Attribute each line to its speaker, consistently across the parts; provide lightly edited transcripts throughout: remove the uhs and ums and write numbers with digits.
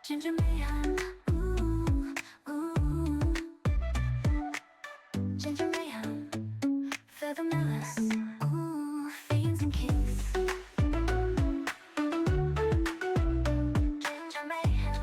Speaker 1: ginger mayhem, ooh, ooh. Ginger mayhem, feather malice, ooh, fiends and kings. Ginger mayhem,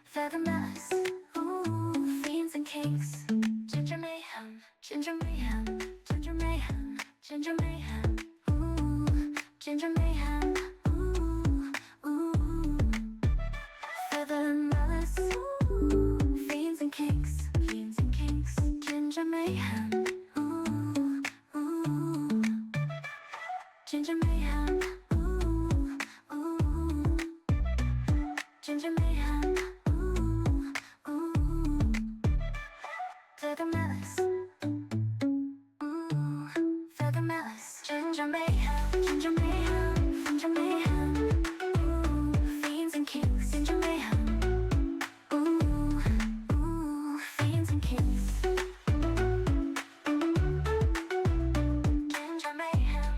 Speaker 1: feather malice, ooh, fiends and kings. Ginger mayhem, ginger mayhem, ginger mayhem, ginger mayhem, ooh, ginger mayhem, ooh, ooh. Feather malice, ooh, fiends and kinks, fiends and kinks. Ginger mayhem, ooh, ooh. Ginger mayhem, ooh, ooh. Ginger mayhem, ooh, ooh. Feather malice, ooh, feather malice. Ginger mayhem, ginger mayhem, ginger mayhem, ooh, fiends and kings. Ginger mayhem, ooh, ooh, fiends and kings. Ginger mayhem,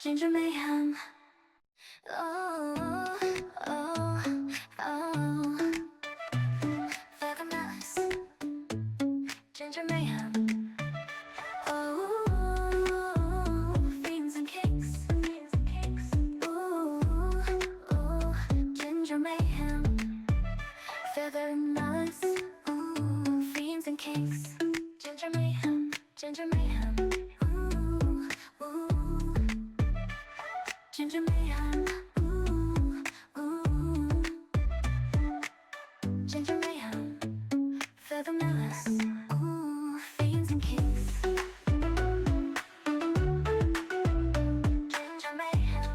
Speaker 1: ginger mayhem. Oh, oh, oh. Feather malice, ginger mayhem. Oh, fiends and kings, fiends and kings. Ooh, ooh, ginger mayhem. Feather malice, ooh, fiends and kings. Ginger mayhem, ginger mayhem. Ooh, ooh. Ginger mayhem, ooh, ooh. Ginger mayhem, feather malice, ooh, fiends and kings. Ginger mayhem,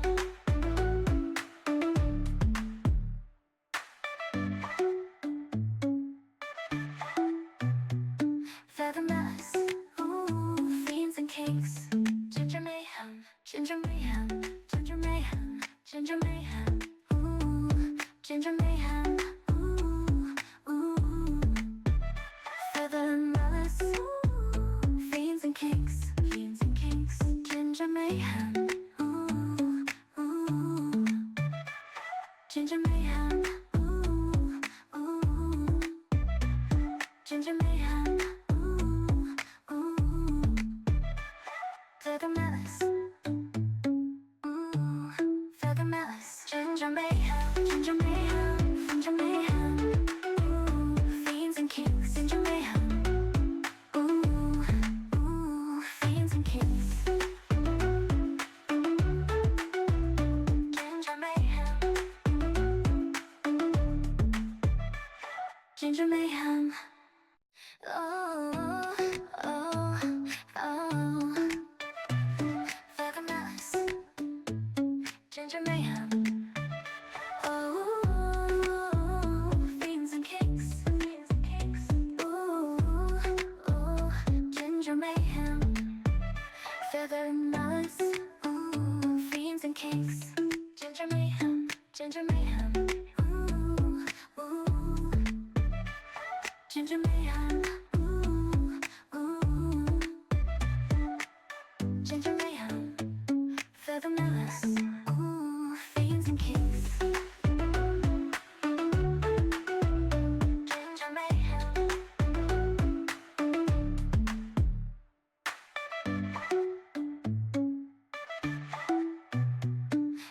Speaker 1: feather malice, ooh, fiends and kings. Ginger mayhem, ginger mayhem, ginger mayhem, ginger mayhem, ooh, ginger mayhem, ooh, ooh. Feather malice, ooh, fiends and kinks, fiends and kinks. Ginger mayhem, ooh, ooh. Ginger mayhem, ooh, ooh. Ginger mayhem, ooh, ooh. Feather malice, ooh, feather malice. Ginger mayhem, ginger mayhem, ginger mayhem, ooh, fiends and kings. Ginger mayhem, ooh, ooh, fiends and kings. Ginger mayhem, ginger mayhem. Oh, oh, oh. Feather malice, ginger mayhem. Oh, fiends and kings, fiends and kings. Ooh, ooh, ginger mayhem. Feather malice, ooh, fiends and kings. Ginger mayhem, ginger mayhem. Ooh, ooh. Ginger mayhem, ooh, ooh. Ginger mayhem, feather malice, ooh, fiends and kings. Ginger mayhem,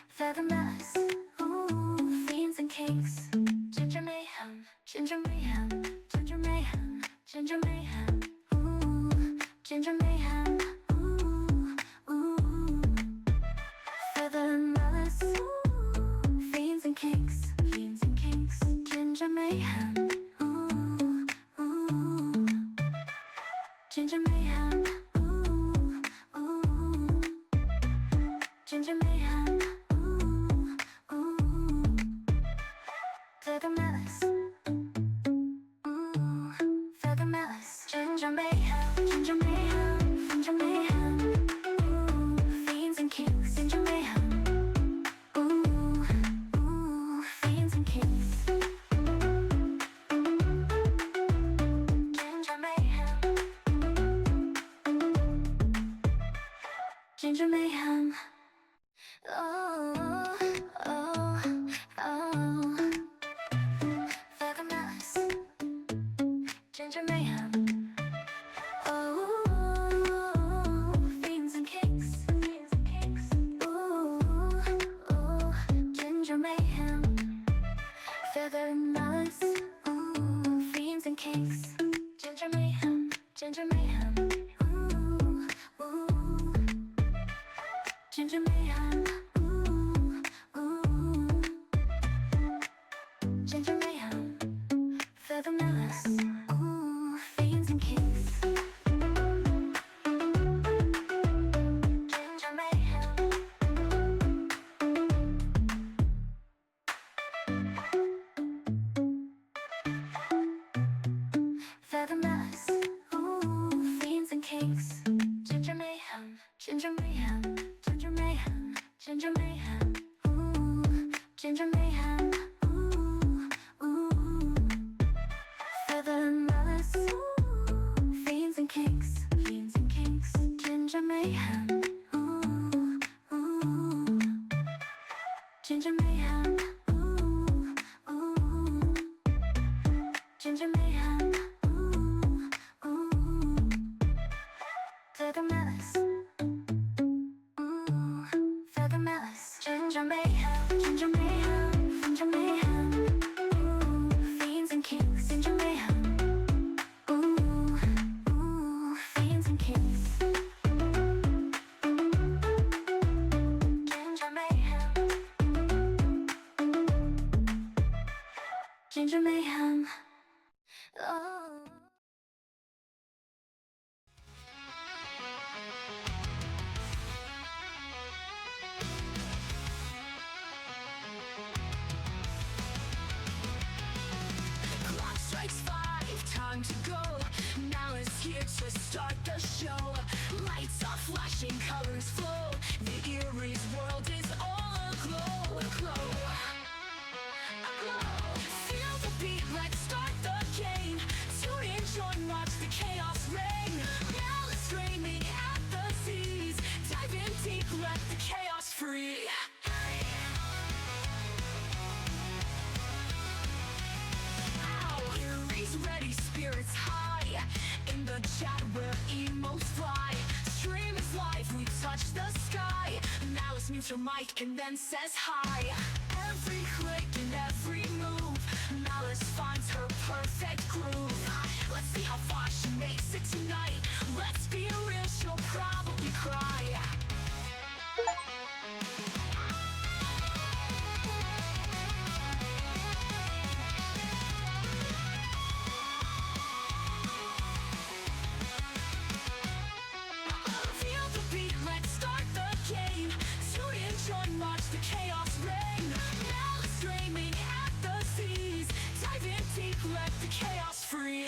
Speaker 1: feather malice, ooh, fiends and kings. Ginger mayhem, ginger mayhem, ginger mayhem, ginger mayhem, ooh, ginger mayhem, ooh, ooh. Feather malice, ooh, fiends and kings, fiends and kings. Ginger mayhem, ooh, ooh. Ginger mayhem, ooh, ooh. Ginger mayhem, ooh, ooh. Feather malice, ooh, feather malice. Ginger mayhem, ginger mayhem, ginger mayhem, ooh, fiends and kings. Ginger mayhem, ooh, ooh, fiends and kings. Ginger mayhem. ginger mayhem. Oh, oh, oh. Like a mouse, ginger mayhem. Oh, beans and cakes. Ooh, ooh, ginger mayhem. Feather nuts. Ooh, beans and cakes. Ginger mayhem. Ginger mayhem. Ooh, ooh, ginger mayhem. Ooh, ooh, ginger mayhem. Feather nuts. Ooh, beans and cakes. Ginger mayhem. Feather nuts. Ooh, beans and cakes. Ginger mayhem. Ginger mayhem. Ginger mayhem. Ginger mayhem. Ooh, ginger mayhem. Ooh, ooh. Feather nuts. Ooh, beans and cakes. Beans and cakes. Ginger mayhem. Ooh, ooh. Ginger mayhem. Ooh, ooh. Ginger mayhem. Ooh, ooh. Feather nuts. Ooh, feather nuts. Ginger mayhem. Ginger mayhem. Ginger mayhem. Ooh, fiends and kings. Ginger mayhem. Ooh, ooh, fiends and kings. Ginger mayhem. Ginger mayhem. Oh.
Speaker 2: Clock strikes 5, time to go. Now it's here to start the show. Lights are flashing, colors flow. The Erie's world is all aglow, aglow, aglow. Feel the beat, let's start the game. Tune in, join, watch the chaos reign. Now it's screaming at the seas. Dive in deep, let the chaos free. Erie's ready, spirits high. In the chat where emos fly. Stream is live, we touch the sky. Now it's mute your mic and then says hi. Every click and every move. Malice finds her perfect groove. Let's see how far she makes it tonight. Let's be real, she'll probably cry. Feel the beat, let's start the game. Tune in, join, watch the chaos reign. Now it's streaming at the seas. Dive in deep, let the chaos free.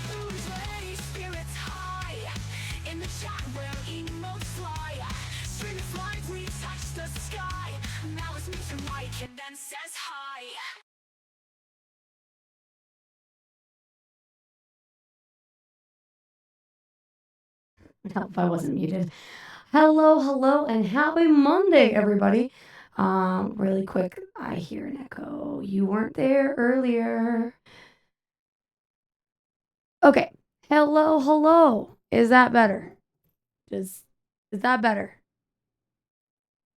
Speaker 2: Who's ready, spirits high. In the chat where emotes fly. Stream is live, we touch the sky. Now it's mute your mic and then says hi.
Speaker 3: If I wasn't muted. Hello, and happy Monday, everybody. Really quick, I hear an echo. You weren't there earlier. Okay. Hello. Is that better? Is that better?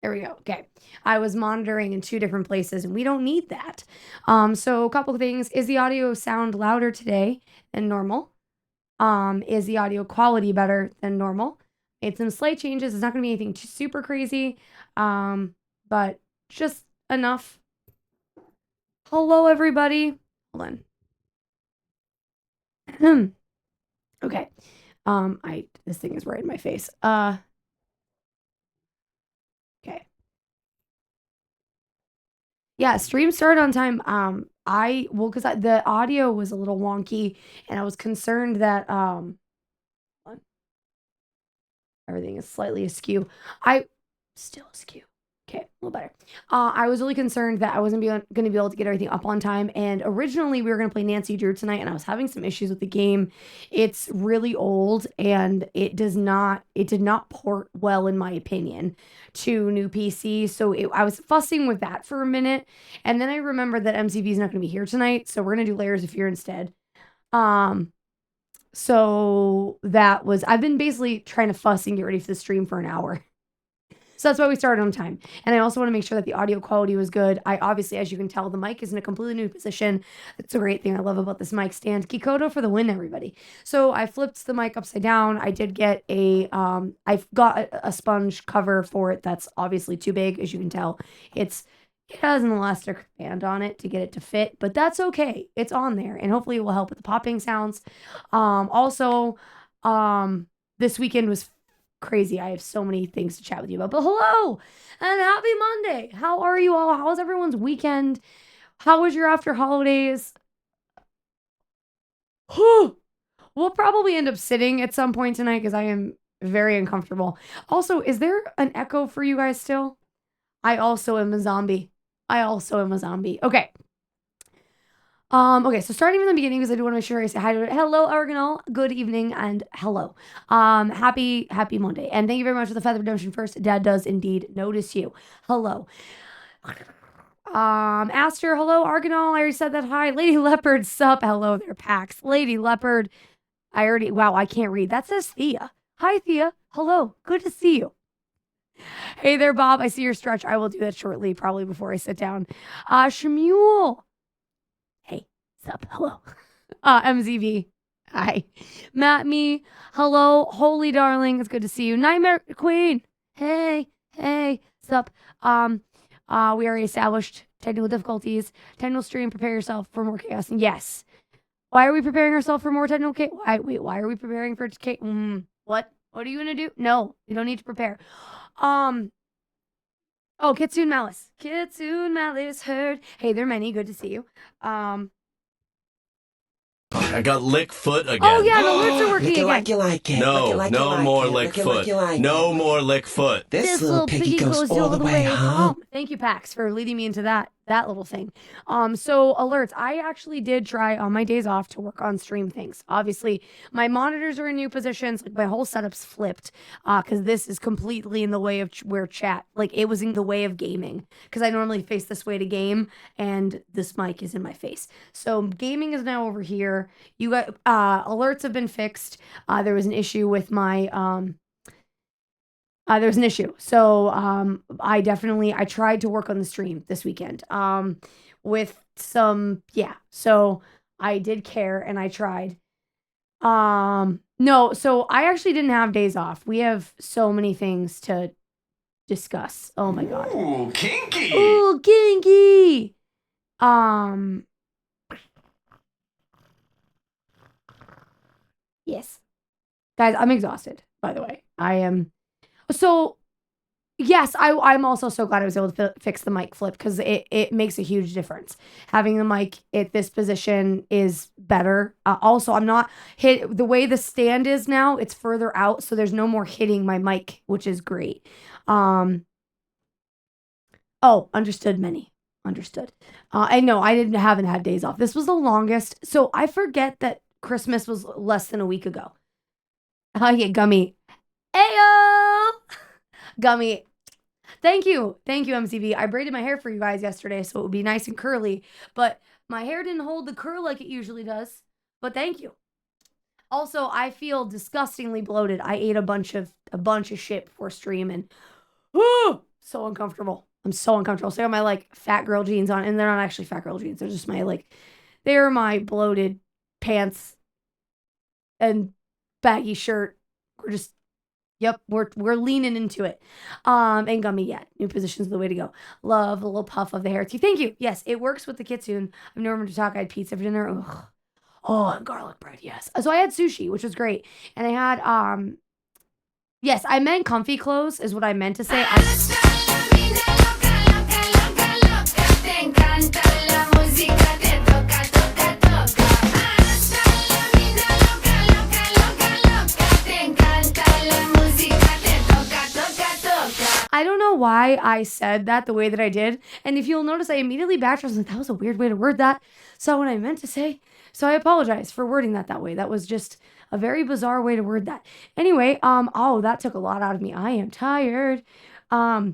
Speaker 3: There we go. Okay. I was monitoring in 2 different places, and we don't need that. So a couple of things. Is the audio sound louder today than normal? Is the audio quality better than normal? Made some slight changes. It's not going to be anything too super crazy, but just enough. Hello, everybody. Hold on. Okay. This thing is right in my face. Okay. Yeah, stream started on time. Because the audio was a little wonky, and I was concerned that everything is slightly askew. Still askew. Okay, a little better. I was really concerned that I wasn't going to be able to get everything up on time. And originally we were going to play Nancy Drew tonight, and I was having some issues with the game. It's really old, and it did not port well, in my opinion, to new PC. So I was fussing with that for a minute. And then I remembered that MCV is not going to be here tonight. So we're going to do Layers of Fear instead. So I've been basically trying to fuss and get ready for the stream for an hour. So that's why we started on time. And I also want to make sure that the audio quality was good. I obviously, as you can tell, the mic is in a completely new position. That's a great thing I love about this mic stand. Kikoto for the win, everybody. So I flipped the mic upside down. I did get I've got a sponge cover for it that's obviously too big, as you can tell. It has an elastic band on it to get it to fit, but that's okay. It's on there, and hopefully it will help with the popping sounds. This weekend was crazy. I have so many things to chat with you about. But hello and happy Monday. How are you all? How was everyone's weekend? How was your after holidays? We'll probably end up sitting at some point tonight because I am very uncomfortable. Also, is there an echo for you guys still? I also am a zombie. Okay. Okay, so starting from the beginning, because I do want to make sure I say hi to it. Hello, Argonal. Good evening and hello. Happy Monday. And thank you very much for the Feather Redemption first. Dad does indeed notice you. Hello. Aster, hello, Argonal. I already said that. Hi. Lady Leopard, sup. Hello there, Pax. Lady Leopard. Wow, I can't read. That says Thea. Hi, Thea. Hello. Good to see you. Hey there, Bob. I see your stretch. I will do that shortly, probably before I sit down. Shmuel. Up. Hello. MZV. Hi. Matt me. Hello. Holy darling. It's good to see you. Nightmare Queen. Hey. Sup. We already established technical difficulties. Technical stream. Prepare yourself for more chaos. Yes. Why are we preparing ourselves for more technical chaos? Why are we preparing for chaos? What? What are you gonna do? No, you don't need to prepare. Oh, Kitsune Malice. Kitsune Malice heard. Hey there, Many. Good to see you.
Speaker 4: I got lick foot again.
Speaker 3: Oh yeah, the lips are working again.
Speaker 5: Like you like it.
Speaker 4: No more lick foot. No more lick foot.
Speaker 5: This little piggy goes all the way home.
Speaker 3: Thank you, Pax, for leading me into that little thing. So alerts. I actually did try on my days off to work on stream things. Obviously, my monitors are in new positions. Like my whole setup's flipped. Because this is completely in the way of where chat. Like it was in the way of gaming. Because I normally face this way to game, and this mic is in my face. So gaming is now over here. You got alerts have been fixed. There was an issue with my there was an issue. So I tried to work on the stream this weekend with some, so I did care and I tried. No, so I actually didn't have days off. We have so many things to discuss. Oh my God.
Speaker 4: Ooh, kinky.
Speaker 3: Ooh, kinky. Yes. Guys, I'm exhausted, by the way. I am. So, yes, I'm also so glad I was able to fix the mic flip because it makes a huge difference. Having the mic at this position is better. Also, I'm not the way the stand is now, it's further out, so there's no more hitting my mic, which is great. Oh, understood, Many. Understood. I know I haven't had days off. This was the longest. So I forget that Christmas was less than a week ago. Yeah, Gummy. Ayo! Gummy. Thank you, MCV. I braided my hair for you guys yesterday, so it would be nice and curly, but my hair didn't hold the curl like it usually does, but thank you. Also, I feel disgustingly bloated. I ate a bunch of shit before stream, and so uncomfortable. I'm so uncomfortable. So I got my, like, fat girl jeans on, and they're not actually fat girl jeans. They're just my, like, they're my bloated pants and baggy shirt. We're just, yep, we're leaning into it. And Gummy, yeah, new position's the way to go. Love a little puff of the hair too. Thank you. Yes, it works with the kitsune. I've never been to talk. I had pizza for dinner. Ugh. Oh, and garlic bread. Yes. So I had sushi, which was great. And I had, yes, I meant comfy clothes is what I meant to say. I don't know why I said that the way that I did. And if you'll notice, I immediately backtracked. I was like, that was a weird way to word that. So what I meant to say. So I apologize for wording that way. That was just a very bizarre way to word that. Anyway, oh, that took a lot out of me. I am tired. Oh,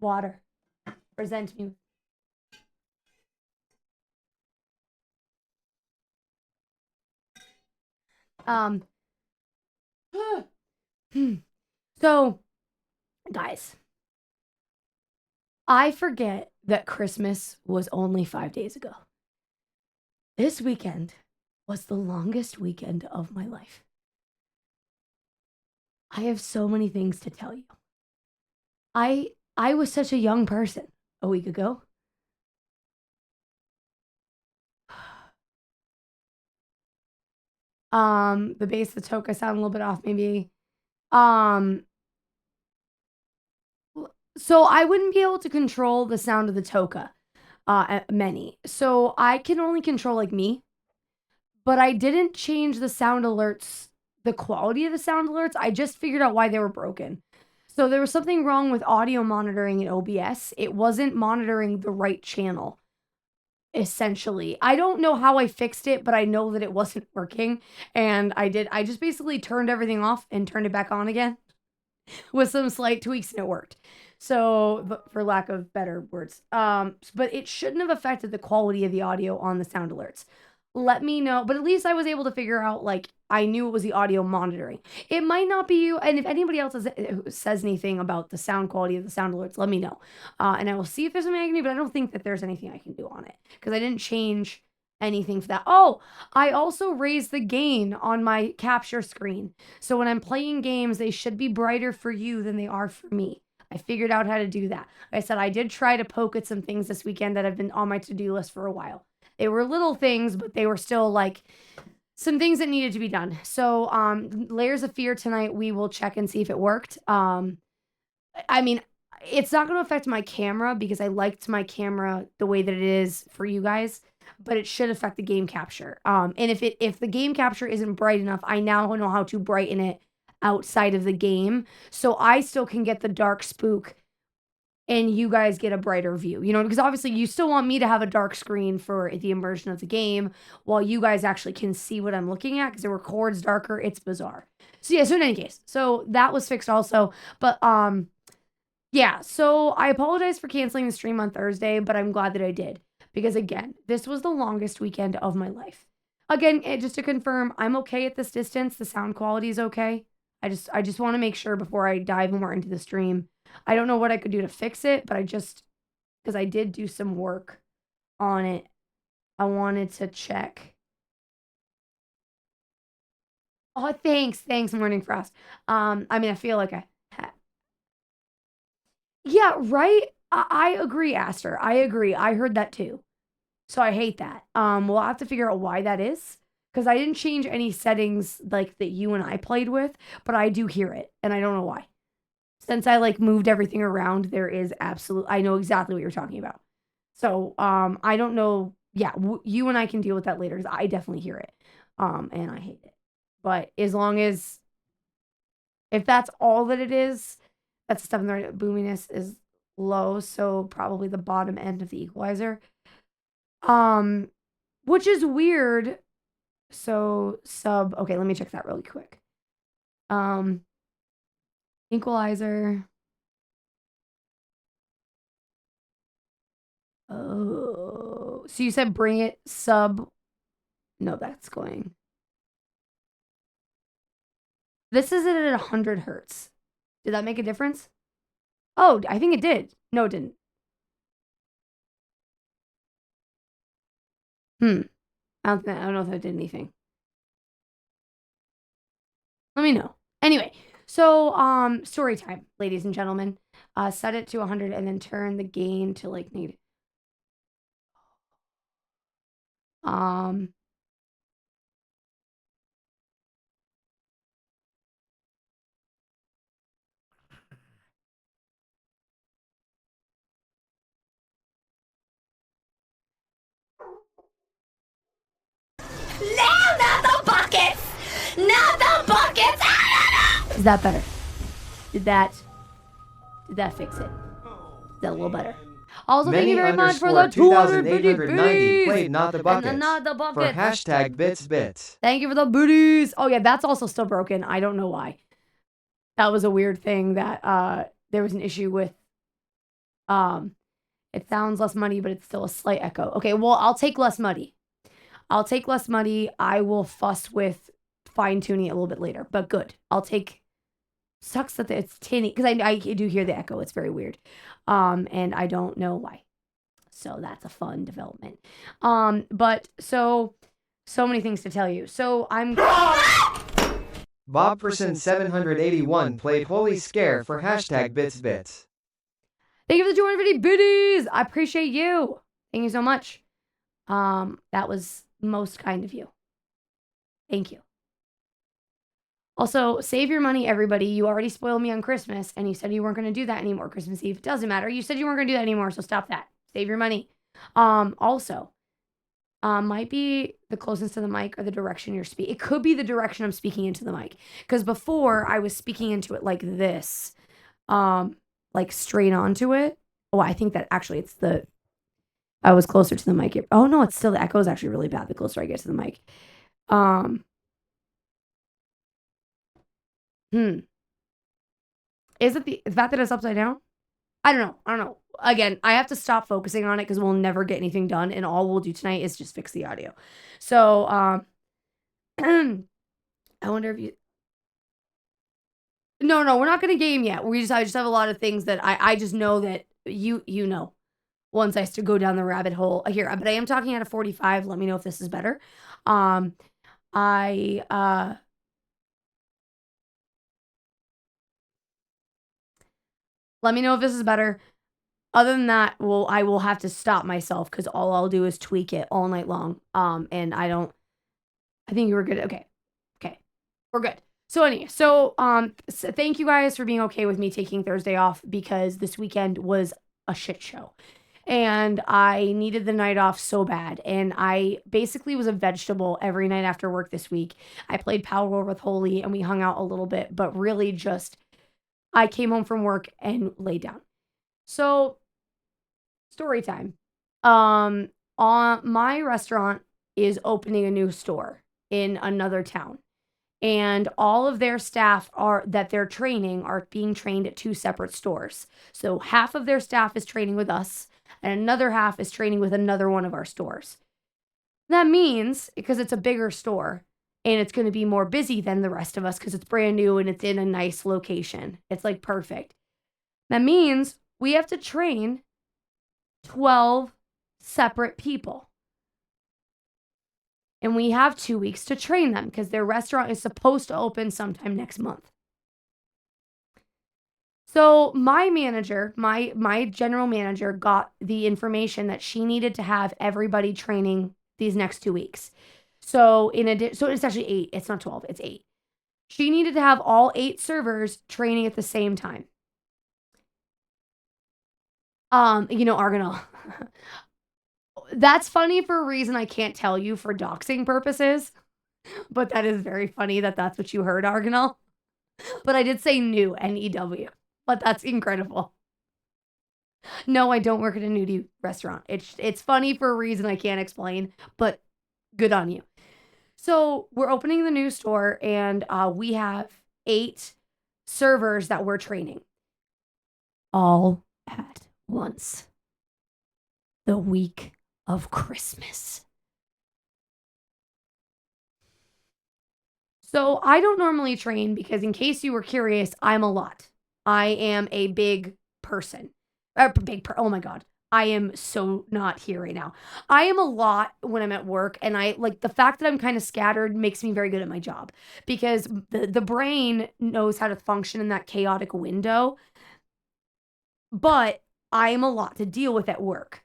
Speaker 3: water. Present me. So, guys, I forget that Christmas was only 5 days ago. This weekend was the longest weekend of my life. I have so many things to tell you. I was such a young person a week ago. The bass, the toka sound a little bit off, maybe. So I wouldn't be able to control the sound of the toka, many. So I can only control like me, but I didn't change the sound alerts, the quality of the sound alerts. I just figured out why they were broken. So there was something wrong with audio monitoring in OBS. It wasn't monitoring the right channel, essentially. I don't know how I fixed it, but I know that it wasn't working. And I just basically turned everything off and turned it back on again with some slight tweaks, and it worked. So, for lack of better words. But it shouldn't have affected the quality of the audio on the sound alerts. Let me know. But at least I was able to figure out, like, I knew it was the audio monitoring. It might not be you. And if anybody else says anything about the sound quality of the sound alerts, let me know. And I will see if there's something I can do, but I don't think that there's anything I can do on it because I didn't change anything for that. Oh, I also raised the gain on my capture screen. So when I'm playing games, they should be brighter for you than they are for me. I figured out how to do that. Like I said, I did try to poke at some things this weekend that have been on my to-do list for a while. They were little things, but they were still like some things that needed to be done. So Layers of Fear tonight, we will check and see if it worked. I mean, it's not going to affect my camera because I liked my camera the way that it is for you guys, but it should affect the game capture. And if the game capture isn't bright enough, I now know how to brighten it outside of the game, so I still can get the dark spook and you guys get a brighter view, you know, because obviously you still want me to have a dark screen for the immersion of the game while you guys actually can see what I'm looking at because it records darker. It's bizarre. So yeah, so in any case, so that was fixed also. But yeah, so I apologize for canceling the stream on Thursday, but I'm glad that I did because again, this was the longest weekend of my life. Again, just to confirm, I'm okay at this distance. The sound quality is okay. I just want to make sure before I dive more into the stream. I don't know what I could do to fix it, but because I did do some work on it, I wanted to check. Oh, thanks, Morning Frost. I mean, I feel like yeah, right? I agree, Aster. I agree. I heard that too. So I hate that. We'll have to figure out why that is. Because I didn't change any settings like that you and I played with, but I do hear it, and I don't know why. Since I like moved everything around, there is I know exactly what you're talking about. So, I don't know. Yeah, you and I can deal with that later because I definitely hear it. And I hate it. But as long as, if that's all that it is, that's the stuff in the boominess is low. So probably the bottom end of the equalizer. Which is weird. So okay, let me check that really quick. Equalizer. Oh, so you said bring it sub. No, that's going. This is at 100 hertz. Did that make a difference? Oh, I think it did. No, it didn't. I don't know if that did anything. Let me know. Anyway, so story time, ladies and gentlemen. Set it to 100 and then turn the gain to like negative.
Speaker 1: No, not the buckets! Not the buckets!
Speaker 3: Is that better? Did that fix it? Is that a little better? Also, thank you very much for the 250 booties.
Speaker 6: Played not the buckets.
Speaker 3: And not the
Speaker 6: For
Speaker 3: buckets.
Speaker 6: hashtag bits.
Speaker 3: Thank you for the booties. Oh yeah, that's also still broken. I don't know why. That was a weird thing that there was an issue with. It sounds less muddy, but it's still a slight echo. Okay, well, I'll take less muddy. I will fuss with fine-tuning it a little bit later, but good. I'll take... Sucks that it's tinny, because I do hear the echo. It's very weird. And I don't know why. So that's a fun development. But so many things to tell you. So I'm...
Speaker 6: Bobperson 781 played Holy Scare for hashtag bits.
Speaker 3: Thank you for the 250 biddies. I appreciate you. Thank you so much. That was most kind of you. Thank you. Also, save your money, everybody. You already spoiled me on Christmas, and you said you weren't going to do that anymore. Christmas Eve. It doesn't matter. You said you weren't going to do that anymore, so stop that. Save your money. Also, might be the closeness to the mic or the direction you're speaking. It could be the direction I'm speaking into the mic. Because before, I was speaking into it like this. Like straight onto it. Oh, I think that actually it's the... I was closer to the mic. Oh, no, it's still... The echo is actually really bad the closer I get to the mic. Is it the fact that it's upside down? I don't know. Again, I have to stop focusing on it because we'll never get anything done, and all we'll do tonight is just fix the audio. So, I wonder if you... No, we're not gonna game yet. I just have a lot of things that I just know that you know. Once I go down the rabbit hole here, but I am talking at a 45. Let me know if this is better. Let me know if this is better. Other than that, I will have to stop myself because all I'll do is tweak it all night long. And I think you were good. Okay. We're good. So anyway, thank you guys for being okay with me taking Thursday off because this weekend was a shit show. And I needed the night off so bad. And I basically was a vegetable every night after work this week. I played Power War with Holy and we hung out a little bit, but really just, I came home from work and laid down. So, story time. My restaurant is opening a new store in another town. And all of their staff that they're training are being trained at 2 separate stores. So half of their staff is training with us, and another half is training with another one of our stores. That means, because it's a bigger store, and it's going to be more busy than the rest of us because it's brand new and it's in a nice location. It's like perfect. That means we have to train 12 separate people. And we have 2 weeks to train them because their restaurant is supposed to open sometime next month. So my manager, my general manager got the information that she needed to have everybody training these next 2 weeks. So so it's actually 8. It's not 12. It's 8. She needed to have all 8 servers training at the same time. Argonal. That's funny for a reason I can't tell you for doxing purposes. But that is very funny that that's what you heard, Argonal. But I did say new, N-E-W. But that's incredible. No, I don't work at a nudie restaurant. It's funny for a reason I can't explain, but good on you. So we're opening the new store, and we have 8 servers that we're training. All at once. The week of Christmas. So I don't normally train because, in case you were curious, I'm a lot. I am a big person. Oh my God. I am so not here right now. I am a lot when I'm at work, and the fact that I'm kind of scattered makes me very good at my job because the brain knows how to function in that chaotic window. But I am a lot to deal with at work.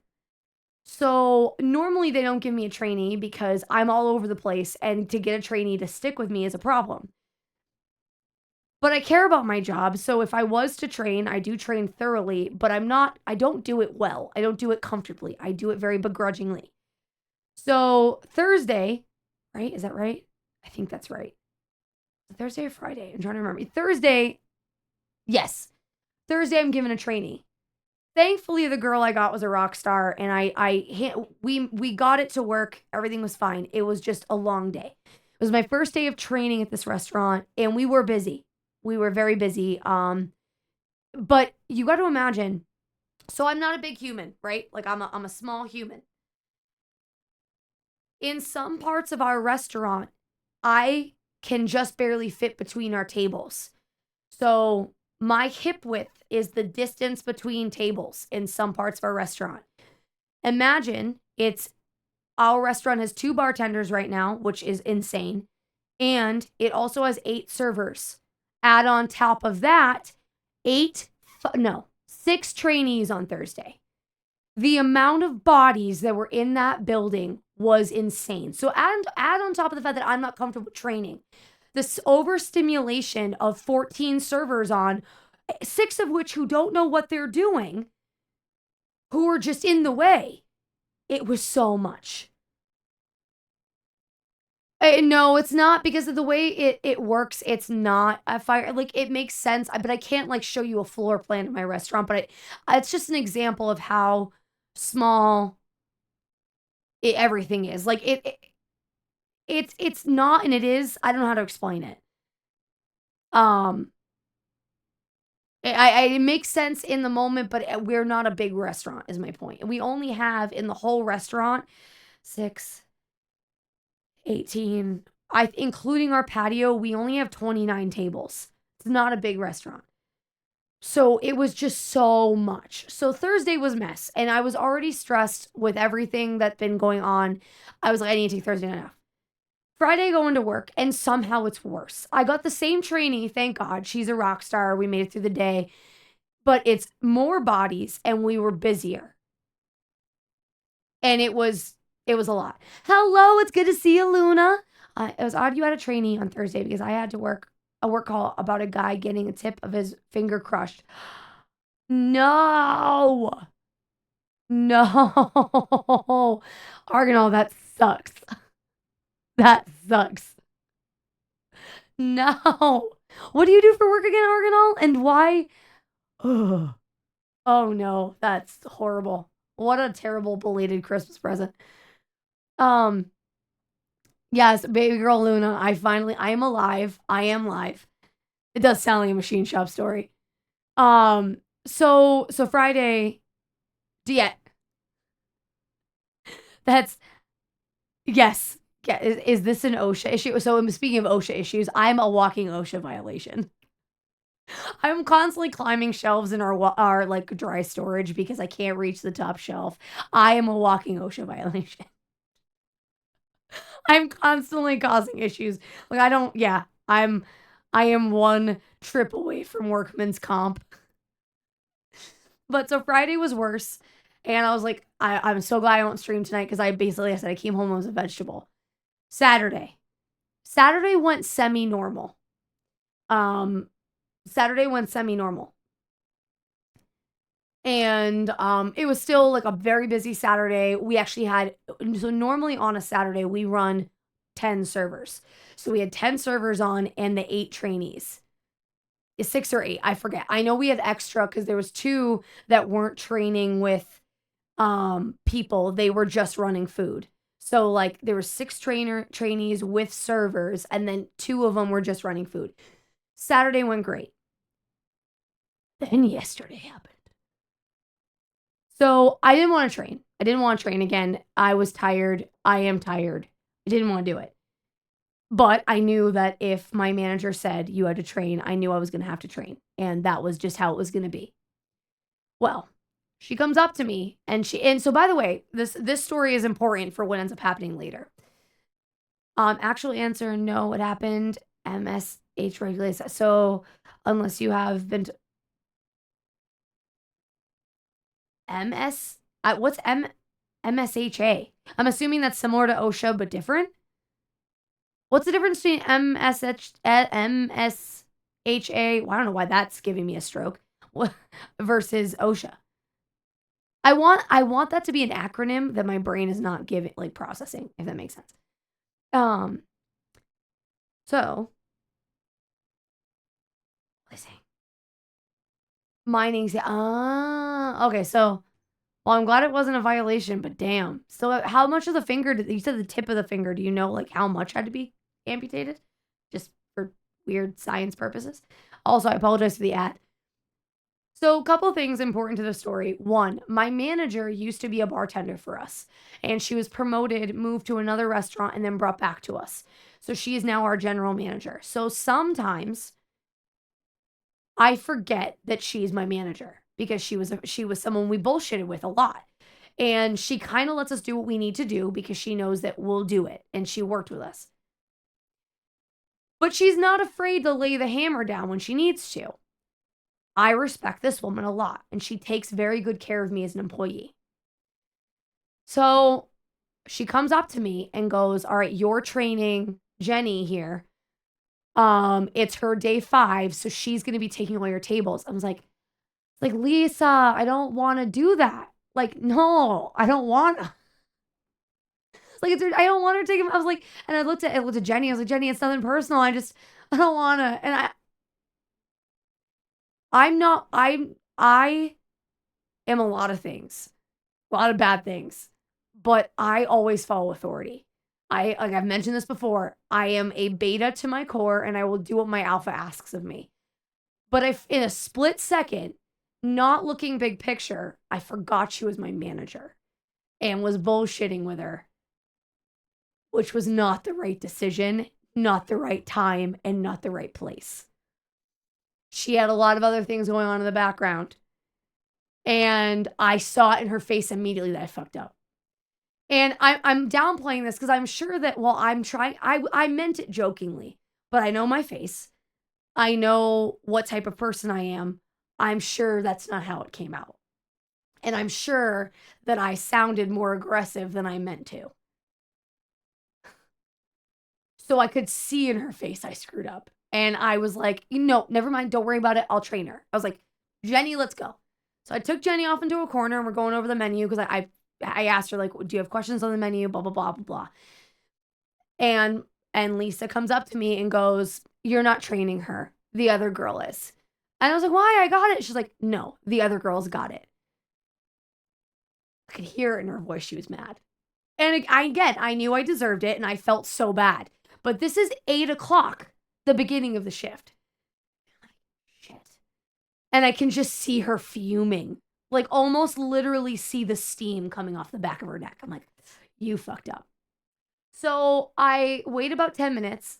Speaker 3: So normally they don't give me a trainee because I'm all over the place, and to get a trainee to stick with me is a problem. But I care about my job, so if I was to train, I do train thoroughly, but I don't do it well. I don't do it comfortably. I do it very begrudgingly. So Thursday, right? Is that right? I think that's right. Thursday or Friday? I'm trying to remember. Thursday. Yes. Thursday, I'm giving a trainee. Thankfully, the girl I got was a rock star, and we got it to work. Everything was fine. It was just a long day. It was my first day of training at this restaurant, and we were busy. We were very busy. But you got to imagine. So I'm not a big human, right? Like I'm a small human. In some parts of our restaurant, I can just barely fit between our tables. So my hip width is the distance between tables in some parts of our restaurant. Imagine our restaurant has 2 bartenders right now, which is insane. And it also has 8 servers. Add on top of that, 6 trainees on Thursday. The amount of bodies that were in that building was insane. So add on top of the fact that I'm not comfortable training, this overstimulation of 14 servers on, 6 of which who don't know what they're doing, who are just in the way. It was so much. No, it's not, because of the way it works. It's not a fire. Like, it makes sense, but I can't like show you a floor plan of my restaurant. But it's just an example of how small everything is. Like it's not, and it is. I don't know how to explain it. It makes sense in the moment, but we're not a big restaurant, is my point. We only have in the whole restaurant 6, 18, including our patio, we only have 29 tables. It's not a big restaurant. So it was just so much. So Thursday was mess, and I was already stressed with everything that's been going on. I was like, I need to take Thursday night off. Friday, going to work, and somehow it's worse. I got the same trainee, thank God. She's a rock star. We made it through the day. But it's more bodies, and we were busier. And it was a lot. Hello, it's good to see you, Luna. It was odd you had a trainee on Thursday because I had to work a work call about a guy getting a tip of his finger crushed. No. Argonal, that sucks. That sucks. No. What do you do for work again, Argonal? And why? Oh no, that's horrible. What a terrible belated Christmas present. Yes, baby girl Luna, I am alive. I am live. It does sound like a machine shop story. So Friday, yeah. Yes. Yeah, is this an OSHA issue? So speaking of OSHA issues, I'm a walking OSHA violation. I'm constantly climbing shelves in our like dry storage because I can't reach the top shelf. I am a walking OSHA violation. I'm constantly causing issues. Like I am one trip away from workman's comp. But so Friday was worse. And I was like, I'm so glad I won't stream tonight because I said I came home as a vegetable. Saturday went semi-normal. Saturday went semi-normal. And it was still like a very busy Saturday. We actually had, so normally on a Saturday, we run 10 servers. So we had 10 servers on and the 8 trainees. 6 or 8, I forget. I know we had extra because there was 2 that weren't training with people. They were just running food. So like there were 6 trainees with servers, and then 2 of them were just running food. Saturday went great. Then yesterday happened. So I didn't want to train. I didn't want to train again. I was tired. I am tired. I didn't want to do it. But I knew that if my manager said you had to train, I knew I was going to have to train. And that was just how it was going to be. Well, she comes up to me and so by the way, this story is important for what ends up happening later. Actual answer, no, what happened? MSH regulates. So unless you have been what's MSHA? I'm assuming that's similar to OSHA but different. What's the difference between MSHA? Well, I don't know why that's giving me a stroke. Versus OSHA. I want that to be an acronym that my brain is not processing, if that makes sense. So Mining's, okay, so, well, I'm glad it wasn't a violation, but damn. So how much of the finger you said the tip of the finger, do you know, like, how much had to be amputated? Just for weird science purposes? Also, I apologize for the ad. So, a couple things important to the story. One, my manager used to be a bartender for us, and she was promoted, moved to another restaurant, and then brought back to us. So, she is now our general manager. So, sometimes I forget that she's my manager because she was someone we bullshitted with a lot. And she kind of lets us do what we need to do because she knows that we'll do it, and she worked with us. But she's not afraid to lay the hammer down when she needs to. I respect this woman a lot, and she takes very good care of me as an employee. So she comes up to me and goes, all right, you're training Jenny here. It's her day 5, so she's going to be taking all your tables. I was like, Lisa, I don't want to do that. Like, no, I don't want to. Like, I don't want her to take him. I was like, and I looked at Jenny. I was like, Jenny, it's nothing personal. I don't want to. And I am a lot of things, a lot of bad things, but I always follow authority. Like I've mentioned this before, I am a beta to my core and I will do what my alpha asks of me. But if in a split second, not looking big picture, I forgot she was my manager and was bullshitting with her, which was not the right decision, not the right time, and not the right place. She had a lot of other things going on in the background. And I saw it in her face immediately that I fucked up. And I'm downplaying this because I'm sure that while I'm trying, I meant it jokingly, but I know my face. I know what type of person I am. I'm sure that's not how it came out. And I'm sure that I sounded more aggressive than I meant to. So I could see in her face I screwed up. And I was like, no, never mind. Don't worry about it. I'll train her. I was like, Jenny, let's go. So I took Jenny off into a corner and we're going over the menu because I asked her, like, do you have questions on the menu? Blah, blah, blah, blah, blah. And Lisa comes up to me and goes, you're not training her. The other girl is. And I was like, why? I got it. She's like, no, the other girl's got it. I could hear it in her voice. She was mad. And I knew I deserved it and I felt so bad. But this is 8 o'clock, the beginning of the shift. Shit. And I can just see her fuming. Like almost literally see the steam coming off the back of her neck. I'm like, you fucked up. So I wait about 10 minutes.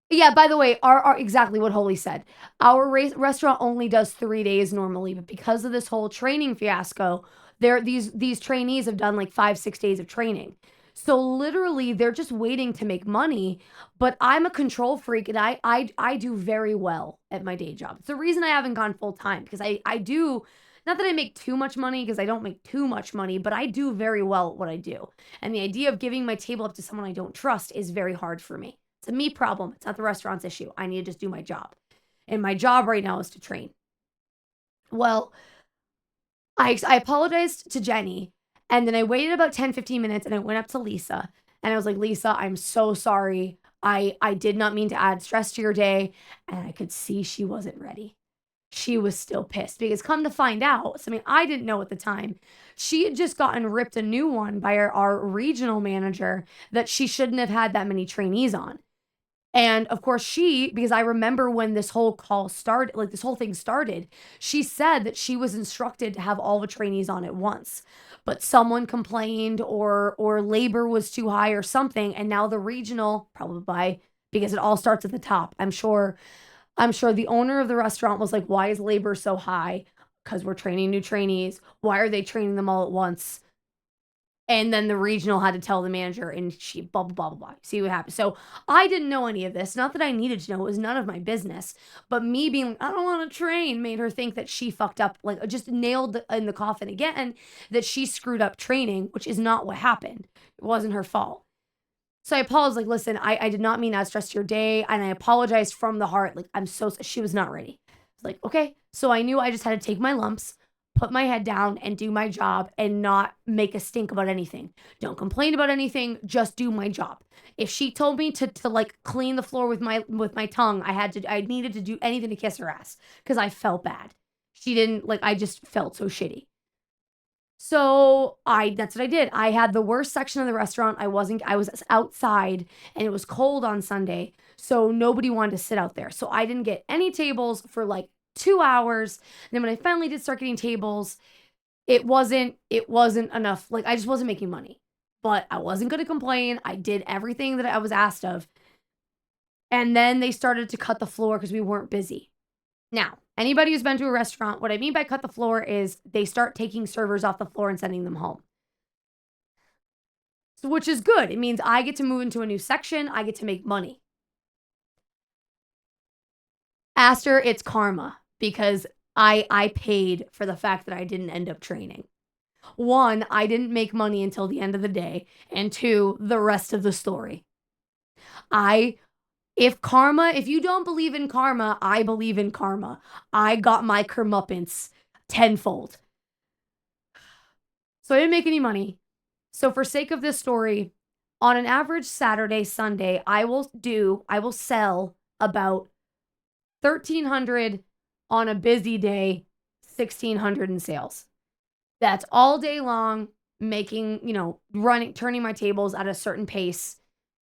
Speaker 3: Yeah, by the way, our exactly what Holy said. Our restaurant only does 3 days normally, but because of this whole training fiasco, these trainees have done like 5-6 days of training. So literally, they're just waiting to make money. But I'm a control freak, and I do very well at my day job. It's the reason I haven't gone full time because I do. Not that I make too much money because I don't make too much money, but I do very well at what I do. And the idea of giving my table up to someone I don't trust is very hard for me. It's a me problem. It's not the restaurant's issue. I need to just do my job. And my job right now is to train. Well, I apologized to Jenny. And then I waited about 10-15 minutes and I went up to Lisa. And I was like, Lisa, I'm so sorry. I did not mean to add stress to your day. And I could see she wasn't ready. She was still pissed because come to find out, something I didn't know at the time, she had just gotten ripped a new one by our regional manager that she shouldn't have had that many trainees on. And of course because I remember when this whole call started, like this whole thing started, she said that she was instructed to have all the trainees on at once, but someone complained or labor was too high or something. And now the regional, because it all starts at the top. I'm sure the owner of the restaurant was like, why is labor so high? Because we're training new trainees. Why are they training them all at once? And then the regional had to tell the manager and she blah, blah, blah, blah, blah. See what happened. So I didn't know any of this. Not that I needed to know. It was none of my business. But me being like, I don't want to train made her think that she fucked up, like just nailed in the coffin again, that she screwed up training, which is not what happened. It wasn't her fault. So I apologized, like, listen, I did not mean to add stress to your day. And I apologized from the heart. Like, she was not ready. I was like, okay. So I knew I just had to take my lumps. put my head down and do my job and not make a stink about anything. Don't complain about anything, just do my job. If she told me to like clean the floor with my tongue, I needed to do anything to kiss her ass because I felt bad. She didn't like I just felt so shitty. So that's what I did. I had the worst section of the restaurant. I was outside and it was cold on Sunday. So nobody wanted to sit out there. So I didn't get any tables for like 2 hours. And then when I finally did start getting tables, it wasn't enough. Like I just wasn't making money. But I wasn't going to complain. I did everything that I was asked of. And then they started to cut the floor because we weren't busy. Now, anybody who's been to a restaurant, what I mean by cut the floor is they start taking servers off the floor and sending them home. So, which is good. It means I get to move into a new section. I get to make money. Aster, it's karma because I paid for the fact that I didn't end up training. 1, I didn't make money until the end of the day. And 2, the rest of the story. If you don't believe in karma, I believe in karma. I got my comeuppance tenfold. So I didn't make any money. So for sake of this story, on an average Saturday, Sunday, I will sell about $1,300 on a busy day, $1,600 in sales. That's all day long, making, turning my tables at a certain pace.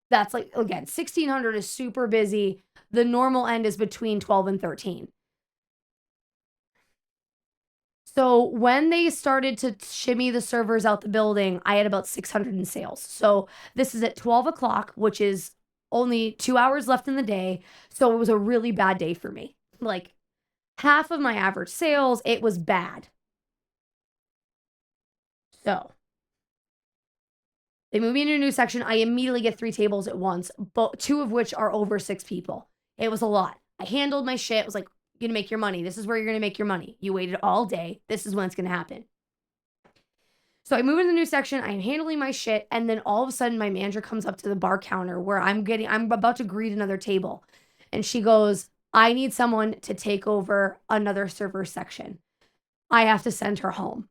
Speaker 3: That's like, again, 1,600 is super busy. The normal end is between 12 and 13. So when they started to shimmy the servers out the building, I had about 600 in sales. So this is at 12 o'clock, which is only 2 hours left in the day. So it was a really bad day for me. Like half of my average sales, it was bad. So they move me into a new section. I immediately get 3 tables at once, but 2 of which are over 6 people. It was a lot. I handled my shit. I was like, you're going to make your money. This is where you're going to make your money. You waited all day. This is when it's going to happen. So I move into the new section. I'm handling my shit. And then all of a sudden, my manager comes up to the bar counter where I'm about to greet another table. And she goes, I need someone to take over another server section. I have to send her home.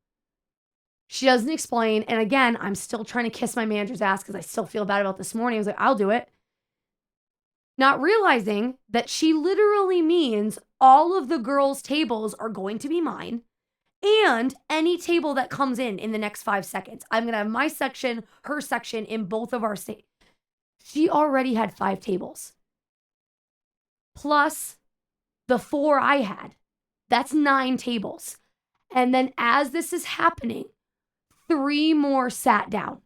Speaker 3: She doesn't explain. And again, I'm still trying to kiss my manager's ass because I still feel bad about this morning. I was like, I'll do it. Not realizing that she literally means all of the girls' tables are going to be mine and any table that comes in the next 5 seconds. I'm going to have my section, her section in both of our states. She already had 5 tables. Plus the 4 I had. That's 9 tables. And then as this is happening, 3 more sat down.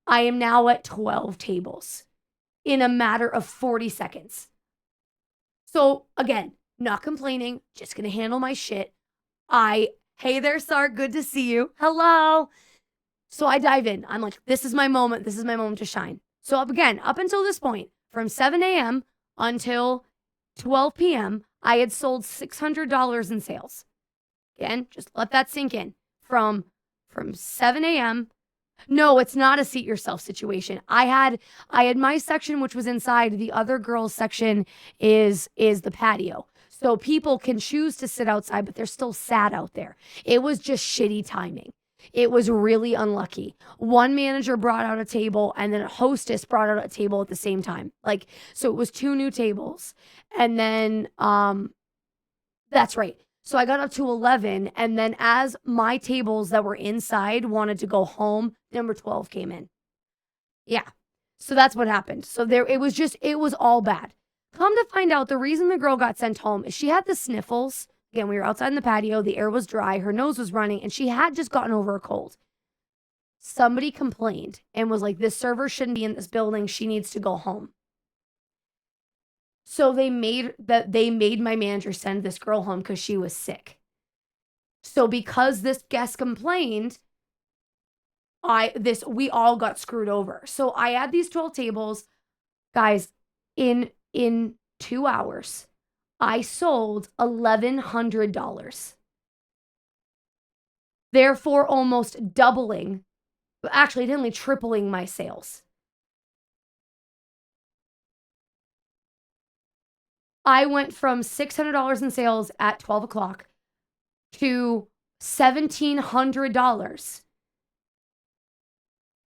Speaker 3: I am now at 12 tables in a matter of 40 seconds. So again, not complaining, just going to handle my shit. Hey there, Sark, good to see you. Hello. So I dive in. I'm like, this is my moment. This is my moment to shine. So up until this point, from 7 a.m. until 12 p.m., I had sold $600 in sales. Again, just let that sink in. From 7 a.m. No, it's not a seat yourself situation. I had my section, which was inside. The other girls' section is the patio. So people can choose to sit outside, but they're still sat out there. It was just shitty timing. It was really unlucky. One manager brought out a table and then a hostess brought out a table at the same time. So it was 2 new tables. And then, that's right. So I got up to 11, and then as my tables that were inside wanted to go home, number 12 came in. Yeah. So that's what happened. So it was all bad. Come to find out, the reason the girl got sent home is she had the sniffles. Again, we were outside in the patio, the air was dry, her nose was running, and she had just gotten over a cold. Somebody complained and was like, this server shouldn't be in this building. She needs to go home. So they made my manager send this girl home because she was sick. So because this guest complained, we all got screwed over. So I had these 12 tables, guys, in 2 hours. I sold $1,100. Therefore, almost doubling, actually nearly tripling my sales. I went from $600 in sales at 12 o'clock to $1,700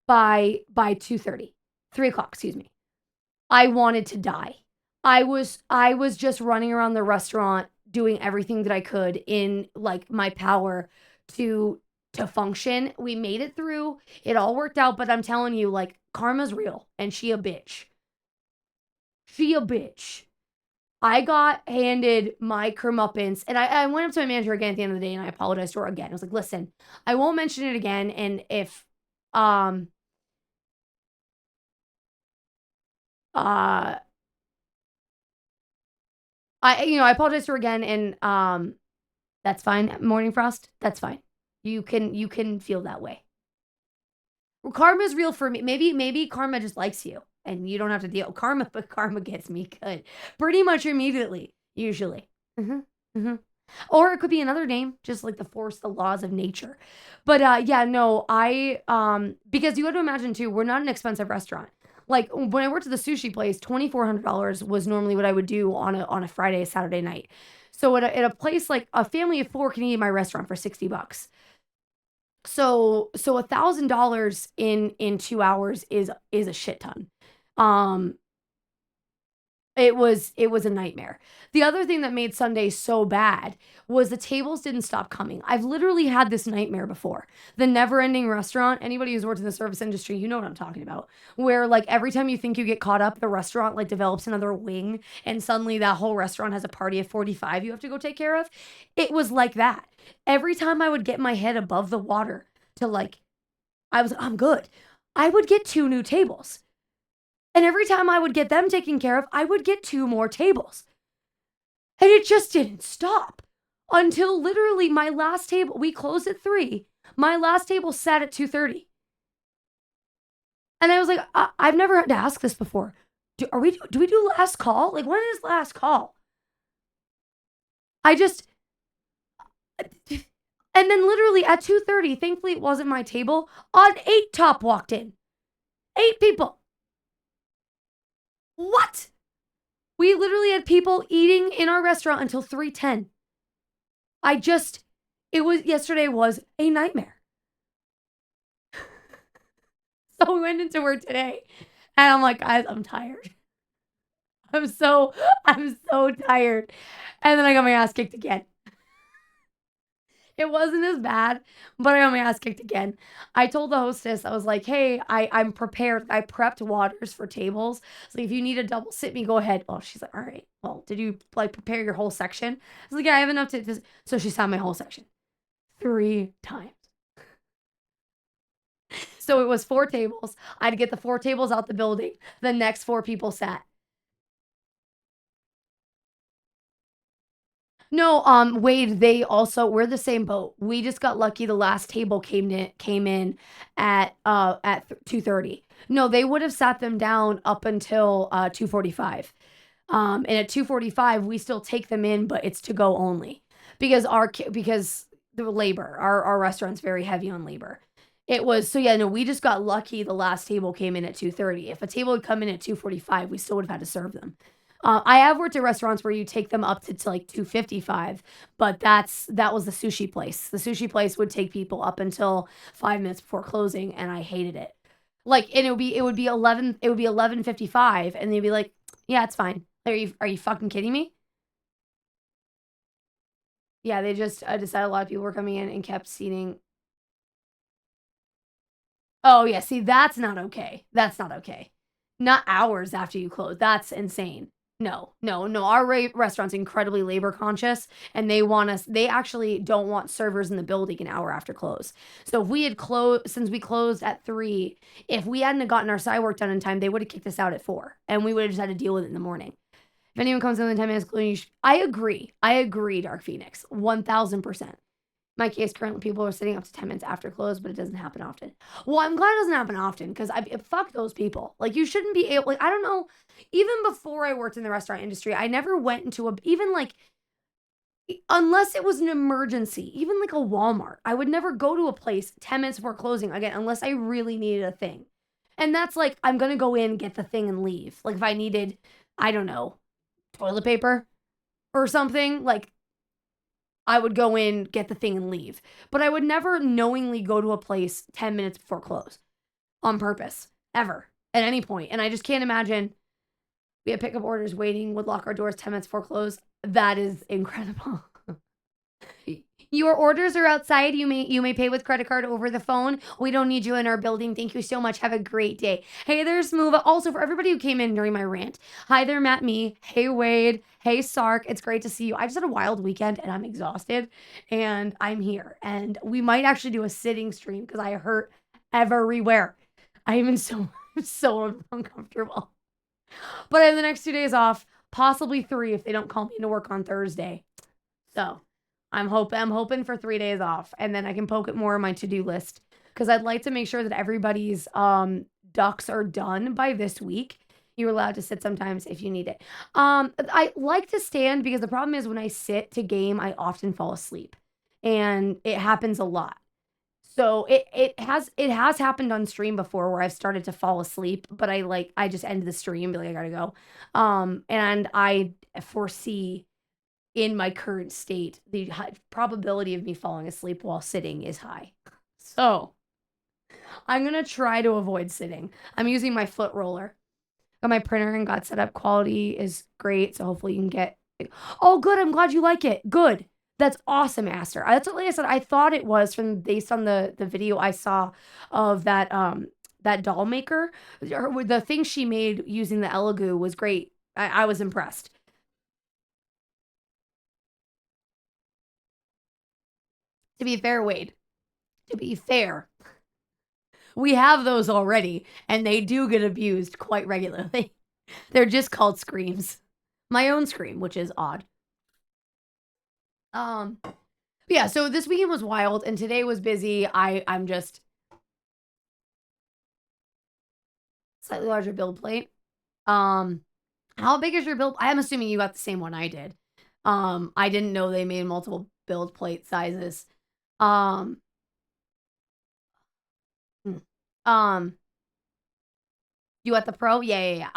Speaker 3: by 2:30, 3 o'clock, excuse me. I wanted to die. I was just running around the restaurant doing everything that I could in like my power to function. We made it through. It all worked out, but I'm telling you, like, karma's real and she a bitch. She a bitch. I got handed my comeuppance, and I went up to my manager again at the end of the day, and I apologized to her again. I was like, listen, I won't mention it again, and if, I I apologize to her again, and, that's fine. Morning Frost, that's fine. You can feel that way. Well, karma's real for me. Maybe karma just likes you and you don't have to deal karma, but karma gets me good pretty much immediately, usually. Or it could be another name, just like the force, the laws of nature. But yeah, no, because you have to imagine too, we're not an expensive restaurant. Like when I worked at the sushi place, $2,400 was normally what I would do on a Friday, Saturday night. So at a place like a family of 4 can eat at my restaurant for $60. So $1,000 in 2 hours is a shit ton. It was a nightmare. The other thing that made Sunday so bad was the tables didn't stop coming. I've literally had this nightmare before. The never-ending restaurant, anybody who's worked in the service industry, you know what I'm talking about. Where like every time you think you get caught up, the restaurant like develops another wing and suddenly that whole restaurant has a party of 45 you have to go take care of. It was like that. Every time I would get my head above the water to like, I'm good. I would get 2 new tables. And every time I would get them taken care of, I would get 2 more tables. And it just didn't stop until literally my last table, we closed at 3. My last table sat at 2:30. And I was like, I've never had to ask this before. Do we do last call? Like, when is last call? And then literally at 2:30, thankfully it wasn't my table, an 8 top walked in. 8 people. What? We literally had people eating in our restaurant until 3:10. Yesterday was a nightmare. So we went into work today and I'm like, guys, I'm tired. I'm so tired. And then I got my ass kicked again. It wasn't as bad, but I got my ass kicked again. I told the hostess, I was like, hey, I'm prepared. I prepped waters for tables. So if you need a double sit me, go ahead. Oh, she's like, all right. Well, did you like prepare your whole section? I was like, yeah, I have enough to this. So she sat my whole section 3 times. So it was 4 tables. I had to get the 4 tables out the building. The next 4 people sat. No, Wade, we're the same boat. We just got lucky the last table came in at 2:30. No, they would have sat them down up until 2:45. And at 2:45 we still take them in, but it's to go only. Because the labor, our restaurant's very heavy on labor. We just got lucky the last table came in at 2:30. If a table had come in at 2:45, we still would have had to serve them. I have worked at restaurants where you take them up to like 2:55, but that was the sushi place. The sushi place would take people up until 5 minutes before closing, and I hated it. Like, and it would be 11:55, and they'd be like, "Yeah, it's fine." Are you fucking kidding me? Yeah, they just decided a lot of people were coming in and kept seating. Oh yeah, see, that's not okay. That's not okay. Not hours after you close. That's insane. No. Our restaurant's incredibly labor conscious, and they actually don't want servers in the building an hour after close. So if we had since we closed at 3, if we hadn't gotten our side work done in time, they would have kicked us out at 4, and we would have just had to deal with it in the morning. If anyone comes in the 10 minutes, I agree, Dark Phoenix, 1000%. My case, currently people are sitting up to 10 minutes after close, but it doesn't happen often. Well, I'm glad it doesn't happen often because fuck those people. Like, you shouldn't be able, like, I don't know. Even before I worked in the restaurant industry, I never went into unless it was an emergency, even like a Walmart, I would never go to a place 10 minutes before closing again, unless I really needed a thing. And that's like, I'm going to go in, get the thing and leave. Like if I needed, I don't know, toilet paper or something, like, I would go in, get the thing, and leave. But I would never knowingly go to a place 10 minutes before close on purpose, ever, at any point. And I just can't imagine we had pickup orders waiting, would lock our doors 10 minutes before close. That is incredible. Your orders are outside. You may pay with credit card over the phone. We don't need you in our building. Thank you so much. Have a great day. Hey there, Smoova. Also, for everybody who came in during my rant, hi there, Matt Me. Hey, Wade. Hey, Sark. It's great to see you. I just had a wild weekend and I'm exhausted and I'm here. And we might actually do a sitting stream because I hurt everywhere. I am so uncomfortable. But I have the next 2 days off, possibly 3 if they don't call me into work on Thursday. So I'm hoping for 3 days off, and then I can poke it more on my to-do list because I'd like to make sure that everybody's ducks are done by this week. You're allowed to sit sometimes if you need it. I like to stand because the problem is when I sit to game, I often fall asleep, and it happens a lot. So it has happened on stream before where I've started to fall asleep, but I just ended the stream, be like, I gotta go. And I foresee in my current state, the probability of me falling asleep while sitting is high. So I'm going to try to avoid sitting. I'm using my foot roller. Got my printer and got set up. Quality is great. So hopefully you can get it. Oh, good. I'm glad you like it. Good. That's awesome, Aster. That's what, like I said, I thought it was based on the video I saw of that doll maker. The thing she made using the Elegoo was great. I was impressed. To be fair, Wade, to be fair, we have those already, and they do get abused quite regularly. They're just called screams. My own scream, which is odd. Yeah, so this weekend was wild, and today was busy. I'm just slightly larger build plate. How big is your build? I'm assuming you got the same one I did. I didn't know they made multiple build plate sizes. You at the pro? Yeah.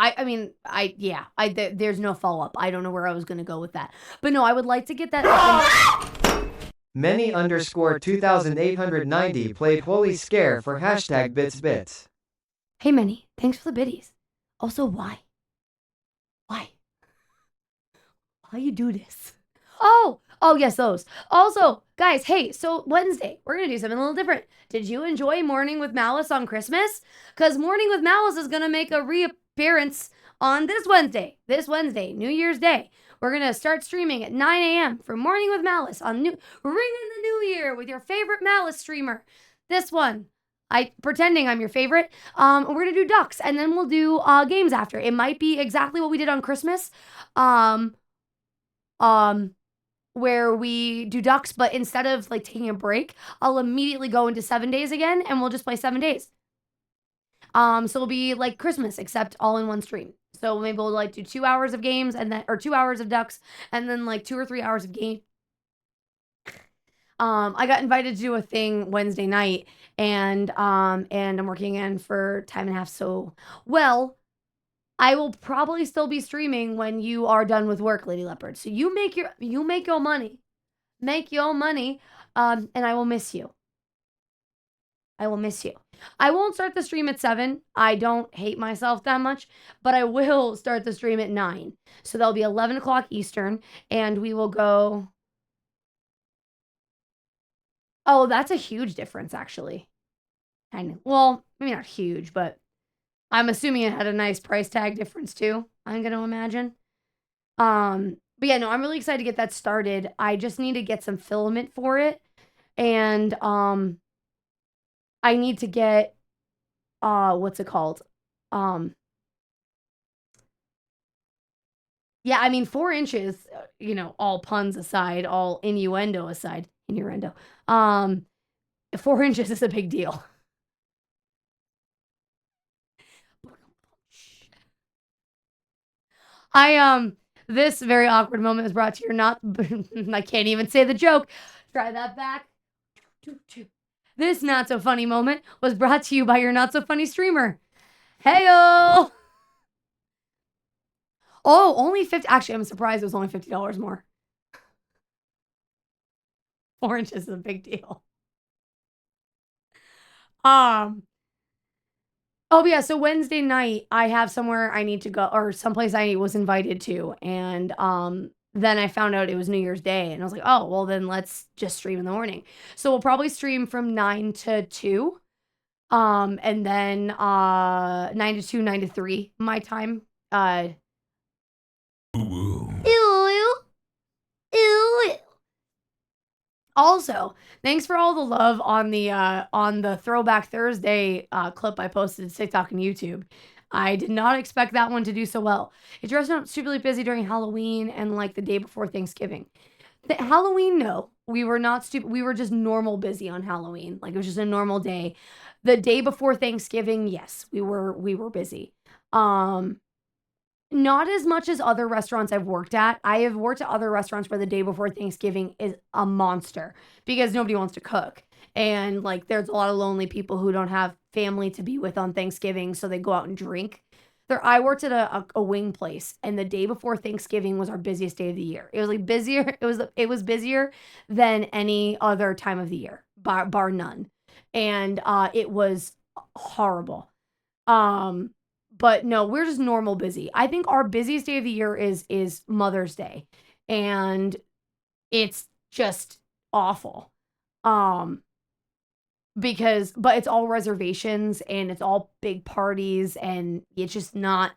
Speaker 3: There's no follow-up. I don't know where I was gonna go with that. But no, I would like to get that.
Speaker 6: Many underscore 2890 played Holy Scare for hashtag bits.
Speaker 3: Hey, Many, thanks for the biddies. Also, why? Why you do this? Oh, yes, those. Also, guys, hey, so Wednesday, we're going to do something a little different. Did you enjoy Morning with Malice on Christmas? Because Morning with Malice is going to make a reappearance on this Wednesday, New Year's Day. We're going to start streaming at 9 a.m. for Morning with Malice on ring in the new year with your favorite Malice streamer. This one, pretending I'm your favorite. We're going to do ducks, and then we'll do games after. It might be exactly what we did on Christmas. Where we do ducks, but instead of like taking a break, I'll immediately go into 7 days again, and we'll just play 7 days. So it'll be like Christmas, except all in one stream. So maybe we'll like do 2 hours of games or 2 hours of ducks, and then like 2 or 3 hours of game. I got invited to do a thing Wednesday night, and I'm working in for time and a half. So, well, I will probably still be streaming when you are done with work, Lady Leopard. So you make your money. Make your money. And I will miss you. I won't start the stream at 7. I don't hate myself that much, but I will start the stream at 9. So that'll be 11 o'clock Eastern, and we will go. Oh, that's a huge difference, actually. Well, maybe not huge, but I'm assuming it had a nice price tag difference too, I'm going to imagine. But yeah, no, I'm really excited to get that started. I just need to get some filament for it. And I need to get what's it called? Yeah, I mean 4 inches, all puns aside, all innuendo aside, 4 inches is a big deal. This very awkward moment is brought to your not, I can't even say the joke. Try that back. This not so funny moment was brought to you by your not so funny streamer. Heyo! Oh, only 50. Actually, I'm surprised it was only $50 more. 4 inches is a big deal. Oh yeah, so Wednesday night I have somewhere I need to go or someplace I was invited to and then I found out it was New Year's Day and I was like, "Oh, well then let's just stream in the morning." So we'll probably stream from 9 to 2. And then 9 to 2, 9 to 3 my time. Ew, ew, ew. Also, thanks for all the love on the Throwback Thursday clip I posted to TikTok and YouTube. I did not expect that one to do so well. It dressed up stupidly busy during Halloween and like the day before Thanksgiving. Halloween, no, we were not stupid. We were just normal busy on Halloween. Like it was just a normal day. The day before Thanksgiving, yes, we were busy. Not as much as other restaurants I've worked at. I have worked at other restaurants where the day before Thanksgiving is a monster because nobody wants to cook. And like there's a lot of lonely people who don't have family to be with on Thanksgiving, so they go out and drink. I worked at a wing place, and the day before Thanksgiving was our busiest day of the year. It was like busier. It was busier than any other time of the year, bar none. And it was horrible. But no, we're just normal busy. I think our busiest day of the year is Mother's Day, and it's just awful. But it's all reservations and it's all big parties and it's just not,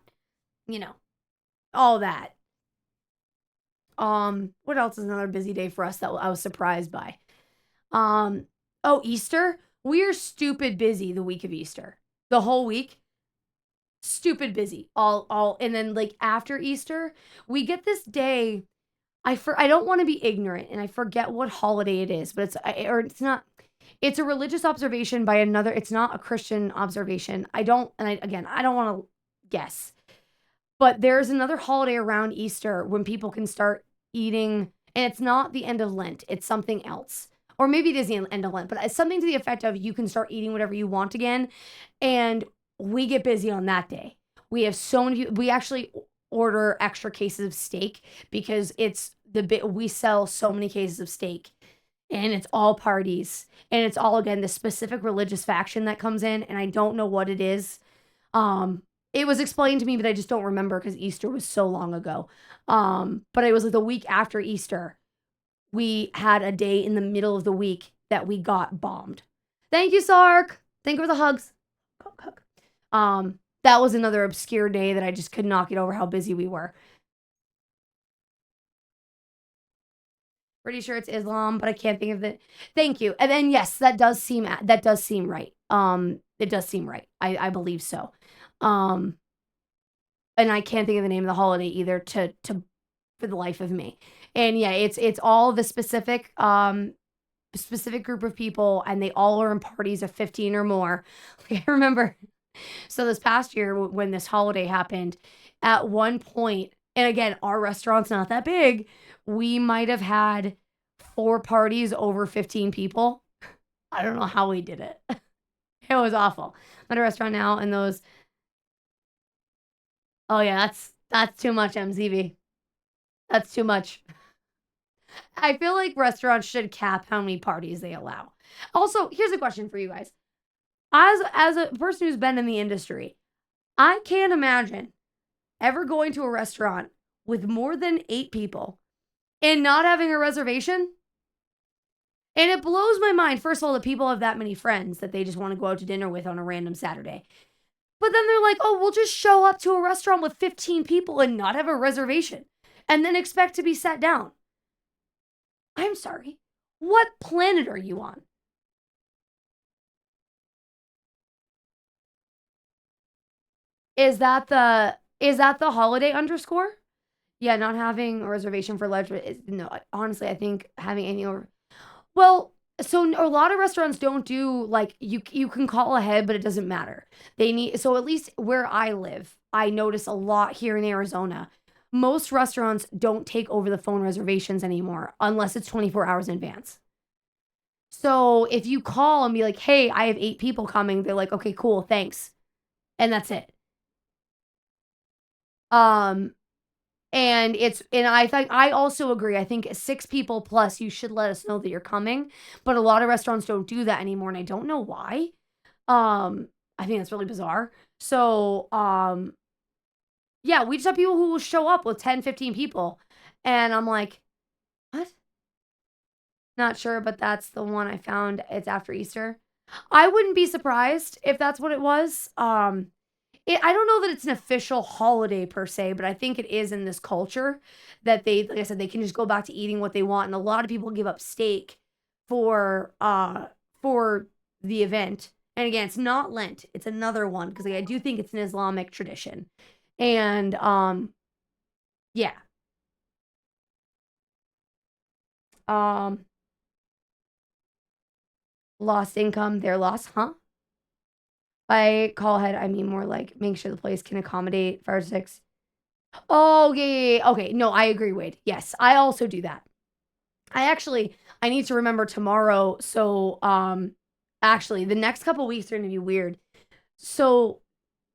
Speaker 3: all that. What else is another busy day for us that I was surprised by? Easter. We are stupid busy the week of Easter. The whole week. Stupid busy. And then like after Easter, we get this day. I don't want to be ignorant and I forget what holiday it is, but it's not. It's a religious observation by another. It's not a Christian observation. I don't want to guess. But there's another holiday around Easter when people can start eating, and it's not the end of Lent. It's something else. Or maybe it is the end of Lent, but it's something to the effect of you can start eating whatever you want again. And we get busy on that day. We have so many, we actually order extra cases of steak because we sell so many cases of steak. And it's all parties. And it's all, again, the specific religious faction that comes in. And I don't know what it is. It was explained to me, but I just don't remember because Easter was so long ago. But it was like the week after Easter. We had a day in the middle of the week that we got bombed. Thank you, Sark. Thank you for the hugs. That was another obscure day that I just could not get over how busy we were. Pretty sure it's Islam, but I can't think of it. Thank you. And then yes, that does seem right. It does seem right. I believe so. And I can't think of the name of the holiday either for the life of me. And yeah, it's all the specific group of people, and they all are in parties of 15 or more. I remember. So this past year when this holiday happened, at one point, and again, our restaurant's not that big, we might have had 4 parties over 15 people. I don't know how we did it. It was awful. I'm at a restaurant now, and those... Oh yeah, that's too much, MZV. That's too much. I feel like restaurants should cap how many parties they allow. Also, here's a question for you guys. As a person who's been in the industry, I can't imagine ever going to a restaurant with more than 8 people and not having a reservation. And it blows my mind, first of all, that people have that many friends that they just want to go out to dinner with on a random Saturday. But then they're like, oh, we'll just show up to a restaurant with 15 people and not have a reservation and then expect to be sat down. I'm sorry. What planet are you on? Is that the holiday underscore? Yeah, not having a reservation for lunch. No, honestly, I think having any over. Well, so a lot of restaurants don't do like you can call ahead, but it doesn't matter. So at least where I live, I notice a lot here in Arizona. Most restaurants don't take over the phone reservations anymore unless it's 24 hours in advance. So if you call and be like, "Hey, I have 8 people coming," they're like, "Okay, cool, thanks," and that's it. And I also agree. I think 6 people plus, you should let us know that you're coming. But a lot of restaurants don't do that anymore, and I don't know why. I think that's really bizarre. So, yeah, we just have people who will show up with 10, 15 people. And I'm like, what? Not sure, but that's the one I found. It's after Easter. I wouldn't be surprised if that's what it was. I don't know that it's an official holiday per se, but I think it is in this culture that like I said, they can just go back to eating what they want, and a lot of people give up steak for the event. And again, it's not Lent; it's another one because I do think it's an Islamic tradition, and yeah, lost income, their loss, huh? By call ahead, I mean more like make sure the place can accommodate 5 or 6. Oh, yeah. Okay, no, I agree, Wade. Yes, I also do that. I need to remember tomorrow. So, actually, the next couple weeks are gonna be weird. So,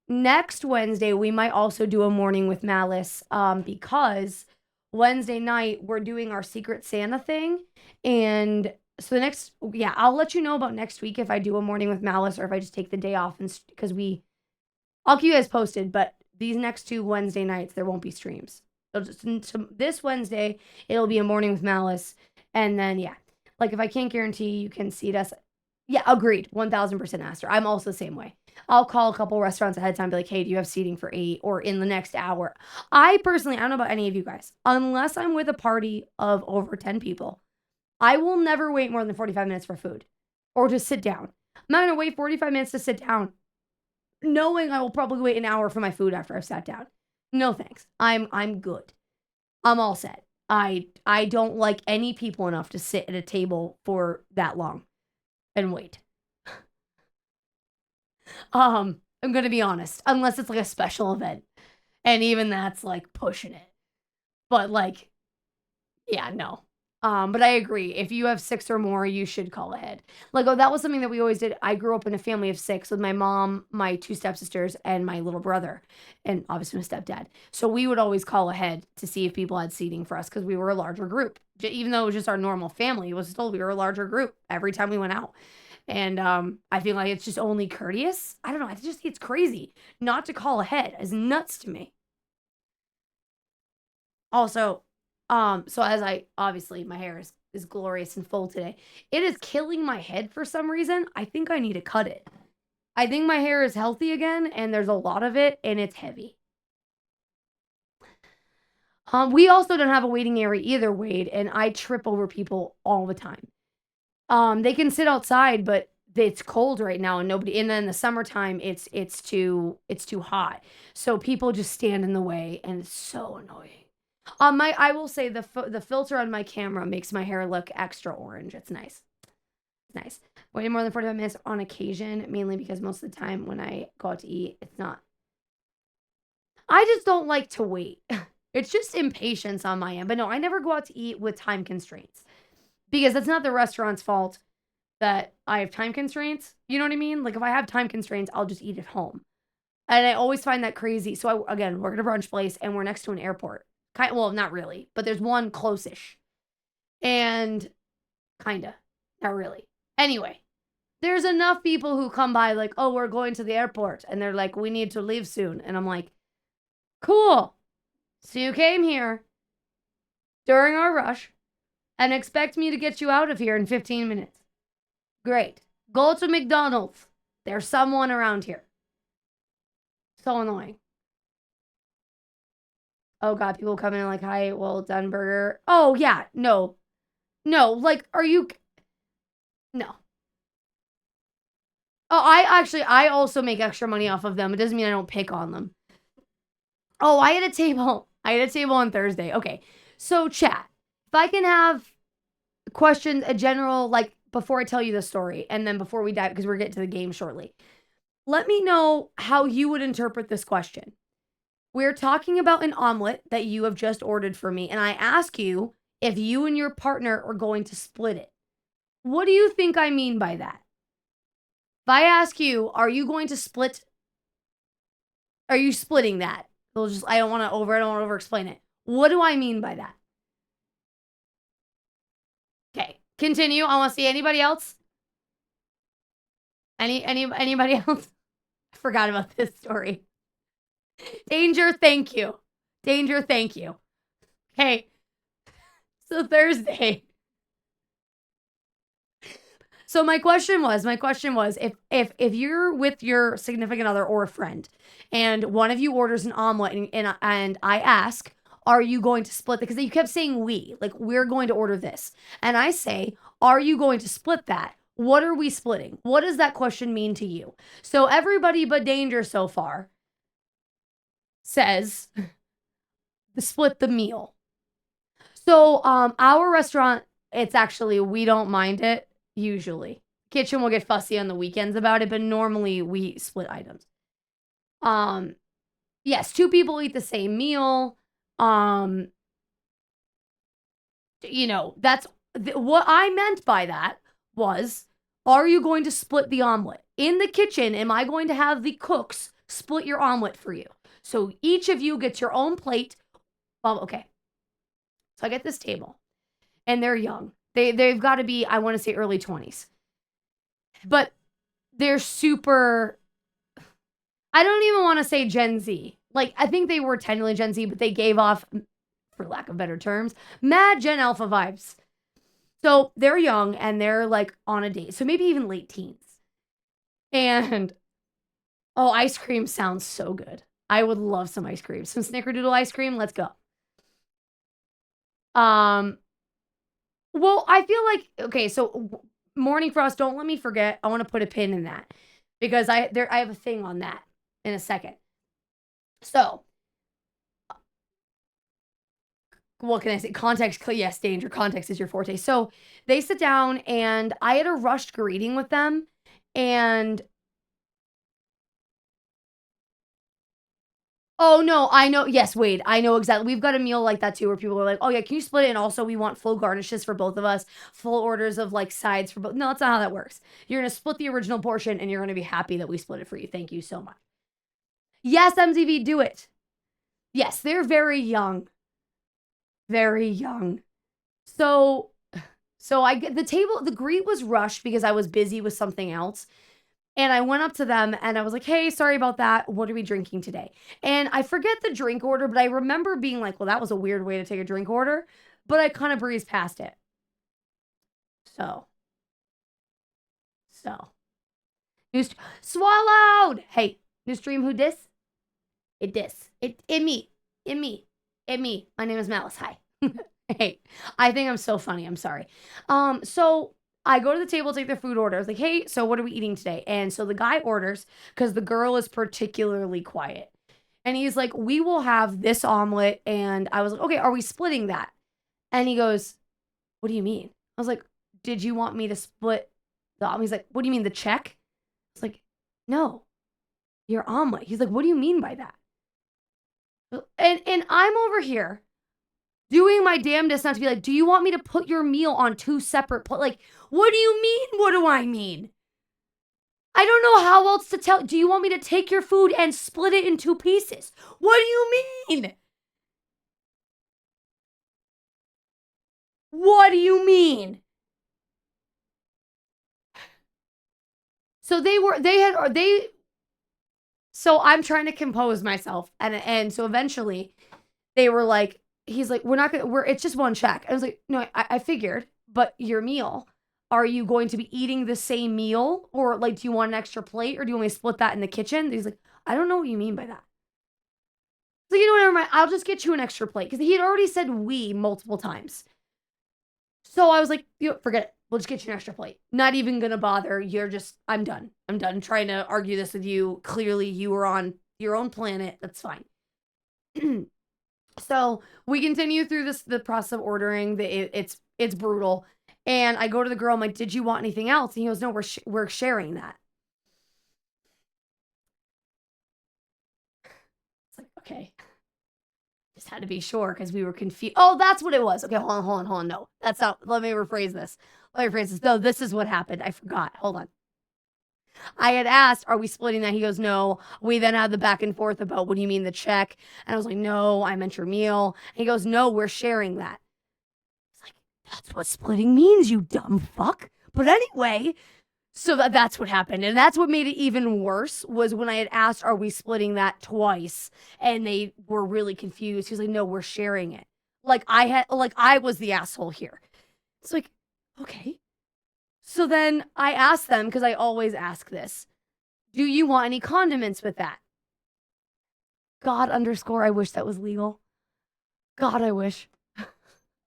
Speaker 3: next Wednesday, we might also do a morning with Malice, because Wednesday night we're doing our Secret Santa thing, and so I'll let you know about next week if I do a morning with Malice or if I just take the day off and because I'll keep you guys posted, but these next 2 Wednesday nights there won't be streams. So this Wednesday it'll be a morning with Malice, and then yeah, like if I can't guarantee you can seat us, yeah, agreed, 1000% Aster. I'm also the same way. I'll call a couple restaurants ahead of time, be like, hey, do you have seating for 8 or in the next hour? I personally, I don't know about any of you guys, unless I'm with a party of over 10 people, I will never wait more than 45 minutes for food or to sit down. I'm not going to wait 45 minutes to sit down, knowing I will probably wait an hour for my food after I've sat down. No thanks. I'm good. I'm all set. I don't like any people enough to sit at a table for that long and wait. I'm going to be honest, unless it's like a special event. And even that's like pushing it. But like, yeah, no. But I agree. If you have 6 or more, you should call ahead. Like, that was something that we always did. I grew up in a family of 6 with my mom, my 2 stepsisters, and my little brother, and obviously my stepdad. So we would always call ahead to see if people had seating for us because we were a larger group. Even though it was just our normal family, we were a larger group every time we went out. And I feel like it's just only courteous. I don't know. I just think it's crazy not to call ahead. It's nuts to me. Also, so as obviously my hair is glorious and full today. It is killing my head for some reason. I think I need to cut it. I think my hair is healthy again, and there's a lot of it, and it's heavy. We also don't have a waiting area either, Wade, and I trip over people all the time. They can sit outside, but it's cold right now, and then in the summertime, it's too hot. So people just stand in the way, and it's so annoying. I will say the filter on my camera makes my hair look extra orange. It's nice. It's nice. Waiting more than 45 minutes on occasion, mainly because most of the time when I go out to eat, it's not. I just don't like to wait. It's just impatience on my end. But no, I never go out to eat with time constraints because that's not the restaurant's fault that I have time constraints. You know what I mean? Like if I have time constraints, I'll just eat at home. And I always find that crazy. So again, we're at a brunch place and we're next to an airport. Well, not really, but there's one close-ish. And kinda. Not really. Anyway, there's enough people who come by like, oh, we're going to the airport. And they're like, we need to leave soon. And I'm like, cool. So you came here during our rush and expect me to get you out of here in 15 minutes. Great. Go to McDonald's. There's someone around here. So annoying. Oh God, people come in like, hi, well done burger. Oh yeah, no. No, like, are you... No. Oh, I also make extra money off of them. It doesn't mean I don't pick on them. Oh, I had a table on Thursday. Okay, so chat. If I can have questions, a general, like, before I tell you the story, and then before we dive, because we're getting to the game shortly. Let me know how you would interpret this question. We're talking about an omelet that you have just ordered for me, and I ask you if you and your partner are going to split it. What do you think I mean by that? If I ask you, are you going to split? Are you splitting that? I don't want to over explain it. What do I mean by that? Okay, continue. I want to see anybody else. Anybody else? I forgot about this story. Danger, thank you. Danger, thank you. Okay. So Thursday. So my question was if you're with your significant other or a friend and one of you orders an omelet and I ask, are you going to split it? Because you kept saying like we're going to order this. And I say, are you going to split that? What are we splitting? What does that question mean to you? So everybody but Danger so far says split the meal. So our restaurant, it's actually, we don't mind it usually. Kitchen will get fussy on the weekends about it, but normally we split items. Yes, 2 people eat the same meal. You know, that's what I meant by that was, are you going to split the omelet? In the kitchen, am I going to have the cooks split your omelet for you? So each of you gets your own plate. Well, okay. So I get this table, and they're young. They've got to be, I want to say, early 20s. But they're super, I don't even want to say Gen Z. Like, I think they were technically Gen Z, but they gave off, for lack of better terms, mad Gen Alpha vibes. So they're young, and they're, like, on a date. So maybe even late teens. And, oh, ice cream sounds so good. I would love some ice cream. Some snickerdoodle ice cream. Let's go. Well, I feel like, okay, so Morning Frost, don't let me forget. I want to put a pin in that because I have a thing on that in a second. So, what can I say? Context, yes, Danger. Context is your forte. So they sit down, and I had a rushed greeting with them, and oh, no, I know. Yes, Wade, I know exactly. We've got a meal like that too where people are like, oh, yeah, can you split it? And also, we want full garnishes for both of us, full orders of like sides for both. No, that's not how that works. You're going to split the original portion and you're going to be happy that we split it for you. Thank you so much. Yes, MTV, do it. Yes, they're very young. Very young. So I get the table, the greet was rushed because I was busy with something else. And I went up to them and I was like, hey, sorry about that. What are we drinking today? And I forget the drink order, but I remember being like, well, that was a weird way to take a drink order. But I kind of breezed past it. So. Swallowed. Hey, new stream, who dis? It dis. It me. My name is Malice. Hi. Hey, I think I'm so funny. I'm sorry. So I go to the table, take their food order. I was like, hey, so what are we eating today? And so the guy orders, because the girl is particularly quiet. And he's like, we will have this omelet. And I was like, okay, are we splitting that? And he goes, what do you mean? I was like, did you want me to split the omelet? He's like, what do you mean, the check? I was like, no, your omelet. He's like, what do you mean by that? And I'm over here doing my damnedest not to be like, do you want me to put your meal on 2 separate plates? Like, what do you mean? What do I mean? I don't know how else to tell. Do you want me to take your food and split it in 2 pieces? What do you mean? What do you mean? So so I'm trying to compose myself. And so eventually they were like, he's like, it's just 1 check. I was like, no, I figured, but your meal, are you going to be eating the same meal? Or like, do you want an extra plate? Or do you want me to split that in the kitchen? He's like, I don't know what you mean by that. So, you know what, never mind. I'll just get you an extra plate. Because he had already said we multiple times. So I was like, forget it. We'll just get you an extra plate. Not even going to bother. I'm done. I'm done trying to argue this with you. Clearly, you were on your own planet. That's fine. So we continue through the process of ordering. It's brutal. And I go to the girl. I'm like, did you want anything else? And he goes, no, we're sharing that. It's like, okay. Just had to be sure because we were confused. Oh, that's what it was. Okay, hold on. No, that's not. Let me rephrase this. No, this is what happened. I forgot. Hold on. I had asked, are we splitting that? He goes, no. We then had the back and forth about, what do you mean the check? And I was like, no, I meant your meal. And he goes, no, we're sharing that. It's like, that's what splitting means, you dumb fuck. But anyway, so that's what happened. And that's what made it even worse was when I had asked, are we splitting that twice? And they were really confused. He was like, no, we're sharing it. Like I was the asshole here. It's like, okay. So then I asked them, because I always ask this, do you want any condiments with that? God _ I wish that was legal. God, I wish.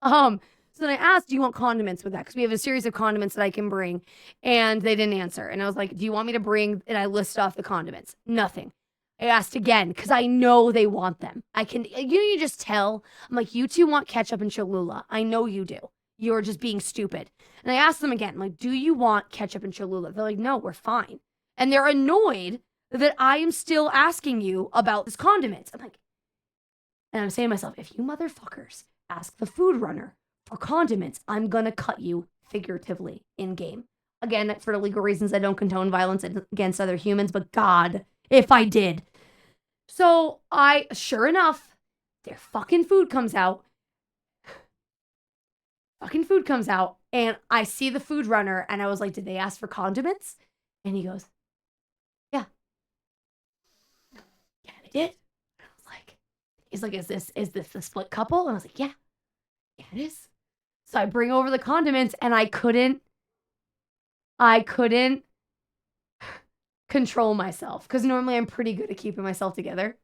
Speaker 3: So then I asked, do you want condiments with that? Because we have a series of condiments that I can bring. And they didn't answer. And I was like, do you want me to bring? And I listed off the condiments. Nothing. I asked again, because I know they want them. You just tell. I'm like, you two want ketchup and Cholula. I know you do. You're just being stupid. And I asked them again, I'm like, do you want ketchup and Cholula? They're like, no, we're fine. And they're annoyed that I am still asking you about this condiments. I'm like, and I'm saying to myself, if you motherfuckers ask the food runner for condiments, I'm going to cut you figuratively in game. Again, for legal reasons, I don't condone violence against other humans, but God, if I did. So sure enough, their fucking food comes out. And I see the food runner, and I was like, did they ask for condiments? And he goes, yeah. Yeah, they did. And I was like, he's like, is this the split couple? And I was like, yeah. Yeah, it is. So I bring over the condiments, and I couldn't control myself, because normally I'm pretty good at keeping myself together.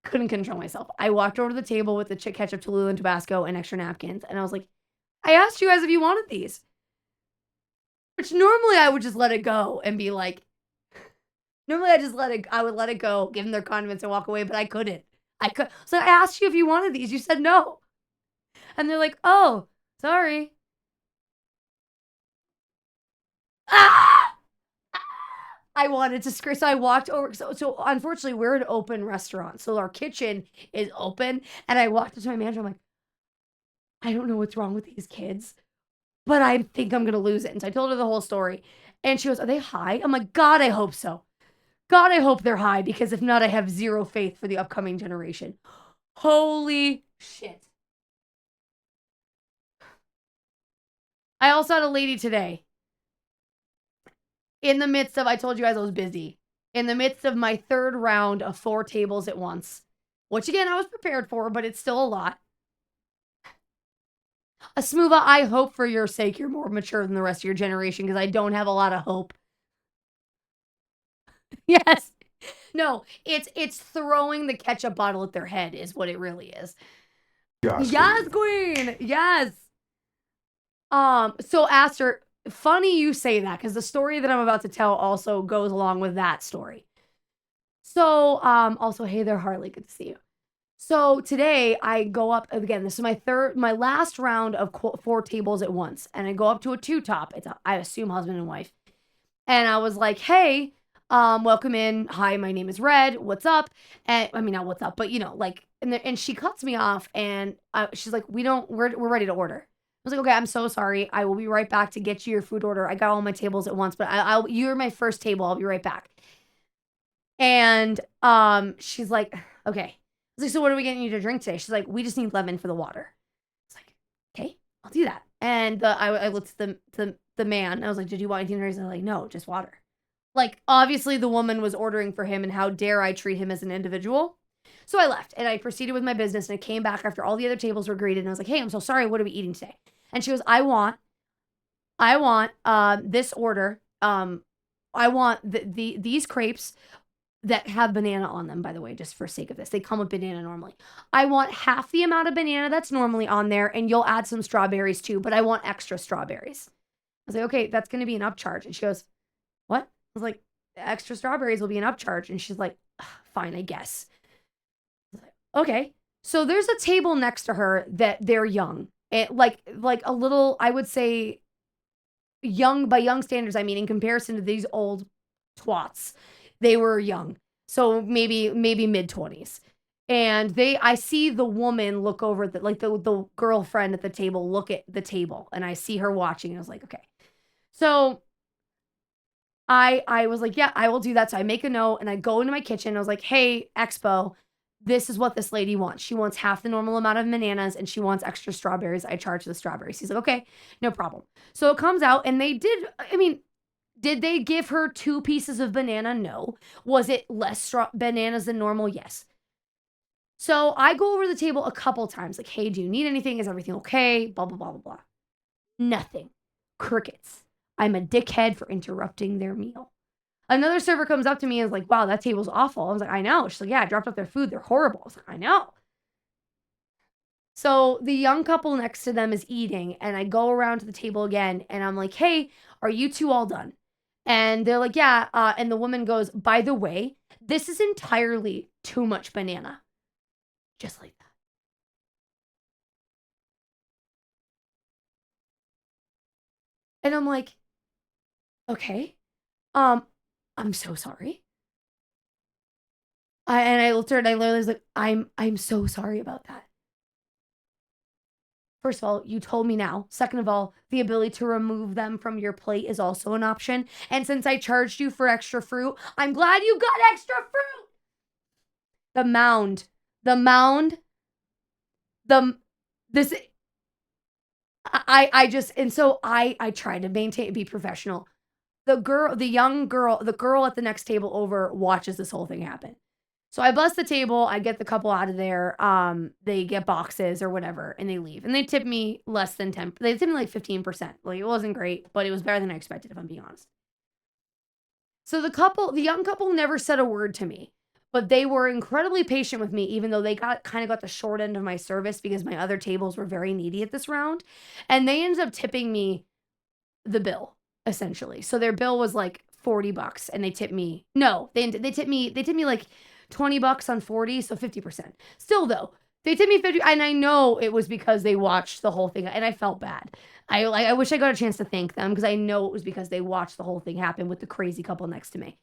Speaker 3: Couldn't control myself. I walked over to the table with the ketchup, Cholula, and Tabasco and extra napkins, and I was like, I asked you guys if you wanted these. Which normally I would just let it go and be like, I would let it go, give them their condiments and walk away, but I couldn't. So I asked you if you wanted these. You said no. And they're like, oh, sorry. Ah! I wanted to scream. So I walked over. So unfortunately, we're an open restaurant. So our kitchen is open. And I walked up to my manager. I'm like, I don't know what's wrong with these kids, but I think I'm going to lose it. And so I told her the whole story. And she goes, are they high? I'm like, God, I hope so. God, I hope they're high, because if not, I have zero faith for the upcoming generation. Holy shit. I also had a lady today. In the midst of, I told you guys I was busy. In the midst of my third round of 4 tables at once. Which again, I was prepared for, but it's still a lot. Asmuva, I hope for your sake you're more mature than the rest of your generation, because I don't have a lot of hope. Yes. No, it's throwing the ketchup bottle at their head is what it really is. Yes, queen. Yes. So Aster, funny you say that, because the story that I'm about to tell also goes along with that story. So, also, hey there, Harley. Good to see you. So today I go up again. This is my last round of 4 tables at once, and I go up to a 2-top. I assume husband and wife, and I was like, "Hey, welcome in. Hi, my name is Red. What's up?" And I mean, not what's up, but and she cuts me off, and she's like, we're ready to order." I was like, "Okay, I'm so sorry. I will be right back to get you your food order. I got all my tables at once, but you're my first table. I'll be right back." And she's like, "Okay." I was like, "So what are we getting you to drink today?" She's like, "We just need lemon for the water." It's like, "Okay, I'll do that." And I looked at the man. I was like, "Did you want anything to drink?" They're like, "No, just water." Like, obviously the woman was ordering for him, and how dare I treat him as an individual? So I left, and I proceeded with my business, and I came back after all the other tables were greeted, and I was like, "Hey, I'm so sorry. What are we eating today?" And she goes, I want this order. I want these crepes that have banana on them, by the way, just for sake of this. They come with banana normally. I want half the amount of banana that's normally on there, and you'll add some strawberries too, but I want extra strawberries. I was like, "Okay, that's going to be an upcharge." And she goes, "What?" I was like, "Extra strawberries will be an upcharge." And she's like, "Fine, I guess." I was like, "Okay." So there's a table next to her that they're young. Like a little, I would say, young by young standards. I mean, in comparison to these old twats, they were young. So maybe mid-20s. And I see the woman look over the girlfriend at the table, look at the table, and I see her watching, and I was like, okay. So I was like, yeah, I will do that. So I make a note and I go into my kitchen. I was like, hey, Expo, this is what this lady wants. She wants half the normal amount of bananas and she wants extra strawberries. I charge the strawberries. He's like, okay, no problem. So it comes out and they did, I mean, did they give her 2 pieces of banana? No. Was it less bananas than normal? Yes. So I go over the table a couple times, like, hey, do you need anything? Is everything okay? Blah, blah, blah, blah, blah. Nothing. Crickets. I'm a dickhead for interrupting their meal. Another server comes up to me and is like, wow, that table's awful. I was like, I know. She's like, yeah, I dropped off their food. They're horrible. I was like, I know. So the young couple next to them is eating, and I go around to the table again, and I'm like, hey, are you two all done? And they're like, yeah. And the woman goes, by the way, this is entirely too much banana. Just like that. And I'm like, okay. I'm so sorry. I looked at her and I literally was like, I'm so sorry about that. First of all, you told me now. Second of all, the ability to remove them from your plate is also an option. And since I charged you for extra fruit, I'm glad you got extra fruit. This, and so I tried to be professional. The girl at the next table over watches this whole thing happen. So I bust the table, I get the couple out of there, they get boxes or whatever, and they leave. And they tip me less than 10, they tipped me like 15%. Like, it wasn't great, but it was better than I expected, if I'm being honest. So the young couple never said a word to me, but they were incredibly patient with me, even though they got the short end of my service because my other tables were very needy at this round. And they ended up tipping me the bill, essentially. So their bill was like $40 and they tipped me, no, they tipped me like $20 on 40, so 50%. Still though, they tipped me 50, and I know it was because they watched the whole thing, and I felt bad. I wish I got a chance to thank them because I know it was because they watched the whole thing happen with the crazy couple next to me.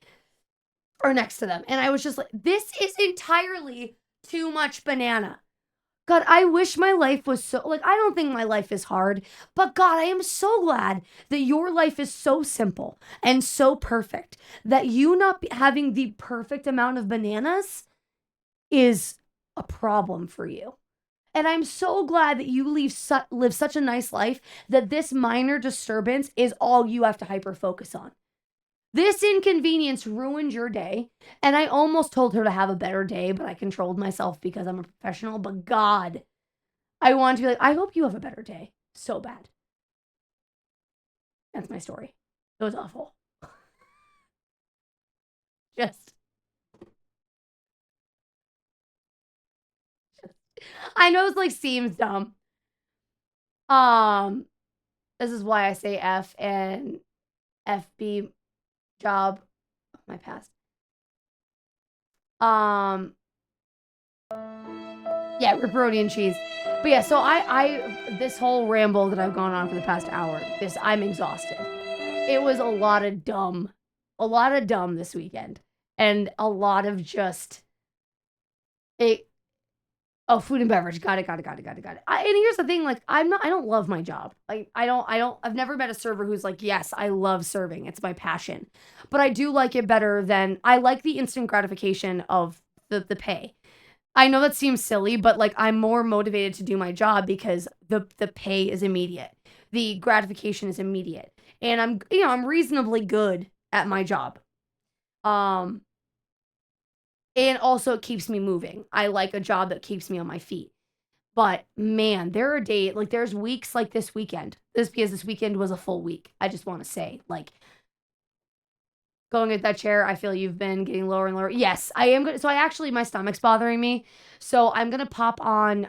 Speaker 3: Or next to them. And I was just like, this is entirely too much banana. God, I wish my life was so, like, I don't think my life is hard, but God, I am so glad that your life is so simple and so perfect that you not having the perfect amount of bananas is a problem for you. And I'm so glad that you live such a nice life that this minor disturbance is all you have to hyper focus on. This inconvenience ruined your day, and I almost told her to have a better day, but I controlled myself because I'm a professional. But God, I want to be like, I hope you have a better day. So bad. That's my story. It was awful. I know it's like seems dumb. This is why I say F and FB job of my past. Yeah, ripperoni and cheese. But yeah, so this whole ramble that I've gone on for the past hour, I'm exhausted. It was a lot of dumb this weekend, and a lot of just food and beverage. Got it. And here's the thing, like, I don't love my job. Like, I've never met a server who's like, yes, I love serving. It's my passion. But I do like it better than, I like the instant gratification of the pay. I know that seems silly, but like, I'm more motivated to do my job because the pay is immediate. The gratification is immediate. And I'm reasonably good at my job. And also it keeps me moving. I like a job that keeps me on my feet. But man, there are days, like there's weeks like this weekend. Because this weekend was a full week. I just want to say, like, going at that chair, I feel you've been getting lower and lower. Yes, I am good. So my stomach's bothering me. So I'm going to pop on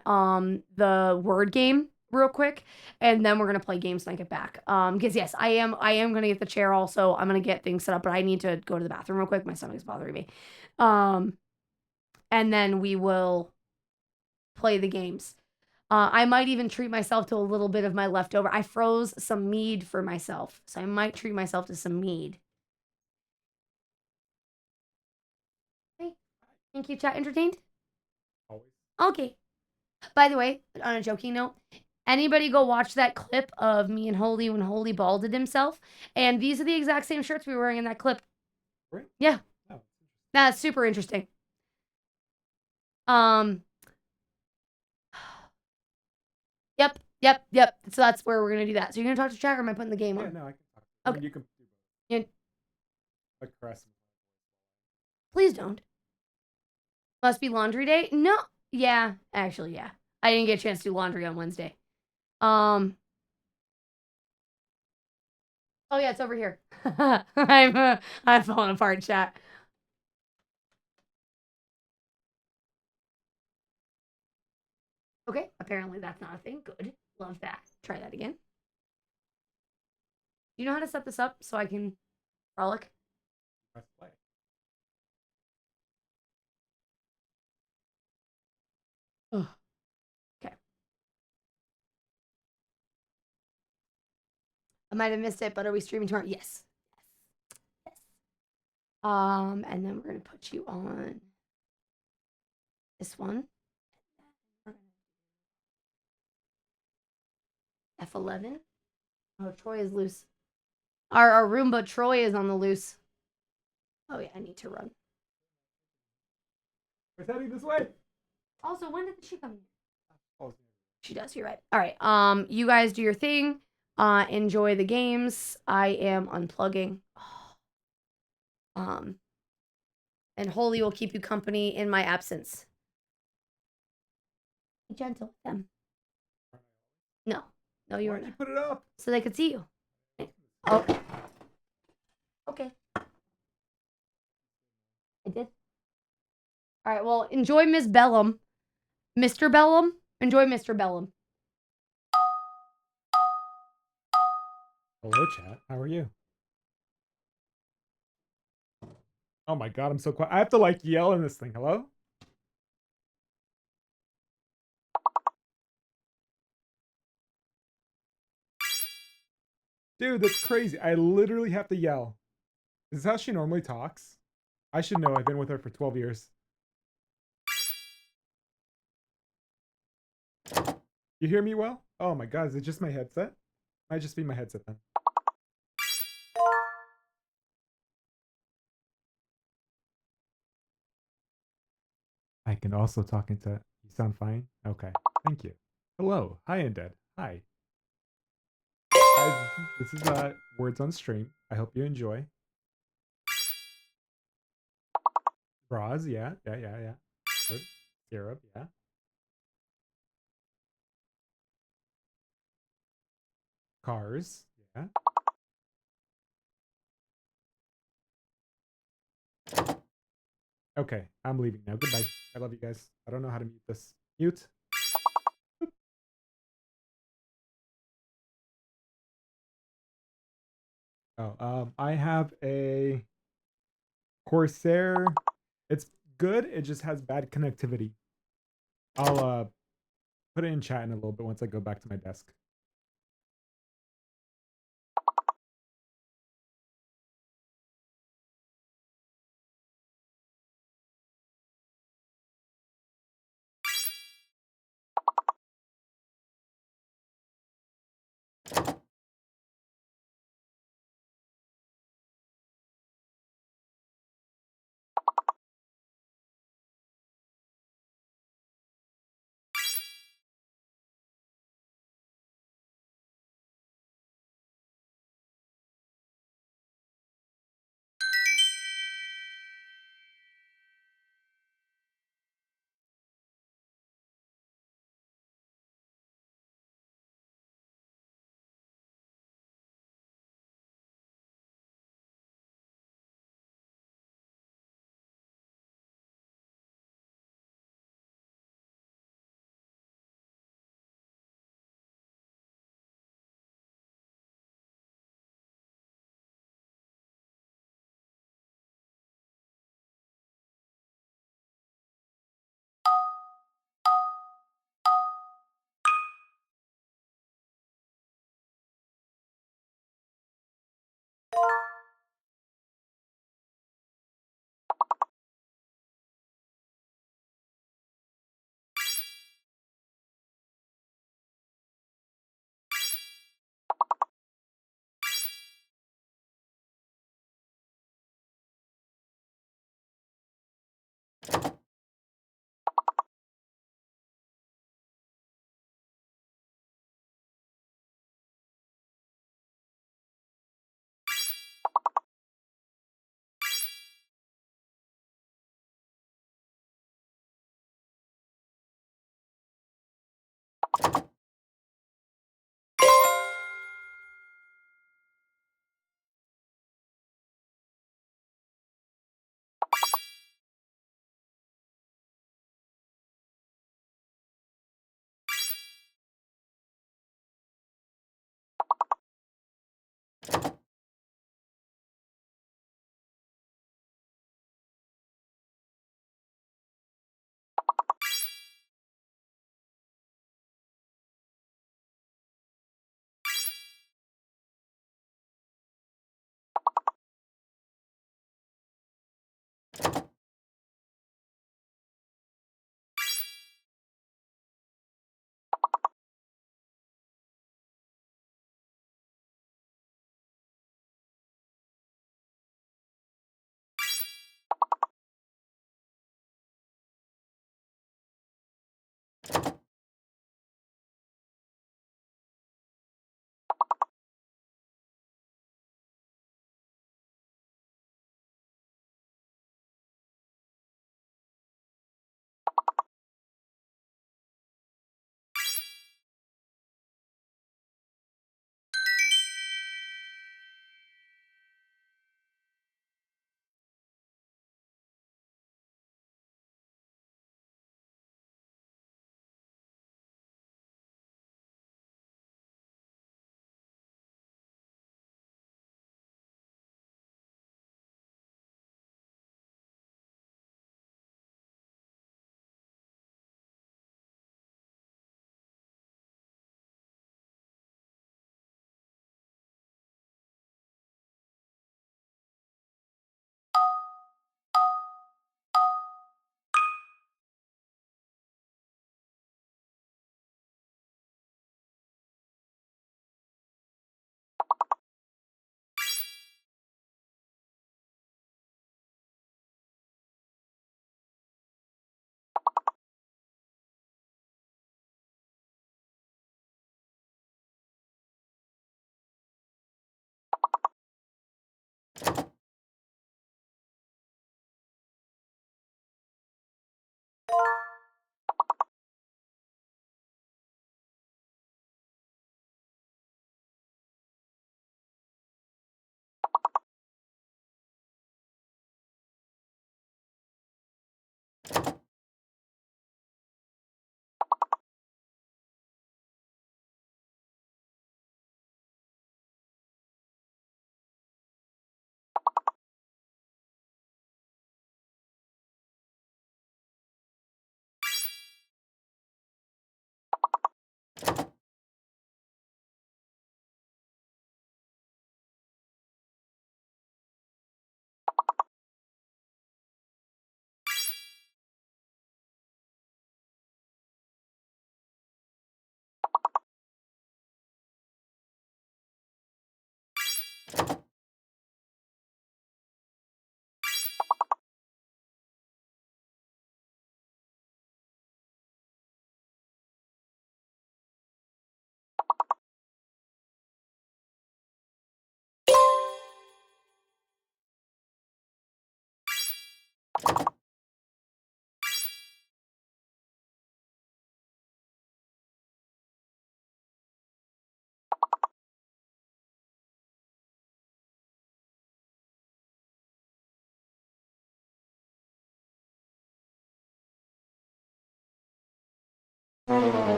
Speaker 3: the word game real quick, and then we're going to play games when I get back. Because yes, I am going to get the chair also. I'm going to get things set up, but I need to go to the bathroom real quick. My stomach's bothering me. And then we will play the games. I might even treat myself to a little bit of my leftover. I froze some mead for myself, so I might treat myself to some mead. Hey, thank you, chat. Entertained? Always. Okay. By the way, on a joking note, Anybody go watch that clip of me and Holy when Holy balded himself? And these are the exact same shirts we were wearing in that clip.
Speaker 7: Right?
Speaker 3: Yeah.
Speaker 7: Oh.
Speaker 3: That's super interesting. Yep. So that's where we're gonna do that. So you're gonna talk to chat, or am I putting the game on?
Speaker 7: Yeah, no, I can talk.
Speaker 3: Okay.
Speaker 7: You can do both.
Speaker 3: Yeah.
Speaker 7: Like caress.
Speaker 3: Please don't. Must be laundry day? No. Yeah, actually, yeah. I didn't get a chance to do laundry on Wednesday. Oh yeah, it's over here. I'm falling apart, chat. Okay, apparently that's not a thing. Good. Love that. Try that again. Do you know how to set this up so I can frolic?
Speaker 7: Press play.
Speaker 3: Ugh. Okay. I might have missed it, but are we streaming tomorrow? Yes. Yes. And then we're gonna put you on this one. F11. Oh, Troy is loose. Our Roomba Troy is on the loose. Oh yeah, I need to run.
Speaker 7: We're heading this way.
Speaker 3: Also, when did she come here?
Speaker 7: Oh,
Speaker 3: She does, you're right. All right. You guys do your thing. Enjoy the games. I am unplugging. And Holy will keep you company in my absence. Be gentle with them. No, you
Speaker 7: why
Speaker 3: are
Speaker 7: did you
Speaker 3: not.
Speaker 7: put it up?
Speaker 3: So they could see you. Oh. Okay. I did. All right. Well, enjoy Miss Bellum. Mr. Bellum. Enjoy Mr. Bellum.
Speaker 7: Hello, chat. How are you? Oh my god, I'm so quiet. I have to like yell in this thing. Hello? Dude, that's crazy. I literally have to yell. Is this how she normally talks? I should know. I've been with her for 12 years. You hear me well? Oh my god, is it just my headset? Might just be my headset then. I can also talk into... You sound fine? Okay, thank you. Hello. Hi, Undead. Hi. Guys, this is Words on Stream. I hope you enjoy. Bras, yeah. Good. Syrup, yeah. Cars, yeah. Okay, I'm leaving now. Goodbye. I love you guys. I don't know how to mute this. Mute. Oh, I have a Corsair. It's good. It just has bad connectivity. I'll put it in chat in a little bit once I go back to my desk.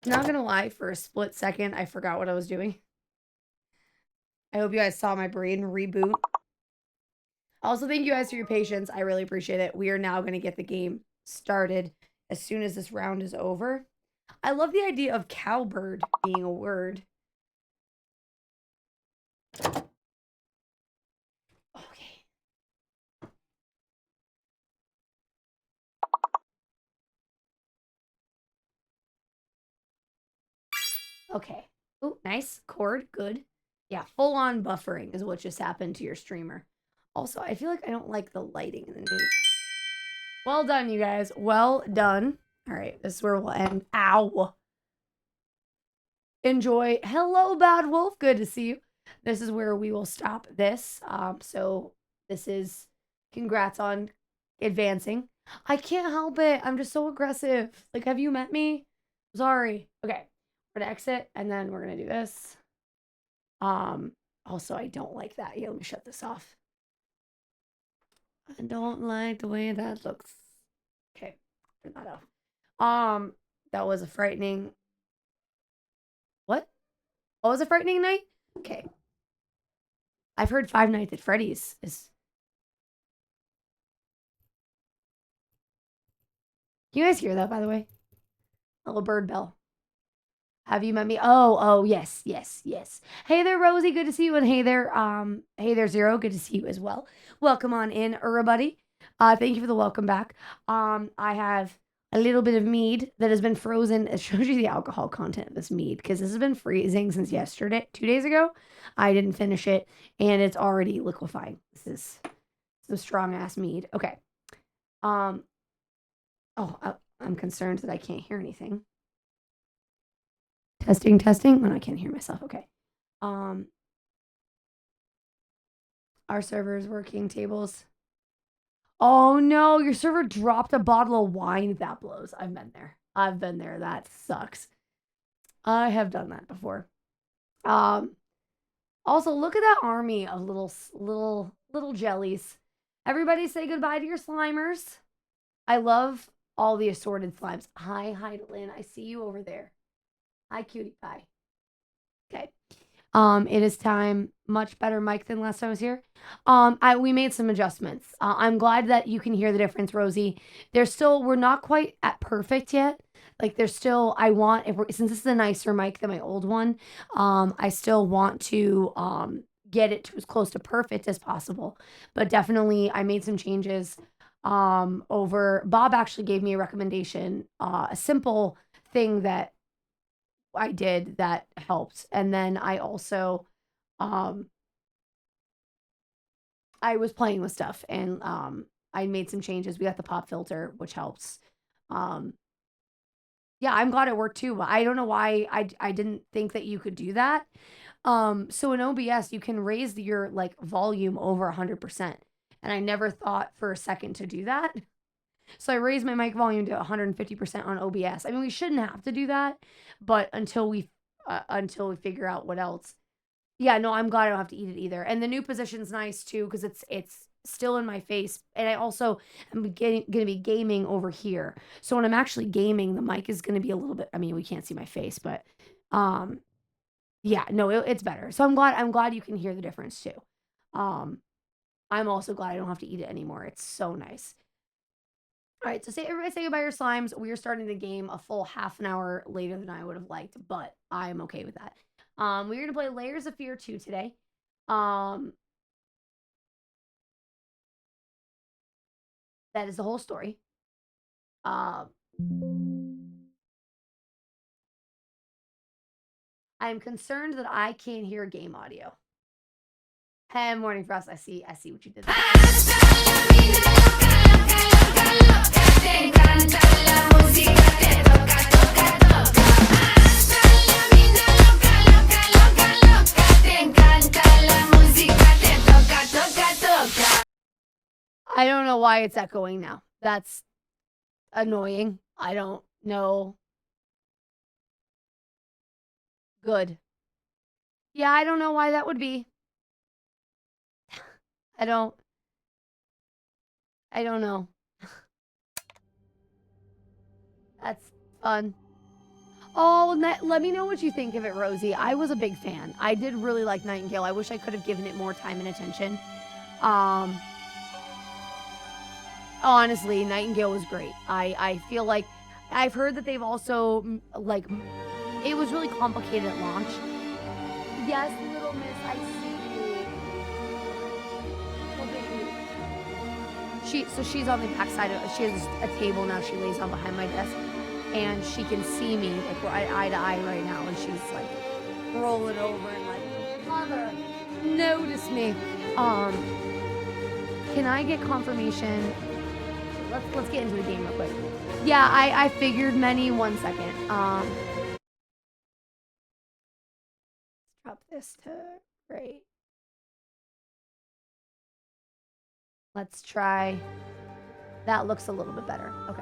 Speaker 3: Not gonna lie, for a split second, I forgot what I was doing. I hope you guys saw my brain reboot. Also, thank you guys for your patience. I really appreciate it. We are now going to get the game started as soon as this round is over. I love the idea of cowbird being a word. Okay. Okay. Oh, nice. Chord. Good. Yeah, full-on buffering is what just happened to your streamer. Also, I feel like I don't like the lighting in the news. Well done, you guys. Well done. All right, this is where we'll end. Ow. Enjoy. Hello, Bad Wolf. Good to see you. this is where we will stop this. So this is congrats on advancing. I can't help it. I'm just so aggressive. Like, have you met me? Sorry. Okay. We're gonna exit and then we're gonna do this. Also, I don't like that. Yeah, let me shut this off. I don't like the way that looks. Okay, turn that off. That was a frightening. What? Oh, was a frightening night? Okay. I've heard Five Nights at Freddy's is. Can you guys hear that, by the way? A little bird bell. Have you met me? Oh, yes. Hey there, Rosie. Good to see you. And hey there, Zero. Good to see you as well. Welcome on in, everybody. Thank you for the welcome back. I have a little bit of mead that has been frozen. It shows you the alcohol content of this mead because this has been freezing since yesterday, 2 days ago. I didn't finish it and it's already liquefying. This is some strong ass mead. Okay. I'm concerned that I can't hear anything. Testing. Oh, I can't hear myself. Okay. Our server is working. Tables. Oh no, your server dropped a bottle of wine. That blows. I've been there. That sucks. I have done that before. Also, look at that army of little jellies. Everybody say goodbye to your Slimers. I love all the assorted slimes. Hi, Heidelin. I see you over there. Hi, cutie pie. Okay. It is time. Much better mic than last time I was here. We made some adjustments. I'm glad that you can hear the difference, Rosie. We're not quite at perfect yet. Like there's still, since this is a nicer mic than my old one, I still want to get it to as close to perfect as possible. But definitely I made some changes Bob actually gave me a recommendation, a simple thing that I did that helped. And then I also, I was playing with stuff and I made some changes. We got the pop filter, which helps. Yeah, I'm glad it worked too, but I don't know why I didn't think that you could do that. So in OBS, you can raise your like volume over 100%. And I never thought for a second to do that. So I raised my mic volume to 150% on OBS. I mean, we shouldn't have to do that, but until we figure out what else. Yeah, no, I'm glad I don't have to eat it either. And the new position's nice too because it's still in my face, and I also am going to be gaming over here. So when I'm actually gaming, the mic is going to be a little bit. I mean, we can't see my face, but yeah, no, it's better. So I'm glad you can hear the difference too. I'm also glad I don't have to eat it anymore. It's so nice. All right, so everybody say goodbye to your slimes. We are starting the game a full half an hour later than I would have liked, but I'm okay with that. We're going to play Layers of Fear 2 today. That is the whole story. I'm concerned that I can't hear game audio. Hey, Morning Frost, I see what you did there. I don't know why it's echoing now. That's annoying. I don't know. Good. Yeah, I don't know why that would be. I don't know. That's fun. Oh, let me know what you think of it, Rosie. I was a big fan. I did really like Nightingale. I wish I could have given it more time and attention. Honestly, Nightingale was great. I feel like I've heard that they've also like it was really complicated at launch. Yes, little miss, I see you. So she's on the back side of she has a table now she lays on behind my desk and she can see me like we're eye to eye right now and she's like rolling over and like, mother, notice me. Can I get confirmation? Let's get into the game real quick. Yeah, I figured many. 1 second. Let's drop this to Great. Let's try. That looks a little bit better. Okay.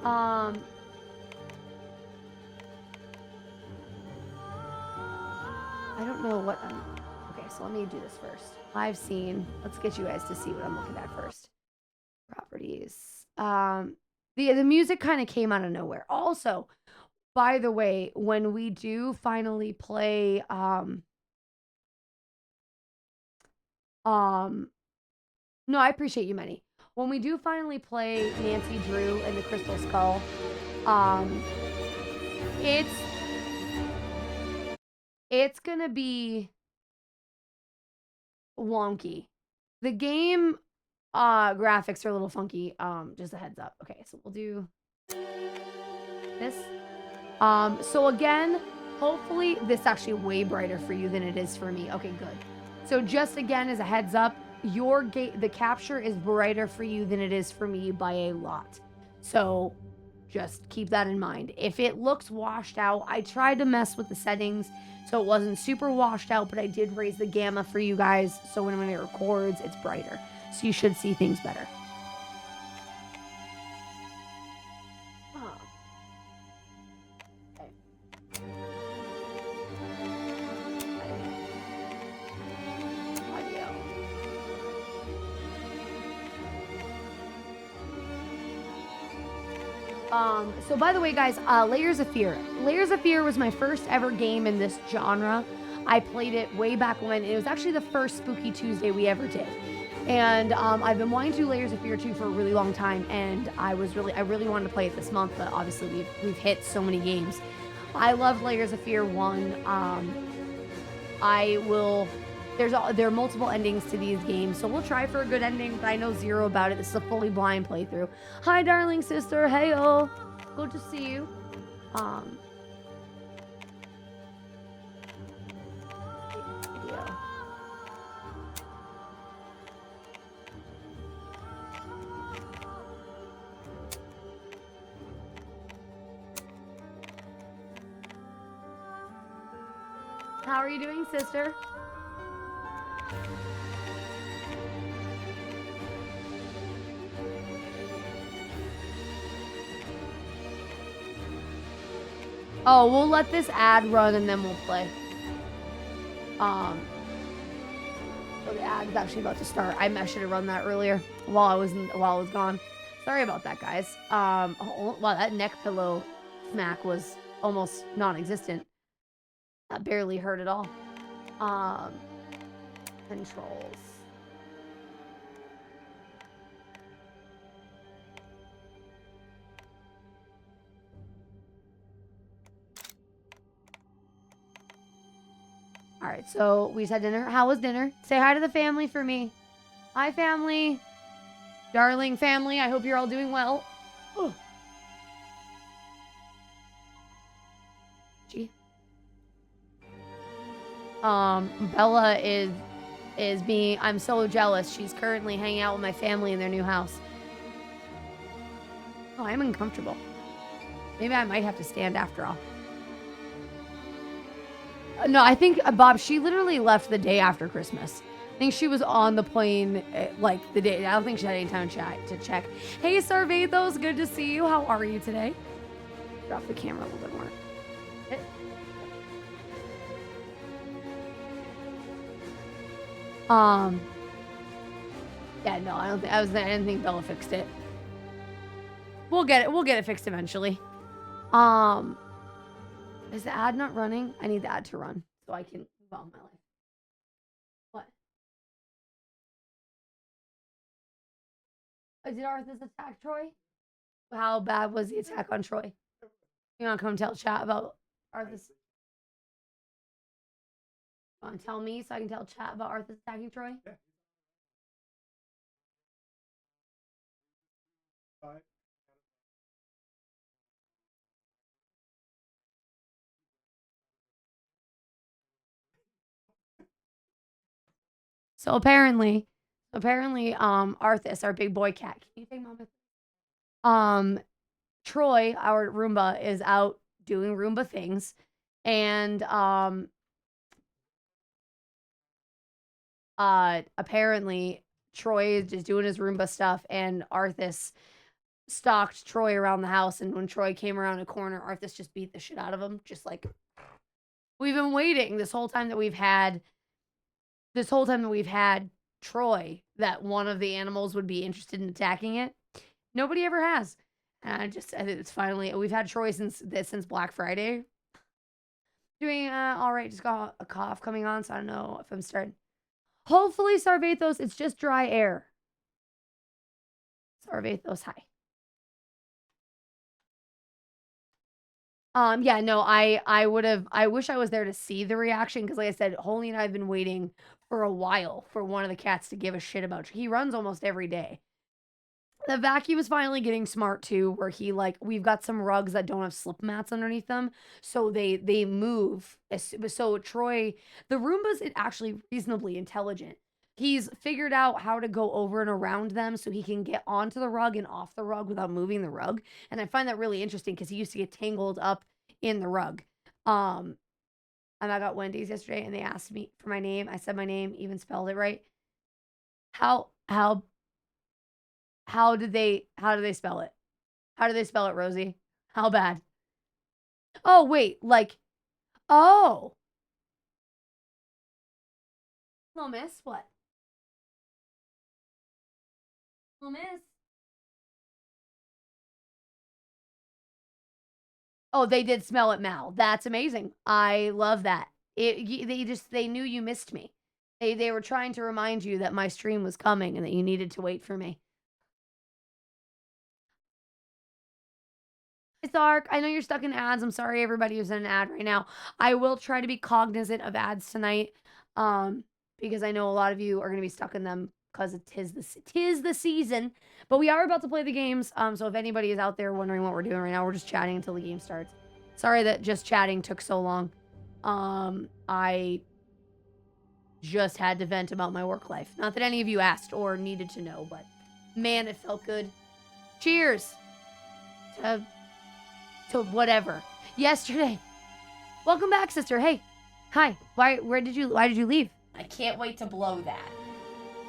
Speaker 3: I don't know what I'm... Okay, so let me do this first. I've seen... Let's get you guys to see what I'm looking at first. Properties. The music kind of came out of nowhere. Also, by the way, when we do finally play... No, I appreciate you, Manny. When we do finally play Nancy Drew and the Crystal Skull, it's gonna be wonky. The game graphics are a little funky. Just a heads up. Okay, so we'll do this. So again, hopefully this is actually way brighter for you than it is for me. Okay, good. So just again as a heads up, the capture is brighter for you than it is for me by a lot. So just keep that in mind. If it looks washed out, I tried to mess with the settings so it wasn't super washed out, but I did raise the gamma for you guys so when it records, it's brighter. So you should see things better. So by the way, guys, Layers of Fear. Layers of Fear was my first ever game in this genre. I played it way back when. It was actually the first Spooky Tuesday we ever did. And I've been wanting to do Layers of Fear 2 for a really long time, and I really wanted to play it this month, but obviously we've hit so many games. I love Layers of Fear 1. There are multiple endings to these games, so we'll try for a good ending, but I know zero about it. This is a fully blind playthrough. Hi, darling sister. Hey-o. Good to see you. Yeah. How are you doing, sister? Oh, we'll let this ad run and then we'll play. So the ad is actually about to start. I should have run that earlier while I was gone. Sorry about that, guys. Wow, that neck pillow smack was almost non-existent. That barely hurt at all. Controls. All right, so we just had dinner. How was dinner? Say hi to the family for me. Hi, family. Darling family, I hope you're all doing well. Ugh. Gee. Bella is being, I'm so jealous. She's currently hanging out with my family in their new house. Oh, I'm uncomfortable. Maybe I might have to stand after all. No, I think, Bob, she literally left the day after Christmas. I think she was on the plane, like, the day. I don't think she had any time to check. Hey, Sarvathos, good to see you. How are you today? Drop the camera a little bit more. Yeah, no, I didn't think Bella fixed it. We'll get it fixed eventually. Is the ad not running? I need the ad to run so I can move on with my life. What? Did Arthur's attack Troy? How bad was the attack on Troy? You want to come tell chat about Arthur's? You want to tell me so I can tell chat about Arthur's attacking Troy?
Speaker 7: Yeah.
Speaker 3: So apparently, Arthas, our big boy cat. Can you take mom? Troy, our Roomba, is out doing Roomba things, and apparently Troy is just doing his Roomba stuff, and Arthas stalked Troy around the house, and when Troy came around a corner, Arthas just beat the shit out of him, just like, we've been waiting this whole time that we've had Troy, that one of the animals would be interested in attacking it. Nobody ever has. And I think it's finally, we've had Troy since Black Friday. Doing all right, just got a cough coming on, so I don't know if I'm starting. Hopefully, Sarvathos, it's just dry air. Sarvathos, hi. Yeah, no, I wish I was there to see the reaction, because like I said, Holy and I have been waiting for a while for one of the cats to give a shit about you. He runs almost every day. The vacuum is finally getting smart too, where we've got some rugs that don't have slip mats underneath them, so they move. So Troy, the Roomba's actually reasonably intelligent. He's figured out how to go over and around them so he can get onto the rug and off the rug without moving the rug. And I find that really interesting because he used to get tangled up in the rug. And I got Wendy's yesterday and they asked me for my name. I said my name, even spelled it right. How did they spell it? How do they spell it, Rosie? How bad? Oh, wait, oh. Hello, miss. What? Hello, miss. Oh, they did smell it, Mal. That's amazing. I love that. They knew you missed me. They were trying to remind you that my stream was coming and that you needed to wait for me. Hi, Sark. I know you're stuck in ads. I'm sorry, everybody who's in an ad right now. I will try to be cognizant of ads tonight, because I know a lot of you are going to be stuck in them because tis the season. But we are about to play the games. So if anybody is out there wondering what we're doing right now, we're just chatting until the game starts. Sorry that just chatting took so long. I just had to vent about my work life. Not that any of you asked or needed to know, but man, it felt good. Cheers to whatever. Yesterday. Welcome back, sister. Hey. Hi. Why did you leave? I can't wait to blow that.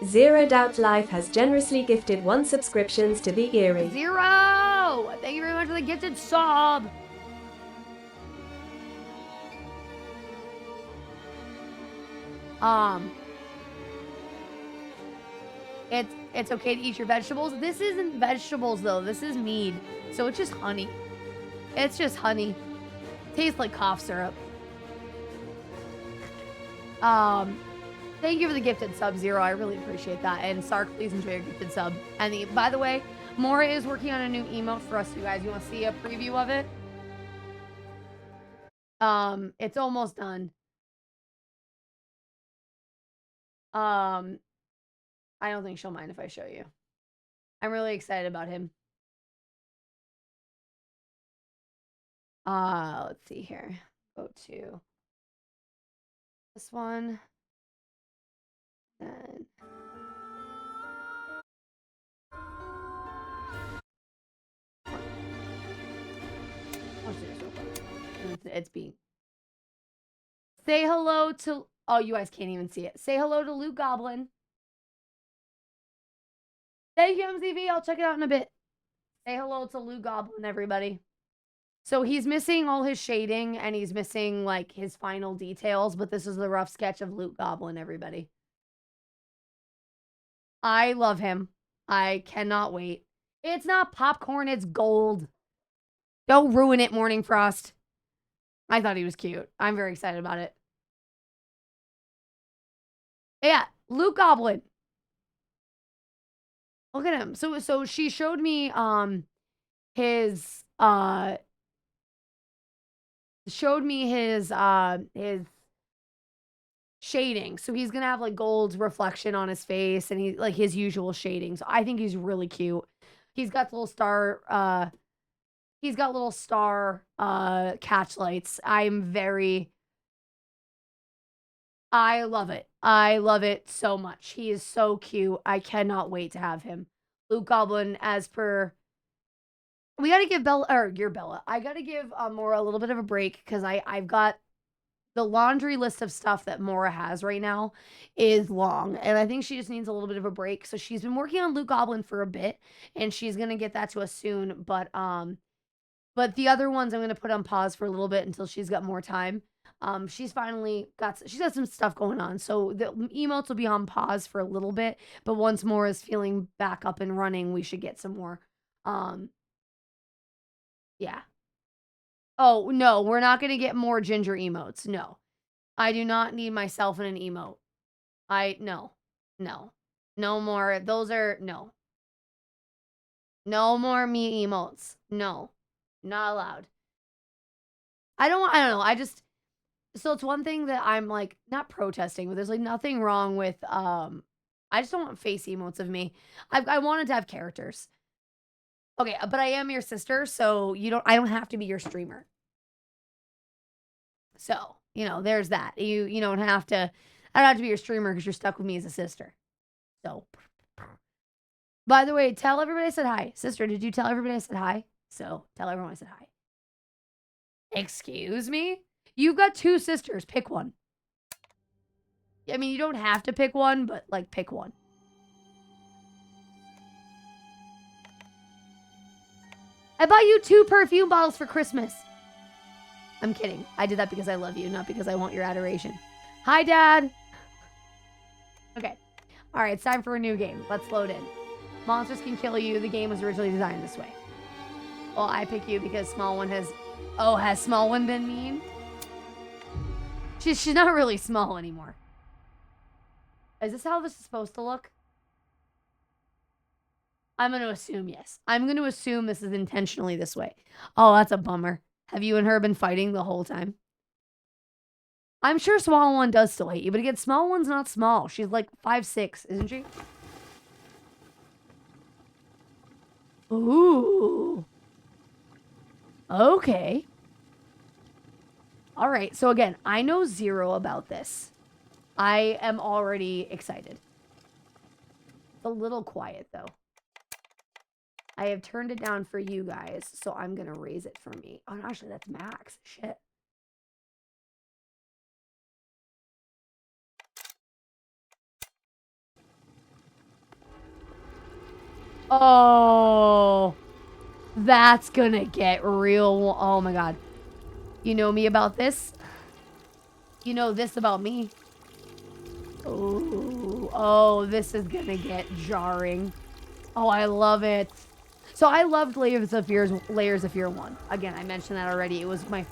Speaker 8: Zero Doubt Life has generously gifted 1 subscriptions to the Eerie.
Speaker 3: Zero! Thank you very much for the gifted sub. It's okay to eat your vegetables. This isn't vegetables though. This is mead. So it's just honey. It's just honey. Tastes like cough syrup. Thank you for the gifted sub, Zero. I really appreciate that. And Sark, please enjoy your gifted sub. And by the way, Mora is working on a new emote for us, you guys. You want to see a preview of it? It's almost done. I don't think she'll mind if I show you. I'm really excited about him. Let's see here. Go to this one. And watch this real quick. It's being. Say hello to. Oh, you guys can't even see it. Say hello to Luke Goblin. Thank you, MCV. I'll check it out in a bit. Say hello to Luke Goblin, everybody. So he's missing all his shading and he's missing like his final details, but this is the rough sketch of Luke Goblin, everybody. I love him. I cannot wait. It's not popcorn, it's gold. Don't ruin it, Morning Frost. I thought he was cute. I'm very excited about it. Yeah, Luke Goblin. Look at him. So she showed me his shading. So he's gonna have like gold reflection on his face and he like his usual shading. So I think he's really cute. He's got little star catch lights. I love it. I love it so much. He is so cute. I cannot wait to have him. Luke Goblin, as per. We gotta give Bella, or your Bella. I gotta give Mora a little bit of a break because I've got the laundry list of stuff that Mora has right now is long, and I think she just needs a little bit of a break. So she's been working on Loot Goblin for a bit, and she's gonna get that to us soon. But the other ones I'm gonna put on pause for a little bit until she's got more time. She's got some stuff going on, so the emotes will be on pause for a little bit. But once Mora's feeling back up and running, we should get some more. Yeah. Oh, no, we're not gonna get more ginger emotes. No. I do not need myself in an emote. No. No. No more. Those are, no. No more me emotes. No. Not allowed. I don't know. So it's one thing that I'm, like, not protesting, but there's, like, nothing wrong with, I just don't want face emotes of me. I wanted to have characters. Okay, but I am your sister, so I don't have to be your streamer. So, there's that. You don't have to, I don't have to be your streamer because you're stuck with me as a sister. So, by the way, tell everybody I said hi. Sister, did you tell everybody I said hi? So, tell everyone I said hi. Excuse me? You've got 2 sisters. Pick one. I mean, you don't have to pick one, but, like, pick one. I bought you 2 perfume bottles for Christmas. I'm kidding. I did that because I love you, not because I want your adoration. Hi, Dad. Okay. All right, it's time for a new game. Let's load in. Monsters can kill you. The game was originally designed this way. Well, I pick you because Small One has... Oh, has Small One been mean? She's not really small anymore. Is this how this is supposed to look? I'm going to assume yes. I'm going to assume this is intentionally this way. Oh, that's a bummer. Have you and her been fighting the whole time? I'm sure Small One does still hate you, but again, Small One's not small. She's like 5'6", isn't she? Ooh. Okay. All right. So again, I know 0 about this. I am already excited. It's a little quiet though. I have turned it down for you guys, so I'm going to raise it for me. Oh, actually, that's max. Shit. Oh, that's going to get real. Oh, my God. You know me about this? You know this about me? Oh, this is going to get jarring. Oh, I love it. So I loved Layers of Fear 1. Again, I mentioned that already. It was my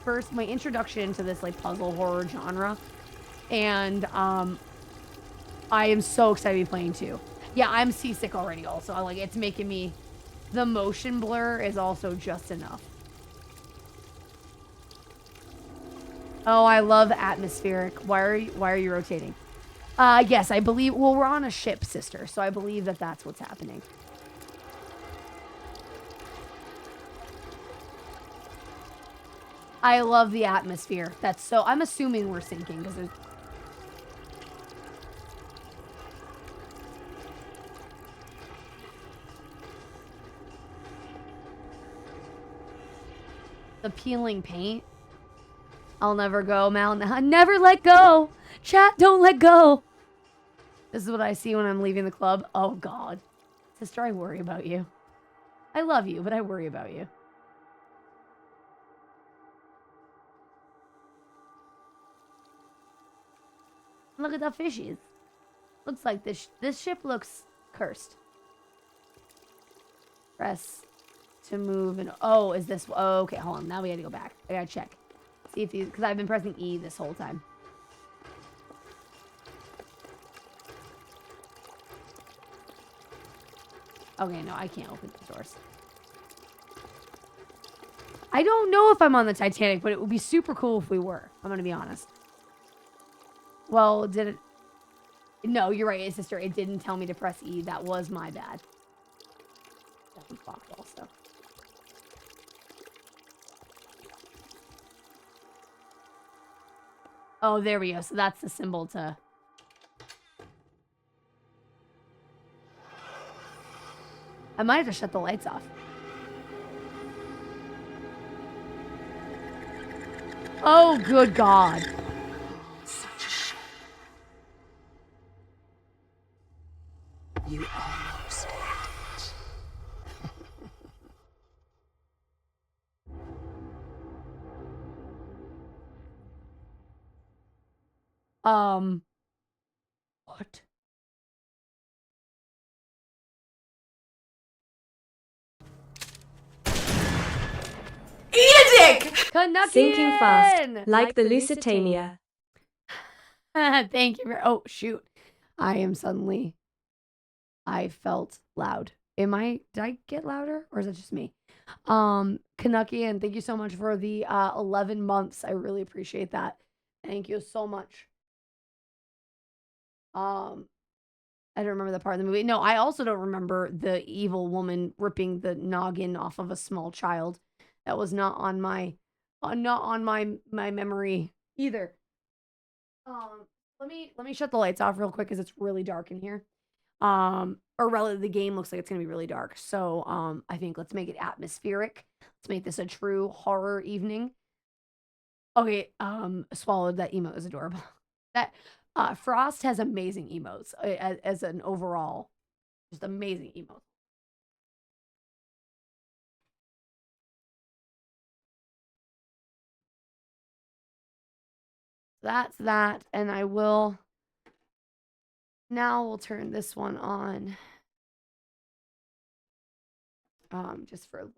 Speaker 3: introduction to this like puzzle horror genre. And I am so excited to be playing 2. Yeah, I'm seasick already also. It's making me, the motion blur is also just enough. Oh, I love atmospheric. Why are you rotating? Yes, I believe, well, we're on a ship, sister, so I believe that that's what's happening. I love the atmosphere. I'm assuming we're sinking because there's... The peeling paint. I'll never go, Mal. Never let go. Chat, don't let go. This is what I see when I'm leaving the club. Oh, God. Sister, I worry about you. I love you, but I worry about you. Look at the fishes. Looks like this ship looks cursed. Press to move and... Oh, is this... Oh, okay, hold on. Now we gotta go back. I gotta check. See if these... Because I've been pressing E this whole time. Okay, no, I can't open these doors. I don't know if I'm on the Titanic, but it would be super cool if we were. I'm gonna be honest. Well, did it... No, you're right, sister. It didn't tell me to press E. That was my bad. That was fucked also. Oh, there we go. So that's the symbol to... I might have to shut the lights off. Oh, good God.
Speaker 2: You almost had it.
Speaker 3: What?
Speaker 2: Eat a dick!
Speaker 3: Canuckian!
Speaker 8: Sinking fast, like the Lusitania.
Speaker 3: Thank you. Oh, shoot. I felt loud. Did I get louder or is it just me? Canuckian, thank you so much for the 11 months. I really appreciate that. Thank you so much. I don't remember that part of the movie. No, I also don't remember the evil woman ripping the noggin off of a small child. That was not on my memory either. Let me shut the lights off real quick because it's really dark in here. Or rather, the game looks like it's gonna be really dark. So, I think let's make it atmospheric. Let's make this a true horror evening. Okay, swallowed. That emote is adorable. That Frost has amazing emotes as an overall, just amazing emotes. That's that, and I will. Now we'll turn this one on. Just for a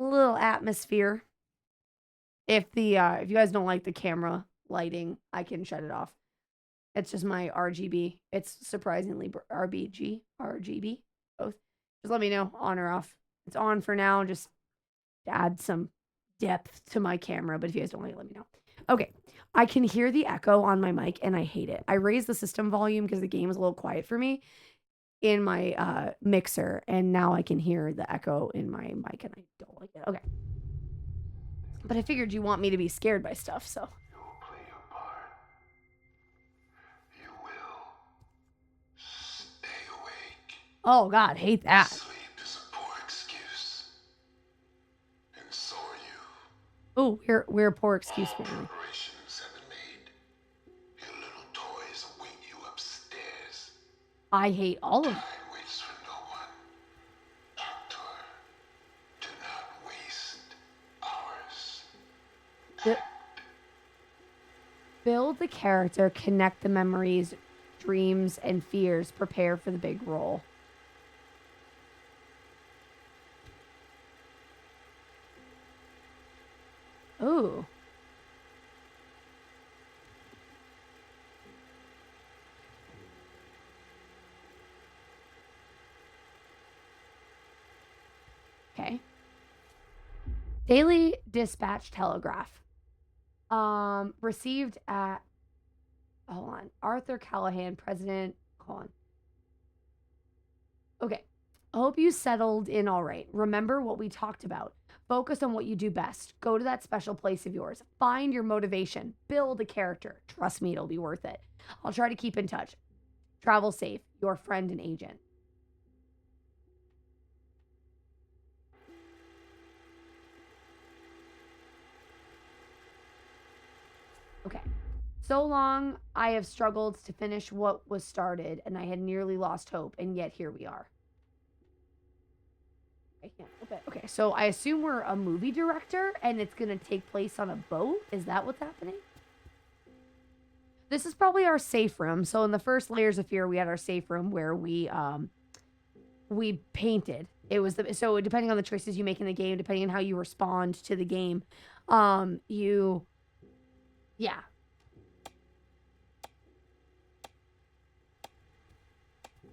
Speaker 3: little atmosphere. If you guys don't like the camera lighting, I can shut it off. It's just my RGB. It's surprisingly RGB, both. Just let me know, on or off. It's on for now, just to add some depth to my camera. But if you guys don't like it, let me know. Okay, I can hear the echo on my mic, and I hate it. I raised the system volume because the game is a little quiet for me in my mixer, and now I can hear the echo in my mic, and I don't like it. Okay. But I figured you want me to be scared by stuff, so.
Speaker 9: You will play your part. You will stay awake.
Speaker 3: Oh, God, hate that.
Speaker 9: Sleep is a poor excuse. And so are you.
Speaker 3: Oh, we're a poor excuse for me.
Speaker 9: Preparations have been made. Your little toys await you upstairs.
Speaker 3: I hate all of them.
Speaker 9: Time waits for no one. Doctor, do not waste hours.
Speaker 3: Build the character, connect the memories, dreams, and fears. Prepare for the big role. Ooh. Okay. Daily Dispatch Telegraph. Received at, hold on, Arthur Callahan, President, hold on. Okay. I hope you settled in all right. Remember what we talked about. Focus on what you do best. Go to that special place of yours. Find your motivation. Build a character. Trust me, it'll be worth it. I'll try to keep in touch. Travel safe. Your friend and agent. Okay. So long I have struggled to finish what was started, and I had nearly lost hope, and yet here we are. I can't flip it. Okay, so I assume we're a movie director, and it's going to take place on a boat? Is that what's happening? This is probably our safe room. So in the first Layers of Fear, we had our safe room where we painted. It was so depending on the choices you make in the game, depending on how you respond to the game, yeah.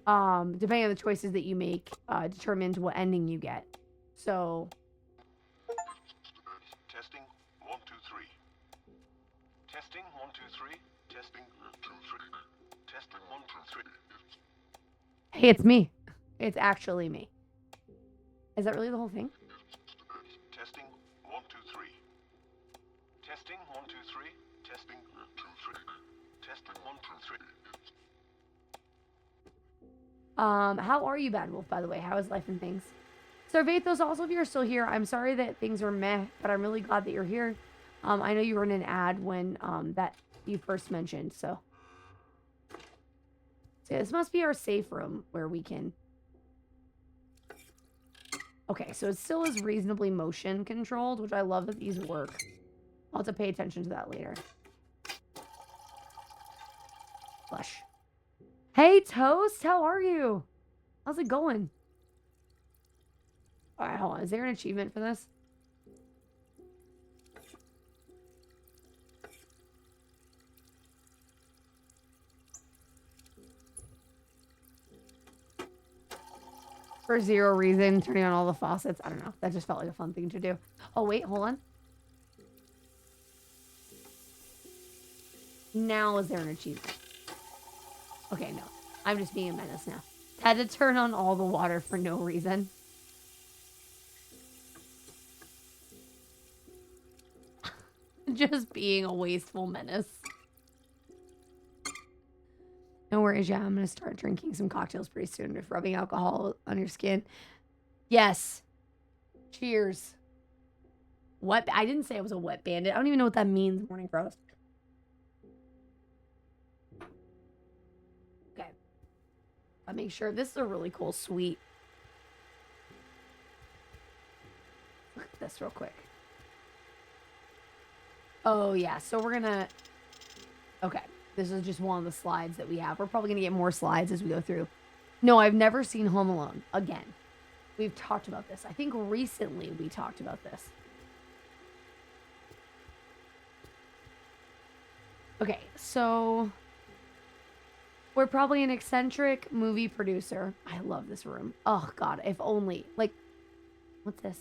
Speaker 3: Depending on the choices that you make, determines what ending you get. So.
Speaker 9: Testing 1 2 3. Testing 1 2 3. Testing 2 3. Testing 1 2 3.
Speaker 3: Hey, it's me. It's actually me. Is that really the whole thing?
Speaker 9: Testing 1 2 3. Testing 1 2 3. Testing 2 3. Testing 1 2 3.
Speaker 3: How are you, Bad Wolf, by the way? How is life and things? Sarvathos, also, if you're still here, I'm sorry that things are meh, but I'm really glad that you're here. I know you were in an ad when that you first mentioned, so. So this must be our safe room where we can... Okay, so it still is reasonably motion controlled, which I love that these work. I'll have to pay attention to that later. Flush. Hey, Toast, how are you? How's it going? All right, hold on. Is there an achievement for this? For zero reason, turning on all the faucets. I don't know. That just felt like a fun thing to do. Oh, wait, hold on. Now is there an achievement? Okay, no. I'm just being a menace now. Had to turn on all the water for no reason. Just being a wasteful menace. No worries, yeah, I'm gonna start drinking some cocktails pretty soon if rubbing alcohol on your skin. Yes. Cheers. What? I didn't say I was a wet bandit. I don't even know what that means, Morning Frost. Okay. I'll make sure. This is a really cool suite. Look at this real quick. Oh, yeah. So we're gonna... Okay. This is just one of the slides that we have. We're probably going to get more slides as we go through. No, I've never seen Home Alone. Again, we've talked about this. I think recently we talked about this. Okay, so we're probably an eccentric movie producer. I love this room. Oh, God, if only. Like, what's this?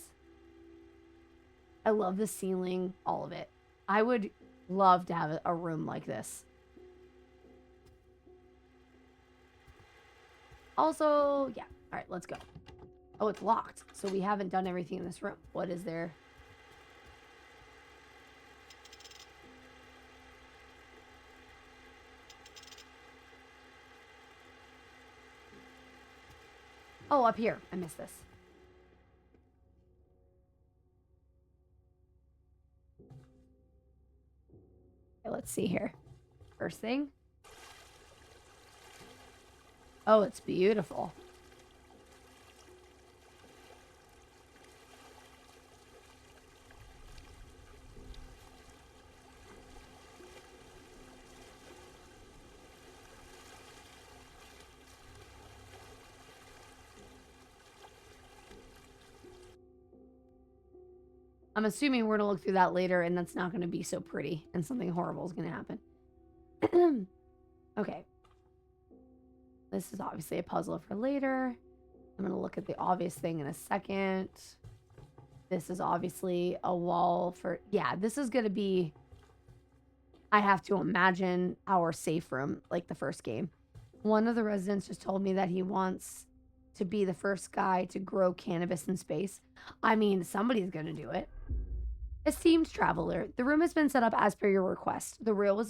Speaker 3: I love the ceiling, all of it. I would love to have a room like this. Also, yeah. All right, let's go. Oh, it's locked. So we haven't done everything in this room. What is there? Oh, up here. I missed this. Okay, let's see here. First thing. Oh, it's beautiful. I'm assuming we're going to look through that later, and that's not going to be so pretty, and something horrible is going to happen. Okay. This is obviously a puzzle for later. I'm going to look at the obvious thing in a second. This is obviously a wall for... Yeah, this is going to be... I have to imagine our safe room, like the first game. One of the residents just told me that he wants to be the first guy to grow cannabis in space. I mean, somebody's going to do it. Esteemed traveler, the room has been set up as per your request. The rail was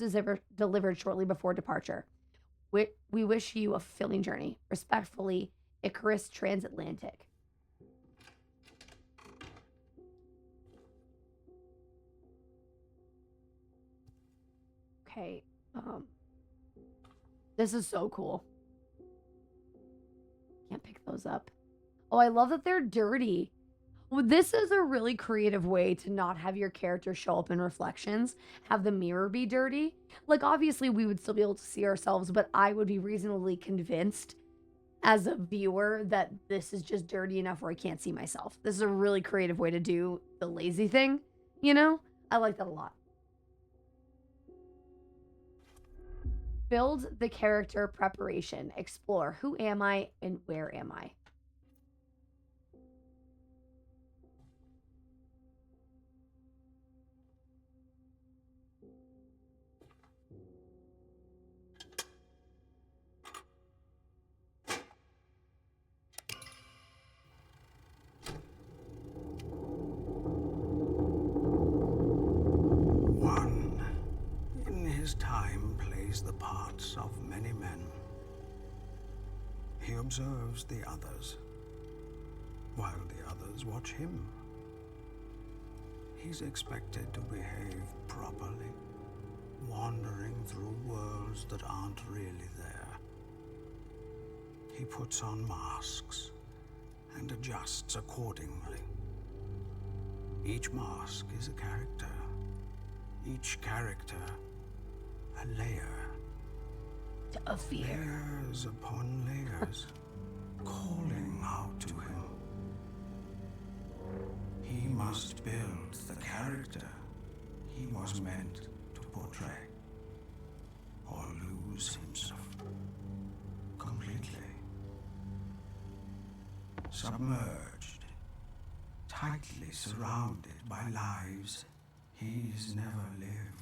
Speaker 3: delivered shortly before departure. We wish you a fulfilling journey. Respectfully, Icarus Transatlantic. Okay. This is so cool. Can't pick those up. Oh, I love that they're dirty. Well, this is a really creative way to not have your character show up in reflections, have the mirror be dirty. Like, obviously, we would still be able to see ourselves, but I would be reasonably convinced as a viewer that this is just dirty enough where I can't see myself. This is a really creative way to do the lazy thing, you know? I like that a lot. Build the character preparation. Explore. Who am I and where am I?
Speaker 10: One, in his time, plays the parts of many men. He observes the others, while the others watch him. He's expected to behave properly, wandering through worlds that aren't really there. he puts on masks and adjusts accordingly. Each mask is a character. Each character a layer.
Speaker 3: A fear.
Speaker 10: Layers upon layers, calling out to him. He must build the character he was meant to portray, or lose himself completely. Submerged, tightly surrounded by lives he's never lived.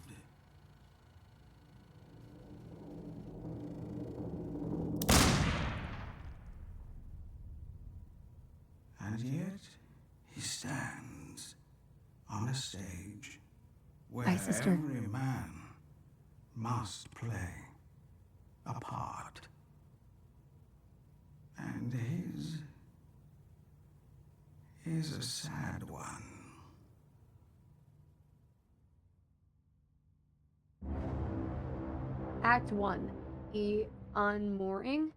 Speaker 10: And yet, he stands on a stage where
Speaker 3: Hi, sister.
Speaker 10: every man must play a part. And his is a sad one.
Speaker 3: Act 1. The unmooring.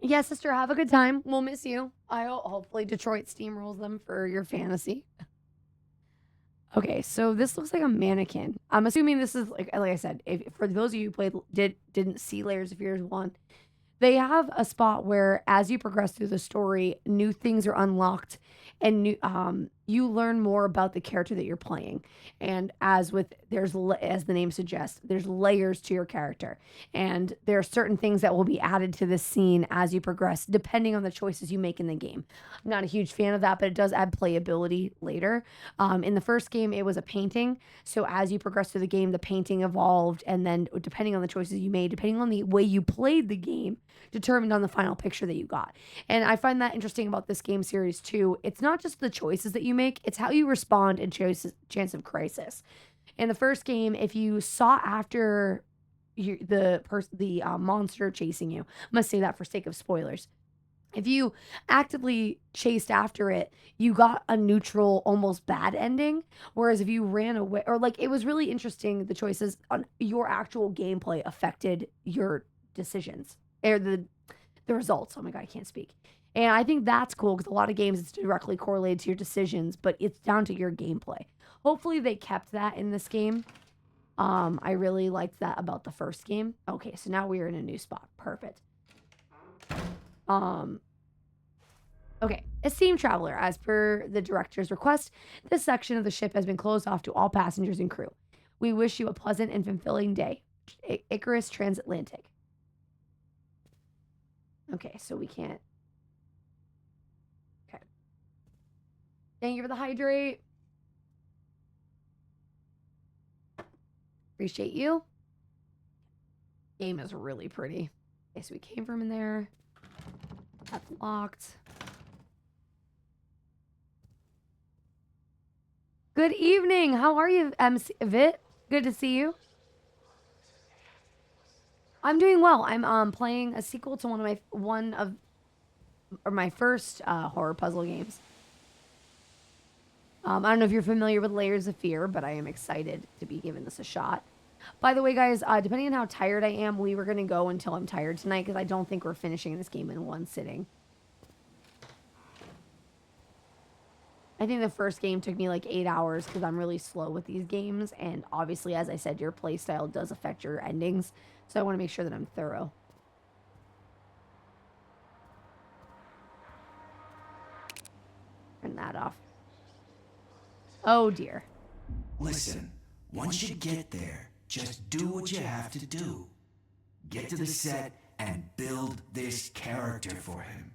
Speaker 3: Yeah, sister, have a good time. We'll miss you. Hopefully Detroit steamrolls them for your fantasy. Okay, so this looks like a mannequin. I'm assuming this is like I said, if for those of you who didn't see Layers of Fears 1, they have a spot where as you progress through the story, new things are unlocked and you learn more about the character that you're playing. And as the name suggests, there's layers to your character. And there are certain things that will be added to this scene as you progress, depending on the choices you make in the game. I'm not a huge fan of that, but it does add playability later. In the first game, it was a painting. So as you progress through the game, the painting evolved. And then depending on the choices you made, depending on the way you played the game, determined on the final picture that you got. And I find that interesting about this game series too. It's not just the choices that you make, it's how you respond in chance of crisis. In the first game, if you sought after the monster chasing you, I must say that for sake of spoilers. If you actively chased after it, you got a neutral, almost bad ending. Whereas if you ran away, or like, it was really interesting, the choices on your actual gameplay affected your decisions or the results. Oh my God, I can't speak. And I think that's cool because a lot of games it's directly correlated to your decisions, but it's down to your gameplay. Hopefully they kept that in this game. I really liked that about the first game. Okay, so now we are in a new spot. Perfect. Okay, esteemed traveler, as per the director's request, this section of the ship has been closed off to all passengers and crew. We wish you a pleasant and fulfilling day. Icarus Transatlantic. Okay, so we can't. Okay. Thank you for the hydrate. Appreciate you. Game is really pretty. Okay, so we came from in there. That's locked. Good evening. How are you, MC Vit? Good to see you. I'm doing well. I'm playing a sequel to one of my first horror puzzle games. I don't know if you're familiar with Layers of Fear, but I am excited to be giving this a shot. By the way, guys, depending on how tired I am, we were going to go until I'm tired tonight because I don't think we're finishing this game in one sitting. I think the first game took me like 8 hours because I'm really slow with these games. And obviously, as I said, your playstyle does affect your endings. So I want to make sure that I'm thorough. Turn that off. Oh, dear.
Speaker 5: Listen, once you get there, just do what you have to do. Get to the set and build this character for him.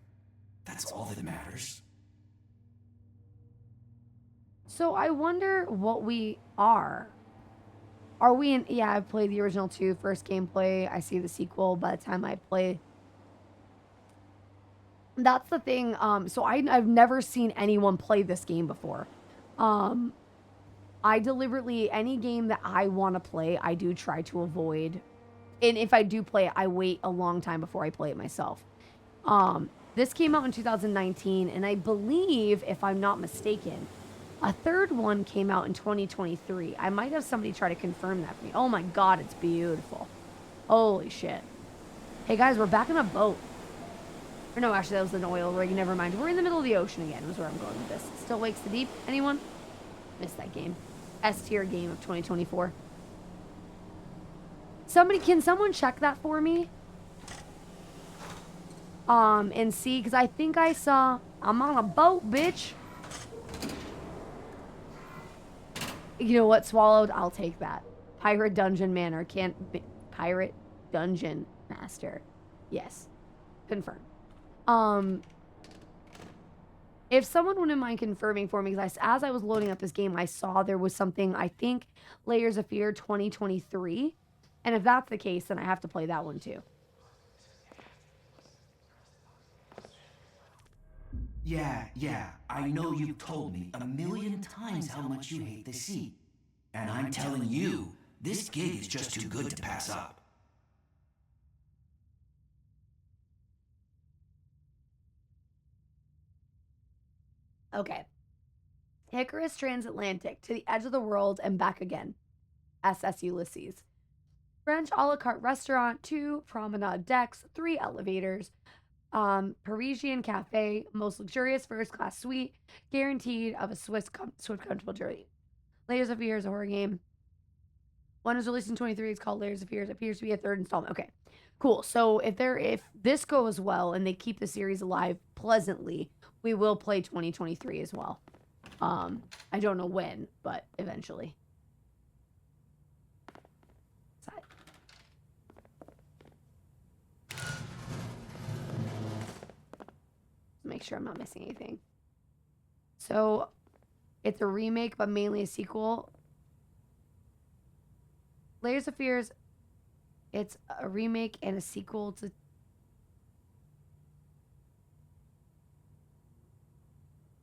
Speaker 5: That's all that matters.
Speaker 3: So I wonder what we are. Are we in... Yeah, I've played the original 2, first gameplay. I see the sequel by the time I play. That's the thing. So I've never seen anyone play this game before. I deliberately... Any game that I want to play, I do try to avoid. And if I do play it, I wait a long time before I play it myself. This came out in 2019, and I believe, if I'm not mistaken... A third one came out in 2023. I might have somebody try to confirm that for me. Oh my God, it's beautiful. Holy shit. Hey guys, we're back on a boat. Or no, actually, that was an oil rig. Never mind. We're in the middle of the ocean again, is where I'm going with this. Still Wakes the Deep? Anyone? Missed that game. S-tier game of 2024. Can someone check that for me? And see, because I think I saw... I'm on a boat, bitch. You know what, Swallowed? I'll take that. Pirate Dungeon Manor. Pirate Dungeon Master. Yes. Confirmed. If someone wouldn't mind confirming for me, because as I was loading up this game, I saw there was something, I think, Layers of Fear 2023. And if that's the case, then I have to play that one too.
Speaker 5: Yeah, I know you've told me a million times how much you hate the sea. And I'm telling you, this gig is just too good to pass up.
Speaker 3: Okay. Icarus Transatlantic, to the edge of the world and back again. SS Ulysses. French a la carte restaurant, 2 promenade decks, 3 elevators, Parisian cafe, most luxurious first class suite, guaranteed of a swift comfortable journey. Layers of Fear is a horror game. One is released in 23. It's called Layers of Fear. It appears to be a 3rd installment. Okay, cool. So if this goes well and they keep the series alive pleasantly, we will play 2023 as well. I don't know when, but eventually. Make sure I'm not missing anything. So it's a remake, but mainly a sequel. Layers of Fears, it's a remake and a sequel to...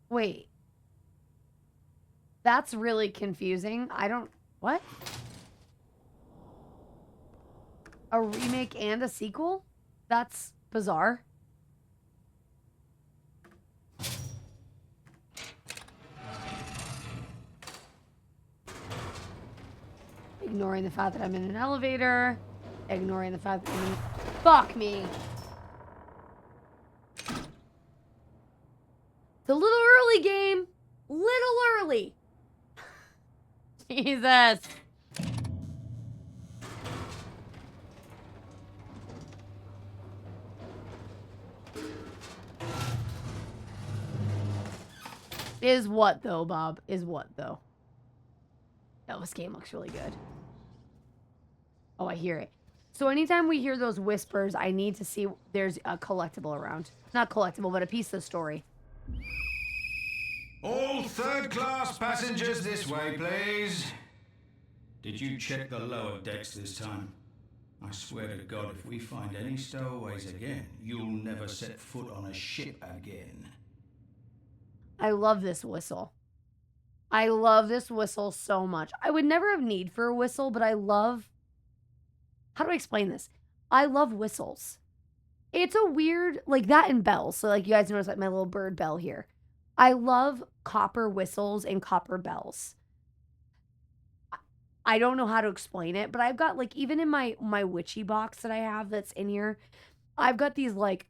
Speaker 3: Wait. That's really confusing. What? A remake and a sequel? That's bizarre. Ignoring the fact that I'm in an elevator. Ignoring the fact that I'm in... Fuck me. It's a little early, game. Little early. Jesus. Is what though, Bob? Is what though? Oh, this game looks really good. Oh, I hear it. So anytime we hear those whispers, I need to see there's a collectible around. Not collectible, but a piece of the story.
Speaker 11: All third-class passengers this way, please. Did you check the lower decks this time? I swear to God, if we find any stowaways again, you'll never set foot on a ship again.
Speaker 3: I love this whistle. I love this whistle so much. I would never have need for a whistle, but I love... How do I explain this? I love whistles. It's a weird... Like that and bells. So like you guys notice like my little bird bell here. I love copper whistles and copper bells. I don't know how to explain it, but I've got like... Even in my witchy box that I have that's in here, I've got these like...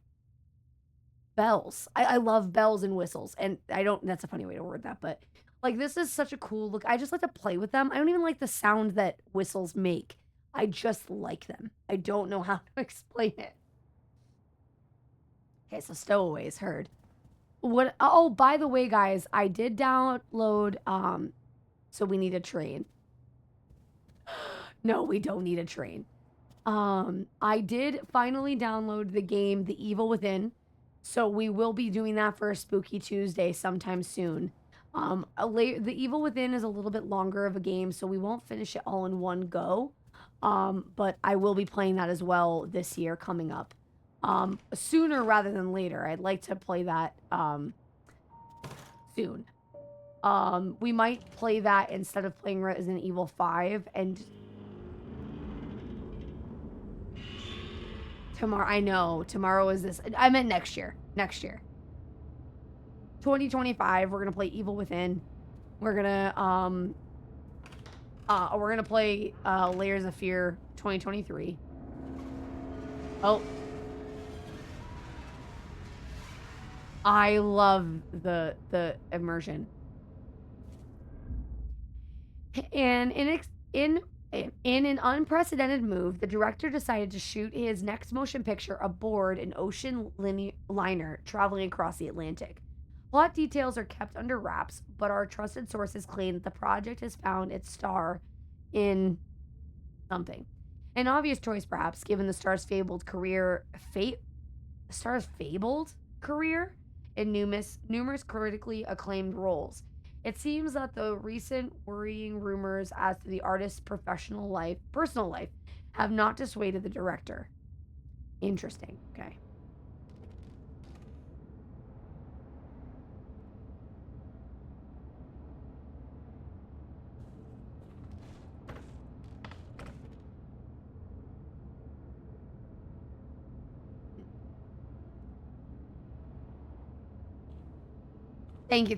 Speaker 3: bells. I love bells and whistles. And I don't... That's a funny way to word that, but... Like, this is such a cool look. I just like to play with them. I don't even like the sound that whistles make. I just like them. I don't know how to explain it. Okay, so stowaways, heard. What? Oh, by the way, guys, I did download, so we need a train. No, we don't need a train. I did finally download the game, The Evil Within. So we will be doing that for a Spooky Tuesday sometime soon. The Evil Within is a little bit longer of a game, so we won't finish it all in one go. But I will be playing that as well this year coming up. Sooner rather than later. I'd like to play that soon. We might play that instead of playing Resident Evil 5 and... Tomorrow, I know. Tomorrow is this... I meant next year. Next year. 2025, we're gonna play Evil Within. We're gonna play Layers of Fear 2023. Oh. I love the immersion. And in an unprecedented move, the director decided to shoot his next motion picture aboard an ocean liner traveling across the Atlantic. Plot details are kept under wraps, but our trusted sources claim that the project has found its star in something. An obvious choice, perhaps, given the star's fabled career in numerous critically acclaimed roles. It seems that the recent worrying rumors as to the artist's personal life have not dissuaded the director. Interesting. Okay.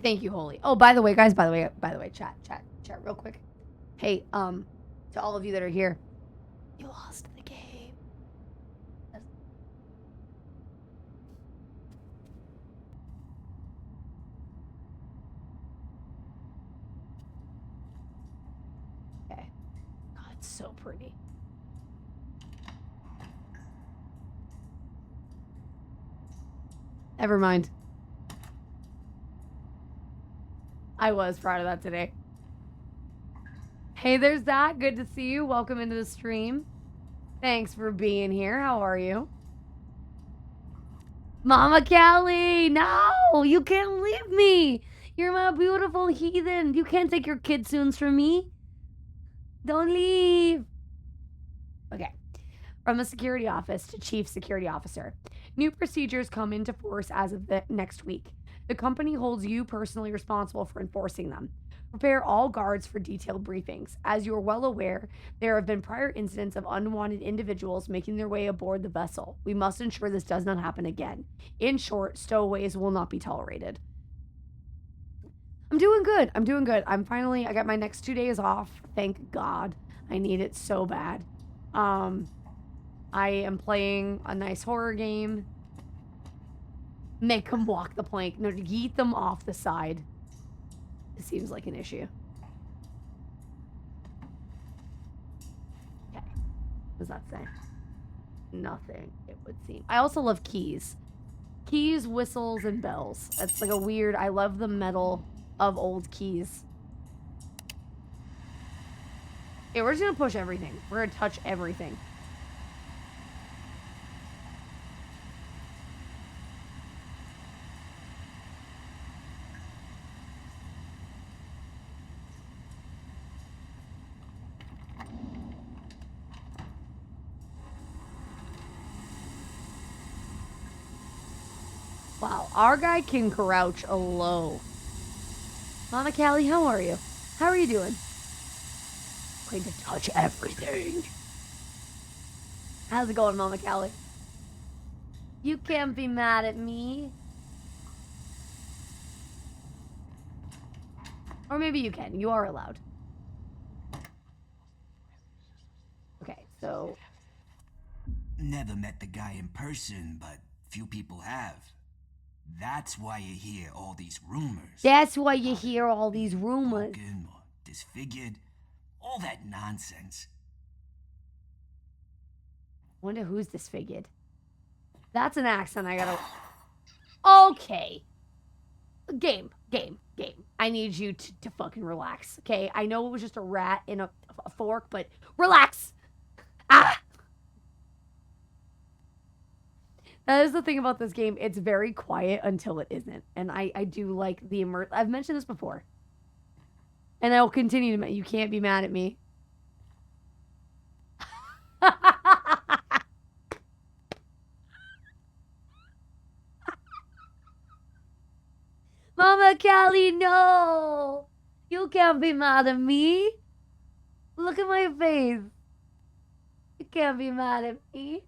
Speaker 3: Thank you, Holy. Oh, by the way, guys, chat, real quick. Hey, to all of you that are here, you lost the game. Okay. God, it's so pretty. Never mind. I was proud of that today. Hey, there's that. Good to see you. Welcome into the stream. Thanks for being here. How are you? Mama Callie, no, you can't leave me. You're my beautiful heathen. You can't take your kidsoons from me. Don't leave. Okay. From the security office to chief security officer. New procedures come into force as of the next week. The company holds you personally responsible for enforcing them. Prepare all guards for detailed briefings. As you are well aware, there have been prior incidents of unwanted individuals making their way aboard the vessel. We must ensure this does not happen again. In short, stowaways will not be tolerated. I'm doing good. I got my next 2 days off. Thank God. I need it so bad. I am playing a nice horror game. Make them walk the plank. No, yeet them off the side. It seems like an issue. Okay. What does that say? Nothing, it would seem. I also love keys. Keys, whistles, and bells. That's like a weird... I love the metal of old keys. Okay, we're just gonna push everything. We're gonna touch everything. Wow, our guy can crouch a low. Mama Callie, how are you? How are you doing? Going to touch everything. How's it going, Mama Callie? You can't be mad at me. Or maybe you can. You are allowed. Okay, so...
Speaker 5: Never met the guy in person, but few people have. That's why you hear all these rumors. Broken or disfigured. All that nonsense.
Speaker 3: Wonder who's disfigured. That's an accent I gotta... Okay. Game. I need you to fucking relax, okay? I know it was just a rat in a fork, but relax! Ah! That is the thing about this game. It's very quiet until it isn't. And I do like the I've mentioned this before. And I will continue to... You can't be mad at me. Mama Callie, no! You can't be mad at me. Look at my face. You can't be mad at me.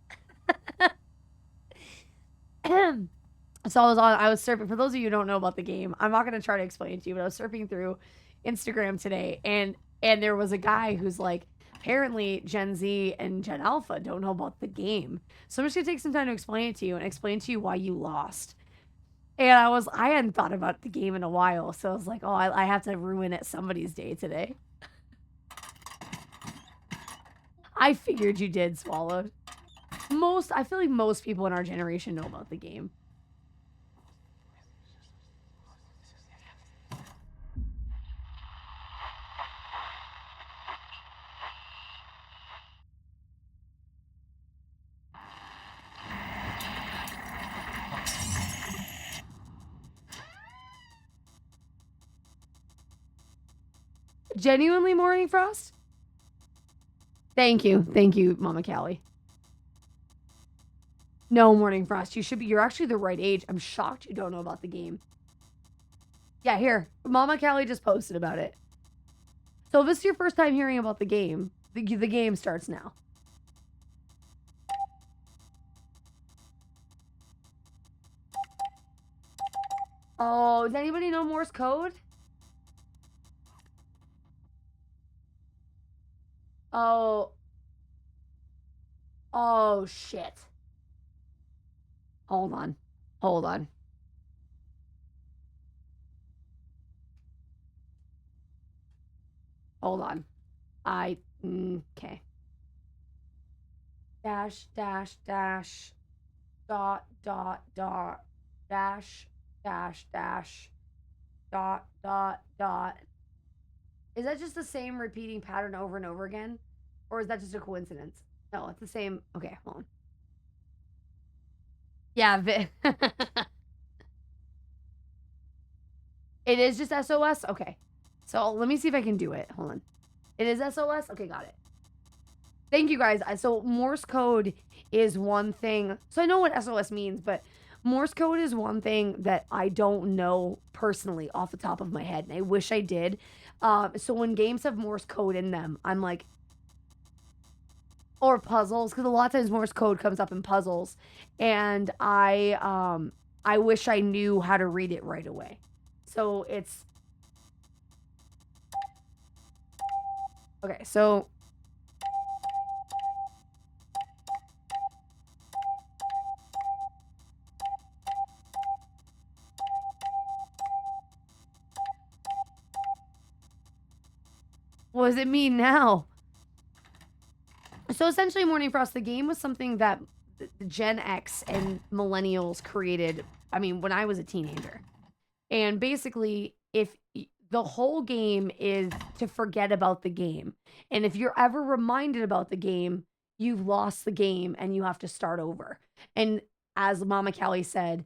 Speaker 3: So I was surfing. For those of you who don't know about the game, I'm not going to try to explain it to you, but I was surfing through Instagram today, and there was a guy who's like, apparently Gen Z and Gen Alpha don't know about the game. So I'm just going to take some time to explain it to you and explain to you why you lost. And I hadn't thought about the game in a while. So I was like, oh, I have to ruin it somebody's day today. I figured you did, Swallowed. I feel like most people in our generation know about the game. Genuinely, Morning Frost? Thank you. Thank you, Mama Callie. No, Morning Frost, you're actually the right age. I'm shocked you don't know about the game. Yeah, here. Mama Callie just posted about it. So if this is your first time hearing about the game, the game starts now. Oh, does anybody know Morse code? Oh. Oh, shit. Hold on. Hold on. Hold on. Okay. Dash, dash, dash. Dot, dot, dot. Dash, dash, dash. Dot, dot, dot. Is that just the same repeating pattern over and over again? Or is that just a coincidence? No, it's the same. Okay, hold on. Yeah, it is just SOS? Okay. So let me see if I can do it. Hold on. It is SOS? Okay, got it. Thank you, guys. So Morse code is one thing. So I know what SOS means, but Morse code is one thing that I don't know personally off the top of my head, and I wish I did. So when games have Morse code in them, I'm like, or puzzles, because a lot of times Morse code comes up in puzzles, and I wish I knew how to read it right away. So it's okay. So what does it mean now? So essentially, Morning Frost, the game was something that Gen X and millennials created, I mean, when I was a teenager. And basically, if the whole game is to forget about the game. And if you're ever reminded about the game, you've lost the game and you have to start over. And as Mama Callie said,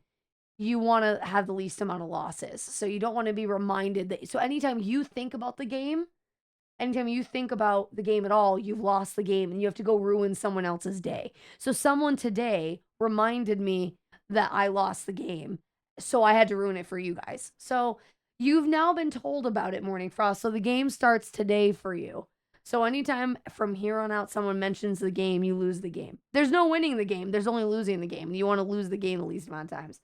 Speaker 3: you want to have the least amount of losses. So you don't want to be reminded that. So anytime you think about the game, anytime you think about the game at all, you've lost the game and you have to go ruin someone else's day. So someone today reminded me that I lost the game. So I had to ruin it for you guys. So you've now been told about it, Morning Frost. So the game starts today for you. So anytime from here on out someone mentions the game, you lose the game. There's no winning the game. There's only losing the game. You want to lose the game the least amount of times.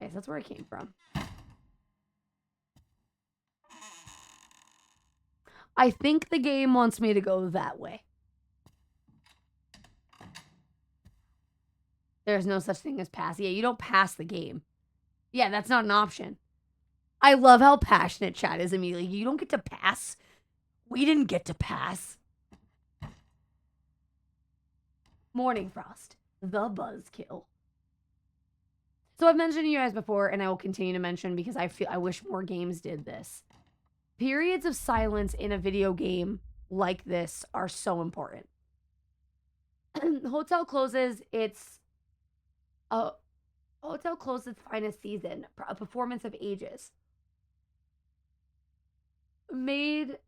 Speaker 3: Okay, so that's where I came from. I think the game wants me to go that way. There's no such thing as pass. Yeah, you don't pass the game. Yeah, that's not an option. I love how passionate chat is immediately. You don't get to pass. We didn't get to pass. Morning Frost, the buzzkill. So I've mentioned to you guys before, and I will continue to mention because I wish more games did this. Periods of silence in a video game like this are so important. Hotel closes its finest season, a performance of ages. Made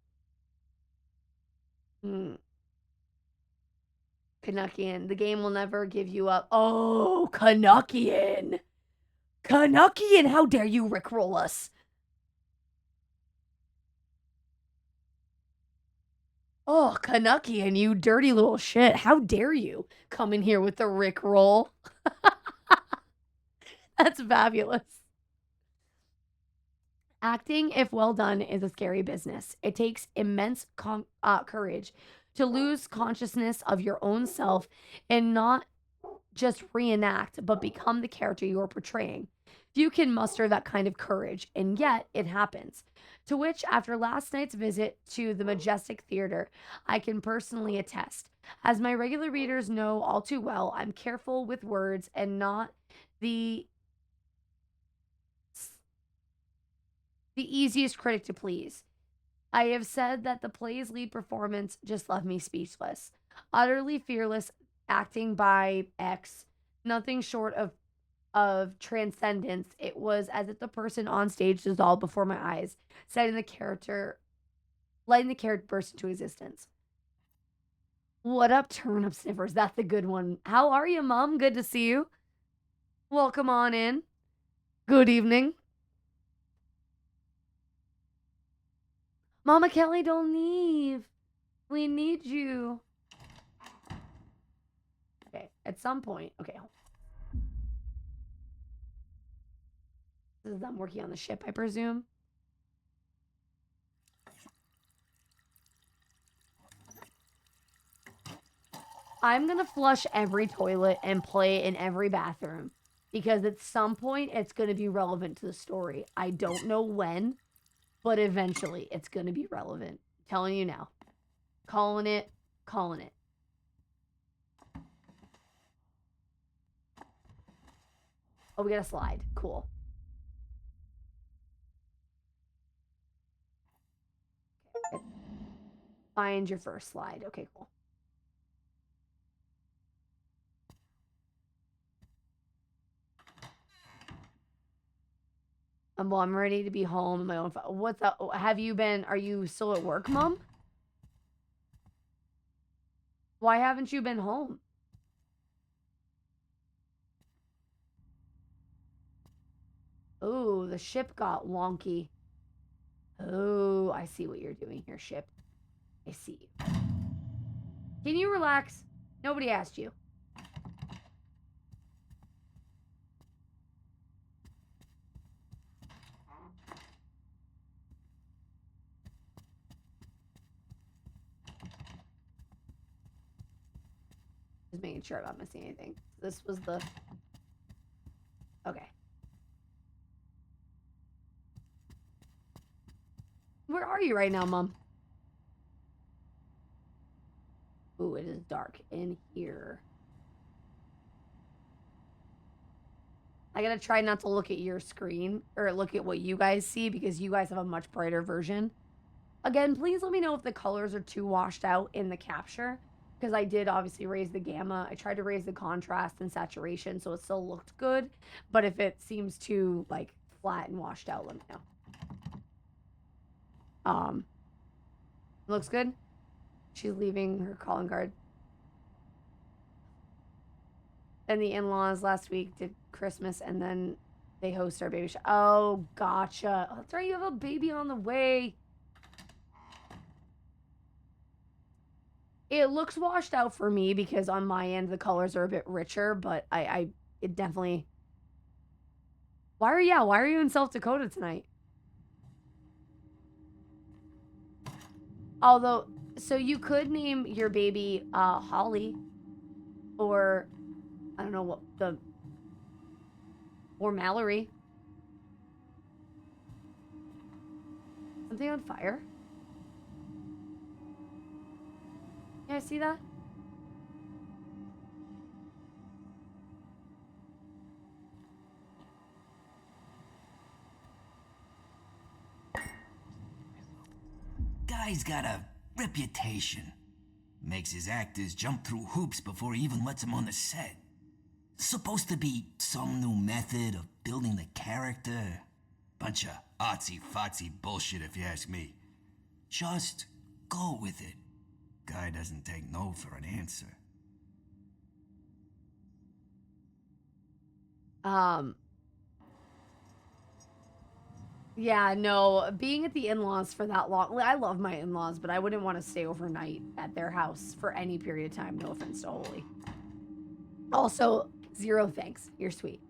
Speaker 3: Canuckian, the game will never give you up. Oh, Canuckian. Canuckian, how dare you rickroll us? Oh, Canuckian, you dirty little shit. How dare you come in here with the rickroll? That's fabulous. Acting, if well done, is a scary business. It takes immense courage to lose consciousness of your own self and not just reenact, but become the character you're portraying. Few can muster that kind of courage, and yet it happens. To which, after last night's visit to the Majestic Theater, I can personally attest. As my regular readers know all too well, I'm careful with words and not the easiest critic to please. I have said that the play's lead performance just left me speechless. Utterly fearless acting by X, nothing short of transcendence. It was as if the person on stage dissolved before my eyes, letting the character burst into existence. What up, turnip sniffers? That's a good one. How are you, Mom? Good to see you. Welcome on in. Good evening. Mama Kelly, don't leave. We need you. Okay, at some point. Okay. This is them working on the ship, I presume. I'm going to flush every toilet and play in every bathroom because at some point it's going to be relevant to the story. I don't know when, but eventually it's going to be relevant. I'm telling you now. Calling it. Oh, we got a slide. Cool. Okay. Find your first slide. Okay, cool. Well, I'm ready to be home in my own. What's up? Have you been? Are you still at work, Mom? Why haven't you been home? Oh, the ship got wonky. Oh, I see what you're doing here, ship. I see you. Can you relax? Nobody asked you. Just making sure I'm not missing anything. This was the... Okay. Where are you right now, Mom? Ooh, it is dark in here. I gotta try not to look at your screen or look at what you guys see because you guys have a much brighter version. Again, please let me know if the colors are too washed out in the capture because I did obviously raise the gamma. I tried to raise the contrast and saturation so it still looked good. But if it seems too like flat and washed out, let me know. Looks good. She's leaving her calling card. And the in-laws last week did Christmas and then they host our baby shower. Oh, gotcha. Oh, that's right. You have a baby on the way. It looks washed out for me because on my end the colors are a bit richer, but it definitely. Why are you in South Dakota tonight? Although, so you could name your baby Holly, or I don't know what or Mallory. Something on fire? Yeah, I see that.
Speaker 5: Guy's got a reputation. Makes his actors jump through hoops before he even lets them on the set. Supposed to be some new method of building the character. Bunch of artsy-fartsy bullshit if you ask me. Just go with it. Guy doesn't take no for an answer.
Speaker 3: Yeah, no, being at the in-laws for that long. I love my in-laws, but I wouldn't want to stay overnight at their house for any period of time. No offense to Holy. Also, zero thanks. You're sweet.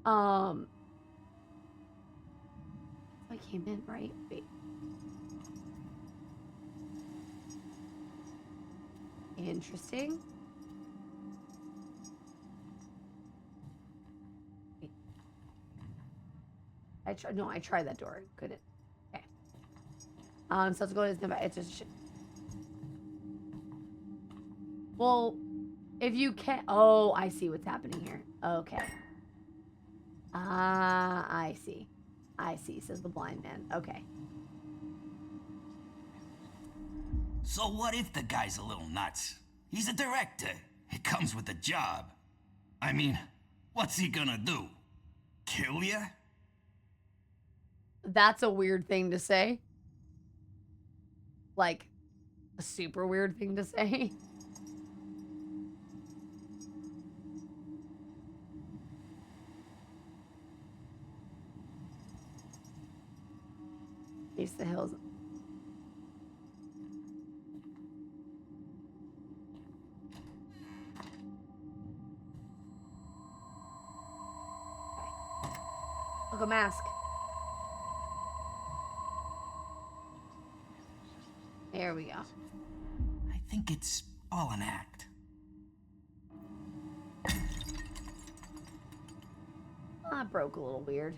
Speaker 3: I came in, right? Wait. Interesting. I tried that door. Couldn't. Okay. So let's go to this. It's just. Well, if you can. Oh, I see what's happening here. Okay. I see. I see, says the blind man. Okay.
Speaker 5: So what if the guy's a little nuts? He's a director. It comes with the job. I mean, what's he gonna do? Kill ya?
Speaker 3: That's a weird thing to say. Like, a super weird thing to say. Face the hills. Look, a mask. There we go.
Speaker 5: I think it's all an act.
Speaker 3: That broke a little weird.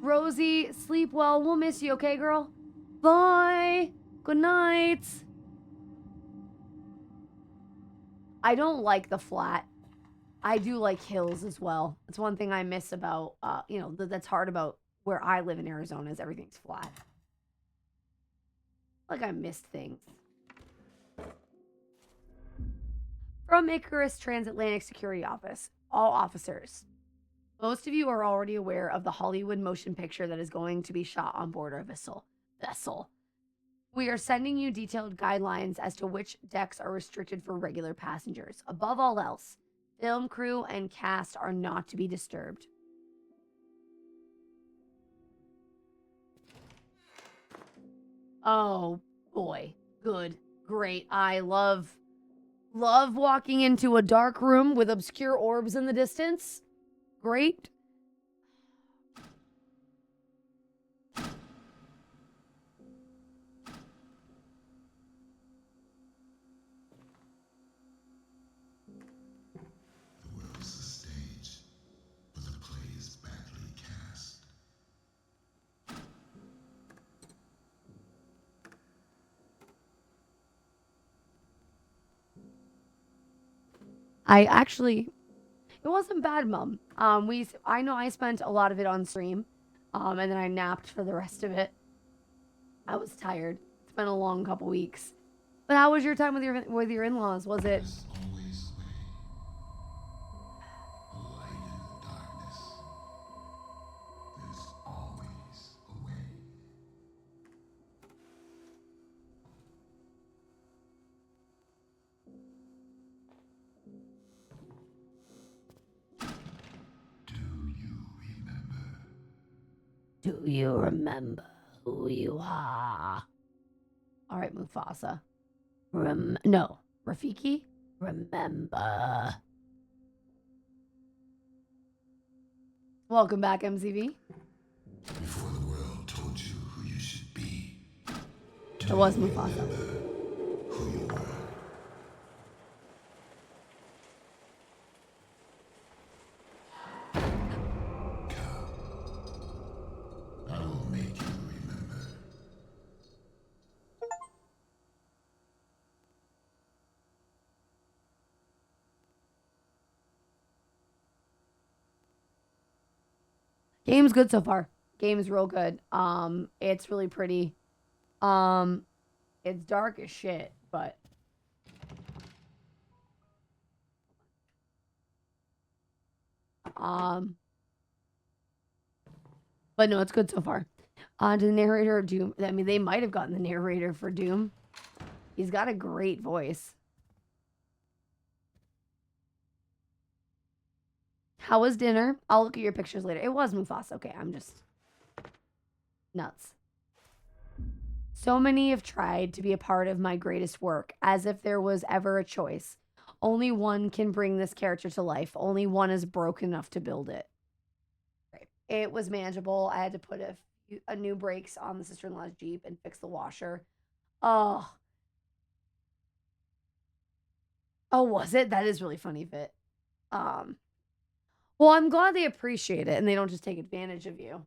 Speaker 3: Rosie, sleep well. We'll miss you, okay, girl? Bye. Good night. I don't like the flat. I do like hills as well. It's one thing I miss about, that's hard about where I live in Arizona is everything's flat. Like I missed things. From Icarus Transatlantic Security Office, all officers. Most of you are already aware of the Hollywood motion picture that is going to be shot on board our vessel. We are sending you detailed guidelines as to which decks are restricted for regular passengers. Above all else, film crew and cast are not to be disturbed. Oh boy, good, great. I love walking into a dark room with obscure orbs in the distance. Great.
Speaker 12: The world is the stage, but the play is badly cast.
Speaker 3: It wasn't bad, Mom. I know I spent a lot of it on stream, and then I napped for the rest of it. I was tired. It's been a long couple weeks. But how was your time with your in-laws? Was it?
Speaker 12: There's always a way. A light in the darkness. There's always a way.
Speaker 3: Do you remember who you are? All right, Mufasa. No, Rafiki. Remember. Welcome back, MCV.
Speaker 12: Before the world told you who you should be.
Speaker 3: It was Mufasa.
Speaker 12: Who you were. I will make you remember.
Speaker 3: Game's good so far. Game's real good. It's really pretty. It's dark as shit, but no, it's good so far. To the narrator of Doom. I mean, they might have gotten the narrator for Doom. He's got a great voice. How was dinner? I'll look at your pictures later. It was Mufasa. Okay, I'm just nuts. So many have tried to be a part of my greatest work, as if there was ever a choice. Only one can bring this character to life. Only one is broken enough to build it. It was manageable. I had to put a new brakes on the sister-in-law's Jeep and fix the washer. Oh. Oh, was it? That is really funny, Fit. Well, I'm glad they appreciate it and they don't just take advantage of you.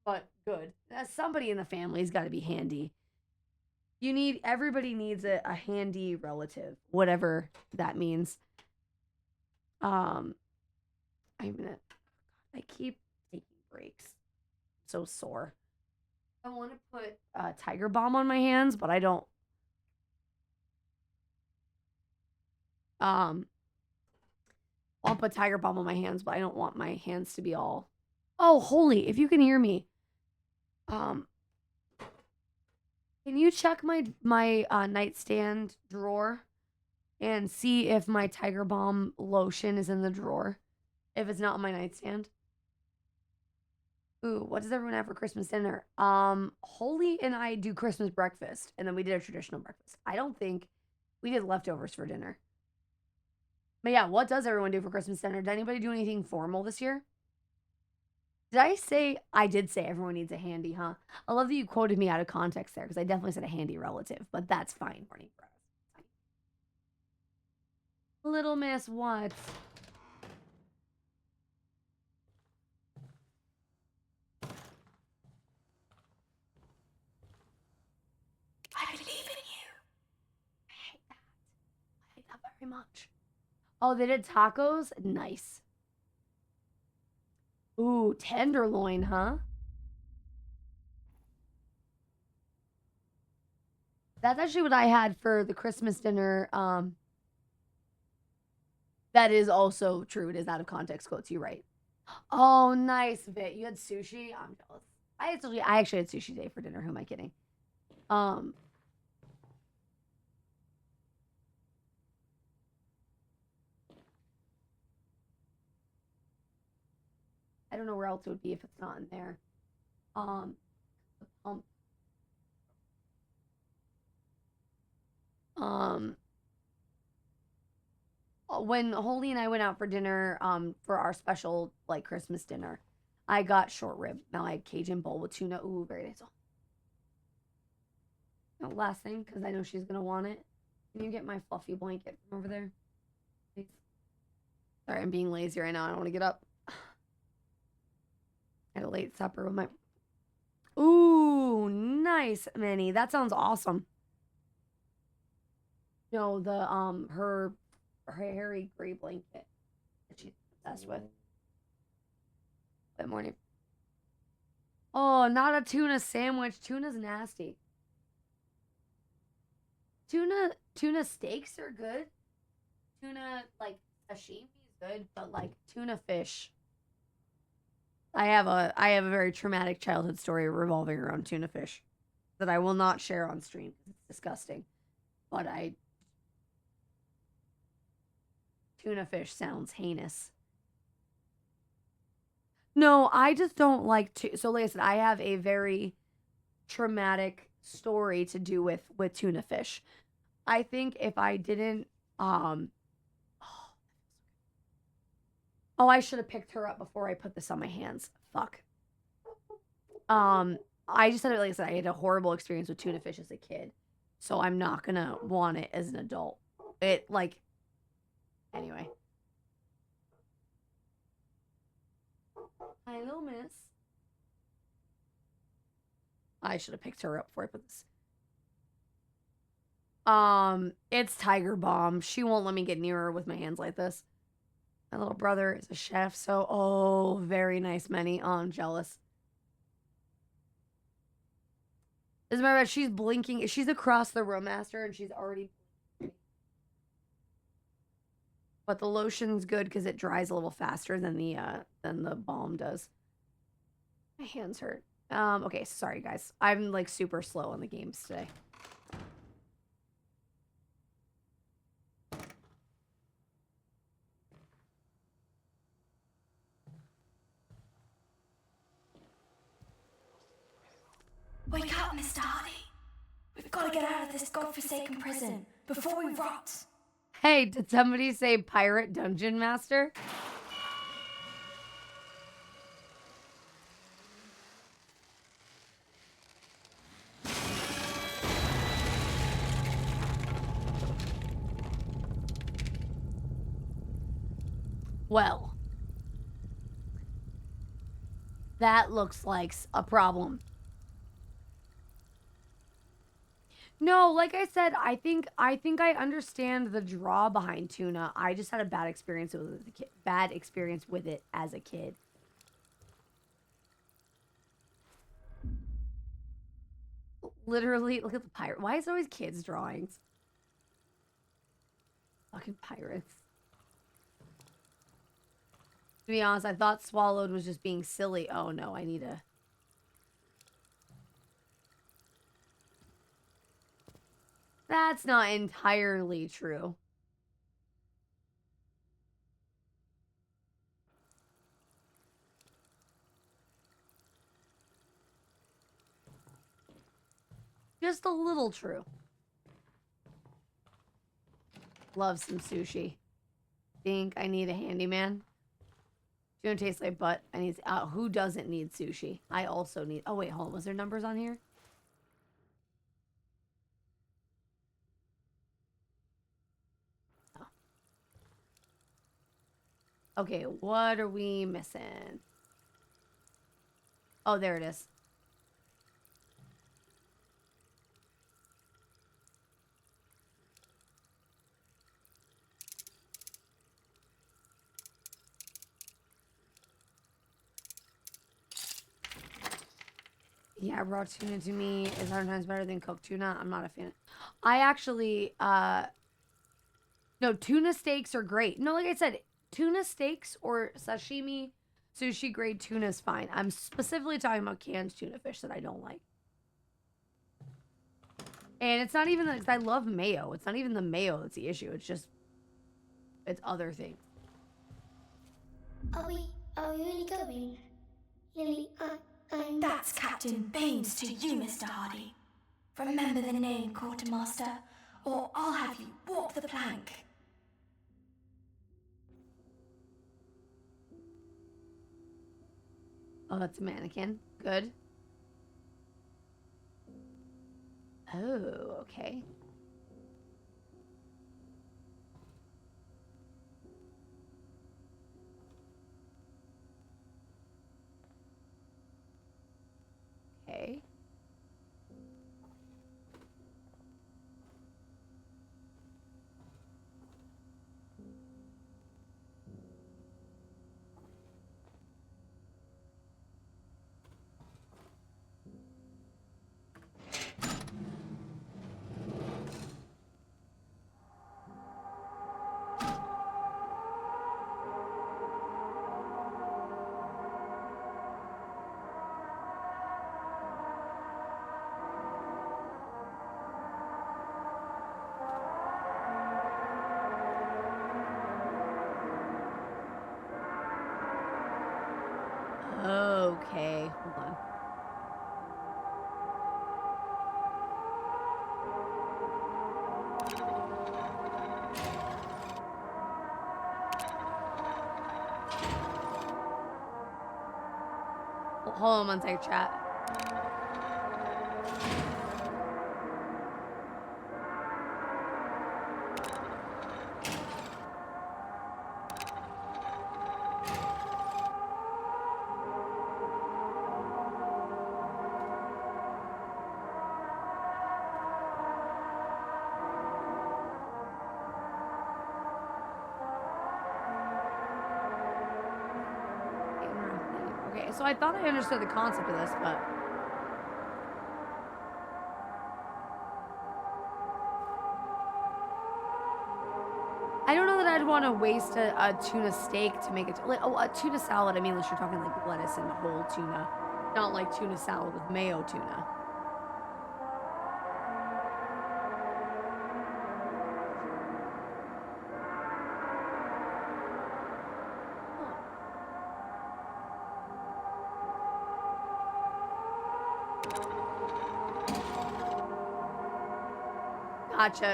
Speaker 3: But good. Somebody in the family's got to be handy. Everybody needs a handy relative, whatever that means. I keep taking breaks. I'm so sore. I want to put Tiger Balm on my hands, but I don't. I'll put Tiger Balm on my hands, but I don't want my hands to be all. Oh, holy! If you can hear me, can you check my nightstand drawer and see if my Tiger Balm lotion is in the drawer? If it's not on my nightstand. Ooh, what does everyone have for Christmas dinner? Holy and I do Christmas breakfast, and then we did a traditional breakfast. I don't think we did leftovers for dinner. But yeah, what does everyone do for Christmas dinner? Did anybody do anything formal this year? Did I say? I did say everyone needs a handy, huh? I love that you quoted me out of context there, because I definitely said a handy relative, but that's fine, Morning Bros. Little Miss what?
Speaker 1: I believe in you.
Speaker 3: I hate that. I hate that very much. Oh, they did tacos? Nice. Ooh, tenderloin, huh? That's actually what I had for the Christmas dinner. That is also true. It is out of context quotes. You're right. Oh, nice, Vit. You had sushi? I'm jealous. I actually had sushi today for dinner. Who am I kidding? I don't know where else it would be if it's not in there. The pump. When Holy and I went out for dinner, for our special like Christmas dinner, I got short rib. Now I had Cajun bowl with tuna. Ooh, very nice. Oh, last thing, because I know she's gonna want it. Can you get my fluffy blanket from over there, please? Sorry, I'm being lazy right now. I don't want to get up. I had a late supper with my. Ooh, nice, Minnie. That sounds awesome. No, the her hairy gray blanket that she's obsessed with. Good morning. Oh, not a tuna sandwich. Tuna's nasty. Tuna steaks are good. Tuna like sashimi is good, but like tuna fish. I have a very traumatic childhood story revolving around tuna fish that I will not share on stream because it's disgusting. But tuna fish sounds heinous. No, I just don't like to. So, like I said, I have a very traumatic story to do with tuna fish. I think if I didn't, oh, I should have picked her up before I put this on my hands. Fuck. I just said it like I said, I had a horrible experience with tuna fish as a kid, so I'm not gonna want it as an adult. Anyway. Hi, little miss. I should have picked her up before I put this. It's Tiger Balm. She won't let me get near her with my hands like this. My little brother is a chef, so oh, very nice, Manny. Oh, I'm jealous. As a matter of fact, she's blinking. She's across the room, Master, and she's already. But the lotion's good because it dries a little faster than the balm does. My hands hurt. Okay, sorry guys. I'm like super slow on the games today.
Speaker 1: Wake up, Mr. Hardy. We've got to get out of this godforsaken prison before we rot.
Speaker 3: Hey, did somebody say pirate dungeon master? Well, that looks like a problem. No, like I said, I think I understand the draw behind tuna. I just had a bad experience with it, as a kid. Literally, look at the pirate. Why is it always kids' drawings? Fucking pirates. To be honest, I thought Swallowed was just being silly. Oh no, I need a... That's not entirely true. Just a little true. Love some sushi. Think I need a handyman. Tuna tastes like butt. I need... who doesn't need sushi? I also need... Oh, wait, hold on. Was there numbers on here? Oh. Okay, what are we missing? Oh, there it is. Yeah, raw tuna to me is 100 times better than cooked tuna. I'm not a fan. I actually, no, tuna steaks are great. No, like I said, tuna steaks or sashimi, sushi grade tuna is fine. I'm specifically talking about canned tuna fish that I don't like. And it's not even because I love mayo. It's not even the mayo that's the issue. It's just, it's other things.
Speaker 1: Are we really going? Lily,
Speaker 2: That's Captain Baines to you, Mr. Hardy. Remember the name, Quartermaster, or I'll have you walk the plank.
Speaker 3: Oh, that's a mannequin. Good. Oh, okay. Okay. Okay, hold on. Hold on one sec, chat. Okay, so I thought I understood the concept of this, but... I don't know that I'd want to waste a tuna steak to make it... Like, oh, a tuna salad, I mean, unless you're talking like lettuce and whole tuna. Not like tuna salad with mayo tuna.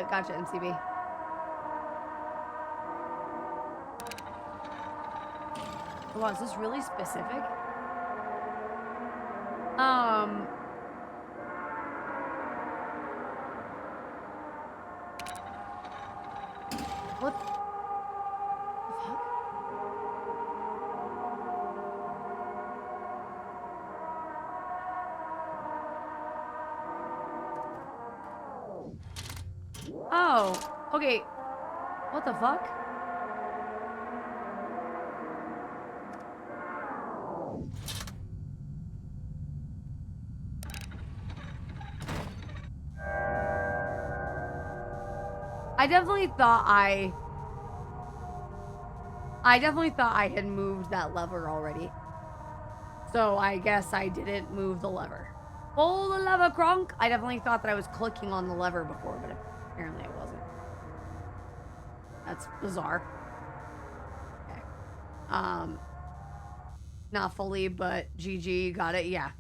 Speaker 3: Gotcha, MCB. Oh, wow, is this really specific? What the fuck? Okay. What the fuck? I definitely thought I had moved that lever already. So I guess I didn't move the lever. Pull the lever, Kronk! I definitely thought that I was clicking on the lever before, but apparently I wasn't. That's bizarre. Okay. Not fully, but GG, got it, yeah.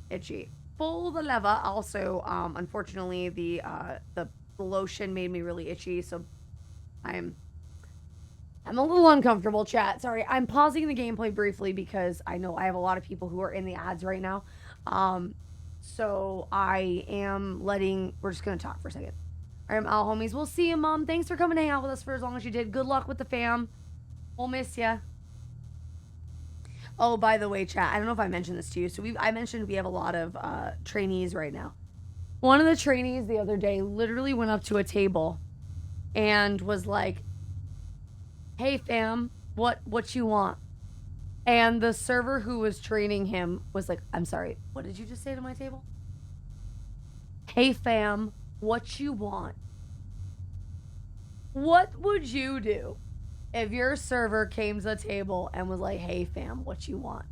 Speaker 3: Itchy. Pull the lever. Also, unfortunately, the lotion made me really itchy, so I'm a little uncomfortable, chat. Sorry, I'm pausing the gameplay briefly because I know I have a lot of people who are in the ads right now. So I am we're just gonna talk for a second. All right, all homies. We'll see you, Mom. Thanks for coming to hang out with us for as long as you did. Good luck with the fam. We'll miss ya. Oh, by the way, chat, I don't know if I mentioned this to you. So I mentioned we have a lot of trainees right now. One of the trainees the other day literally went up to a table and was like, "Hey fam, what you want?" And the server who was training him was like, "I'm sorry, what did you just say to my table?" "Hey fam, what you want?" What would you do if your server came to the table and was like, "Hey fam, what you want?"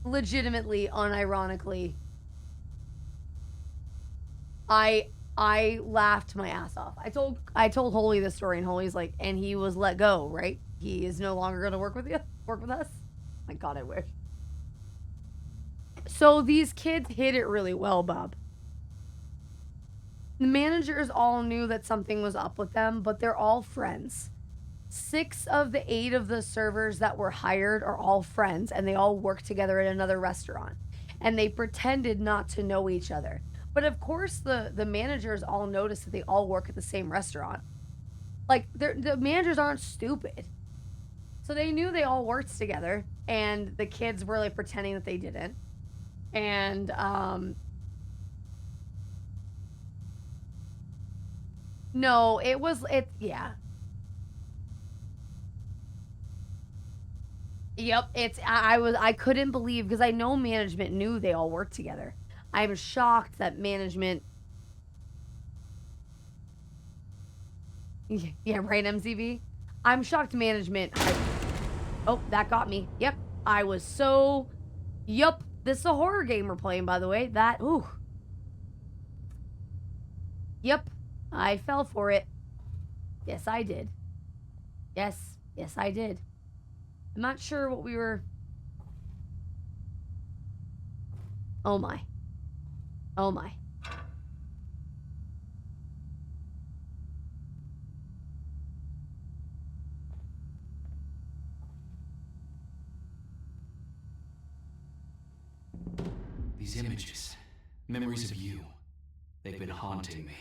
Speaker 3: Legitimately, unironically, I laughed my ass off. I told Holy this story, and Holy's like, and he was let go, right? He is no longer gonna work with us. My God, I wish. So these kids hid it really well, Bob. The managers all knew that something was up with them, but they're all friends. 6 of the 8 of the servers that were hired are all friends, and they all work together at another restaurant. And they pretended not to know each other. But of course, the managers all noticed that they all work at the same restaurant. Like, the managers aren't stupid. So they knew they all worked together, and the kids were like pretending that they didn't. And, no, yeah. Yep, I couldn't believe, because I know management knew they all worked together. I'm shocked that management. Yeah, right, MCV? I'm shocked management. Oh, that got me. Yep, I was so. Yup, this is a horror game we're playing, by the way. Ooh. Yep, I fell for it. Yes, I did. Yes, I did. I'm not sure what we were. Oh my. Oh my.
Speaker 5: These images, memories of you, they've been haunting me.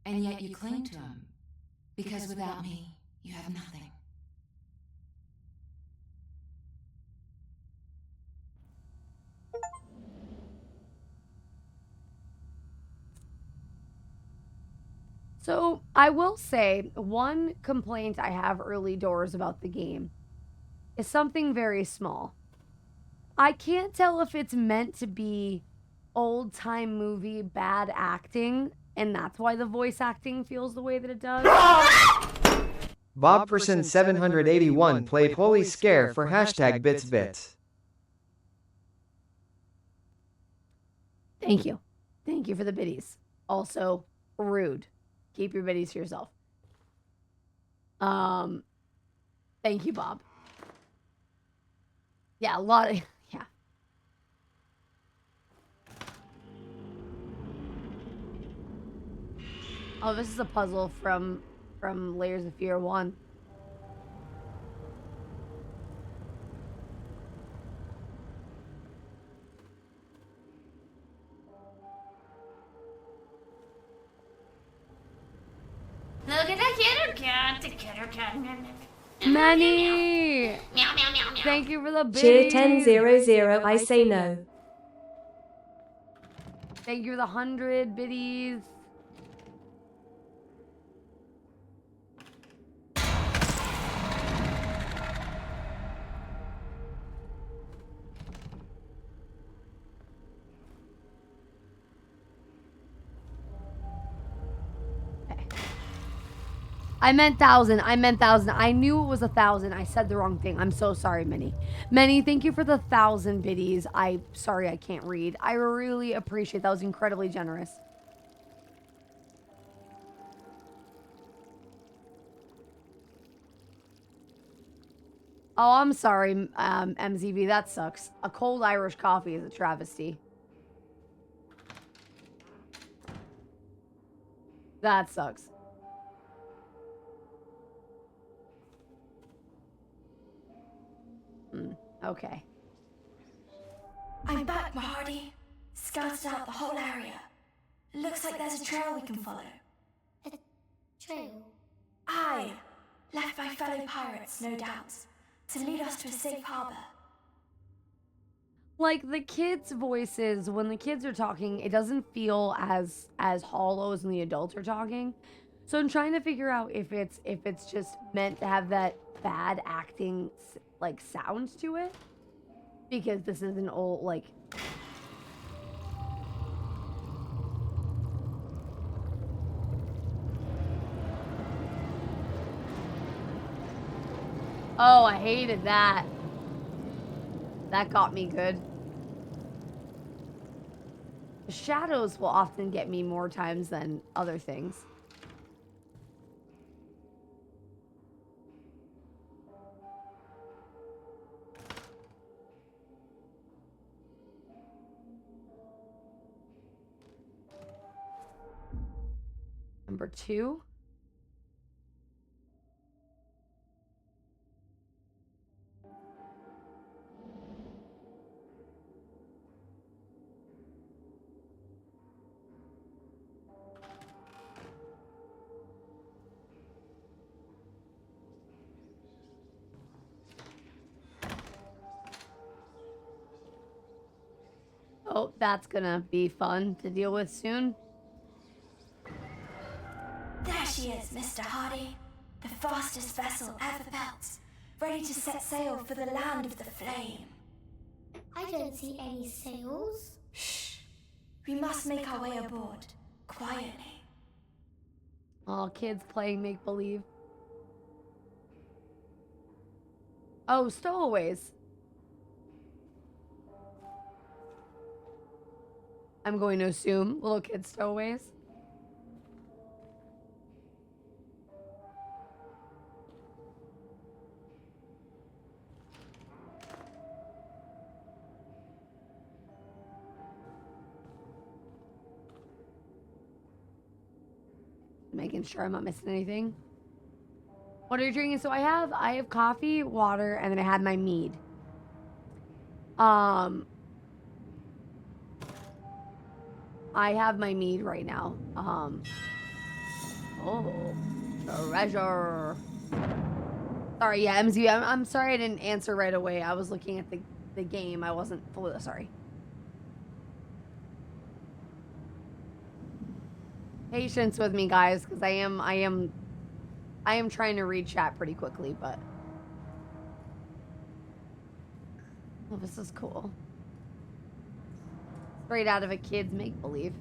Speaker 13: And yet you cling to them, because without me, you have nothing.
Speaker 3: So, I will say, one complaint I have early doors about the game is something very small. I can't tell if it's meant to be old-time movie bad acting, and that's why the voice acting feels the way that it does.
Speaker 6: Bobperson781 played Holy Scare for #BitsBits.
Speaker 3: Thank you. Thank you for the biddies. Also, rude. Keep your biddies to yourself. Thank you, Bob. Yeah, a lot of. Yeah. Oh, this is a puzzle from Layers of Fear 1.
Speaker 1: Look at the kitty cat, the kitty cat.
Speaker 3: Manny!
Speaker 1: Meow, meow, meow, meow.
Speaker 3: Thank you for the
Speaker 8: Cheer
Speaker 3: biddies.
Speaker 8: 1000, I say no.
Speaker 3: Thank you for the 100 biddies. I meant 1,000. I meant 1,000. I knew it was 1,000. I said the wrong thing. I'm so sorry, Minnie. Minnie, thank you for the 1,000 biddies. Sorry I can't read. I really appreciate that. Was incredibly generous. Oh, I'm sorry, MZV. That sucks. A cold Irish coffee is a travesty. That sucks. Okay.
Speaker 1: I'm back, Mahadi. Scouted out the whole area. Looks like there's a trail we can follow. A trail? Aye. Left by fellow pirates, no doubt. To lead us to a safe harbor.
Speaker 3: Like the kids' voices, when the kids are talking, it doesn't feel as hollow as when the adults are talking. So I'm trying to figure out if it's just meant to have that bad acting like sound to it, because this is an old like. Oh, I hated that. That got me good. The shadows will often get me more times than other things. Number 2. Oh, that's gonna be fun to deal with soon.
Speaker 1: There she is, Mr. Hardy. The fastest vessel ever built. Ready to set sail for the land of the flame.
Speaker 14: I don't see any sails.
Speaker 1: Shh. We must make our way aboard. Quietly.
Speaker 3: Oh, kids playing make-believe. Oh, stowaways. I'm going to assume little kid stowaways. Making sure I'm not missing anything. What are you drinking? So I have coffee, water, and then I had my mead. I have my mead right now. Oh, treasure. Sorry, yeah, MZ. I'm sorry I didn't answer right away. I was looking at the game. I wasn't fully sorry. Patience with me, guys, because I am trying to read chat pretty quickly, but oh, this is cool. Straight out of a kid's make-believe.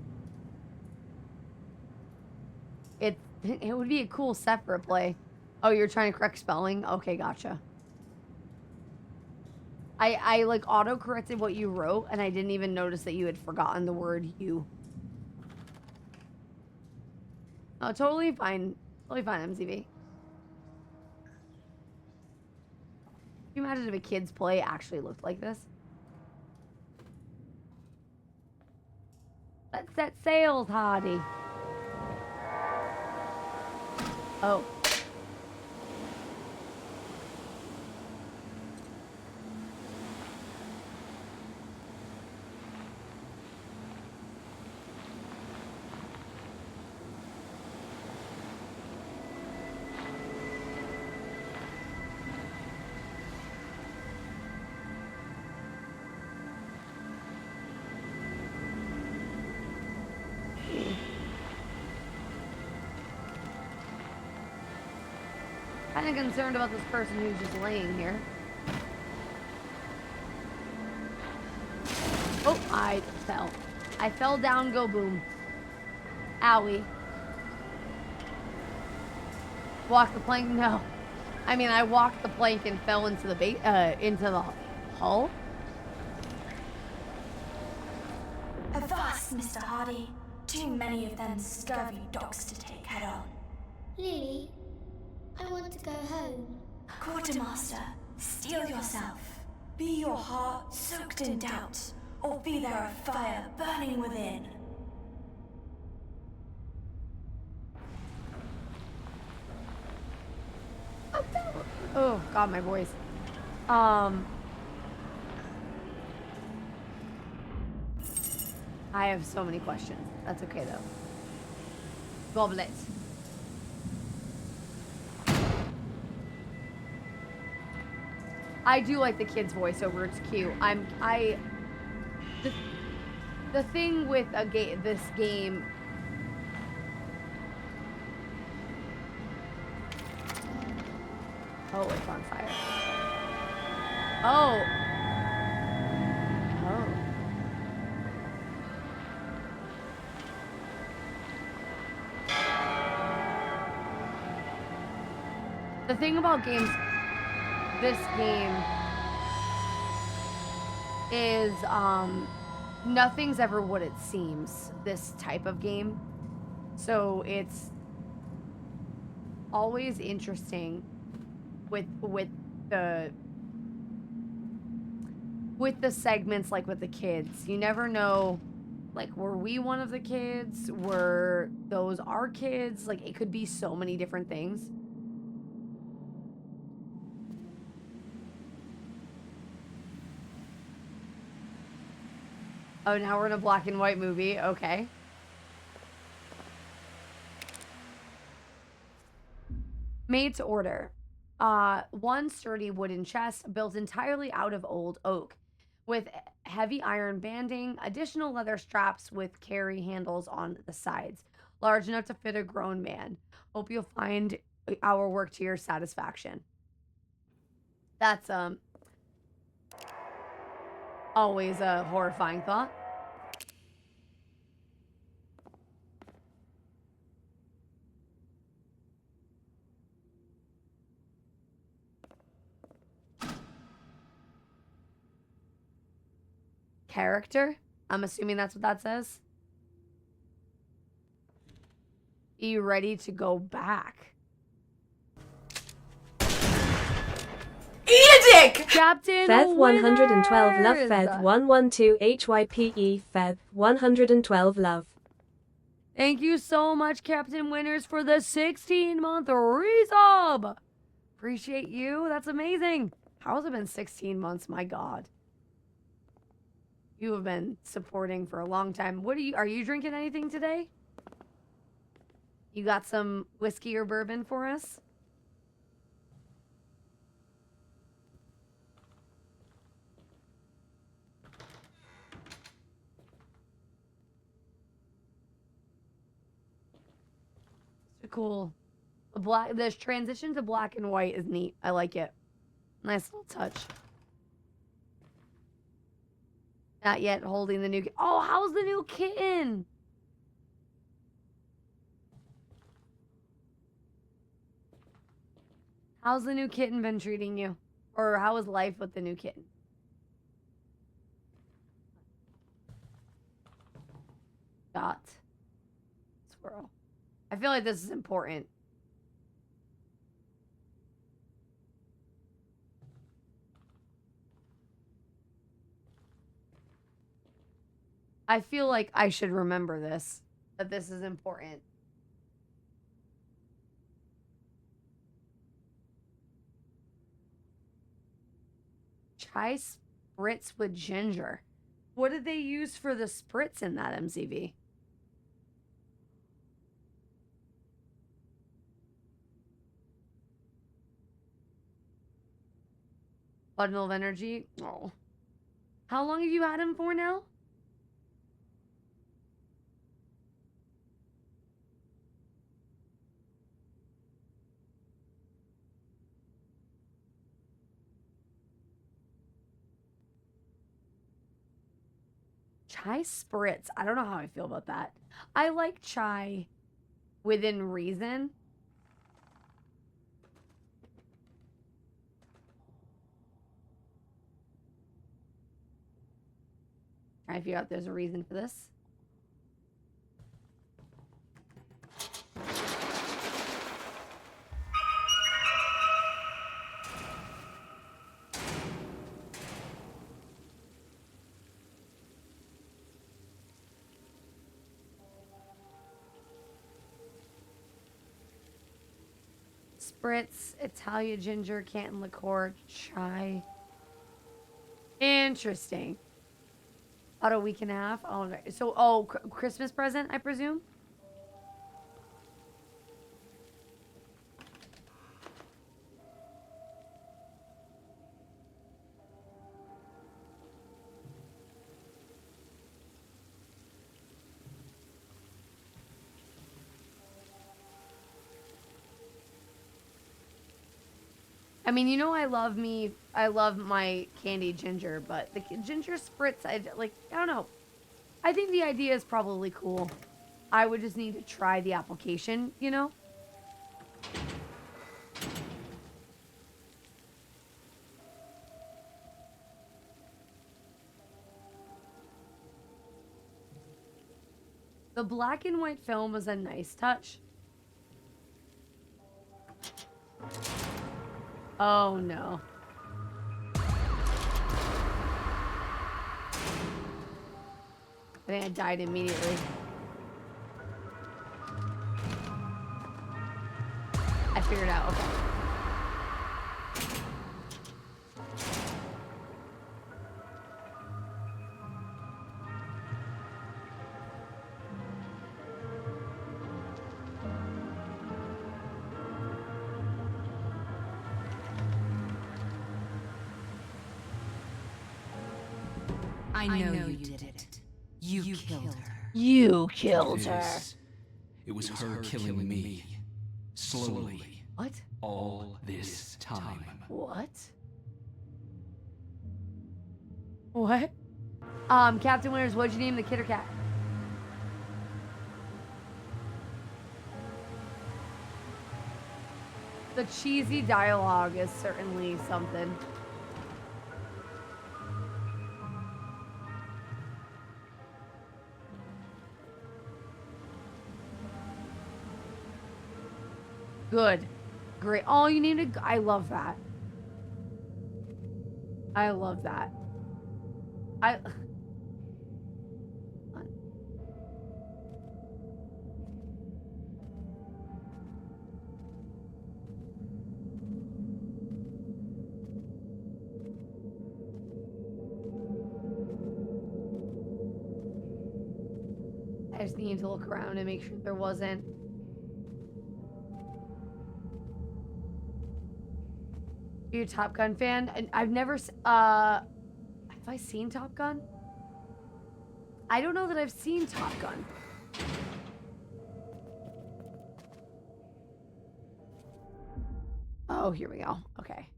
Speaker 3: It would be a cool set for a play. Oh, you're trying to correct spelling? Okay, gotcha. I like auto-corrected what you wrote, and I didn't even notice that you had forgotten the word you. Oh, totally fine. Totally fine, MCV. Can you imagine if a kid's play actually looked like this? Let's set sails, Hardy. Oh. Kind of concerned about this person who's just laying here. Oh, I fell. I fell down, go boom. Owie. Walk the plank? No. I mean, I walked the plank and fell into the hull.
Speaker 1: Avast, Mr. Hardy. Too many of them scurvy dogs to take head on.
Speaker 14: Lily, I want to go home.
Speaker 1: Quartermaster, steel yourself. Be your heart soaked in doubt, or be there a fire burning within.
Speaker 3: Oh, God, my voice. I have so many questions. That's okay, though. Goblet. I do like the kid's voiceover. It's cute. The thing with this game. Oh, it's on fire. Oh. Oh. The thing about this game is nothing's ever what it seems, this type of game. So it's always interesting with the segments, like with the kids. You never know, like, were we one of the kids? Were those our kids? Like, it could be so many different things. Oh, now we're in a black and white movie. Okay. Made to order. One sturdy wooden chest built entirely out of old oak, with heavy iron banding, additional leather straps with carry handles on the sides, large enough to fit a grown man. Hope you'll find our work to your satisfaction. That's always a horrifying thought. Character? I'm assuming that's what that says. Are you ready to go back?
Speaker 2: Eat a dick!
Speaker 3: Captain
Speaker 8: Fev 112 love.
Speaker 3: Winners!
Speaker 8: Fev 112 HYPE. Fev 112 love.
Speaker 3: Thank you so much, Captain Winners, for the 16-month resub. Appreciate you. That's amazing. How has it been 16 months? My God. You have been supporting for a long time. Are you drinking anything today? You got some whiskey or bourbon for us? Cool. This transition to black and white is neat. I like it. Nice little touch. Not yet holding the new... Oh, how's the new kitten? How's the new kitten been treating you? Or how is life with the new kitten? Dot. Swirl. I feel like this is important. I feel like I should remember this, that this is important. Chai spritz with ginger. What did they use for the spritz in that MCV? Bundle of energy. Oh. How long have you had him for now? Chai spritz. I don't know how I feel about that. I like chai within reason. I figure out there's a reason for this. Spritz, Italian ginger, Canton liqueur, chai. Interesting. About a week and a half. Oh, no. So, Christmas present, I presume? I mean, you know, I love my candied ginger, but the ginger spritz, I don't know. I think the idea is probably cool. I would just need to try the application, you know? The black and white film was a nice touch. Oh no. I think I died immediately. I figured it out, okay.
Speaker 13: I know you did it. You killed her.
Speaker 3: You killed her.
Speaker 5: It was her killing me. Slowly.
Speaker 3: What?
Speaker 5: All this time.
Speaker 3: What? What? Captain Winters, what'd you name the kid or cat? The cheesy dialogue is certainly something. Good. Great. Oh, you named it. I love that. I love that. I just need to look around and make sure there wasn't. You a Top Gun fan? And I've never have I seen Top Gun? I don't know that I've seen Top Gun. Oh, here we go. Okay.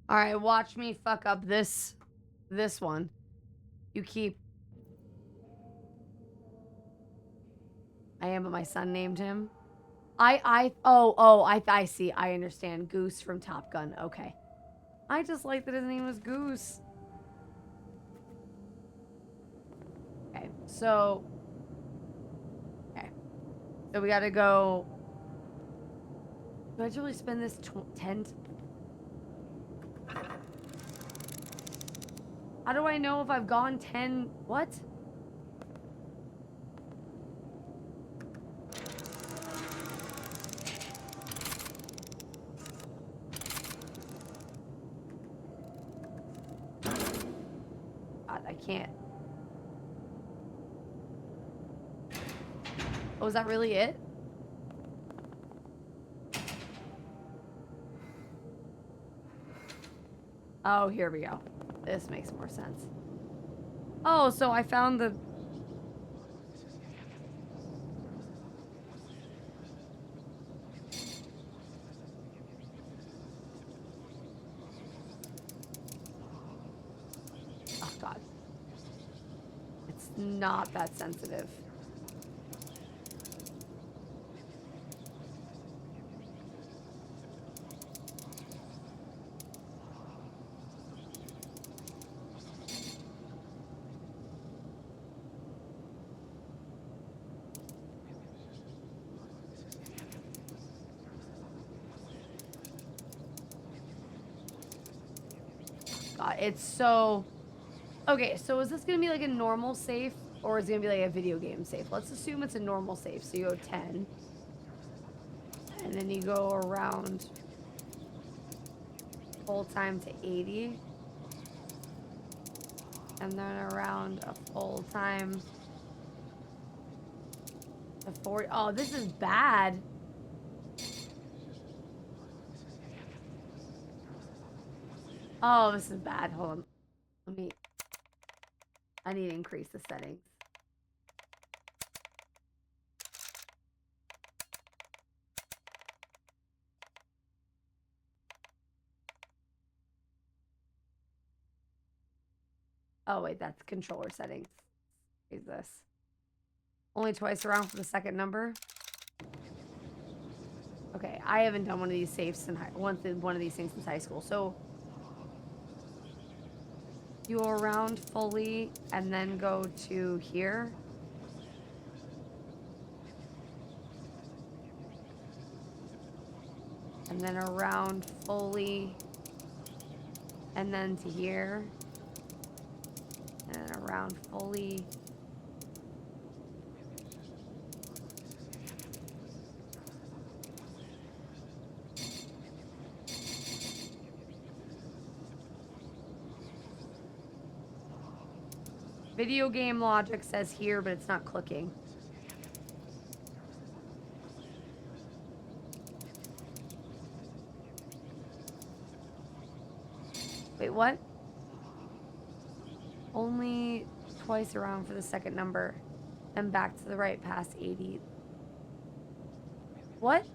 Speaker 3: All right, watch me fuck up this one. You keep. I am, but my son named him. I see. I understand. Goose from Top Gun. Okay. I just like that his name was Goose. Okay, so. Okay. So we gotta go. Do I really spend this 10? How do I know if I've gone 10? What? God, I can't. Oh, is that really it? Oh, here we go. This makes more sense. Oh, so I found the... Oh, God. It's not that sensitive. it's so... Okay, so is this going to be like a normal safe or is it going to be like a video game safe? Let's assume it's a normal safe. So you go 10. And then you go around full time to 80. And then around a full time to 40. Oh, this is bad. Oh, this is bad. Hold on. I need to increase the settings. Oh, wait, that's controller settings. What is this? Only twice around for the second number. Okay, I haven't done one of these safes in one of these things since high school. So you go around fully and then go to here. And then around fully and then to here. And then around fully. Video game logic says here, but it's not clicking. Wait, what? Only twice around for the second number and back to the right past 80. What?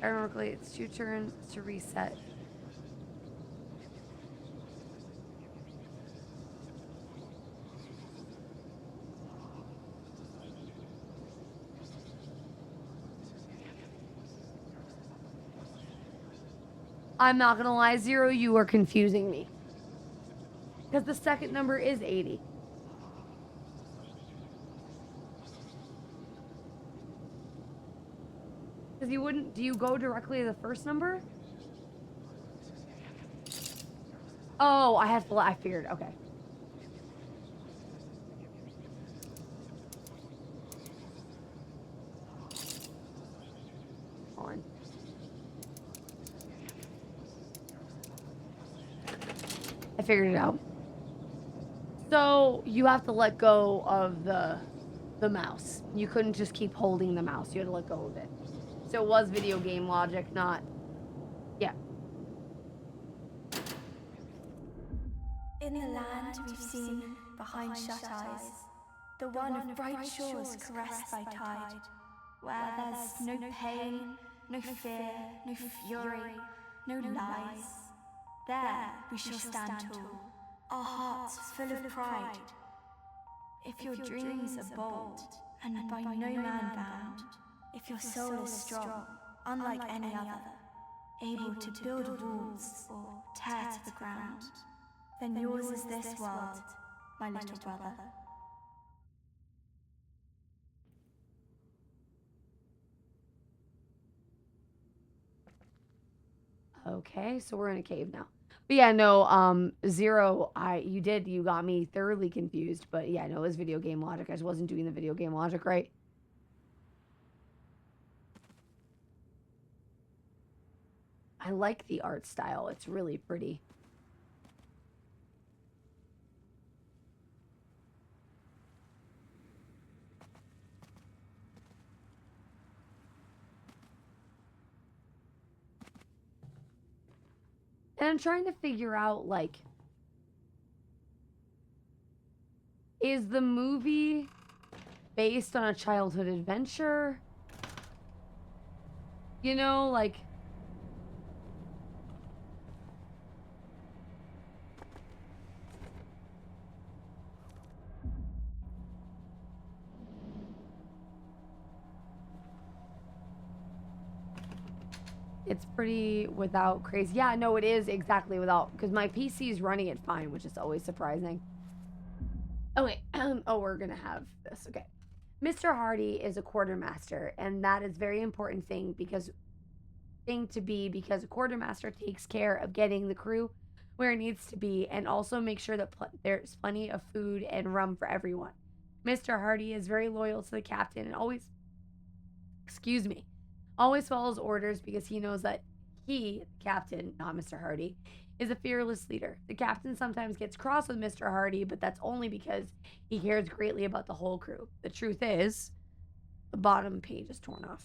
Speaker 3: Ironically, it's 2 turns to reset. I'm not gonna lie, Zero, you are confusing me. Because the second number is 80. Because you wouldn't, do you go directly to the first number? Oh, I figured, okay. On. I figured it out. So you have to let go of the mouse. You couldn't just keep holding the mouse. You had to let go of it. So it was video game logic, not... Yeah.
Speaker 1: In the land we've seen behind shut eyes, the one of bright shores caressed by tide, where there's no pain, no fear, no fury, no lies. There we shall stand tall, our hearts full of pride. If your dreams are bold and by no man bound, if your soul is strong, unlike any other, able to build walls or tear to the ground, then yours is this world, my little brother.
Speaker 3: Okay, so we're in a cave now. But yeah, no, Zero, you got me thoroughly confused. But yeah, no, it was video game logic. I just wasn't doing the video game logic right. I like the art style. It's really pretty. And I'm trying to figure out, like, is the movie based on a childhood adventure? You know, like... It's pretty without crazy. Yeah, no, it is exactly without, because my PC is running it fine, which is always surprising. Okay, oh, we're gonna have this. Okay. Mr. Hardy is a quartermaster, and that is very important thing to be because a quartermaster takes care of getting the crew where it needs to be, and also make sure that there's plenty of food and rum for everyone. Mr. Hardy is very loyal to the captain and always follows orders because he knows that he, the captain, not Mr. Hardy, is a fearless leader. The captain sometimes gets cross with Mr. Hardy, but that's only because he cares greatly about the whole crew. The truth is, the bottom page is torn off.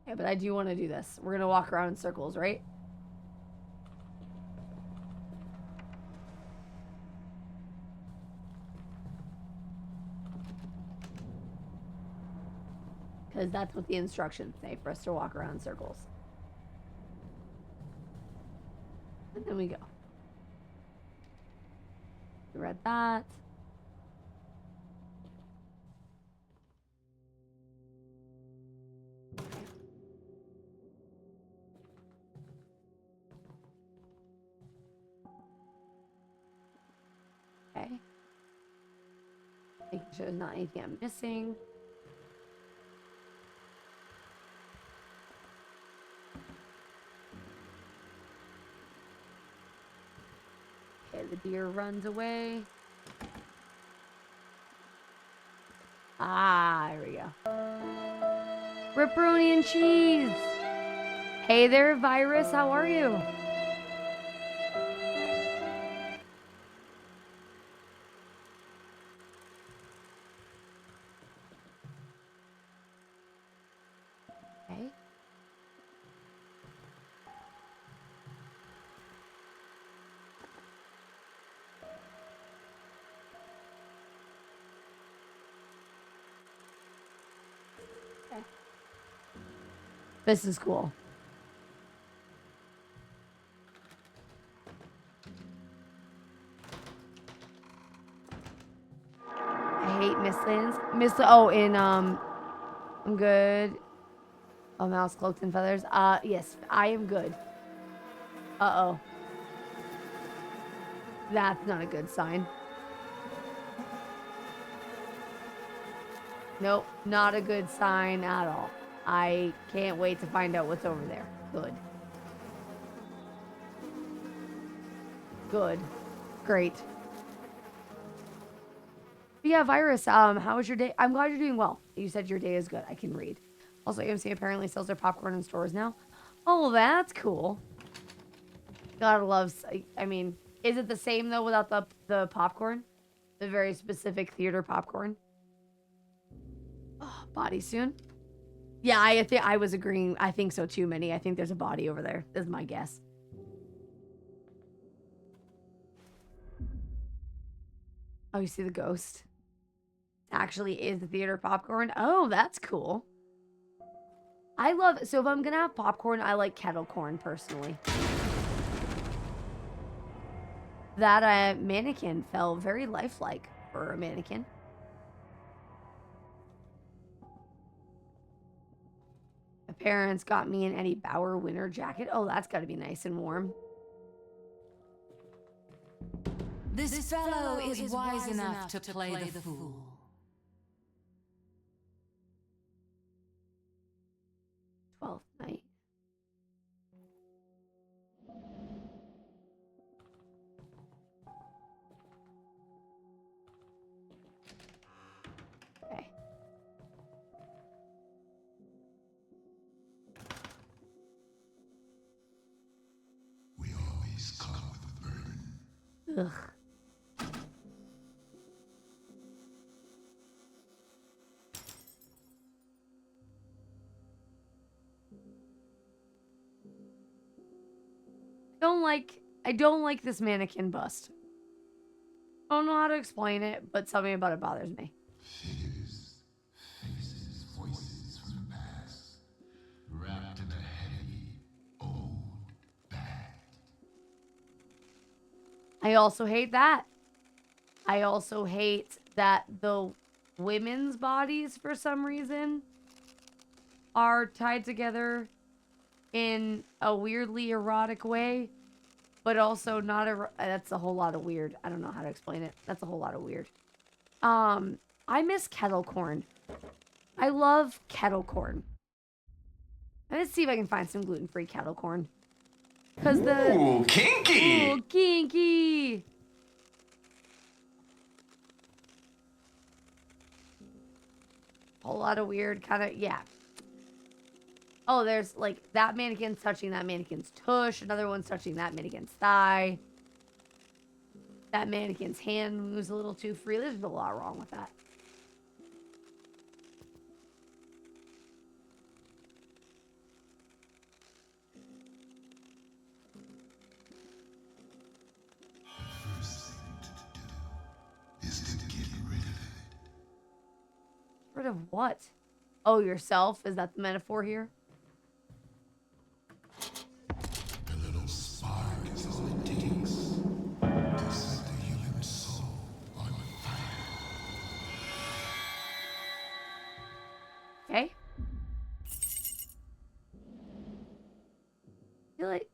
Speaker 3: Yeah, but I do want to do this. We're going to walk around in circles, right? Because that's what the instructions say, for us to walk around in circles. And then we go. We read that. Okay. Making sure there's not anything I'm missing. Okay, the deer runs away. Ah, here we go. Ripperoni and cheese. Hey there, Virus. How are you? Okay. Okay. This is cool. I hate Mistlands. I'm good. Oh, mouse, cloaks, and feathers. Yes, I am good. Uh-oh. That's not a good sign. Nope, not a good sign at all. I can't wait to find out what's over there. Good. Good. Great. But yeah, Virus, how was your day? I'm glad you're doing well. You said your day is good. I can read. Also, AMC apparently sells their popcorn in stores now. Oh, that's cool. Gotta love... I mean, is it the same, though, without the popcorn? The very specific theater popcorn? Oh, body soon? Yeah, I think I was agreeing. I think so, too, Minnie. I think there's a body over there. That's my guess. Oh, you see the ghost? Actually is the theater popcorn. Oh, that's cool. I love... So if I'm gonna have popcorn, I like kettle corn, personally. That mannequin felt very lifelike for a mannequin. My parents got me an Eddie Bauer winter jacket. Oh, that's got to be nice and warm.
Speaker 13: This fellow is wise enough to play the fool.
Speaker 3: Twelfth night. Okay.
Speaker 12: We always come with a burden.
Speaker 3: Ugh. I don't like this mannequin bust. I don't know how to explain it, but something about it bothers me.
Speaker 12: Figures, faces, voices from the past, wrapped in a heavy, old bag.
Speaker 3: I also hate that. I also hate that the women's bodies, for some reason, are tied together in a weirdly erotic way, but also not that's a whole lot of weird. I don't know how to explain it. That's a whole lot of weird. I I miss kettle corn. I love kettle corn. Let's see if I can find some gluten-free kettle corn. Cause the
Speaker 11: Ooh, kinky!
Speaker 3: Ooh, kinky. A whole lot of weird kind of, yeah. Oh, there's like that mannequin's touching that mannequin's tush. Another one's touching that mannequin's thigh. That mannequin's hand moves a little too free. There's a lot wrong with that. Rid of what? Oh, yourself? Is that the metaphor here?
Speaker 12: A little spark is all it takes to set the human soul on fire.
Speaker 3: Okay. I feel like...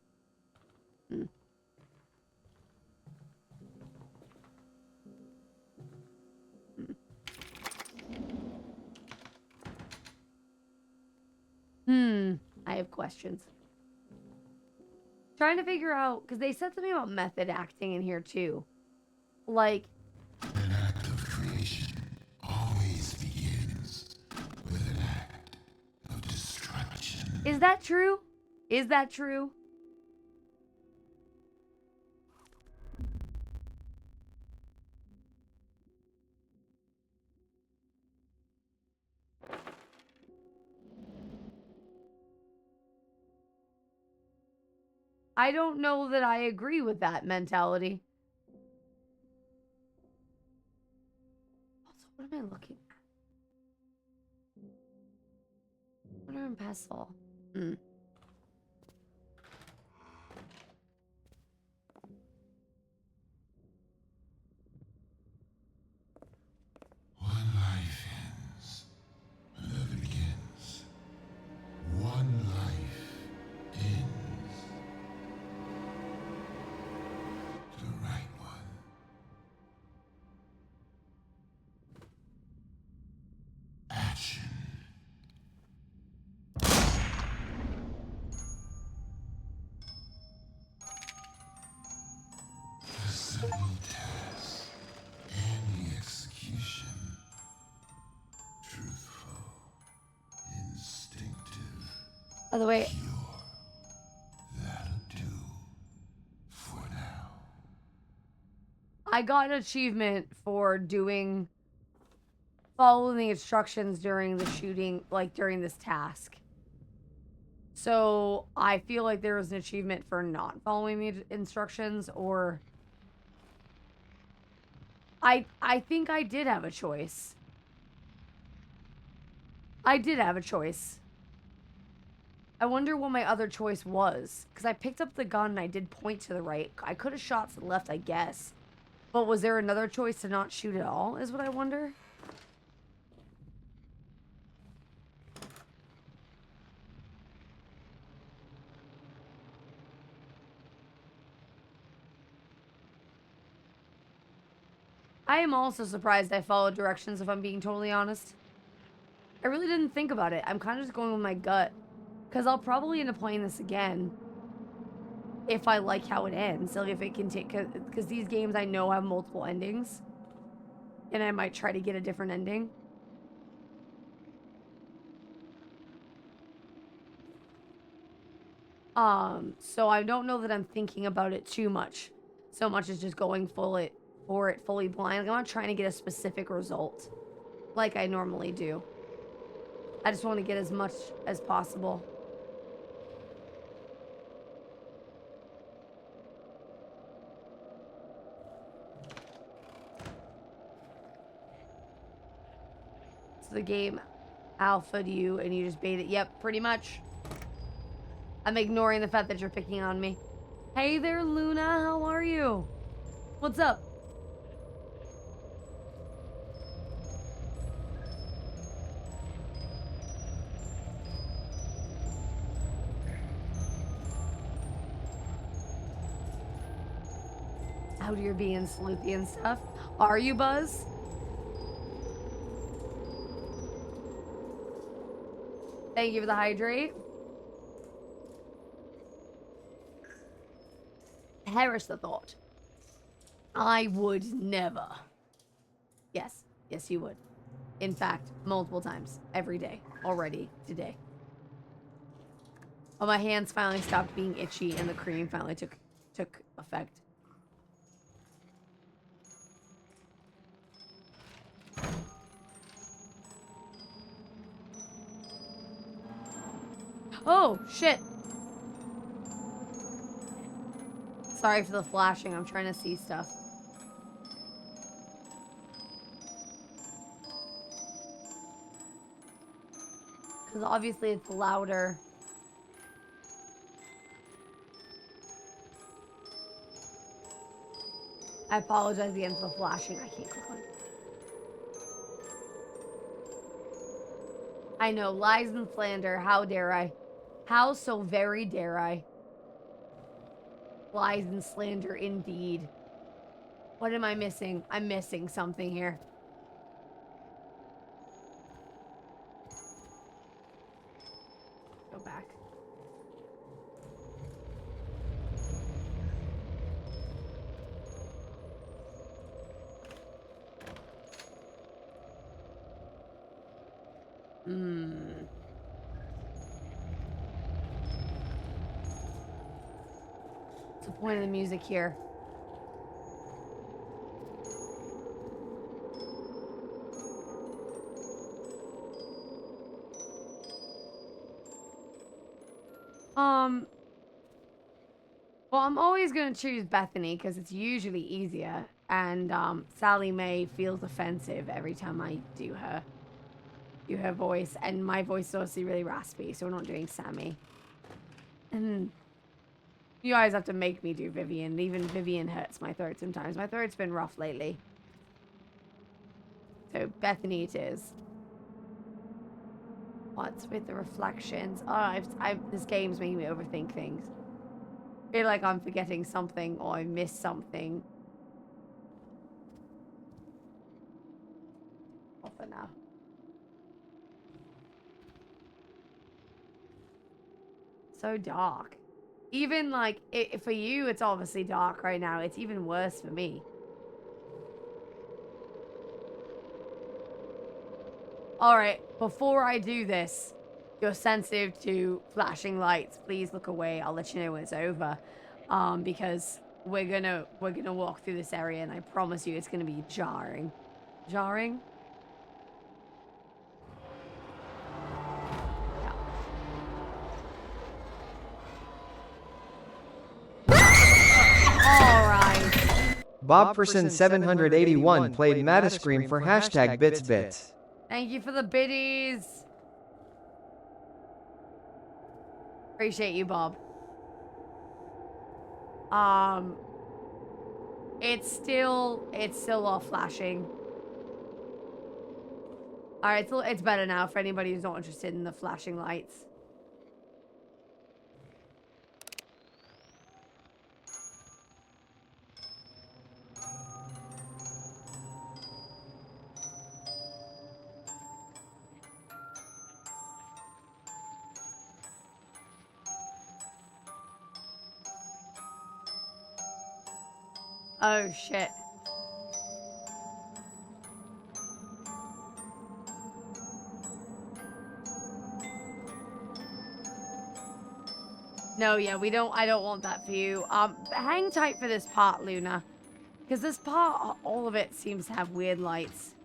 Speaker 3: I have questions. Trying to figure out, because they said something about method acting in here too. Like...
Speaker 12: An act of creation always begins with an act of destruction.
Speaker 3: Is that true? Is that true? I don't know that I agree with that mentality. Also, what am I looking at? Water and pestle.
Speaker 12: One life ends, another begins. One life ends. The right one. Action. The simple task and the execution. Truthful, instinctive,
Speaker 3: By the way,
Speaker 12: that'll do for now.
Speaker 3: I got an achievement for following the instructions during the shooting, like during this task. So I feel like there was an achievement for not following the instructions, or I think I did have a choice. I did have a choice. I wonder what my other choice was, because I picked up the gun and I did point to the right. I could have shot to the left, I guess. But was there another choice to not shoot at all, is what I wonder? I am also surprised I followed directions, if I'm being totally honest. I really didn't think about it. I'm kind of just going with my gut. Because I'll probably end up playing this again. If I like how it ends. Like if it can take... Because these games I know have multiple endings. And I might try to get a different ending. So I don't know that I'm thinking about it too much. So much as just going for it fully blind. Like I'm not trying to get a specific result. Like I normally do. I just want to get as much as possible. So the game alpha'd you and you just bait it. Yep, pretty much. I'm ignoring the fact that you're picking on me. Hey there, Luna. How are you? What's up? Out here being sleuthy and stuff. Are you, Buzz? Thank you for the hydrate. Perish the thought. I would never. Yes. Yes, you would. In fact, multiple times. Every day. Already. Today. Oh, my hands finally stopped being itchy and the cream finally took effect. Oh, shit. Sorry for the flashing. I'm trying to see stuff. Because obviously it's louder. I apologize again for the flashing. I can't click on it. I know. Lies and slander. How dare I? How so very dare I? Lies and slander indeed. What am I missing? I'm missing something here. Go back. What's the point of the music here? Well, I'm always going to choose Bethany because it's usually easier. And, Sally Mae feels offensive every time I do her voice. And my voice is obviously really raspy, so we're not doing Sammy. And you guys have to make me do Vivian. Even Vivian hurts my throat sometimes. My throat's been rough lately. So, Bethany it is. What's with the reflections? Oh, this game's making me overthink things. I feel like I'm forgetting something or I missed something. Off for now. So dark. Even like, for you, it's obviously dark right now. It's even worse for me. Alright, before I do this, you're sensitive to flashing lights. Please look away. I'll let you know when it's over. Because we're gonna walk through this area and I promise you it's gonna be jarring. Jarring? Alright.
Speaker 6: Bobperson781 played Matascream for #BitsBits.
Speaker 3: Thank you for the biddies. Appreciate you, Bob. It's still off flashing. Alright, it's better now for anybody who's not interested in the flashing lights. Oh, shit. No, yeah, I don't want that for you. Hang tight for this part, Luna. Because this part, all of it seems to have weird lights.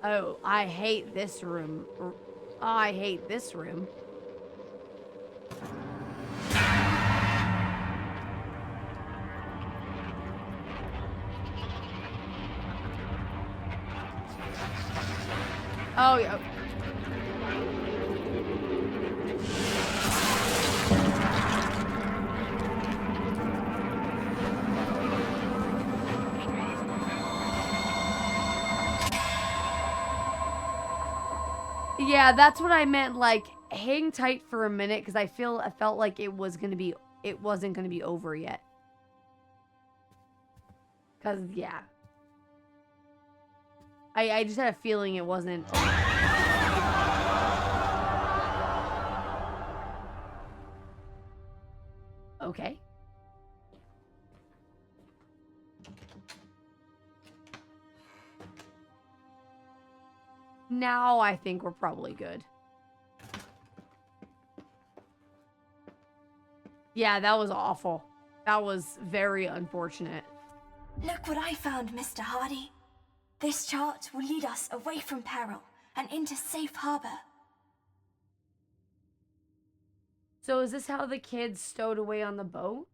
Speaker 3: Oh, I hate this room. I hate this room. Oh, yeah. Yeah, that's what I meant, like, hang tight for a minute, because I felt like it wasn't gonna be over yet. Because, yeah. I just had a feeling it wasn't. Okay. Now I think we're probably good. Yeah, that was awful. That was very unfortunate.
Speaker 1: Look what I found, Mr. Hardy. This chart will lead us away from peril and into safe harbor.
Speaker 3: So is this how the kids stowed away on the boat?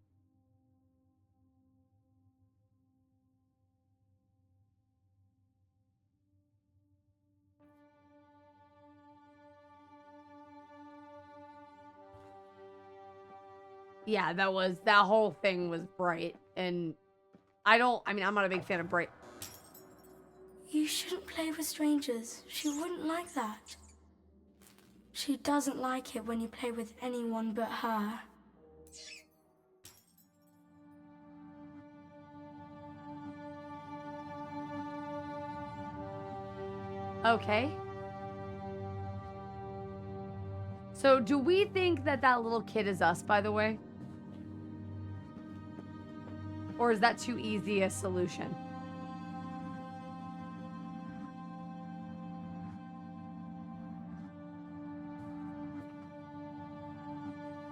Speaker 3: Yeah, that whole thing was bright, and I'm not a big fan of bright.
Speaker 14: You shouldn't play with strangers. She wouldn't like that. She doesn't like it when you play with anyone but her.
Speaker 3: Okay. So do we think that that little kid is us, by the way? Or is that too easy a solution?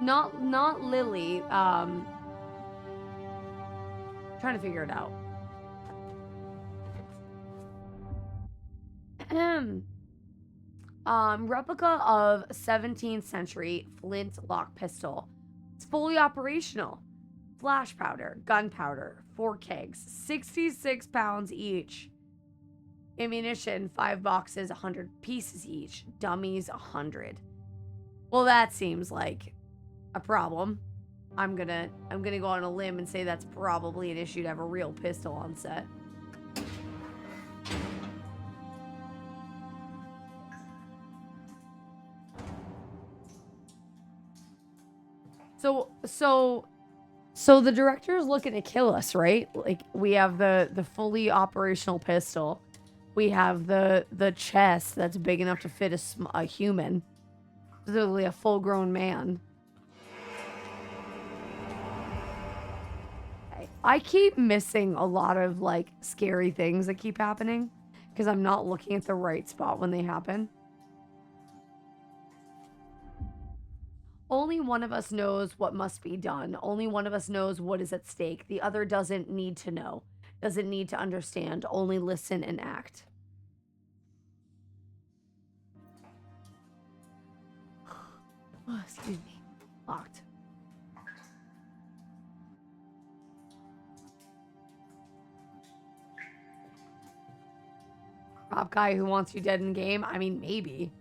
Speaker 3: Not Lily. Trying to figure it out. Replica of 17th century flintlock pistol. It's fully operational. Flash powder, gunpowder, 4 kegs, 66 pounds each. Ammunition, 5 boxes, 100 pieces each. Dummies, 100. Well, that seems like a problem. I'm gonna go on a limb and say that's probably an issue to have a real pistol on set. So the director's looking to kill us, right? Like, we have the fully operational pistol. We have the chest that's big enough to fit a human. Literally a full-grown man. Okay. I keep missing a lot of, like, scary things that keep happening because I'm not looking at the right spot when they happen. Only one of us knows what must be done. Only one of us knows what is at stake. The other doesn't need to know, doesn't need to understand, only listen and act. Oh, excuse me. Locked. Prop guy who wants you dead in game? I mean, maybe.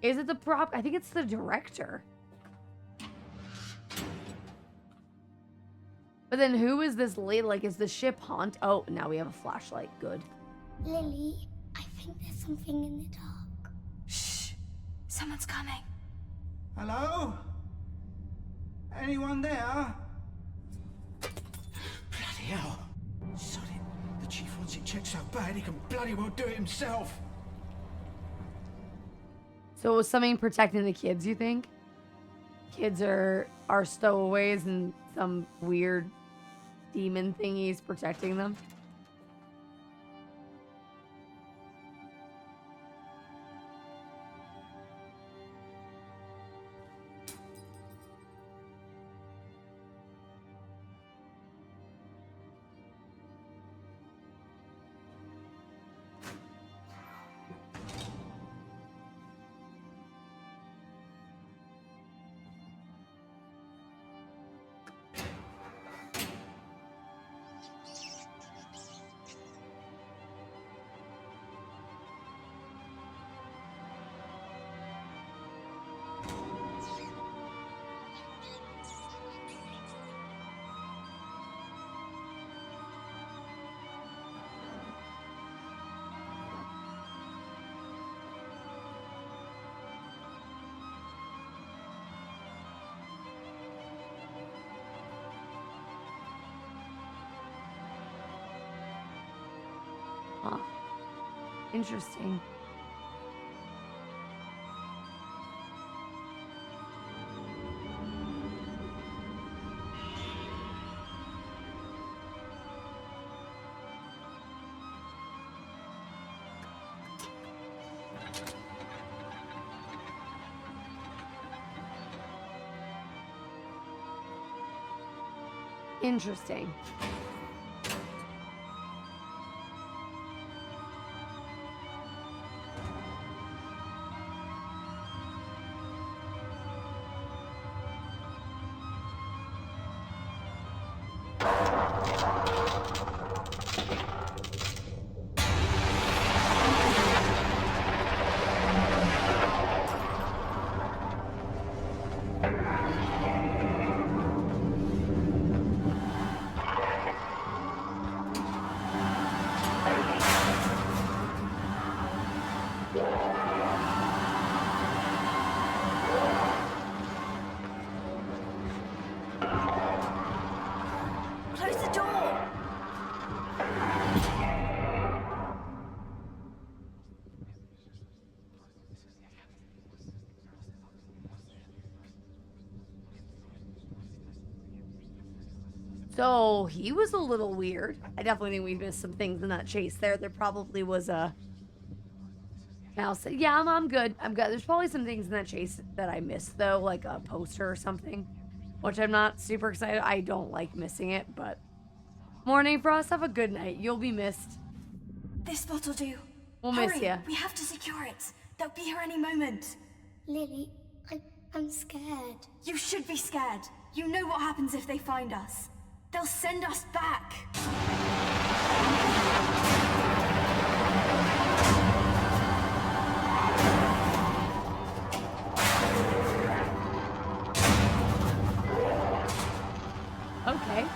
Speaker 3: Is it the prop? I think it's the director. But then who is this lady? Like, is the ship haunt? Oh, now we have a flashlight. Good.
Speaker 14: Lily, I think there's something in the dark.
Speaker 1: Shh. Someone's coming.
Speaker 11: Hello? Anyone there? Bloody hell. Sod it. The chief wants it checked so bad he can bloody well do it himself.
Speaker 3: So it was something protecting the kids, you think? Kids are stowaways and some weird demon thingies protecting them? Huh. Interesting. Interesting.
Speaker 14: Close the door!
Speaker 3: So he was a little weird. I definitely think we missed some things in that chase there. There probably was a mouse. Yeah, I'm good. I'm good. There's probably some things in that chase that I missed though, like a poster or something, which I'm not super excited. I don't like missing it, but Morning Frost, have a good night. You'll be missed.
Speaker 14: This spot will do.
Speaker 3: We'll
Speaker 14: Hurry,
Speaker 3: miss ya.
Speaker 14: we have to secure it. They'll be here any moment.
Speaker 1: Lily, I'm scared.
Speaker 14: You should be scared. You know what happens if they find us. They'll send us back.
Speaker 3: Okay.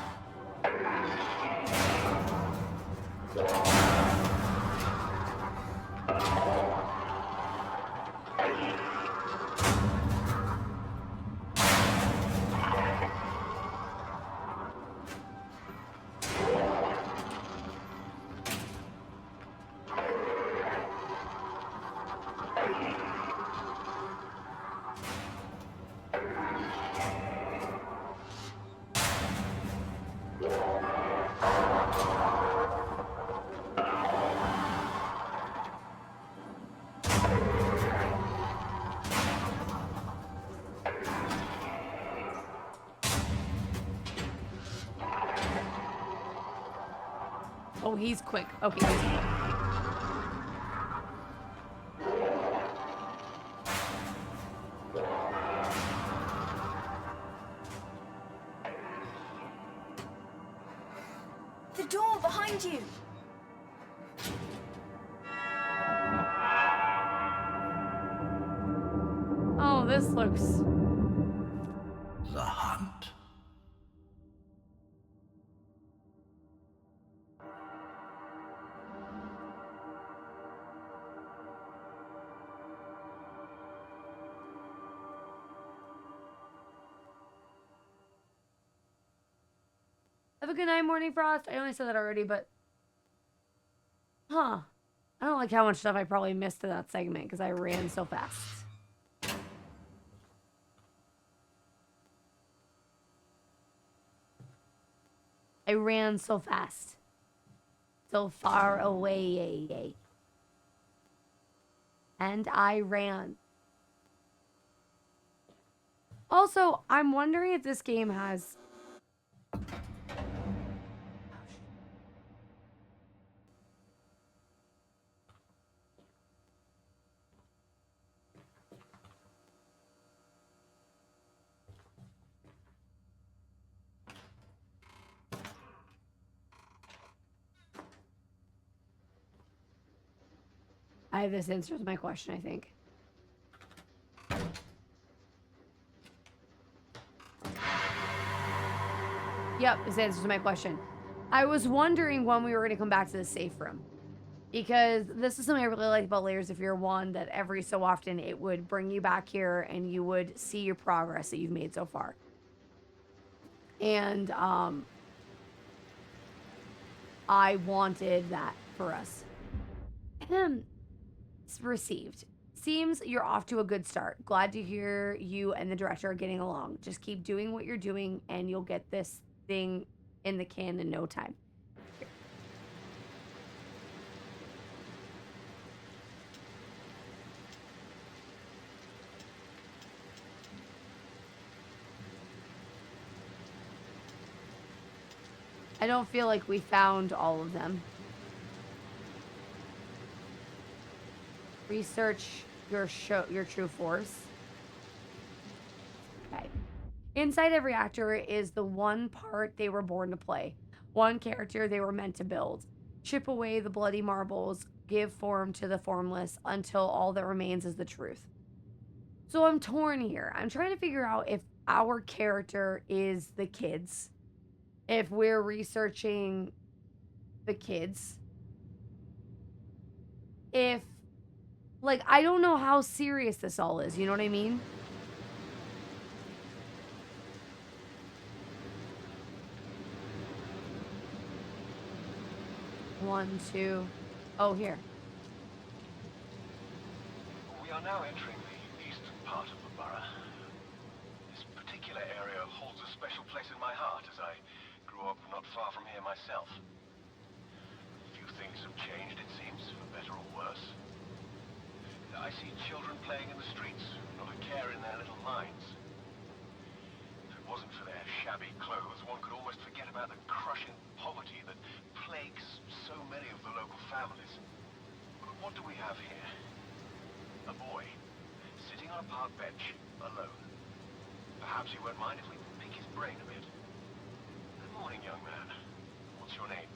Speaker 3: Oh, he's quick. Okay, he's quick.
Speaker 14: The door behind you.
Speaker 3: Oh, this looks...
Speaker 10: The hunt.
Speaker 3: Have a good night, Morning Frost. I only said that already, but... Huh. I don't like how much stuff I probably missed in that segment because I ran so fast. I ran so fast. So far away. And I ran. Also, I'm wondering if this game has... This answers my question, I think. Yep, this answers my question. I was wondering when we were going to come back to the safe room. Because this is something I really like about Layers of Fear 1, that every so often it would bring you back here and you would see your progress that you've made so far. And I wanted that for us. It's received. Seems you're off to a good start. Glad to hear you and the director are getting along. Just keep doing what you're doing and you'll get this thing in the can in no time. I don't feel like we found all of them. Research your true force. Okay. Inside every actor is the one part they were born to play. One character they were meant to build. Chip away the bloody marbles, give form to the formless until all that remains is the truth. So I'm torn here. I'm trying to figure out if our character is the kids. If we're researching the kids. If, like, I don't know how serious this all is. You know what I mean? One, two. Oh, here.
Speaker 9: We are now entering the eastern part of the borough. This particular area holds a special place in my heart as I grew up not far from here myself. Few things have changed, it seems, for better or worse. I see children playing in the streets, not a care in their little minds. If it wasn't for their shabby clothes, one could almost forget about the crushing poverty that plagues so many of the local families. But what do we have here? A boy, sitting on a park bench, alone. Perhaps you won't mind if we pick his brain a bit. Good morning, young man. What's your name?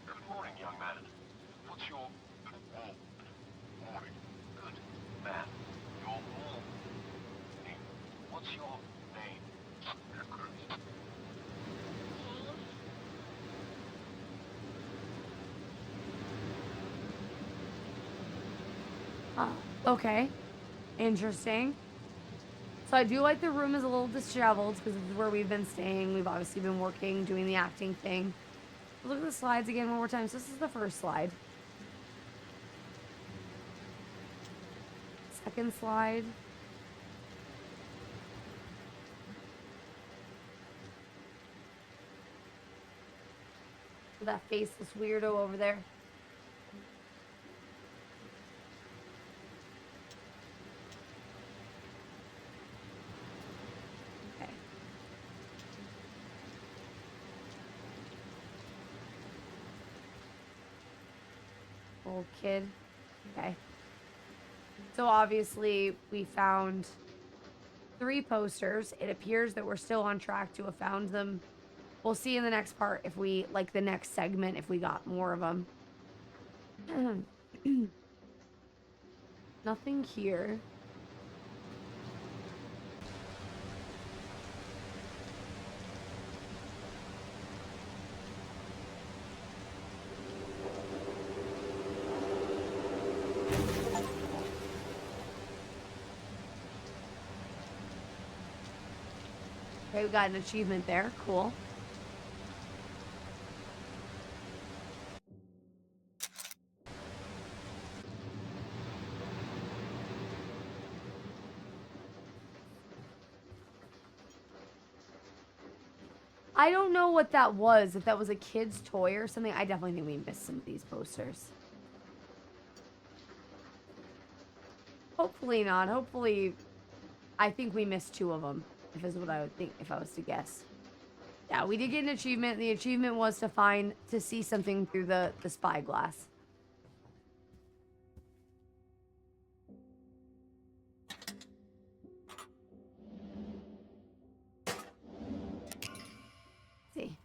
Speaker 9: Good morning, young man. What's your... Morning. Good man. Your morning. What's your name?
Speaker 3: Okay. Interesting. So I do like the room is a little disheveled because this is where we've been staying. We've obviously been working, doing the acting thing. Look at the slides again one more time. So this is the first slide. Second slide. That faceless weirdo over there. Okay. Old kid. Okay. So obviously we found 3 posters. It appears that we're still on track to have found them. We'll see in the next part if we, like the next segment, if we got more of them. Nothing here. Okay, we got an achievement there. Cool. I don't know what that was. If that was a kid's toy or something, I definitely think we missed some of these posters. Hopefully not. Hopefully, I think we missed 2 of them, if is what I would think if I was to guess. Yeah, we did get an achievement. The achievement was to see something through the spyglass. See.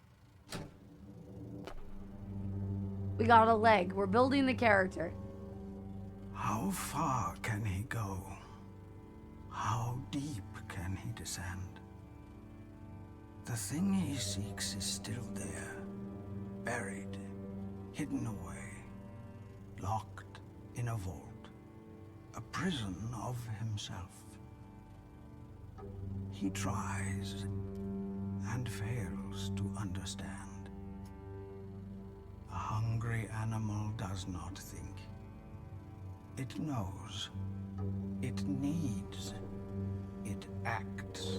Speaker 3: We got a leg. We're building the character.
Speaker 10: How far can he go? How deep can he descend? The thing he seeks is still there, buried, hidden away, locked in a vault, a prison of himself. He tries and fails to understand. A hungry animal does not think. It knows. It needs. It acts.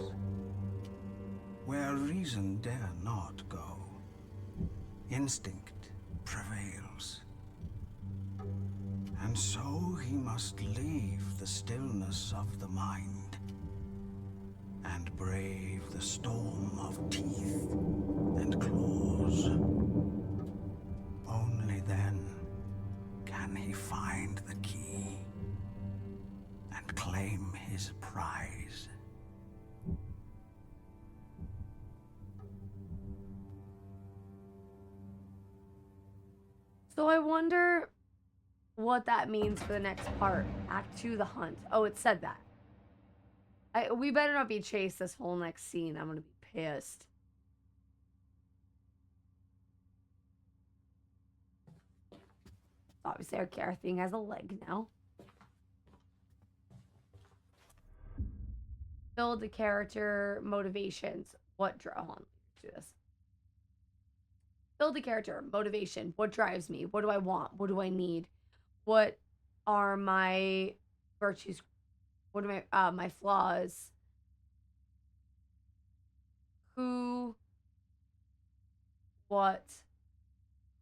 Speaker 10: Where reason dare not go, instinct prevails. And so he must leave the stillness of the mind and brave the storm of teeth and claws. Only then can he find the key and claim his prize.
Speaker 3: So I wonder what that means for the next part. Act 2, the hunt. Oh, it said that. We better not be chased this whole next scene. I'm gonna be pissed. Obviously, our thing has a leg now. Build the character motivations. What draw on? Do this. Build the character motivation. What drives me? What do I want? What do I need? What are my virtues? What are my flaws? Who, what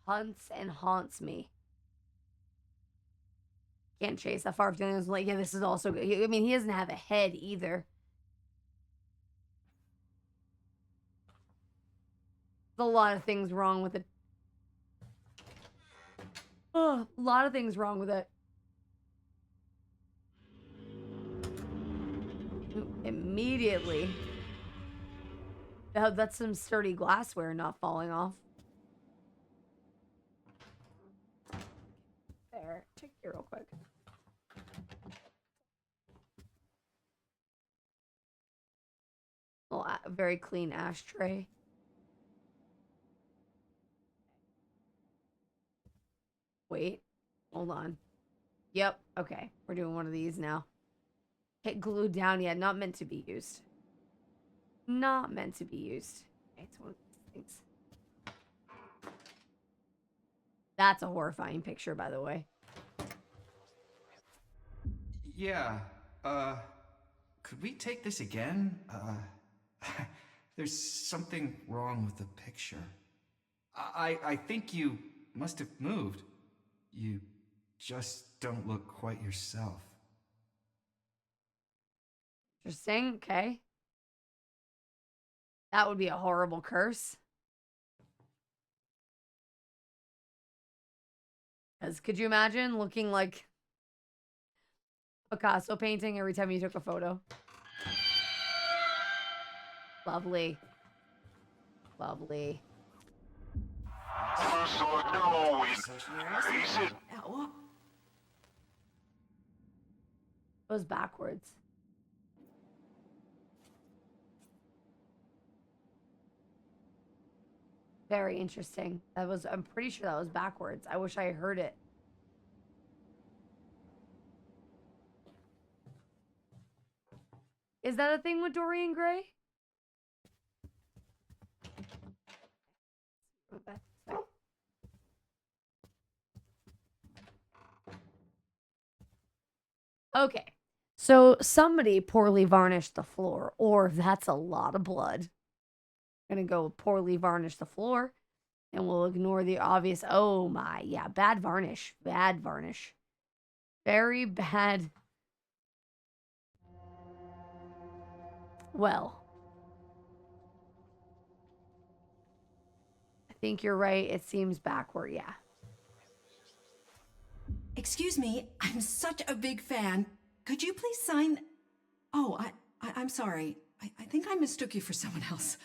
Speaker 3: hunts and haunts me? Can't chase that far. Feeling like, yeah, this is also good. I mean, he doesn't have a head either. There's a lot of things wrong with it. Oh, a lot of things wrong with it. Immediately. That's some sturdy glassware not falling off. There. Check here real quick. Well, a very clean ashtray. Wait. Hold on. Yep. Okay. We're doing one of these now. Hit glued down yet. Not meant to be used. Not meant to be used. Okay, it's one of these things. That's a horrifying picture, by the way.
Speaker 5: Yeah, could we take this again? There's something wrong with the picture. I think you must have moved. You just don't look quite yourself.
Speaker 3: Interesting. Okay. That would be a horrible curse. Because could you imagine looking like Picasso painting every time you took a photo? Lovely. Lovely. Goes backwards. Very interesting. I'm pretty sure that was backwards. I wish I heard it. Is that a thing with Dorian Gray? Okay. So somebody poorly varnished the floor, or that's a lot of blood. Gonna go poorly varnish the floor, and we'll ignore the obvious. Oh my, yeah, bad varnish. Bad varnish. Very bad. Well, I think you're right. It seems backward, yeah.
Speaker 15: Excuse me, I'm such a big fan. Could you please sign? Oh, I'm sorry. I think I mistook you for someone else.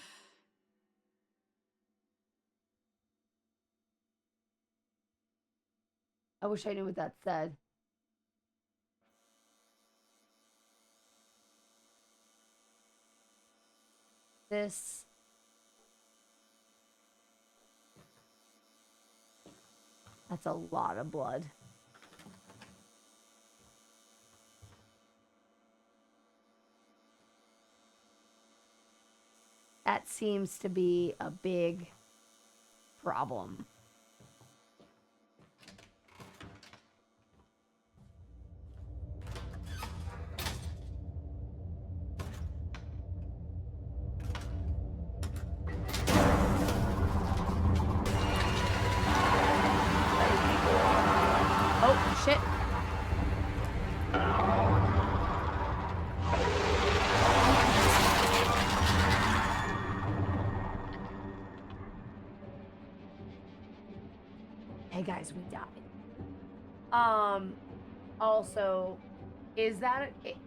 Speaker 3: I wish I knew what that said. This. That's a lot of blood. That seems to be a big problem. Hey guys, we died. Also, is that okay.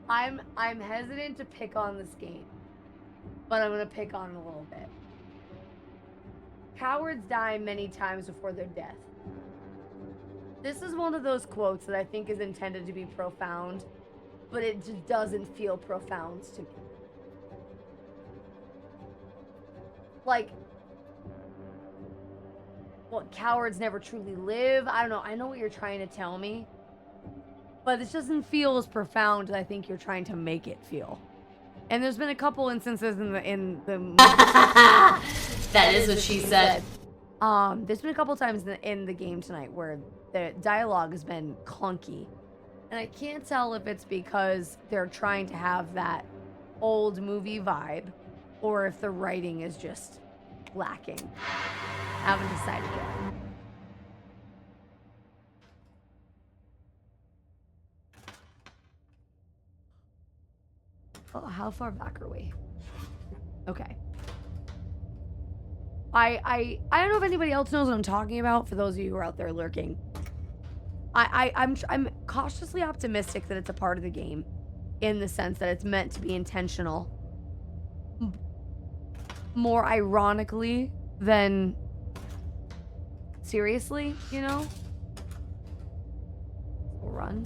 Speaker 3: I'm hesitant to pick on this game, but I'm gonna pick on it a little bit. Cowards die many times before their death. This is one of those quotes that I think is intended to be profound, but it just doesn't feel profound to me. Like, what, cowards never truly live? I don't know. I know what you're trying to tell me, but this doesn't feel as profound as I think you're trying to make it feel. And there's been a couple instances in the
Speaker 16: That is what she said.
Speaker 3: There's been a couple times in the game tonight where the dialogue has been clunky, and I can't tell if it's because they're trying to have that old movie vibe, or if the writing is just lacking. I haven't decided yet. Oh, how far back are we? Okay. I don't know if anybody else knows what I'm talking about. For those of you who are out there lurking, I'm cautiously optimistic that it's a part of the game, in the sense that it's meant to be intentional, more ironically than seriously, you know? We'll run.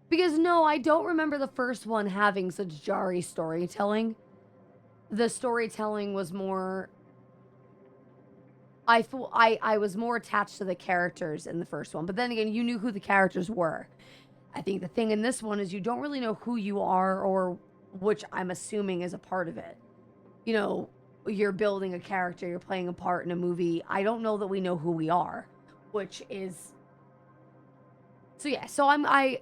Speaker 3: Because no, I don't remember the first one having such jarring storytelling. The storytelling was more... I was more attached to the characters in the first one, but then again, you knew who the characters were. I think the thing in this one is you don't really know who you are, or which I'm assuming is a part of it. You know, you're building a character, you're playing a part in a movie. I don't know that we know who we are, which is... So yeah, so I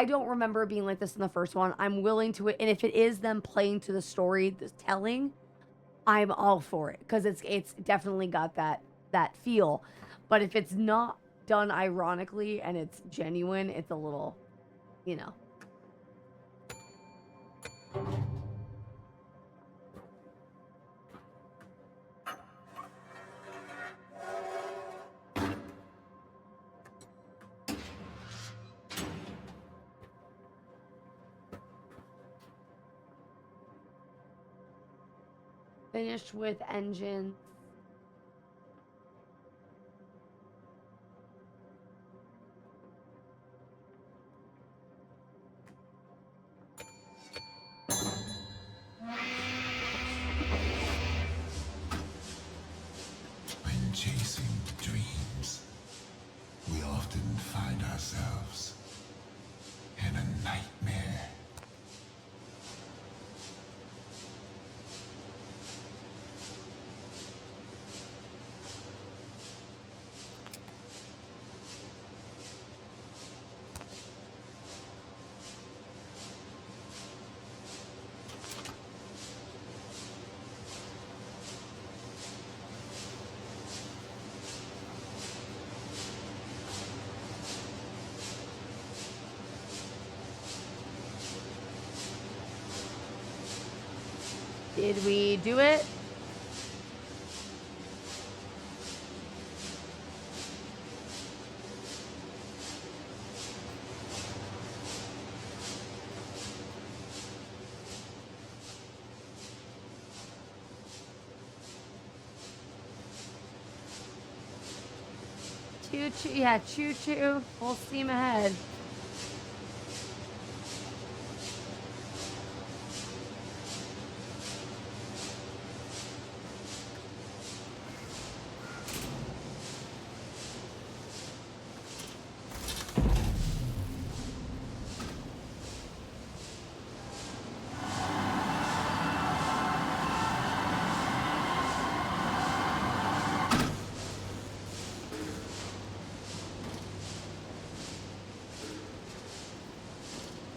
Speaker 3: don't remember it being like this in the first one. I'm willing to it, and if it is them playing to the story, the telling, I'm all for it, because it's definitely got that feel. But if it's not done ironically and it's genuine, it's a little, you know. Finished with engine.
Speaker 12: When chasing dreams, we often find ourselves in a nightmare.
Speaker 3: Did we do it? Choo-choo, yeah, choo-choo. Full steam ahead.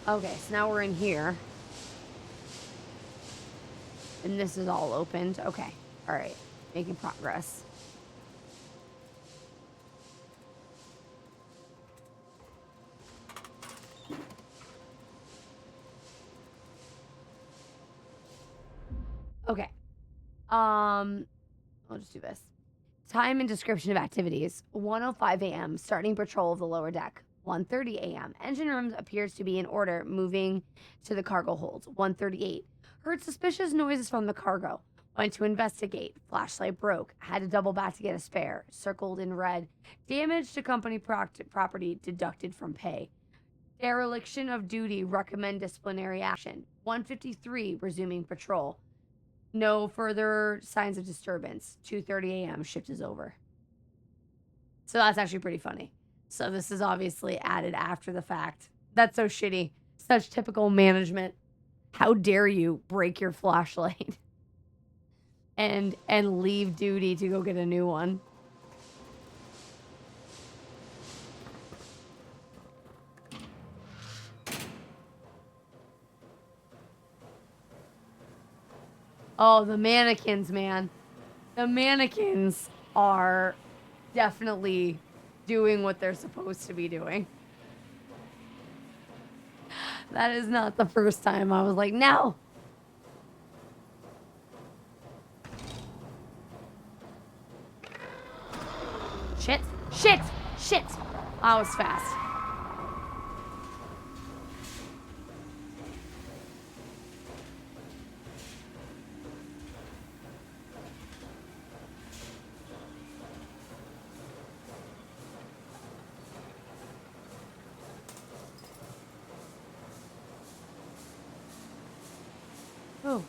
Speaker 3: Okay, so now we're in here. And this is all opened. Okay. All right. Making progress. Okay. I'll just do this. Time and description of activities. 1:05 a.m. Starting patrol of the lower deck. 1:30 a.m. Engine rooms appears to be in order, moving to the cargo holds. 1:38. Heard suspicious noises from the cargo. Went to investigate. Flashlight broke. Had to double back to get a spare. Circled in red. Damage to company property deducted from pay. Dereliction of duty. Recommend disciplinary action. 1:53. Resuming patrol. No further signs of disturbance. 2:30 a.m. Shift is over. So that's actually pretty funny. So this is obviously added after the fact. That's so shitty. Such typical management. How dare you break your flashlight and leave duty to go get a new one. Oh, the mannequins, man. The mannequins are definitely doing what they're supposed to be doing. That is not the first time I was like, no. Shit, shit, shit. I was fast. Oh.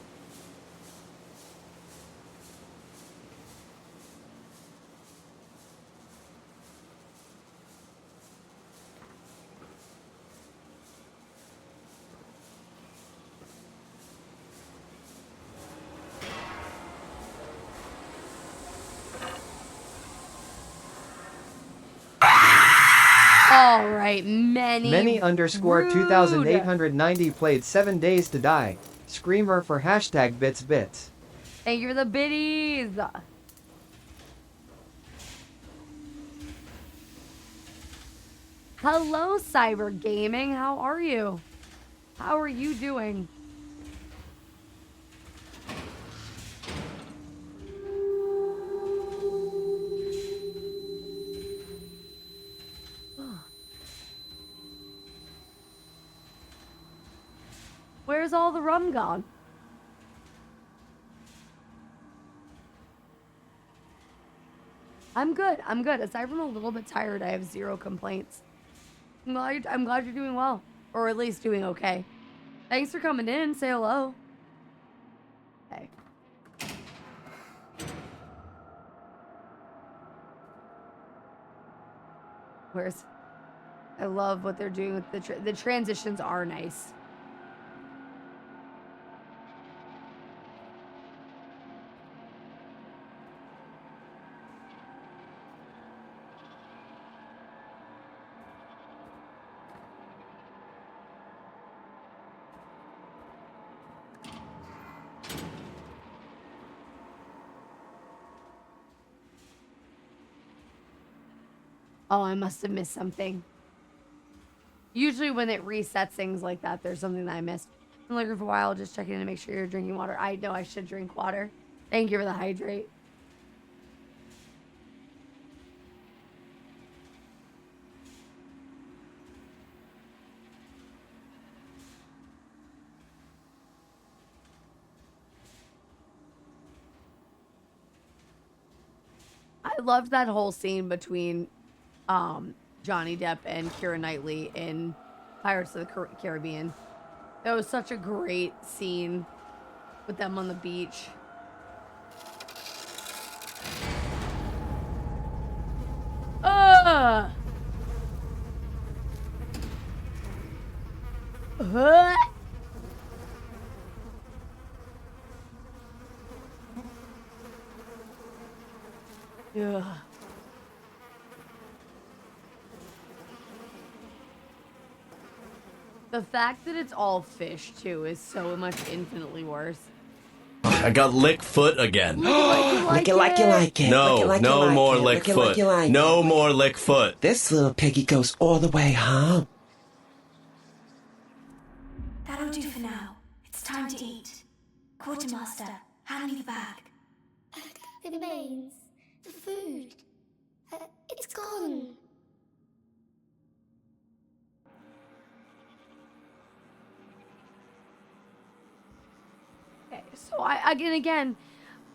Speaker 3: All right,
Speaker 6: Many underscore 2890 played 7 days to die. Screamer for hashtag bits bits.
Speaker 3: Thank you for the biddies. Hello, Cyber Gaming. How are you? How are you doing? Where's all the rum gone? I'm good. I'm good. Aside from a little bit tired, I have zero complaints. I'm glad you're doing well. Or at least doing okay. Thanks for coming in. Say hello. Hey. Where's... I love what they're doing with the transitions are nice. Oh, I must have missed something. Usually when it resets things like that, there's something that I missed. I'm looking for a while, just checking in to make sure you're drinking water. I know I should drink water. Thank you for the hydrate. I loved that whole scene between Johnny Depp and Keira Knightley in Pirates of the Caribbean. That was such a great scene with them on the beach. Ugh! Ugh. The fact that it's all fish, too, is so much infinitely worse.
Speaker 4: I got lick foot again.
Speaker 3: Lick it like you like it.
Speaker 4: No, no more lick foot. No more lick foot.
Speaker 17: This little piggy goes all the way home.
Speaker 14: That'll do for now. It's time to eat. Quartermaster, hand me the bag.
Speaker 1: The remains. The food. It's gone.
Speaker 3: Okay, so again,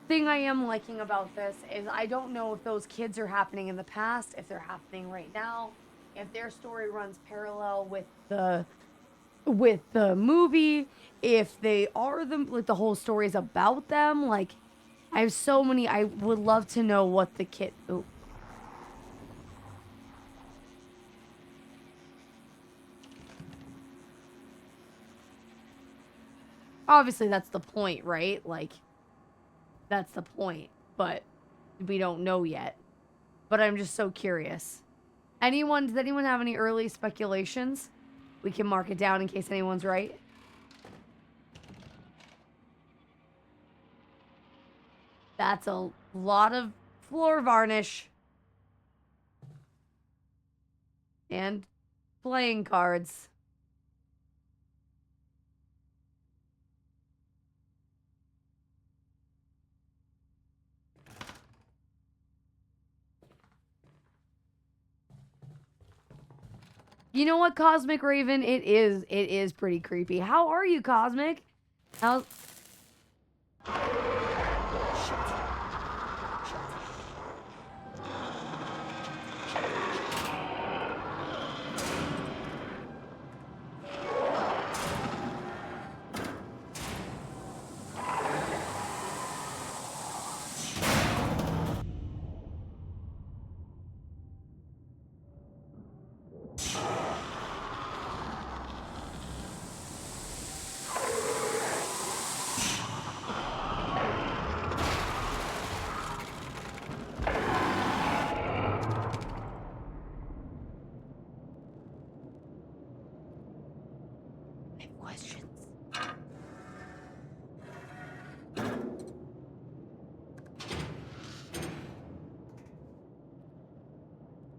Speaker 3: thing I am liking about this is I don't know if those kids are happening in the past, if they're happening right now, if their story runs parallel with the movie, if they are the whole story is about them. Like, I have so many. I would love to know what the kid. Ooh. Obviously, that's the point, right? Like, that's the point, but we don't know yet. But I'm just so curious. Does anyone have any early speculations? We can mark it down in case anyone's right. That's a lot of floor varnish. And playing cards. You know what, Cosmic Raven? It is pretty creepy. How are you, Cosmic? How's...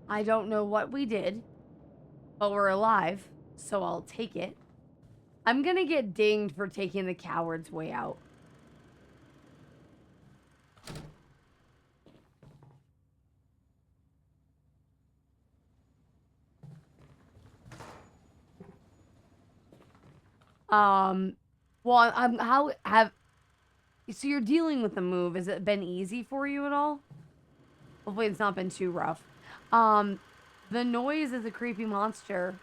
Speaker 3: I don't know what we did, but we're alive, so I'll take it. I'm gonna get dinged for taking the coward's way out. Well, so you're dealing with the move. Has it been easy for you at all? Hopefully it's not been too rough. The noise is a creepy monster.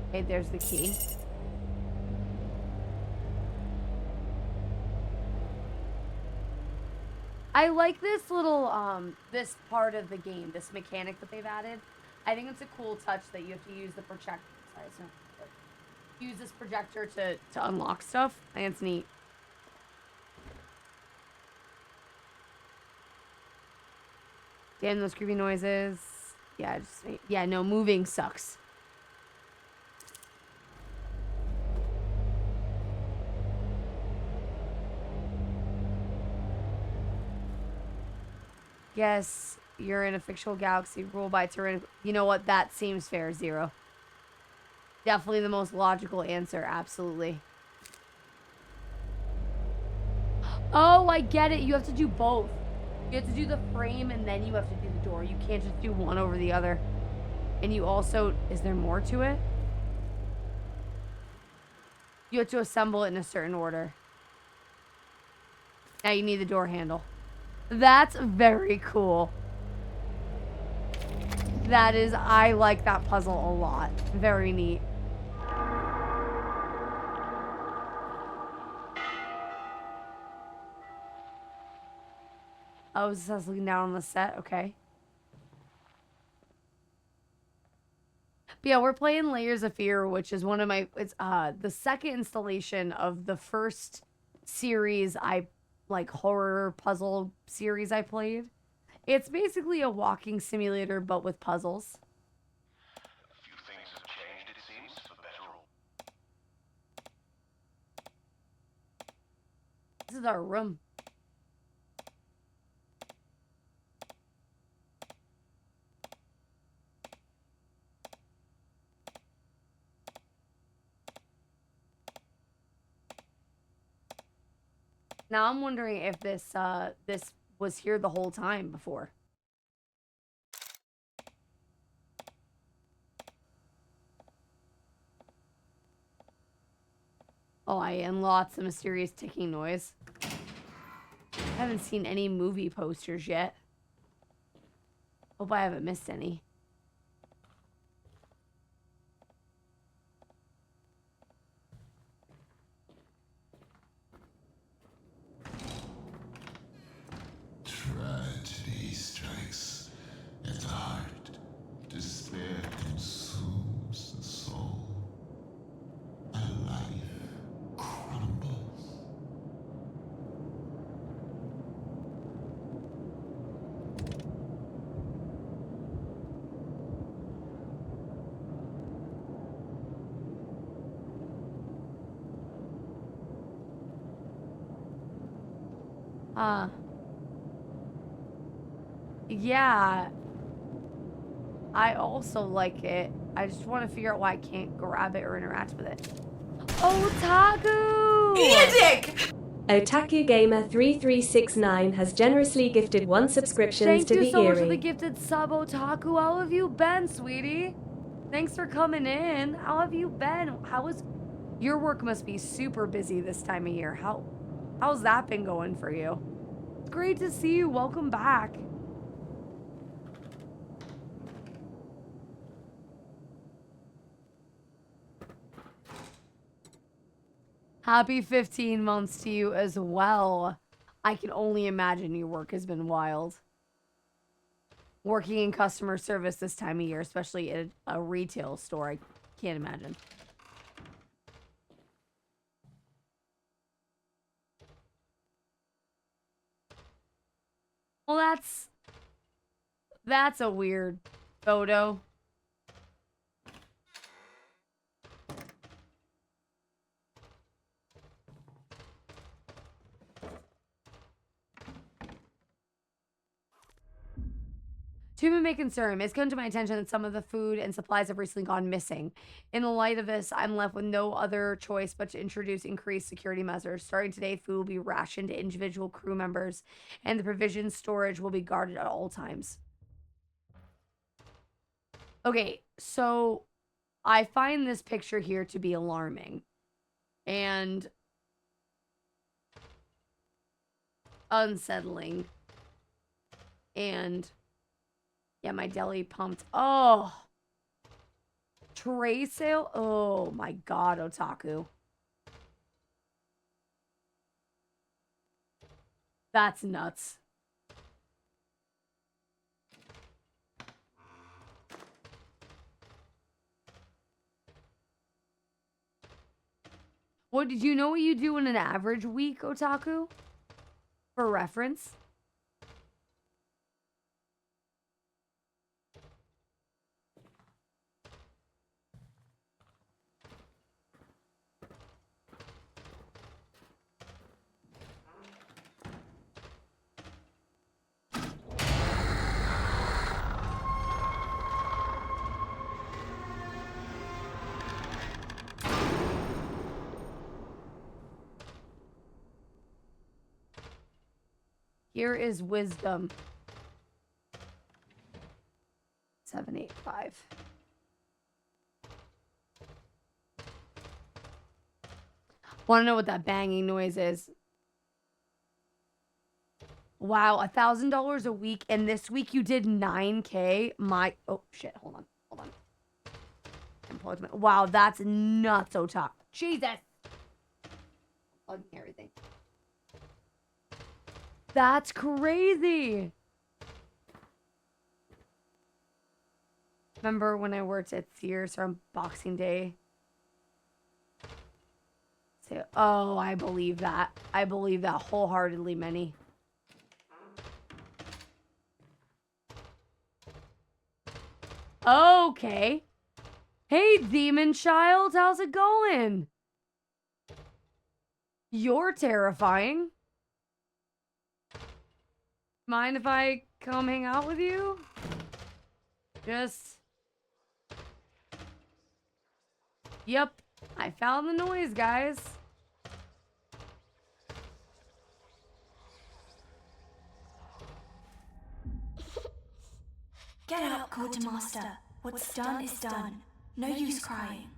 Speaker 3: Okay, there's the key. I like this little, this part of the game, this mechanic that they've added. I think it's a cool touch that you have to use the projector. Sorry, it's not. Use this projector to unlock stuff. I think it's neat. Damn those creepy noises. Yeah, no, moving sucks. Yes, you're in a fictional galaxy ruled by tyrannical. You know what? That seems fair, Zero. Definitely the most logical answer. Absolutely. Oh, I get it. You have to do both. You have to do the frame and then you have to do the door. You can't just do one over the other. And you also... Is there more to it? You have to assemble it in a certain order. Now you need the door handle. That's very cool. That is, I like that puzzle a lot. Very neat. Oh, this is looking down on the set. Okay. But yeah, we're playing Layers of Fear, which is one of my, it's the second installation of the first series like horror puzzle series I played. It's basically a walking simulator, but with puzzles.
Speaker 9: A few things have changed, it seems, for better or
Speaker 3: This is our room. Now I'm wondering if this was here the whole time before. Oh, and lots of mysterious ticking noise. I haven't seen any movie posters yet. Hope I haven't missed any.
Speaker 12: Tragedy strikes at the heart. Despair consumes the soul. A life crumbles.
Speaker 3: Yeah. I also like it. I just want to figure out why I can't grab it or interact with it. Otaku!
Speaker 15: Eat a dick!
Speaker 8: Otaku Gamer 3369 has generously gifted 1 subscription
Speaker 3: Thank
Speaker 8: to
Speaker 3: you
Speaker 8: the
Speaker 3: so much for the
Speaker 8: Eerie.
Speaker 3: gifted sub, Otaku. How have you been, sweetie? Thanks for coming in. How have you been? Your work must be super busy this time of year. How's that been going for you? It's great to see you. Welcome back. Happy 15 months to you as well. I can only imagine your work has been wild. Working in customer service this time of year, especially at a retail store, I can't imagine. Well, that's a weird photo. To my concern, it's come to my attention that some of the food and supplies have recently gone missing. In the light of this, I'm left with no other choice but to introduce increased security measures. Starting today, food will be rationed to individual crew members, and the provision storage will be guarded at all times. Okay, so I find this picture here to be alarming and unsettling. And yeah, my deli pumped. Oh, tray sale. Oh my God, Otaku. That's nuts. What did you know what you do in an average week, Otaku? For reference. Here is wisdom. 785. Want to know what that banging noise is? Wow, $1,000 a week, and this week you did 9K. Oh shit! Hold on. Wow, that's nuts, Otaku. Jesus. Plugging everything. That's crazy. Remember when I worked at Sears on Boxing Day? Oh, I believe that. I believe that wholeheartedly, Minnie. Okay. Hey, demon child, how's it going? You're terrifying. Mind if I come hang out with you? Just... Yep, I found the noise, guys.
Speaker 14: Get up, Quartermaster. What's done is done. No use crying.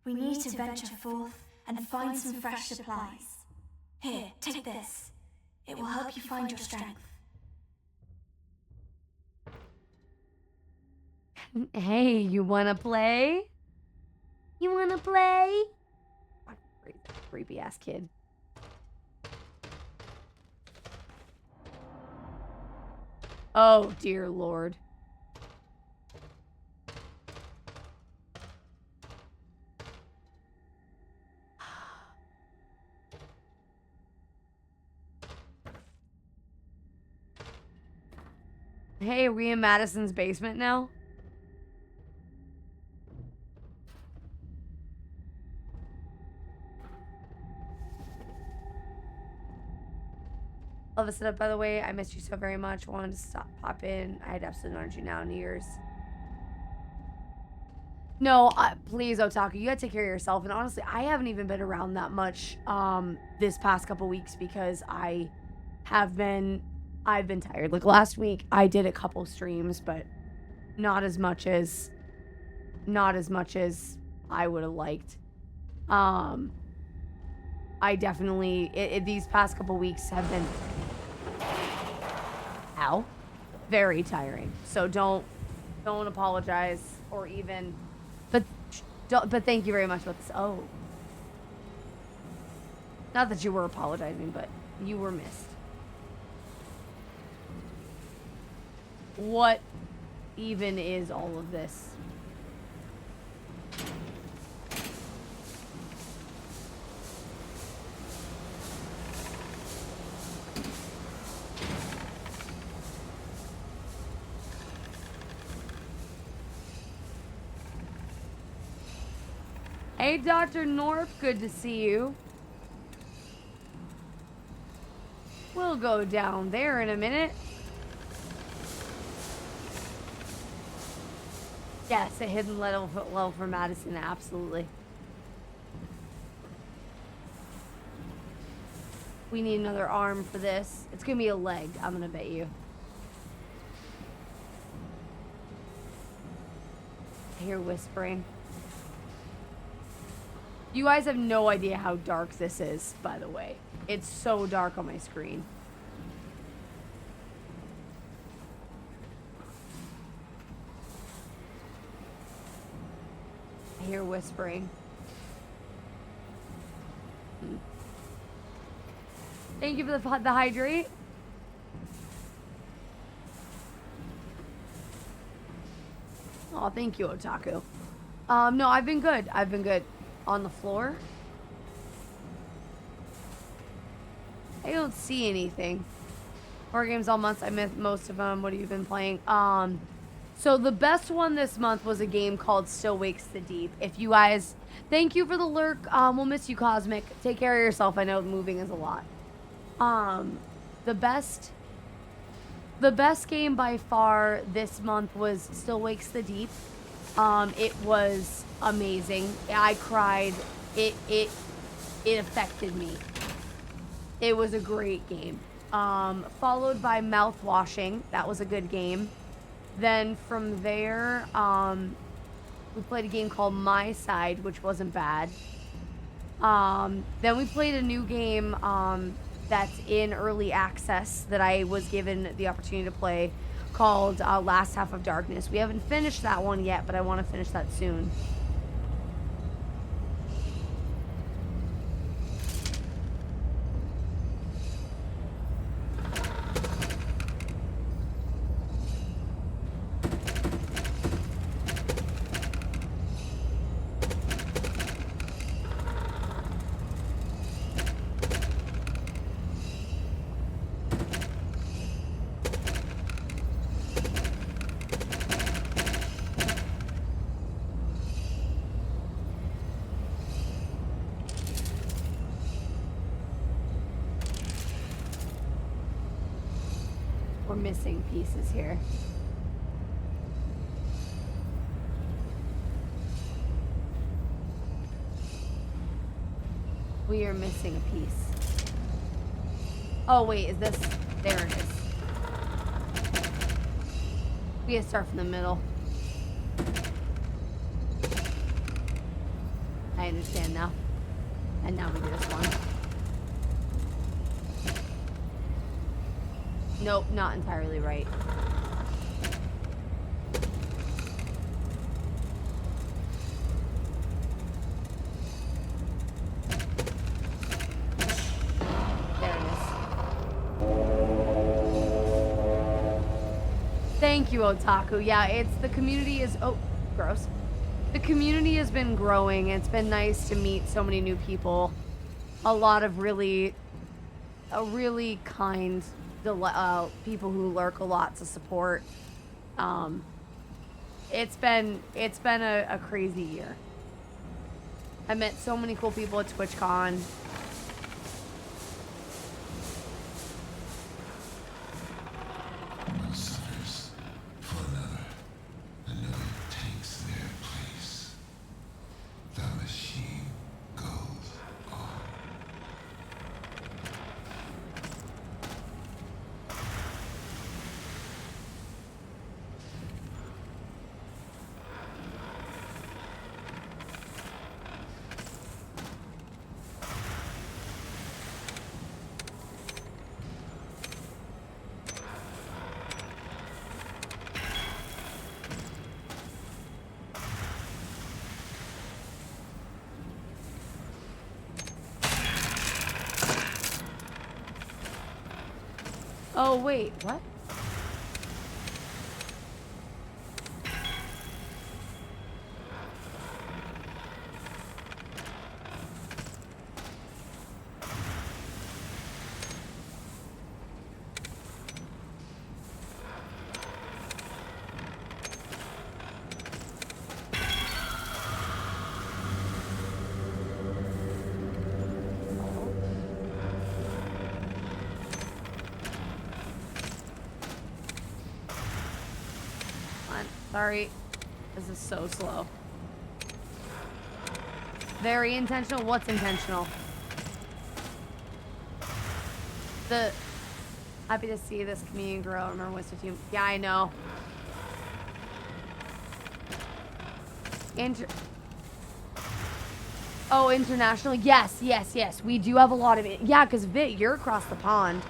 Speaker 14: We need to venture forth and find some fresh supplies. Here, take this. It will help you find your strength.
Speaker 3: Hey, you wanna play? You wanna play? Creepy ass kid. Oh, dear Lord. Hey, are we in Madison's basement now? Love a setup, by the way. I missed you so very much. Wanted to pop in. I had absolutely no energy now. New Year's. No, please, Otaku, you gotta take care of yourself. And honestly, I haven't even been around that much this past couple weeks because I've been tired. Like last week, I did a couple streams, but not as much as I would have liked. I definitely these past couple weeks have been very tiring. So don't apologize or even, but thank you very much about this. Oh, not that you were apologizing, but you were missed. What even is all of this? Hey, Dr. North, good to see you. We'll go down there in a minute. Yes, a hidden level for Madison, absolutely. We need another arm for this. It's gonna be a leg, I'm gonna bet you. I hear whispering. You guys have no idea how dark this is, by the way. It's so dark on my screen. I hear whispering. Thank you for the hydrate. Oh, thank you, Otaku. No, I've been good. I've been good. On the floor? I don't see anything. 4 games all month. I missed most of them. What have you been playing? So the best one this month was a game called Still Wakes the Deep. If you guys, thank you for the lurk. We'll miss you, Cosmic. Take care of yourself. I know moving is a lot. The best game by far this month was Still Wakes the Deep. It was amazing. I cried. It affected me. It was a great game. Followed by Mouthwashing. That was a good game. Then from there, we played a game called My Side, which wasn't bad. Then we played a new game that's in early access that I was given the opportunity to play called Last Half of Darkness. We haven't finished that one yet, but I want to finish that soon. We're missing pieces here. We are missing a piece. Oh wait, is this? There it is. We gotta start from the middle. I understand now. And now we do this one. Nope, not entirely right. There it is. Thank you, Otaku. Yeah, it's the community is, oh, gross. The community has been growing. It's been nice to meet so many new people. A lot of really kind people who lurk a lot to support. It's been a crazy year. I met so many cool people at TwitchCon.
Speaker 12: One suffers for another. Another takes their place. The machine goes on.
Speaker 3: Oh wait, what? Sorry. This is so slow. Very intentional. What's intentional? Happy to see this community grow. I remember Winston Team. Yeah, I know. Oh, international. Yes. We do have a lot of it. Yeah, because Vit, you're across the pond.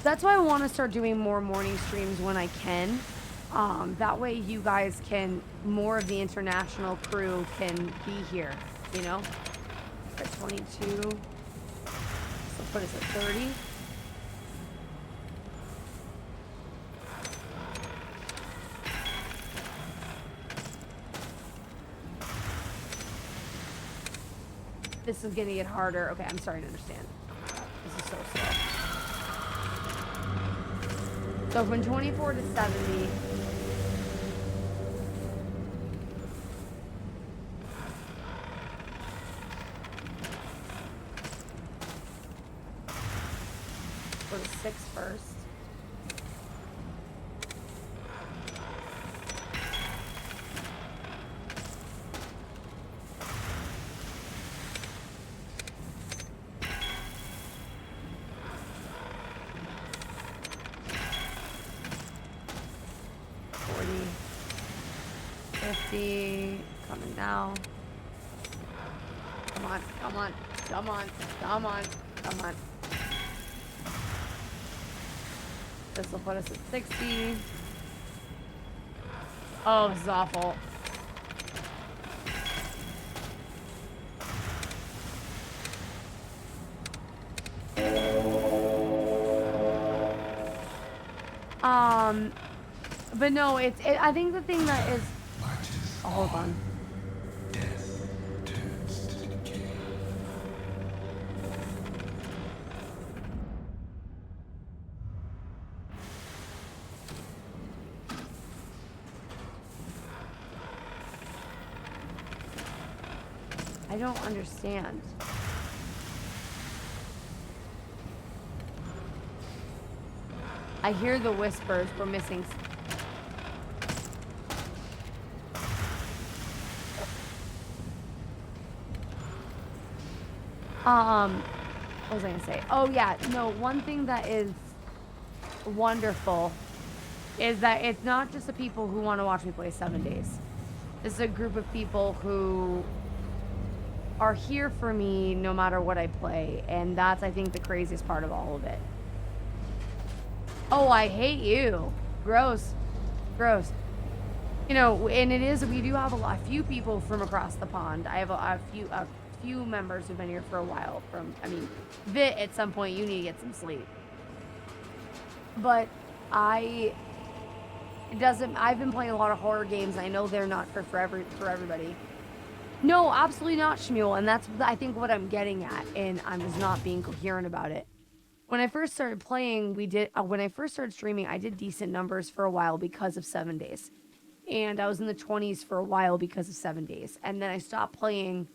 Speaker 3: That's why I want to start doing more morning streams when I can. That way you guys can, more of the international crew can be here, you know? At 22. So what is it, 30? This is gonna get harder. Okay, I'm starting to understand. This is so slow. So from 24 to 70. Go to 6 first. Coming now. Come on, come on, come on, come on, come on. This will put us at 60. Oh, this is awful. But no, I think the thing that is. Oh, hold on.
Speaker 12: Death turns to decay.
Speaker 3: I don't understand. I hear the whispers. We're missing. What was I gonna say? Oh yeah, no, one thing that is wonderful is that it's not just the people who want to watch me play 7 days. This is a group of people who are here for me no matter what I play, and that's, I think, the craziest part of all of it. Oh, I hate you. Gross. Gross. You know, and it is, we do have a few people from across the pond. I have a few members who've been here for a while from, I mean, Vit, at some point you need to get some sleep. But I've been playing a lot of horror games. I know they're not for everybody. No, absolutely not, Shmuel. And that's, I think, what I'm getting at. And I'm just not being coherent about it. When I first started playing, when I first started streaming, I did decent numbers for a while because of 7 days. And I was in the 20s for a while because of 7 days. And then I stopped playing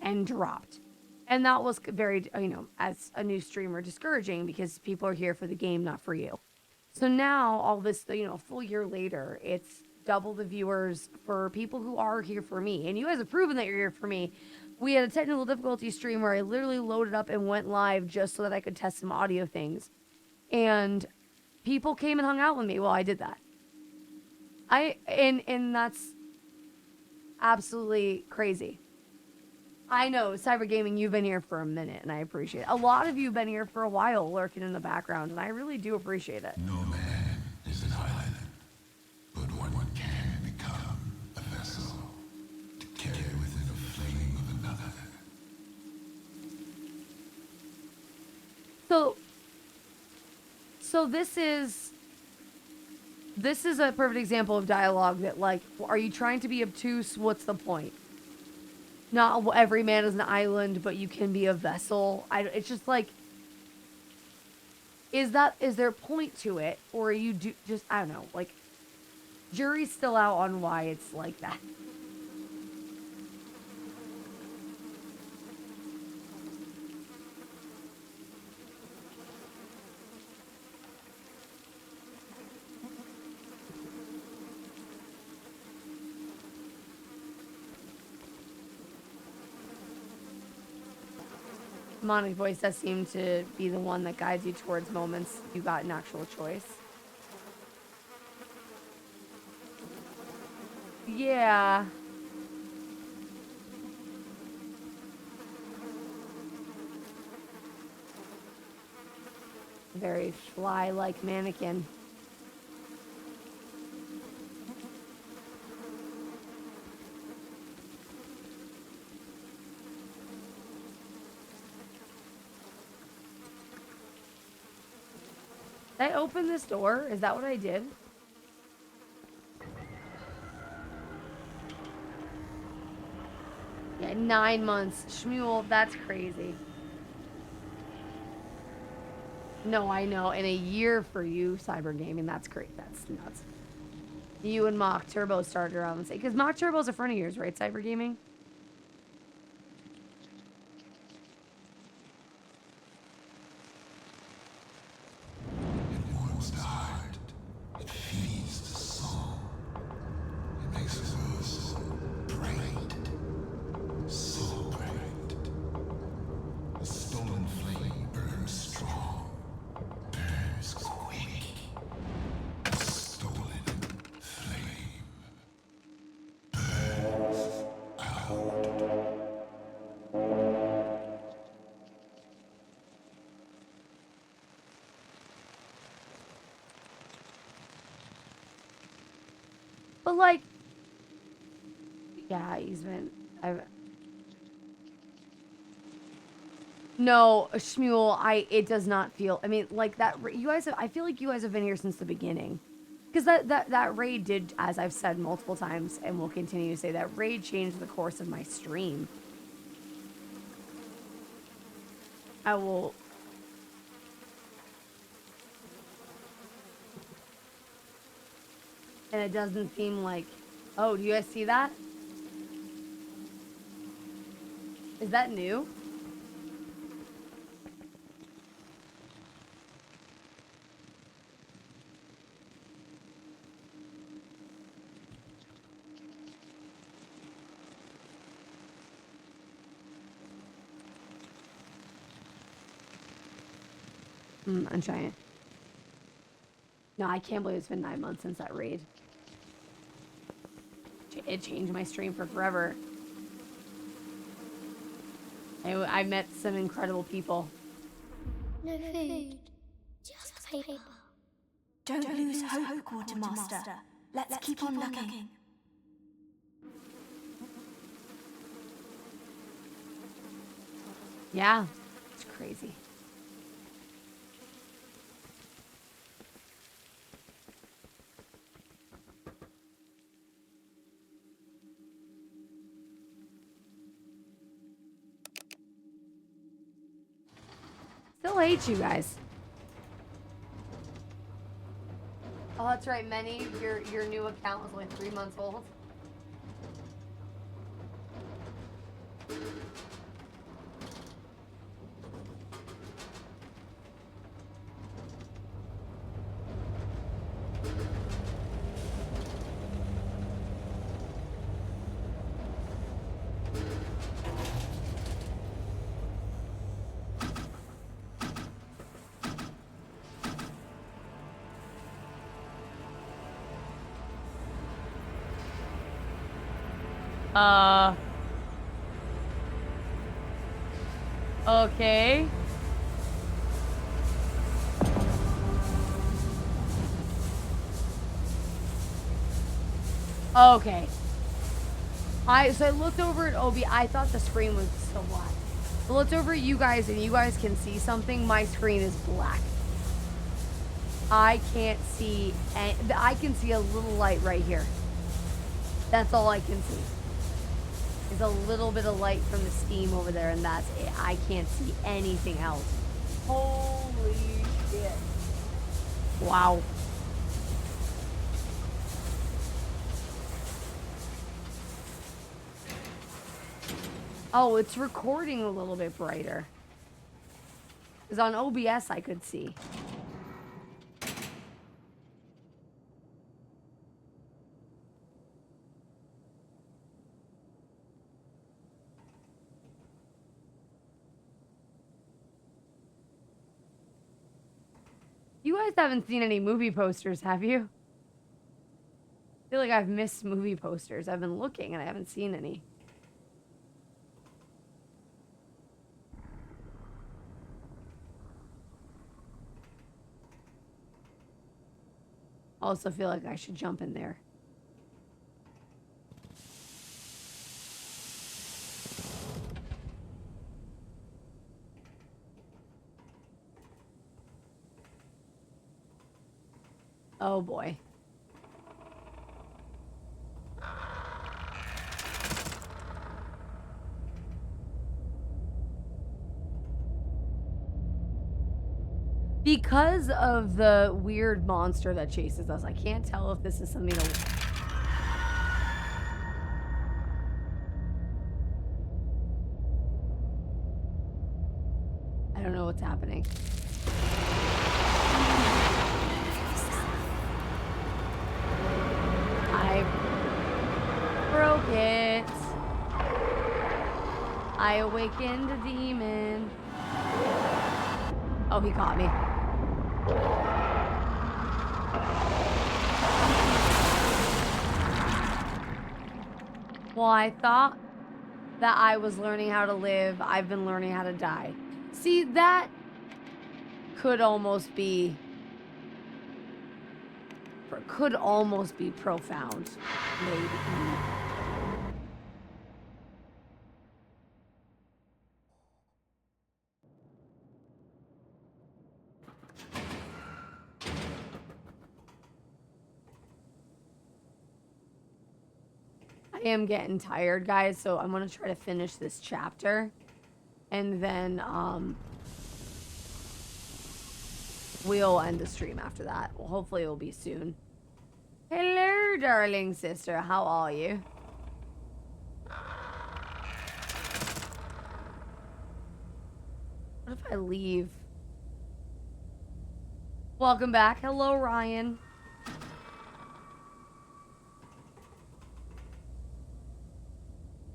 Speaker 3: and dropped. And that was very, you know, as a new streamer, discouraging because people are here for the game, not for you. So now, all this, you know, a full year later, it's double the viewers for people who are here for me. And you guys have proven that you're here for me. We had a technical difficulty stream where I literally loaded up and went live just so that I could test some audio things. And people came and hung out with me while I did that. And that's absolutely crazy. I know, Cyber Gaming, you've been here for a minute, and I appreciate it. A lot of you have been here for a while, lurking in the background, and I really do appreciate it.
Speaker 12: No man is an island, but one can become a vessel to carry within a flame of another.
Speaker 3: So this is a perfect example of dialogue that, like, are you trying to be obtuse? What's the point? Not every man is an island, but you can be a vessel. It's just like, is there a point to it? Or are you just, I don't know, like, jury's still out on why it's like that. Demonic voice does seem to be the one that guides you towards moments you got an actual choice. Yeah. Very fly-like mannequin. Did I open this door? Is that what I did? Yeah, 9 months. Shmuel, that's crazy. No, I know. In a year for you, Cyber Gaming, that's great. That's nuts. You and Mach Turbo started around the same. Because Mach Turbo's a friend of yours, right, Cyber Gaming?
Speaker 12: The heart, it feeds the soul. It makes us so bright, so bright. The stolen flame burns strong, burns quick. The stolen flame burns out.
Speaker 3: But like, yeah, he's been. No, Shmuel, it does not feel. I mean, like that. You guys, I feel like you guys have been here since the beginning, because that raid did, as I've said multiple times, and will continue to say, that raid changed the course of my stream. I will. And it doesn't seem like... Oh, do you guys see that? Is that new? I'm trying. No, I can't believe it's been 9 months since that raid. It changed my stream for forever. I met some incredible people.
Speaker 14: No food, just paper. Don't lose hope, Quartermaster. Let's keep on looking.
Speaker 3: Yeah, it's crazy. Still hate you guys. Oh, that's right, Many. Your new account was only 3 months old. Okay. Okay. So I looked over at Obi. I thought the screen was so black. I looked over at you guys, and you guys can see something. My screen is black. I can't see, and I can see a little light right here. That's all I can see. Is a little bit of light from the steam over there, and that's it. I can't see anything else. Holy shit. Wow. Oh, it's recording a little bit brighter. Because on OBS I could see. You guys haven't seen any movie posters, have you? I feel like I've missed movie posters. I've been looking and I haven't seen any. I also feel like I should jump in there. Oh boy. Because of the weird monster that chases us, I can't tell if this is something to... I don't know what's happening. I broke it. I awakened a demon. Oh, he caught me. Well, I thought that I was learning how to live. I've been learning how to die. See, that could almost be profound, maybe. I am getting tired, guys, so I'm gonna try to finish this chapter, and then we'll end the stream after that. Well, hopefully it will be soon. Hello, darling sister. How are you? What if I leave? Welcome back. Hello, Ryan.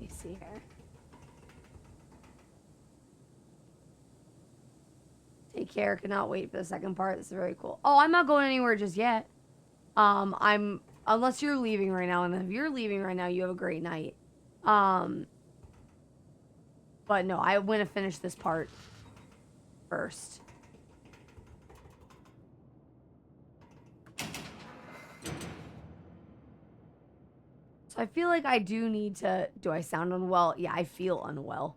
Speaker 3: Let me see here. Take care. Cannot wait for the second part. This is very cool. Oh, I'm not going anywhere just yet. Unless you're leaving right now, and if you're leaving right now, you have a great night. But no, I want to finish this part first. So I feel like I do need to... Do I sound unwell? Yeah, I feel unwell.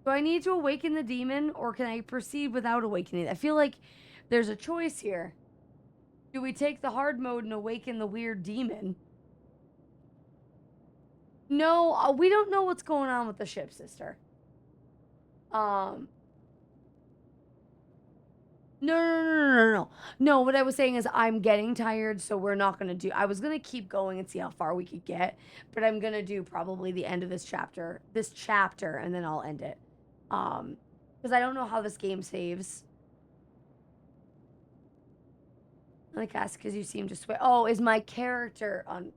Speaker 3: Do I need to awaken the demon, or can I proceed without awakening it? I feel like there's a choice here. Do we take the hard mode and awaken the weird demon? No, we don't know what's going on with the ship, sister. No. No, what I was saying is I'm getting tired, so we're not going to do... I was going to keep going and see how far we could get, but I'm going to do probably the end of this chapter, and then I'll end it. Because I don't know how this game saves. I like ask because you seem to sway. Oh, is my character on...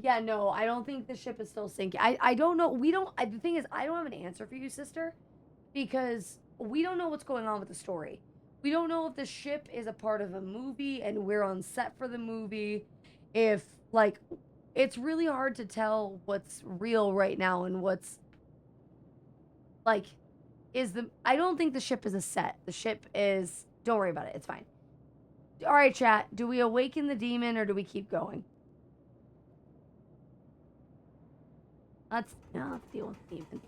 Speaker 3: Yeah, no, I don't think the ship is still sinking. I don't know. The thing is, I don't have an answer for you, sister. Because we don't know what's going on with the story. We don't know if the ship is a part of a movie and we're on set for the movie. If, like, it's really hard to tell what's real right now and what's, like, I don't think the ship is a set. The ship is, don't worry about it. It's fine. All right, chat. Do we awaken the demon or do we keep going? Let's deal with the demon.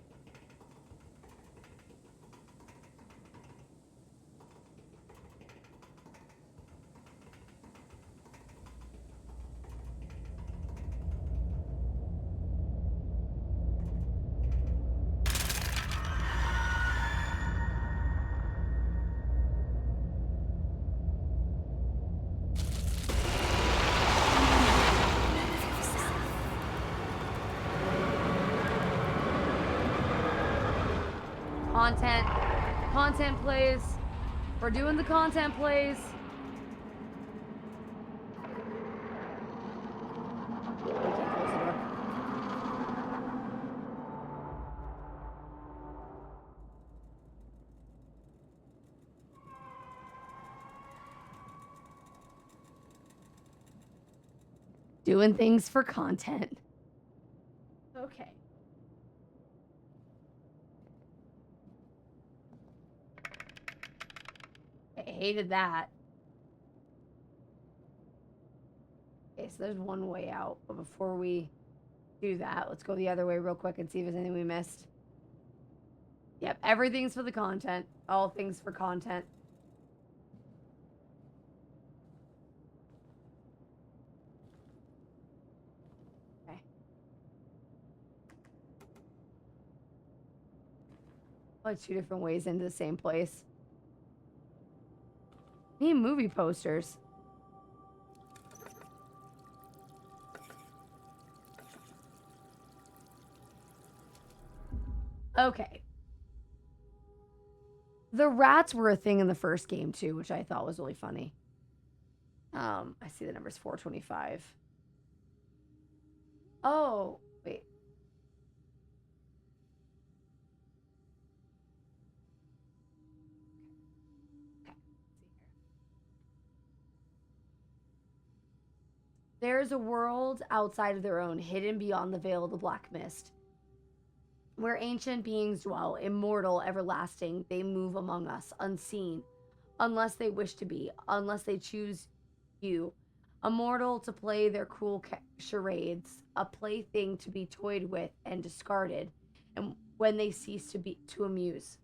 Speaker 3: Content plays. We're doing the content plays. Doing things for content. Okay. I hated that. Okay, so there's one way out. But before we do that, let's go the other way real quick and see if there's anything we missed. Yep, everything's for the content. All things for content. Okay. Like 2 different ways into the same place. Need movie posters. Okay. The rats were a thing in the first game too, which I thought was really funny. I see the number's 425. Oh, wait. There is a world outside of their own, hidden beyond the veil of the black mist, where ancient beings dwell, immortal, everlasting. They move among us, unseen, unless they wish to be, unless they choose you, immortal to play their cruel charades, a plaything to be toyed with and discarded, and when they cease to amuse.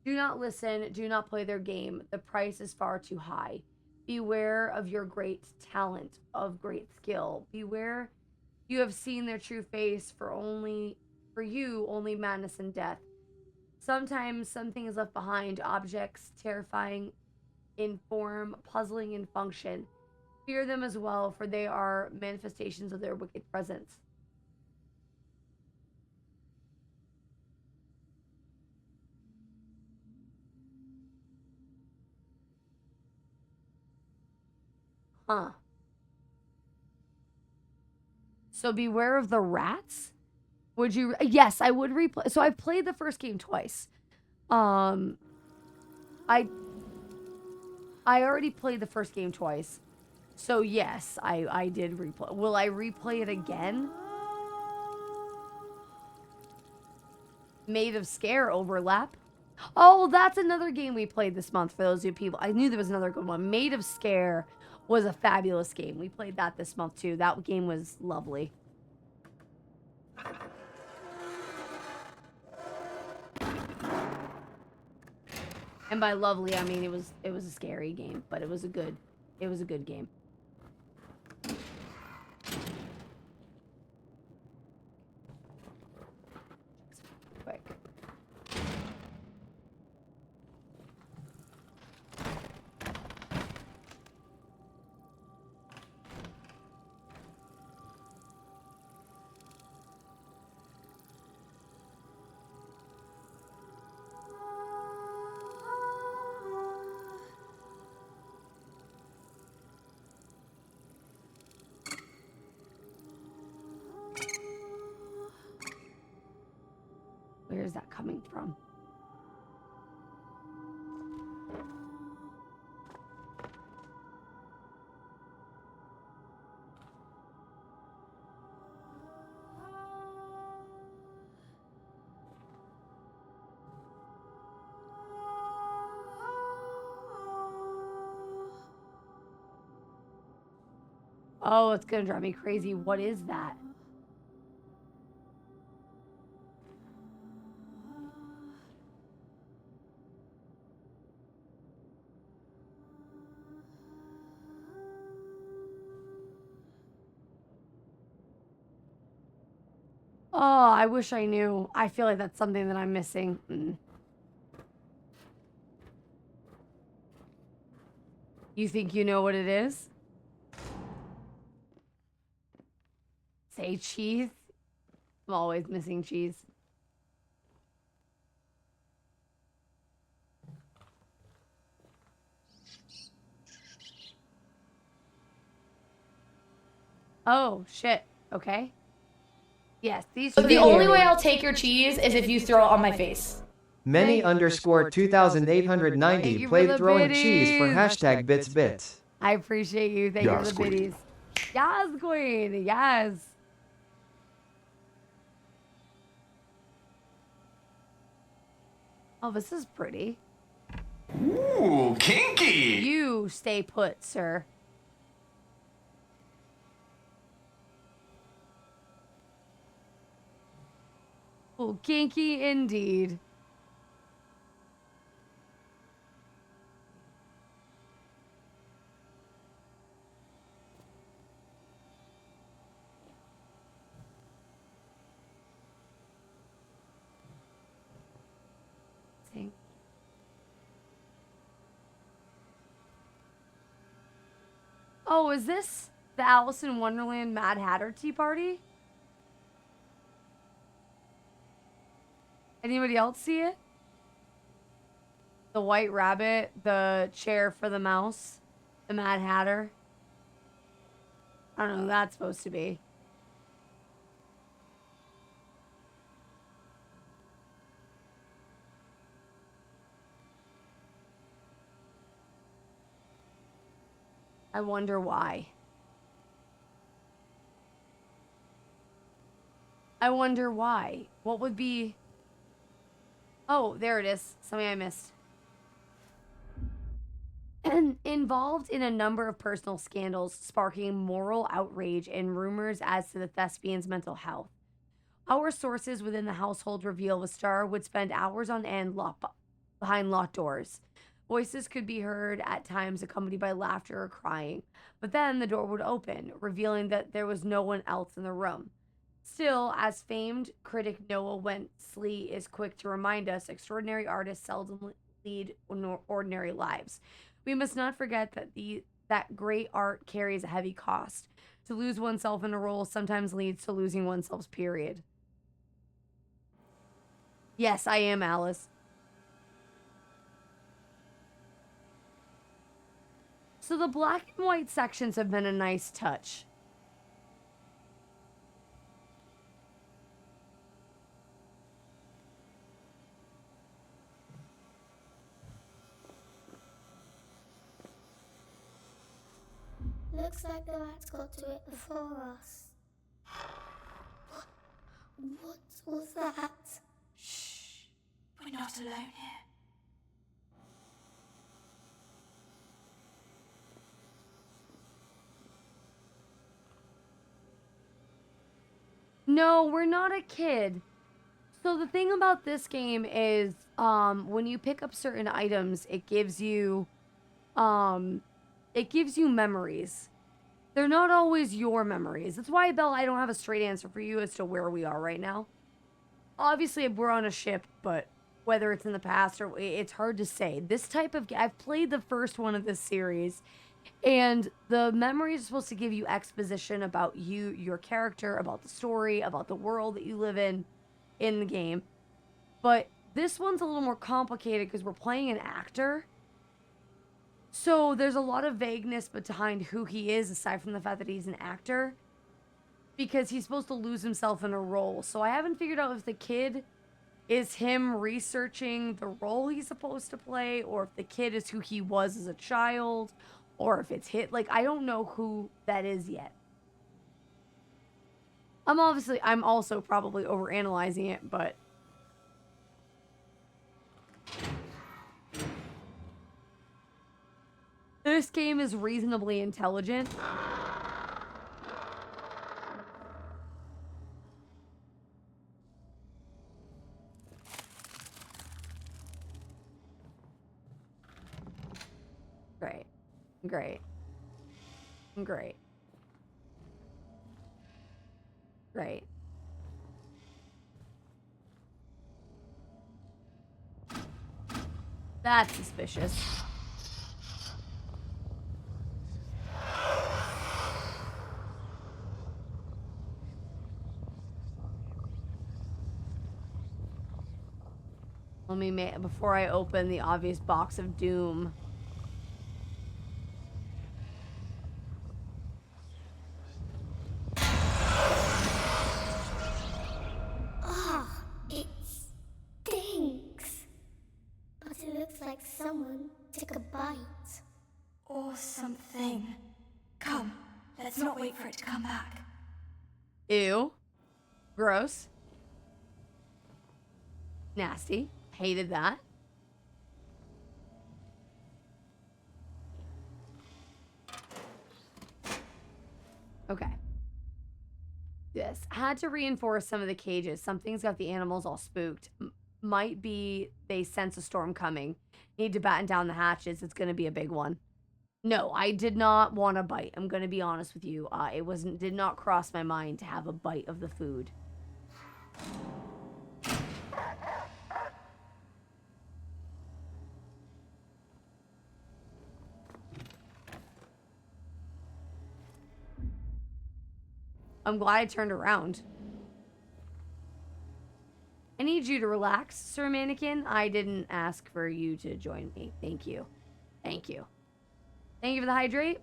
Speaker 3: Do not listen, do not play their game. The price is far too high. Beware of your great talent, of great skill. Beware, you have seen their true face. For you, only madness and death. Sometimes something is left behind, objects, terrifying in form, puzzling in function. Fear them as well, for they are manifestations of their wicked presence. Huh. So beware of the rats? Would you? Yes, I would replay. So I've played the first game twice. I already played the first game twice. So yes, I did replay. Will I replay it again? Made of Scare overlap. Oh, that's another game we played this month for those of you people. I knew there was another good one. Made of Scare was a fabulous game. We played that this month too. That game was lovely. And by lovely, I mean it was a scary game, but it was a good game. Quick. Where is that coming from? Oh, it's gonna drive me crazy. What is that? Oh, I wish I knew. I feel like that's something that I'm missing. You think you know what it is? Say cheese? I'm always missing cheese. Oh, shit. Okay. Yes, these.
Speaker 16: But the only way I'll take your cheese is if you throw it on my face.
Speaker 6: Many underscore 2890 played throwing cheese for hashtag bits.
Speaker 3: I appreciate you. Thank you for the biddies. Yes, queen. Yes. Oh, this is pretty.
Speaker 5: Ooh, kinky!
Speaker 3: You stay put, sir. Oh, kinky indeed. Oh, is this the Alice in Wonderland Mad Hatter Tea Party? Anybody else see it? The White Rabbit, the chair for the mouse, the Mad Hatter. I don't know who that's supposed to be. I wonder why. I wonder why. What would be... Oh, there it is. Something I missed. Involved in a number of personal scandals, sparking moral outrage and rumors as to the thespian's mental health. Our sources within the household reveal the star would spend hours on end behind locked doors. Voices could be heard at times accompanied by laughter or crying, but then the door would open, revealing that there was no one else in the room. Still, as famed critic Noah Wensley is quick to remind us, extraordinary artists seldom lead ordinary lives. We must not forget that great art carries a heavy cost. To lose oneself in a role sometimes leads to losing oneself, period. Yes, I am Alice. So the black and white sections have been a nice touch.
Speaker 1: looks like the rats got to it before us. What was that?
Speaker 14: Shh. We're not alone here.
Speaker 3: No, we're not a kid. So the thing about this game is, when you pick up certain items, it gives you memories. They're not always your memories. That's why, Belle, I don't have a straight answer for you as to where we are right now. Obviously, we're on a ship, but whether it's in the past or it's hard to say. This type of I've played the first one of this series, and the memories are supposed to give you exposition about you, your character, about the story, about the world that you live in the game. But this one's a little more complicated because we're playing an actor. So there's a lot of vagueness behind who he is, aside from the fact that he's an actor, because he's supposed to lose himself in a role. So I haven't figured out if the kid is him researching the role he's supposed to play, or if the kid is who he was as a child, or if it's like, I don't know who that is yet. I'm also probably overanalyzing it, but this game is reasonably intelligent. Great. Great. Great. Great. That's suspicious. Let me before I open the obvious box of doom.
Speaker 1: Ah, it stinks. But it looks like someone took a bite.
Speaker 14: Or something. Come, let's not wait for it to come back.
Speaker 3: Ew. Gross. Nasty. Hated that. Okay. Yes. Had to reinforce some of the cages. Something's got the animals all spooked. Might be they sense a storm coming. Need to batten down the hatches. It's going to be a big one. No, I did not want a bite. I'm going to be honest with you. It did not cross my mind to have a bite of the food. I'm glad I turned around. I need you to relax, Sir Mannequin. I didn't ask for you to join me. Thank you. Thank you. Thank you for the hydrate.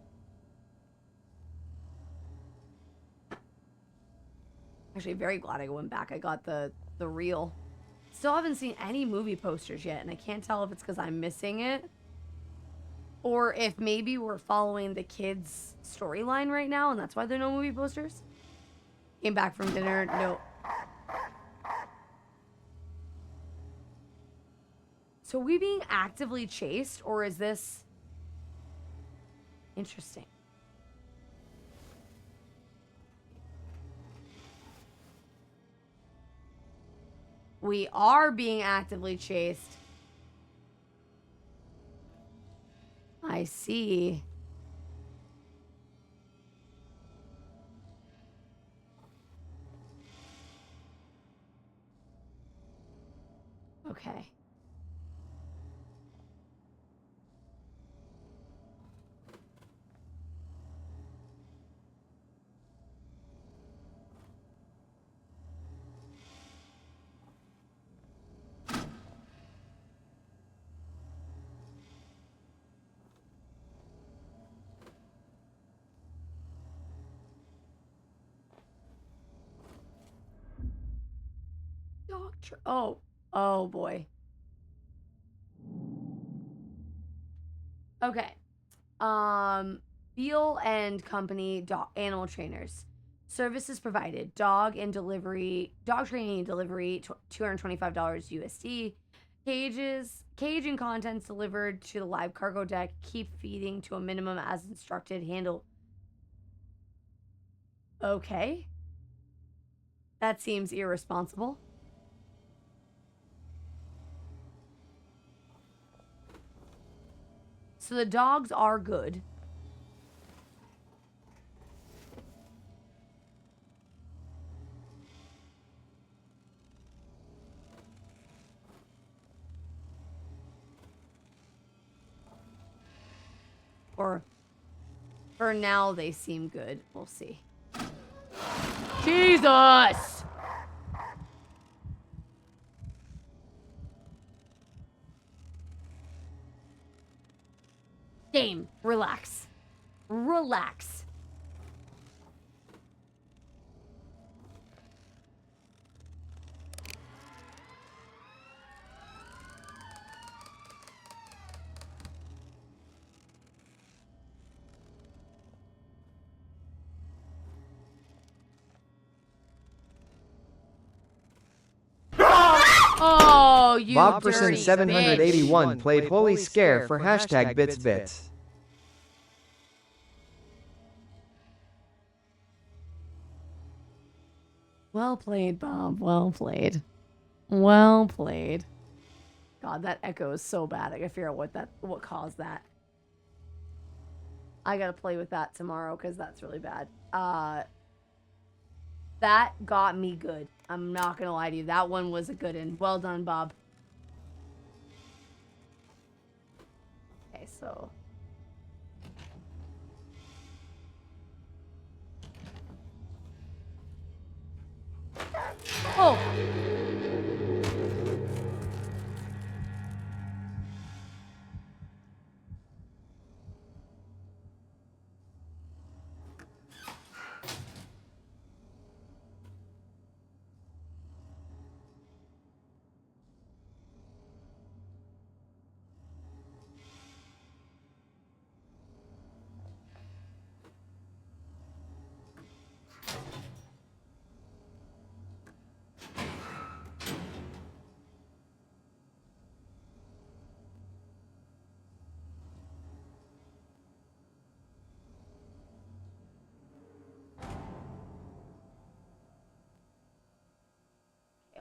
Speaker 3: Actually, very glad I went back. I got the reel. Still haven't seen any movie posters yet, and I can't tell if it's because I'm missing it or if maybe we're following the kids' storyline right now, and that's why there are no movie posters. Came back from dinner. No. So are we being actively chased, or is this interesting? We are being actively chased. I see. Okay. Doctor. Oh boy. Okay. Beal and Company animal trainers. Services provided: dog training and delivery, $225 USD. Cage and contents delivered to the live cargo deck. Keep feeding to a minimum as instructed. Handle. Okay. That seems irresponsible. So the dogs are good. Or for now, they seem good. We'll see. Jesus! Game, relax. Relax. Oh, you
Speaker 6: Bobperson
Speaker 3: dirty
Speaker 6: 781
Speaker 3: bitch.
Speaker 6: played Holy Scare for hashtag #BitsBits.
Speaker 3: Well played, Bob. Well played. Well played. God, that echo is so bad. I gotta figure out what caused that. I gotta play with that tomorrow because that's really bad. That got me good. I'm not gonna lie to you. That one was a good one. Well done, Bob. Okay, so. Oh!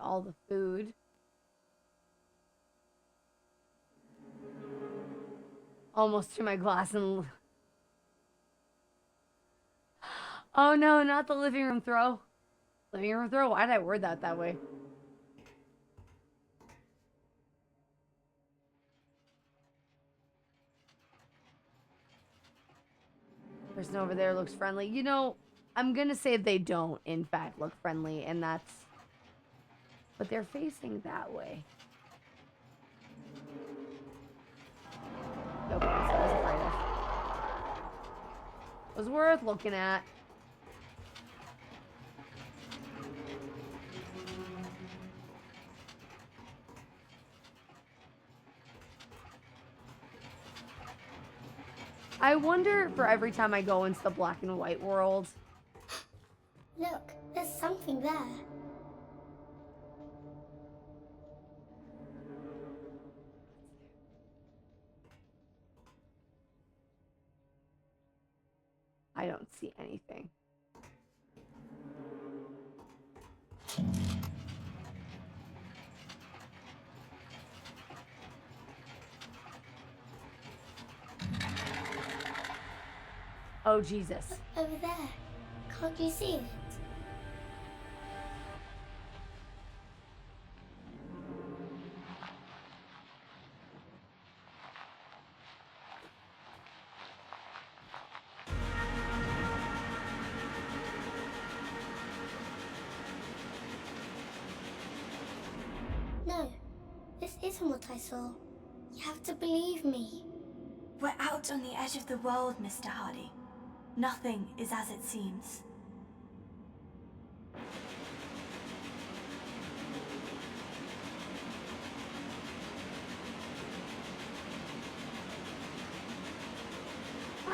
Speaker 3: All the food. Almost to my glass and... Oh no, not the living room throw. Living room throw? Why did I word that way? Person over there looks friendly. You know, I'm gonna say they don't, in fact, look friendly, and that's... But they're facing that way. Okay, so that's a fight. Was worth looking at. I wonder for every time I go into the black and white world.
Speaker 1: Look, there's something there.
Speaker 3: I don't see anything. Oh, Jesus.
Speaker 1: Over there. Can't you see it? No, this isn't what I saw. You have to believe me.
Speaker 14: We're out on the edge of the world, Mr. Hardy. Nothing is as it seems.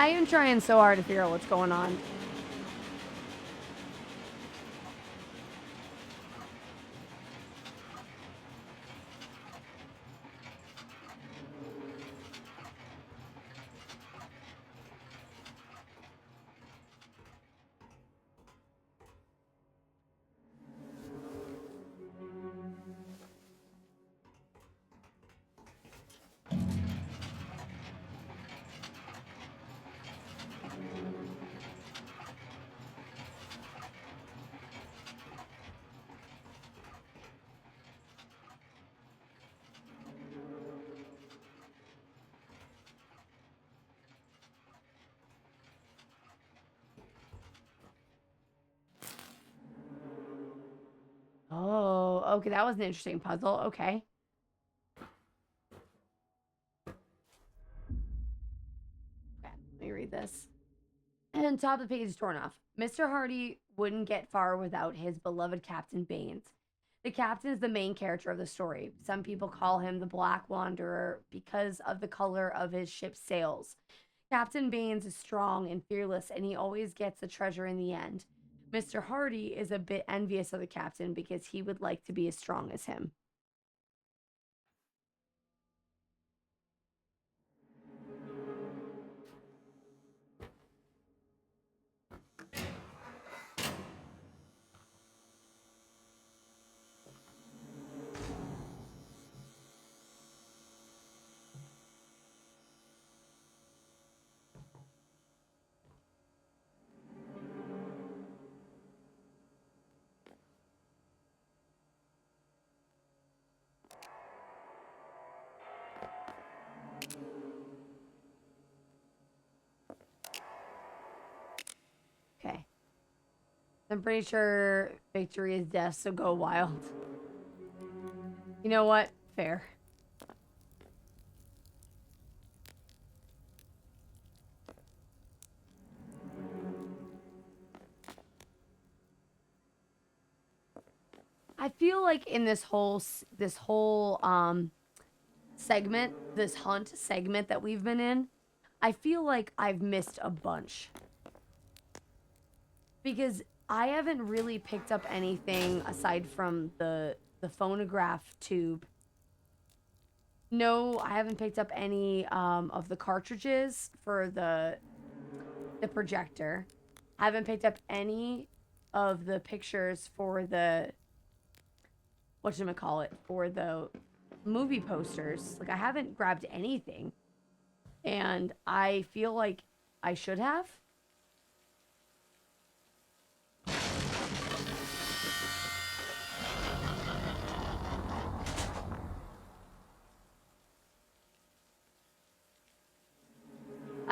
Speaker 3: I am trying so hard to figure out what's going on. Oh, okay. That was an interesting puzzle. Okay. Okay, let me read this. And top of the page is torn off. Mr. Hardy wouldn't get far without his beloved Captain Baines. The captain is the main character of the story. Some people call him the Black Wanderer because of the color of his ship's sails. Captain Baines is strong and fearless, and he always gets the treasure in the end. Mr. Hardy is a bit envious of the captain because he would like to be as strong as him. Okay. I'm pretty sure victory is death, so go wild. You know what? Fair. I feel like in this whole segment, this hunt segment that we've been in, I feel like I've missed a bunch. Because I haven't really picked up anything aside from the phonograph tube. No, I haven't picked up any of the cartridges for the projector. I haven't picked up any of the pictures for the whatchamacallit, for the movie posters. Like, I haven't grabbed anything. And I feel like I should have.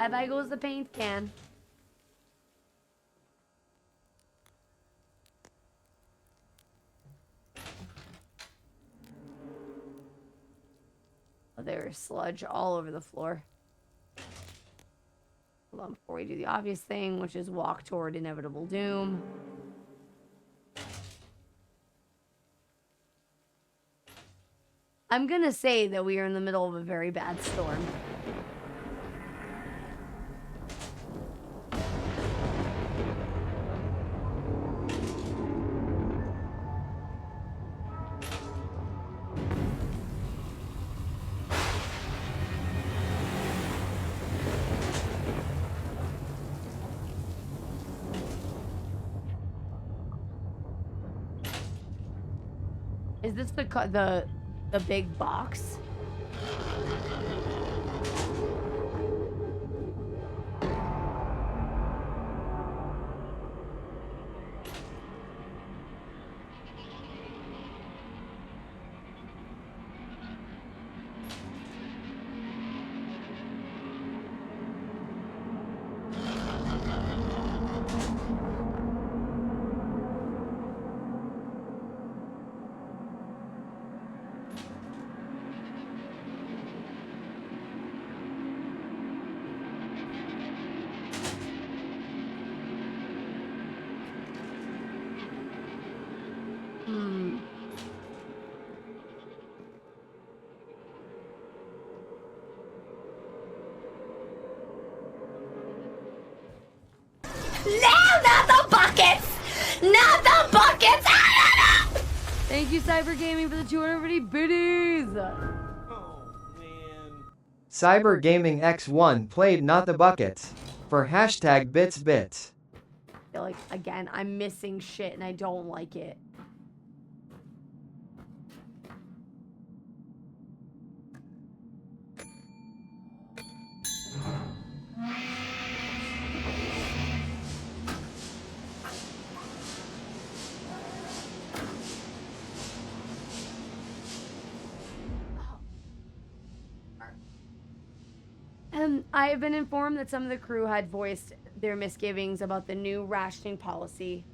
Speaker 3: Bye goes the paint can. Oh, there's sludge all over the floor. Hold on, before we do the obvious thing, which is walk toward inevitable doom. I'm gonna say that we are in the middle of a very bad storm. Is this the big box? Thank you, Cyber Gaming, for the 250 biddies.
Speaker 6: Cyber Gaming X1 played Not the Buckets for hashtag bits bits.
Speaker 3: I feel like, again, I'm missing shit and I don't like it. I have been informed that some of the crew had voiced their misgivings about the new rationing policy.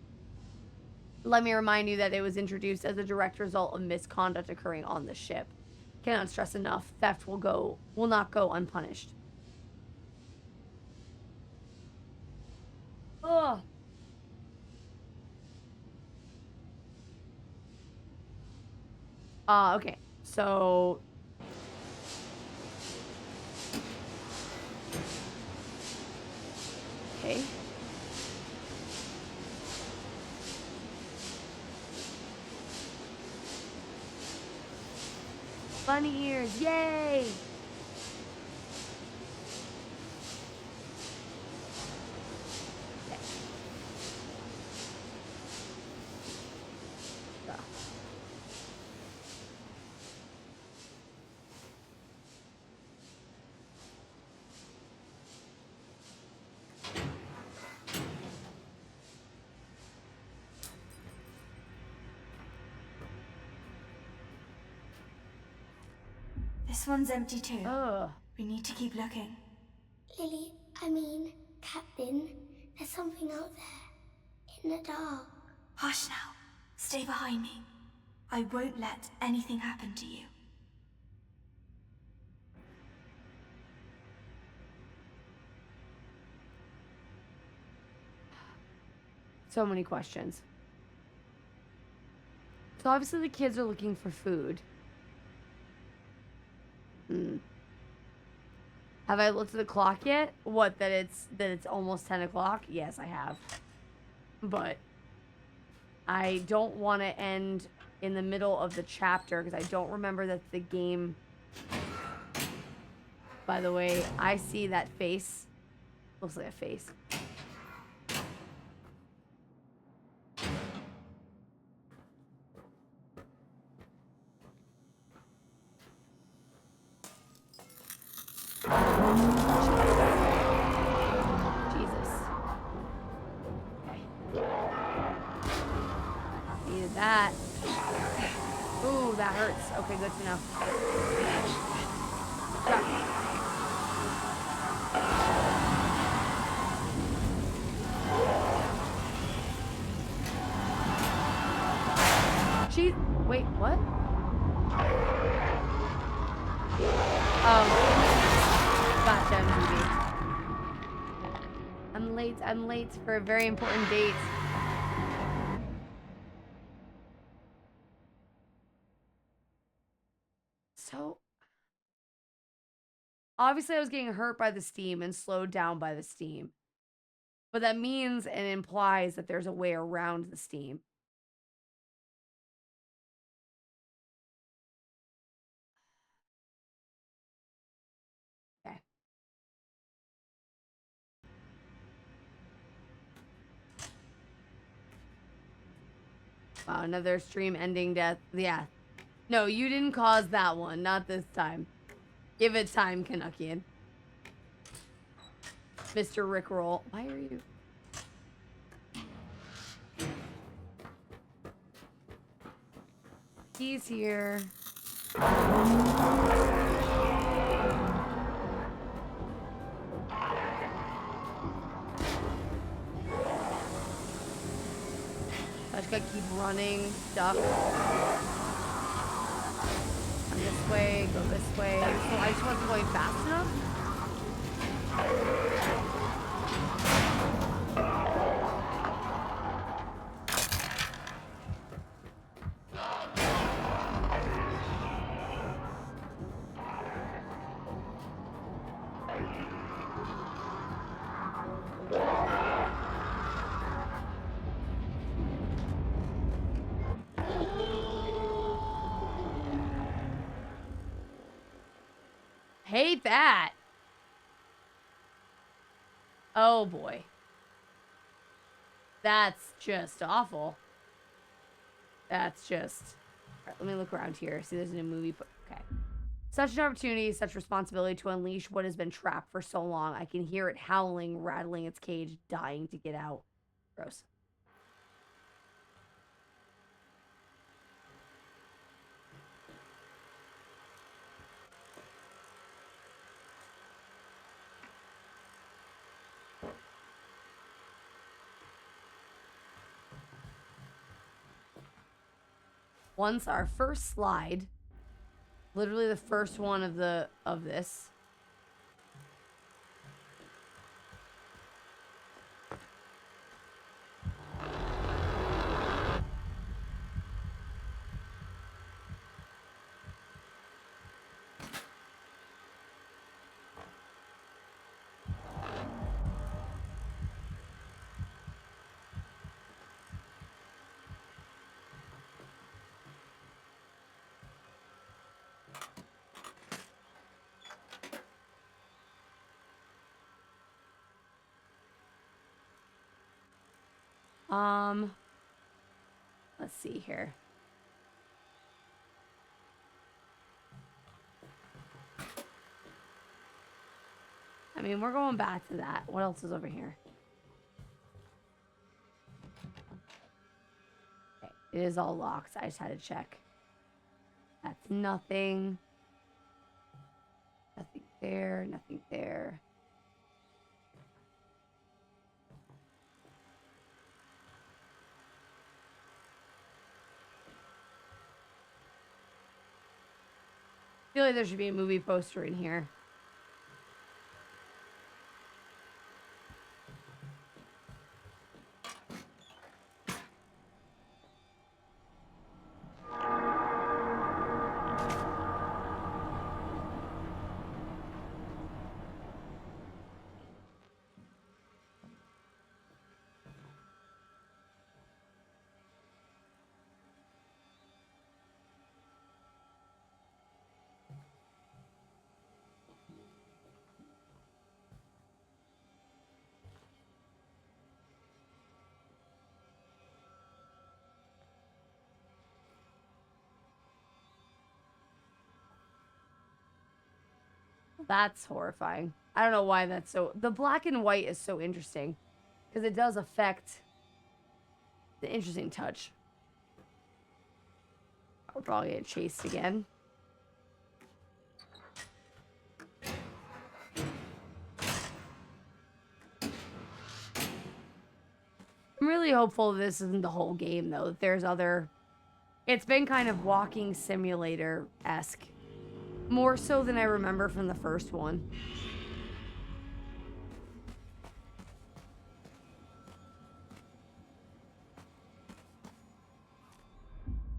Speaker 3: Let me remind you that it was introduced as a direct result of misconduct occurring on the ship. Cannot stress enough, theft will not go unpunished. Ugh. Okay, so okay. Bunny ears, yay! Okay.
Speaker 14: This one's empty too.
Speaker 3: Ugh.
Speaker 14: We need to keep looking.
Speaker 1: Lily, Captain, there's something out there. In the dark.
Speaker 14: Hush now. Stay behind me. I won't let anything happen to you.
Speaker 3: So many questions. So obviously the kids are looking for food. Have I looked at the clock yet? What, that it's almost 10 o'clock? Yes, I have. But I don't want to end in the middle of the chapter because I don't remember that the game... By the way, I see that face. Looks like a face. Jesus. Okay. Needed that. Ooh, that hurts. Okay, good to know. Wait, what? Gotcha, MTV. I'm late for a very important date. So, obviously I was getting hurt by the steam and slowed down by the steam. But that means and implies that there's a way around the steam. Wow, another stream ending death. Yeah. No, you didn't cause that one. Not this time. Give it time, Canuckian. Mr. Rickroll. Why are you... He's here. I just gotta keep running, duck. Come this way, go this way. So I just wasn't going fast enough. hate that. Oh boy. That's just awful. That's just... All right, let me look around here. See, there's a new movie. Okay. Such an opportunity, such responsibility to unleash what has been trapped for so long. I can hear it howling, rattling its cage, dying to get out. Gross. Once our first slide, literally the first one of this. Let's see here. I mean, we're going back to that. What else is over here? Okay, it is all locked. I just had to check. That's nothing. Nothing there, nothing there. I feel like there should be a movie poster in here. That's horrifying. I don't know why that's so... The black and white is so interesting. Because it does affect the interesting touch. We're probably getting chased again. I'm really hopeful this isn't the whole game, though. That there's other... It's been kind of walking simulator-esque. More so than I remember from the first one.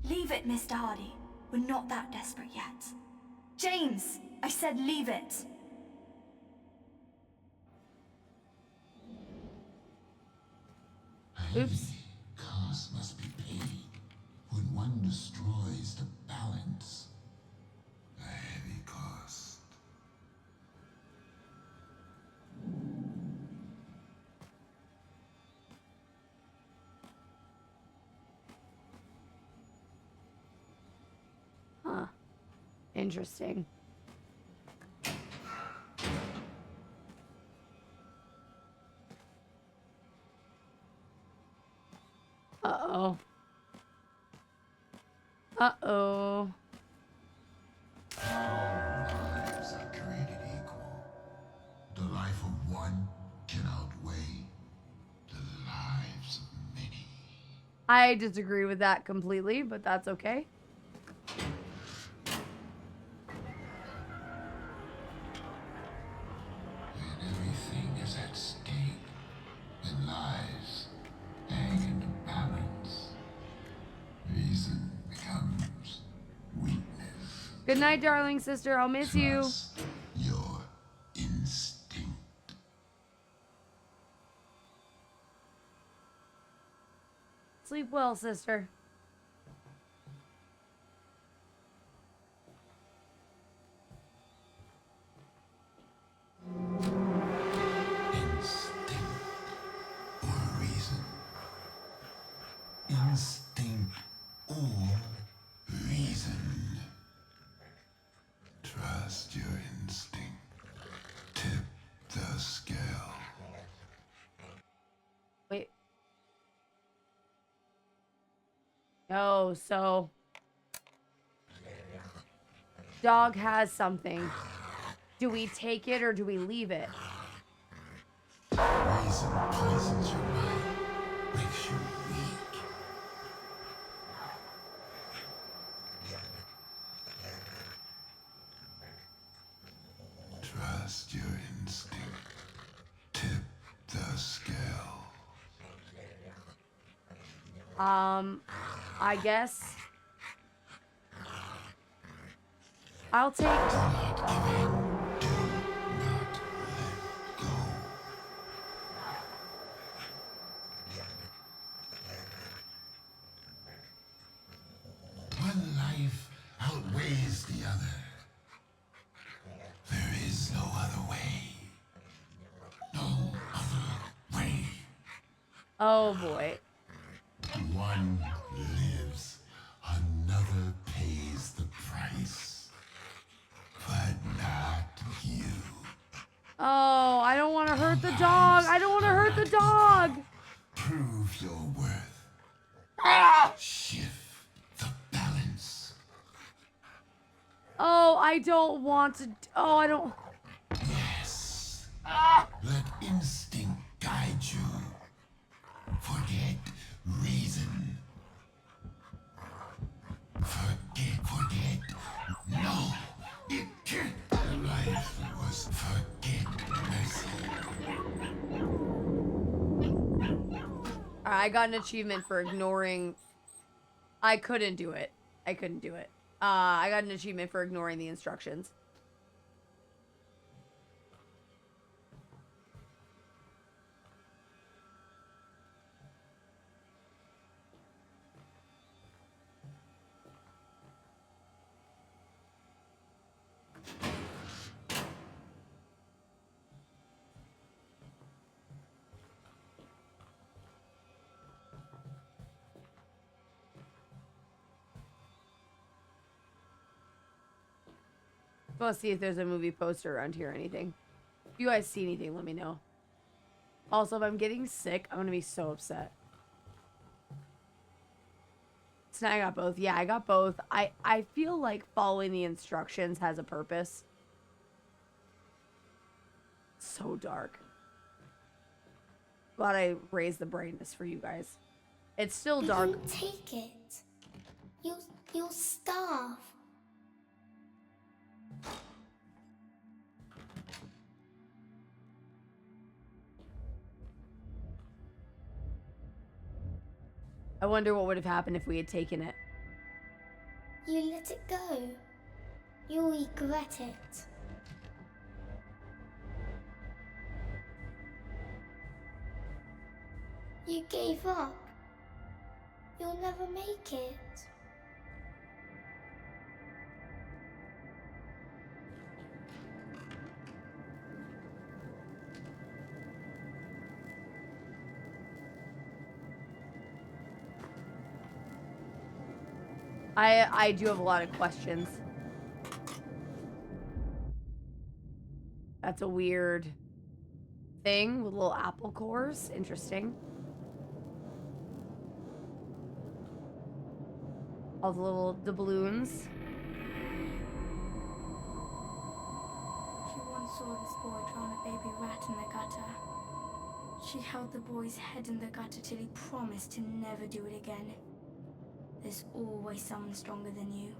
Speaker 14: Leave it, Mr. Hardy. We're not that desperate yet. James! I said leave it!
Speaker 3: Oops.
Speaker 12: Cost must be paid when one destroys the balance. A heavy cost.
Speaker 3: Huh. Interesting. Uh-oh. Uh-oh.
Speaker 12: All lives are created equal. The life of one can outweigh the lives of many.
Speaker 3: I disagree with that completely, but that's okay.
Speaker 12: And everything is at stake, and lives hang in the balance. Reason becomes weakness.
Speaker 3: Good night, darling sister. I'll miss you.
Speaker 12: Trust your instinct.
Speaker 3: Sleep well, sister. Oh, so dog has something. Do we take it or do we leave it?
Speaker 12: Reason poisons your mind, makes you weak. Trust your instinct. Tip the scale.
Speaker 3: I guess I'll take.
Speaker 12: Do not give in. Do not let go. One life outweighs the other. There is no other way. No other way.
Speaker 3: Oh boy.
Speaker 12: One lives, another pays the price. But not you.
Speaker 3: Oh, I don't want to hurt the dog. I don't want to hurt the dog.
Speaker 12: Prove your worth. Shift the balance.
Speaker 3: Oh, I don't want to. Oh, I don't.
Speaker 12: Yes. Let instinct guide you. Forget reason. Forget. No, it can't. Life was forget mercy.
Speaker 3: Alright, I got an achievement for ignoring. I couldn't do it. I got an achievement for ignoring the instructions. Let's see if there's a movie poster around here or anything. If you guys see anything, let me know. Also, if I'm getting sick, I'm gonna be so upset. So now I got both. Yeah, I got both. I feel like following the instructions has a purpose. So dark. Glad I raised the brightness for you guys. It's still dark.
Speaker 1: Don't take it. You'll starve.
Speaker 3: I wonder what would have happened if we had taken it.
Speaker 1: You let it go. You'll regret it. You gave up. You'll never make it.
Speaker 3: I do have a lot of questions. That's a weird thing with little apple cores. Interesting. All the little doubloons.
Speaker 14: She once saw this boy drown a baby rat in the gutter. She held the boy's head in the gutter till he promised to never do it again. There's always someone stronger than you.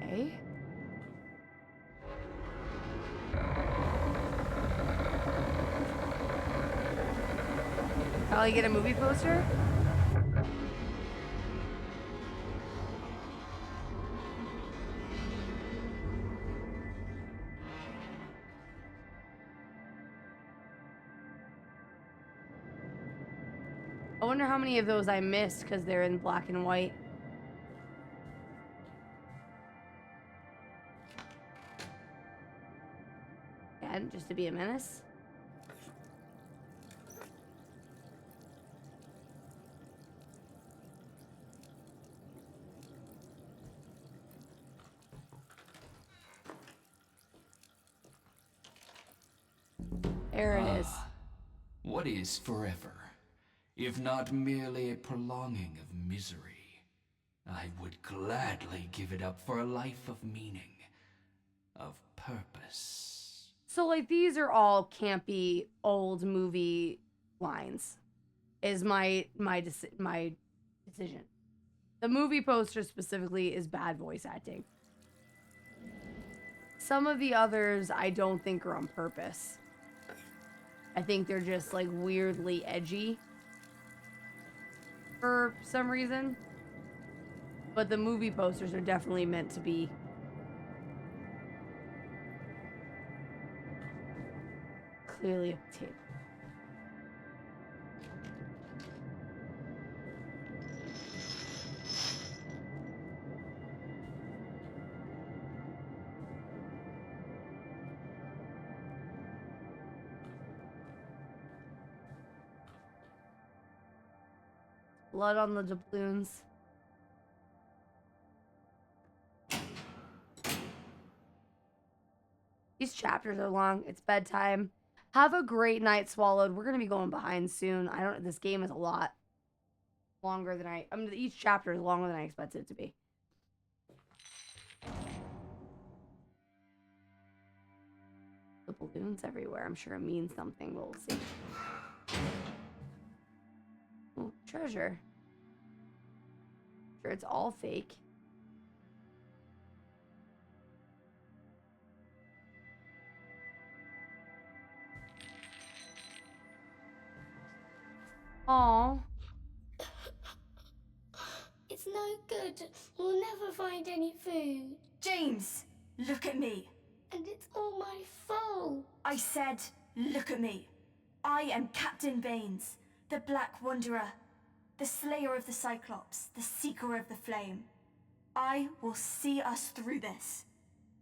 Speaker 3: Okay. Probably get a movie poster? I wonder how many of those I missed because they're in black and white. And just to be a menace.
Speaker 18: What is forever, if not merely a prolonging of misery? I would gladly give it up for a life of meaning, of purpose.
Speaker 3: So, like, these are all campy old movie lines. Is my decision. The movie poster specifically is bad voice acting. Some of the others I don't think are on purpose. I think they're just like weirdly edgy for some reason. But the movie posters are definitely meant to be clearly updated. Blood on the doubloons. These chapters are long. It's bedtime. Have a great night, Swallowed. We're gonna be going behind soon. This game is a lot longer than each chapter is longer than I expected it to be. The balloons everywhere. I'm sure it means something, but we'll see. Oh, treasure. Sure, it's all fake. Aww.
Speaker 1: It's no good. We'll never find any food.
Speaker 14: James, look at me.
Speaker 1: And it's all my fault.
Speaker 14: I said, look at me. I am Captain Baines, the Black Wanderer, the Slayer of the Cyclops, the Seeker of the Flame. I will see us through this.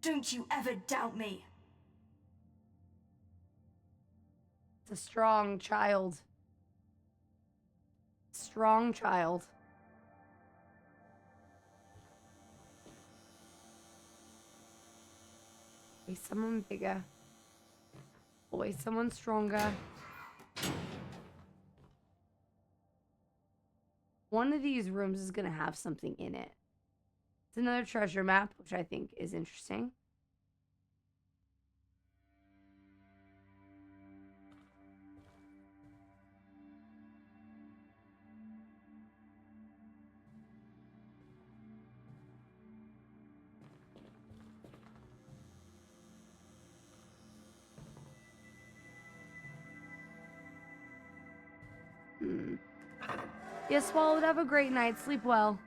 Speaker 14: Don't you ever doubt me.
Speaker 3: It's a strong child. Strong child. Always someone bigger. Always someone stronger. One of these rooms is going to have something in it. It's another treasure map, which I think is interesting. Yes, Swallowed, have a great night. Sleep well.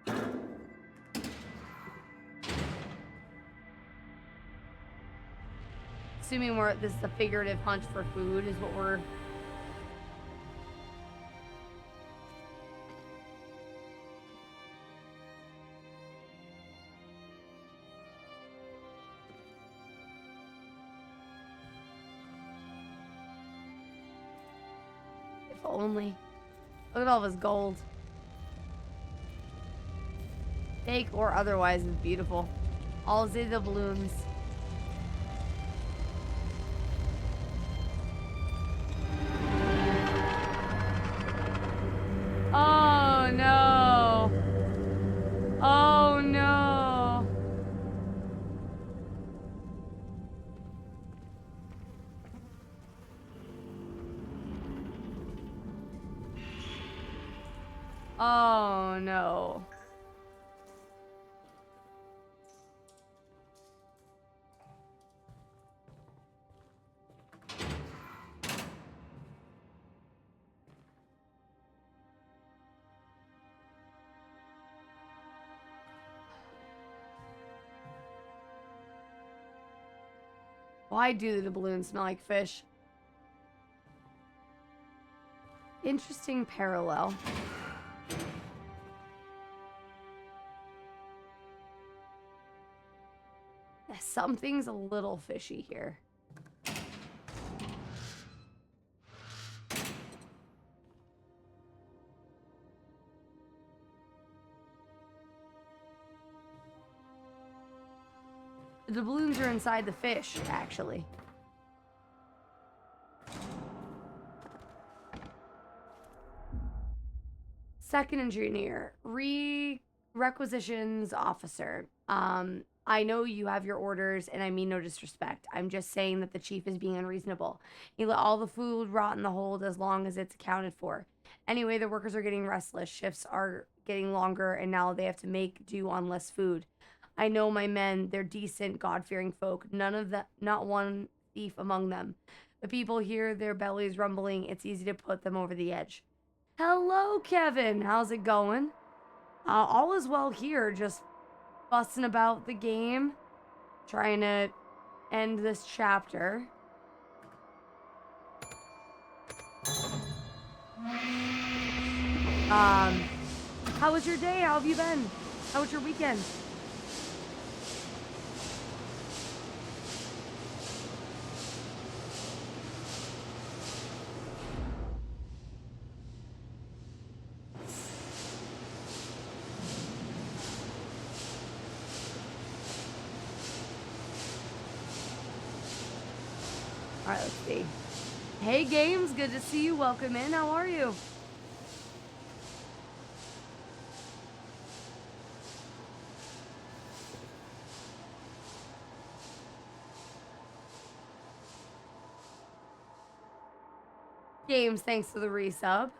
Speaker 3: Assuming this is a figurative hunt for food is what we're... If only. Look at all of his gold. Fake or otherwise is beautiful. All the balloons. Oh no. Oh no. Oh no. Why do the balloons smell like fish? Interesting parallel. Yeah, something's a little fishy here. The balloons are inside the fish, actually. Second engineer, requisitions officer. I know you have your orders, and I mean no disrespect. I'm just saying that the chief is being unreasonable. He let all the food rot in the hold as long as it's accounted for. Anyway, the workers are getting restless. Shifts are getting longer, and now they have to make do on less food. I know my men. They're decent, God-fearing folk. Not one thief among them. The people hear their bellies rumbling. It's easy to put them over the edge. Hello, Kevin. How's it going? All is well here. Just fussing about the game. Trying to end this chapter. How was your day? How have you been? How was your weekend? All right, let's see. Hey, Games, good to see you. Welcome in. How are you? Games, thanks for the resub.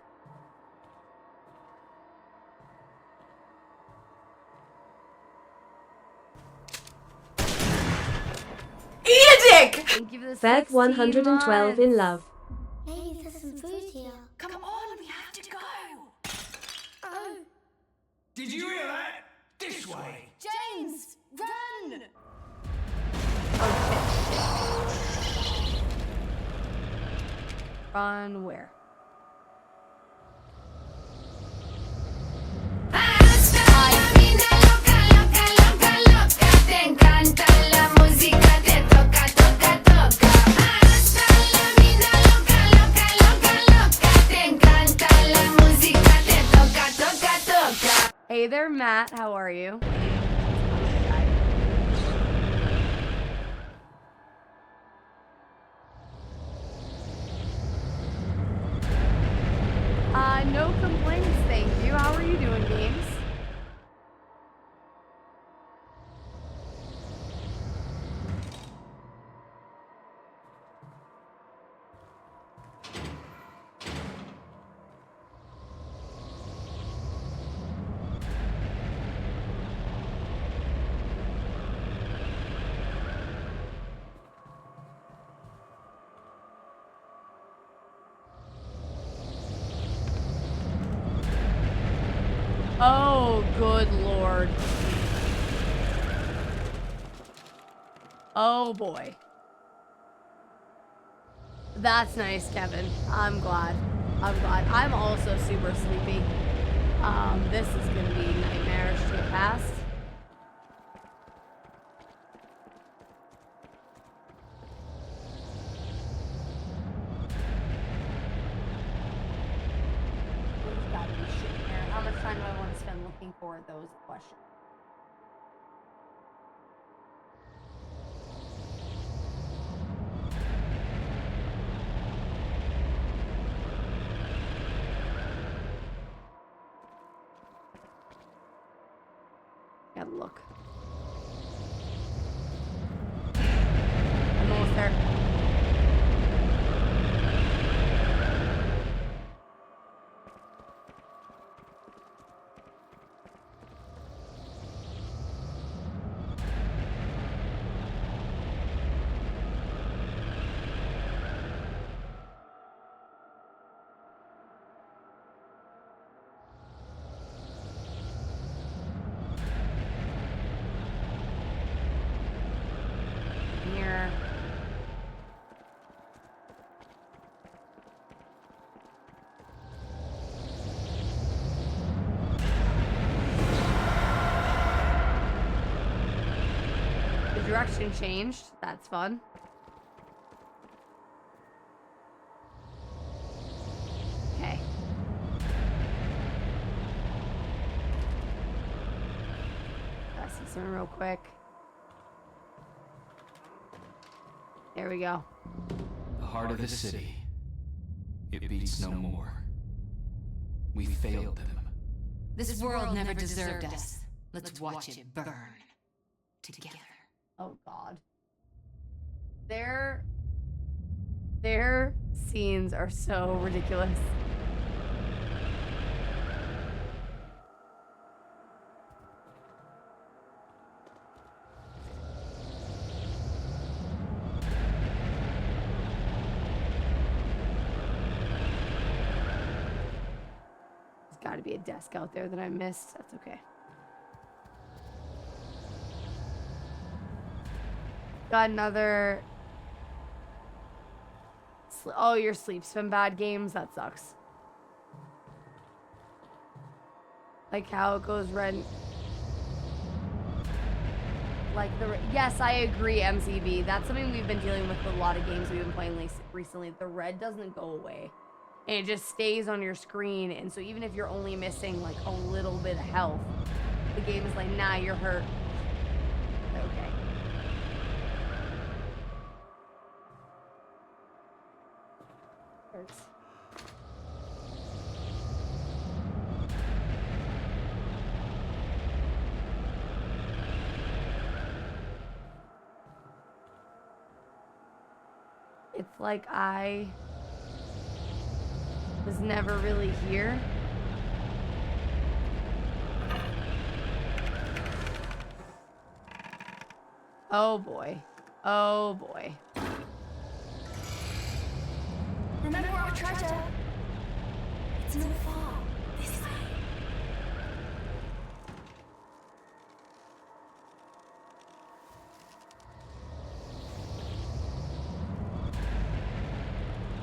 Speaker 16: Dick!
Speaker 3: Thank you for the
Speaker 8: Beth
Speaker 3: 16
Speaker 8: 112 in
Speaker 3: months.
Speaker 8: love.
Speaker 14: Maybe there's some food here.
Speaker 15: Come on, we have to go.
Speaker 14: Oh,
Speaker 11: Did you hear that? This way.
Speaker 15: James, run!
Speaker 3: Run where?
Speaker 2: Te encanta la música, te toca, toca, toca. Hasta la vida loca, loca, loca, loca. Te encanta la música, te toca, toca, toca.
Speaker 3: Hey there, Matt. How are you? No complaints, thank you. How are you doing, Games? Oh, good lord. Oh boy. That's nice, Kevin. I'm glad. I'm also super sleepy. This is gonna be nightmarish to get past. There's gotta be shit in here. How much time do I want to spend looking for those questions? Gotta look. I'm almost there. Here. The direction changed. That's fun. Okay. Gotta see something real quick. There we go.
Speaker 18: The heart of the city. It beats no more. We failed them.
Speaker 13: This world never deserved us. Let's watch it burn. Together.
Speaker 3: Oh God. Their scenes are so ridiculous. There's got to be a desk out there that I missed. That's okay. Got another. Oh, your sleep's been bad games. That sucks. Like how it goes red. Like the. Yes, I agree, MCB. That's something we've been dealing with a lot of games we've been playing recently. The red doesn't go away. And it just stays on your screen. And so even if you're only missing like a little bit of health, the game is like, nah, you're hurt. Okay. Hurts. It's like I was never really here. Oh boy. Oh boy.
Speaker 14: Remember our treasure? It's not far. This way.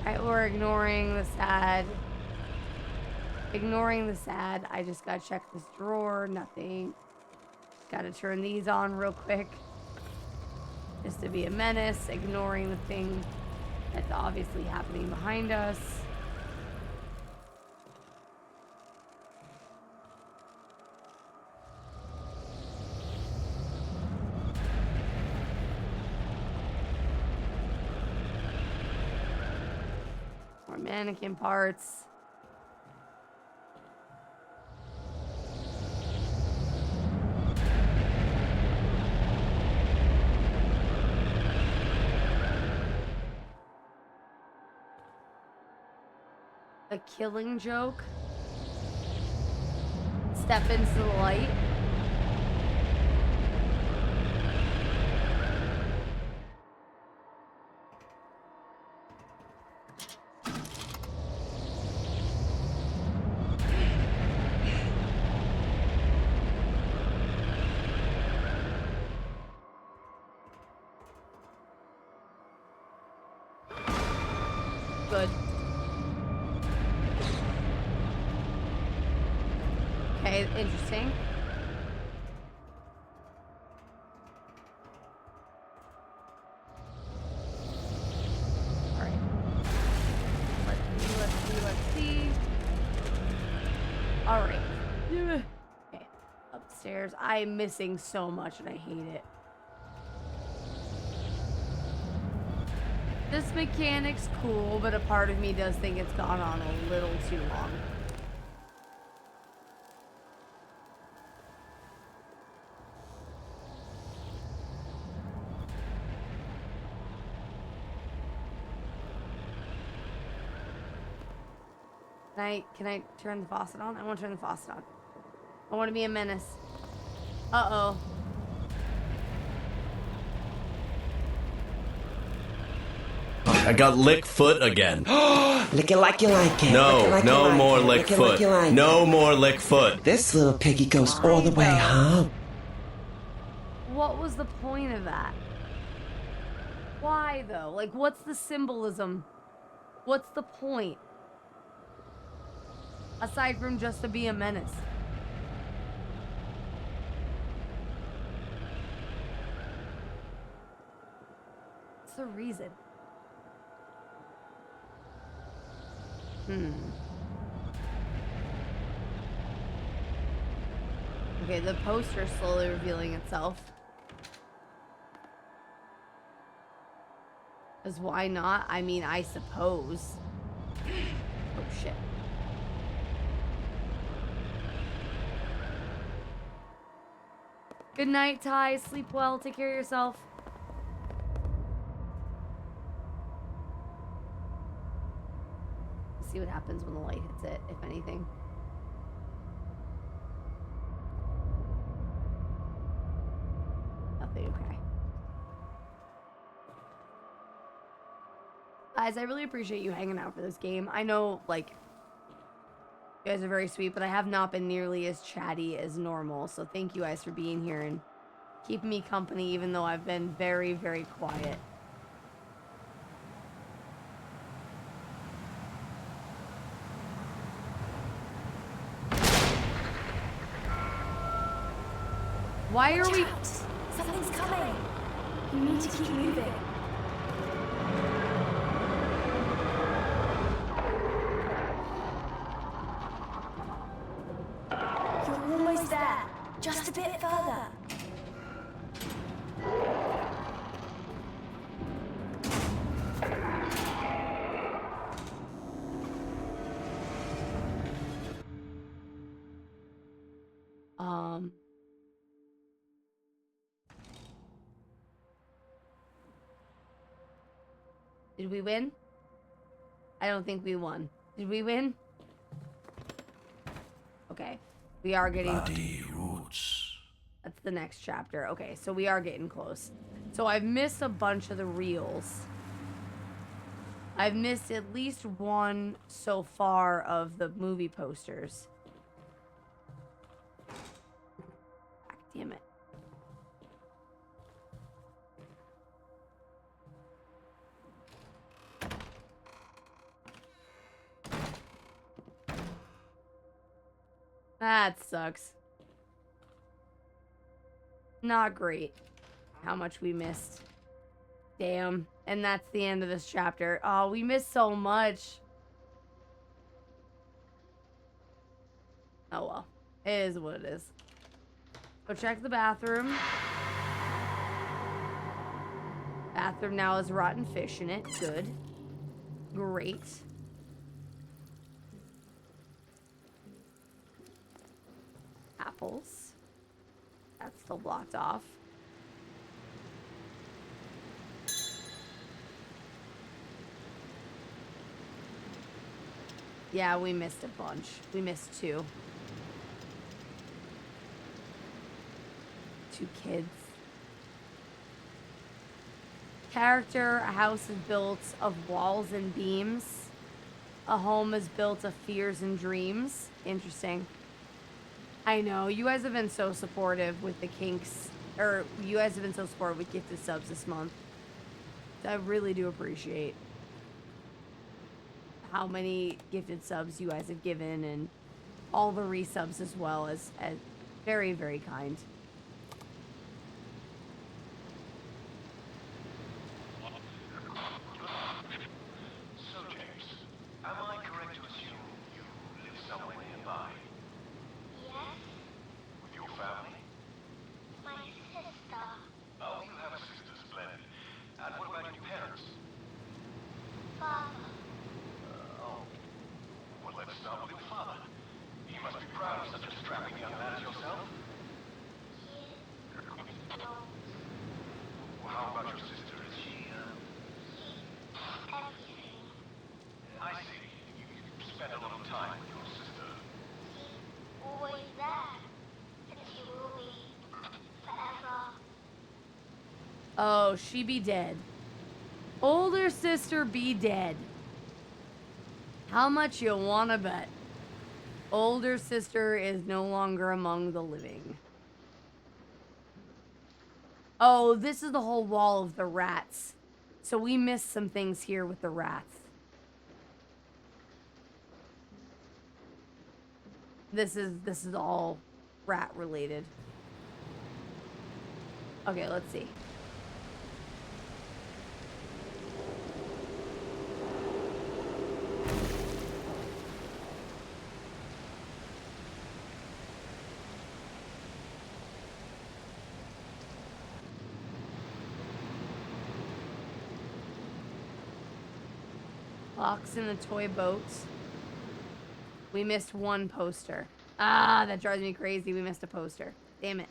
Speaker 3: Alright, we're ignoring the sad. Ignoring the sad. I just gotta check this drawer. Nothing. Gotta turn these on real quick. Just to be a menace. Ignoring the thing that's obviously happening behind us. More mannequin parts. A Killing Joke. Step into the light. Good. Okay, interesting. Alright. Let's see. Alright. Okay. Upstairs. I'm missing so much and I hate it. This mechanic's cool, but a part of me does think it's gone on a little too long. Can I turn the faucet on? I want to turn the faucet on. I want to be a menace. Uh-oh.
Speaker 4: I got lick foot again.
Speaker 17: Lick it like you like it.
Speaker 4: No,
Speaker 17: Lick it like
Speaker 4: no
Speaker 17: you like
Speaker 4: more
Speaker 17: it.
Speaker 4: lick
Speaker 17: Lick it
Speaker 4: foot.
Speaker 17: like you like
Speaker 4: No
Speaker 17: it.
Speaker 4: more lick foot.
Speaker 17: This little piggy goes all the way home.
Speaker 3: What was the point of that? Why, though? Like, what's the symbolism? What's the point? Aside from just to be a menace. What's the reason? Okay, the poster is slowly revealing itself. Because why not? I mean, I suppose. Oh, shit. Good night, Ty. Sleep well. Take care of yourself. Let's see what happens when the light hits it, if anything. Nothing, okay. Guys, I really appreciate you hanging out for this game. I know, like, you guys are very sweet, but I have not been nearly as chatty as normal. So thank you guys for being here and keeping me company, even though I've been very, very quiet. Why are we...
Speaker 14: Something's coming. You need to keep moving. You're almost there. Just a bit further.
Speaker 3: Did we win? I don't think we won. Did we win? Okay. We are getting...
Speaker 10: Bloody roots.
Speaker 3: That's the next chapter. Okay, so we are getting close. So I've missed a bunch of the reels. I've missed at least one so far of the movie posters. Damn it. That sucks. Not great. How much we missed. Damn. And that's the end of this chapter. Oh, we missed so much. Oh well. It is what it is. Go check the bathroom. Bathroom now has rotten fish in it. Good. Great. Apples. That's still blocked off. Yeah, we missed a bunch. We missed two. Two kids. Character, a house is built of walls and beams. A home is built of fears and dreams. Interesting. I know, you guys have been so supportive with the kinks, or you guys have been so supportive with gifted subs this month. I really do appreciate how many gifted subs you guys have given and all the resubs as well as very, very kind.
Speaker 9: So, James, am I correct to assume you live somewhere nearby?
Speaker 1: Yes,
Speaker 9: With your family?
Speaker 1: my sister.
Speaker 9: Oh, you have a sister, splendid. And what about your parents?
Speaker 1: Father.
Speaker 9: Oh. Well, let's start with your father. He must be proud of such a strapping young man as yourself. Well, how about your sister? Is she,
Speaker 1: Everything.
Speaker 9: I see. You spend a little time with your sister.
Speaker 1: Always there. And she will be. Forever.
Speaker 3: Oh, she be dead. Older sister be dead. How much you wanna bet? Older sister is no longer among the living. Oh, this is the whole wall of the rats. So we missed some things here with the rats. This is all rat related. Okay, let's see. Locks in the toy boats. We missed one poster. Ah, that drives me crazy. We missed a poster. Damn it.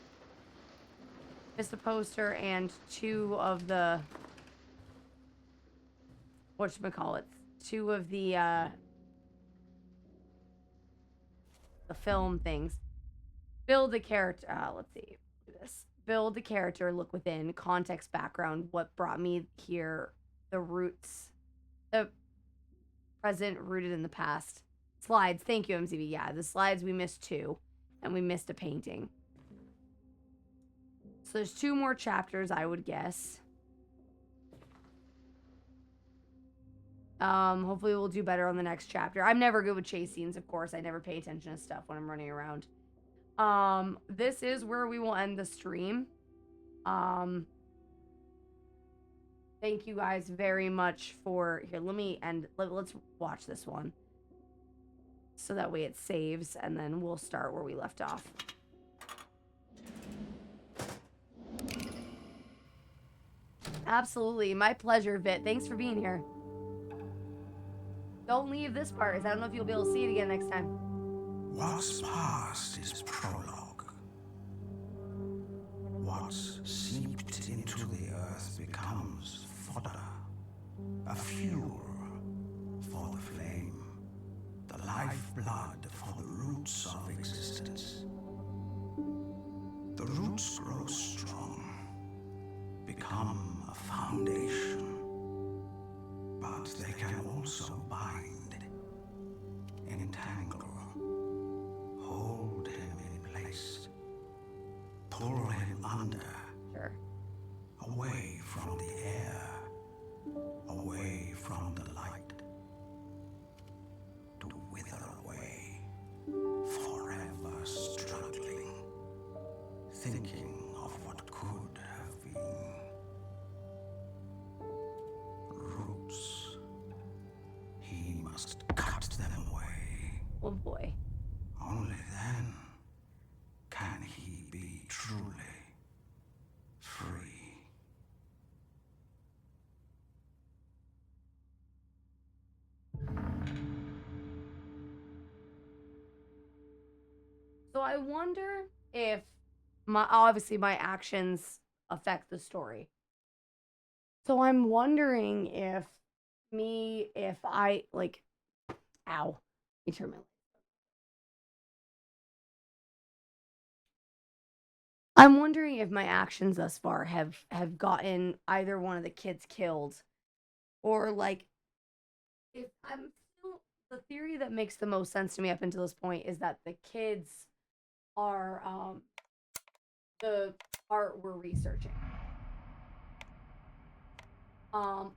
Speaker 3: missed a poster and 2 of the whatchamacallit, 2 of the film things. Build a character. Let's see. Do this. Build a character. Look within. Context, background. What brought me here? The roots. The present rooted in the past. Slides. Thank you, MCB. Yeah, the slides we missed 2, and we missed a painting. So there's 2 more chapters, I would guess. Hopefully we'll do better on the next chapter. I'm never good with chase scenes, of course. I never pay attention to stuff when I'm running around. This is where we will end the stream. Thank you guys very much for... Here, let's watch this one. So that way it saves, and then we'll start where we left off. Absolutely. My pleasure, Vit. Thanks for being here. Don't leave this part, because I don't know if you'll be able to see it again next time.
Speaker 10: What's past is prologue. What's seeped into the earth becomes fodder, a fuel for the flame, the lifeblood for the roots of existence. The roots grow strong, become a foundation, but they can also bind, entangle, hold him in place, pull him under, away from the air, away from the light, to wither away, forever struggling, thinking of what could have been. Roots. He must cut them away.
Speaker 3: Oh boy.
Speaker 10: Only then can he be truly free.
Speaker 3: So I wonder if obviously my actions affect the story. So I'm wondering if I like, ow, let me turn my. I'm wondering if my actions thus far have gotten either one of the kids killed, or like, if I'm still, the theory that makes the most sense to me up until this point is that the kids are the art we're researching.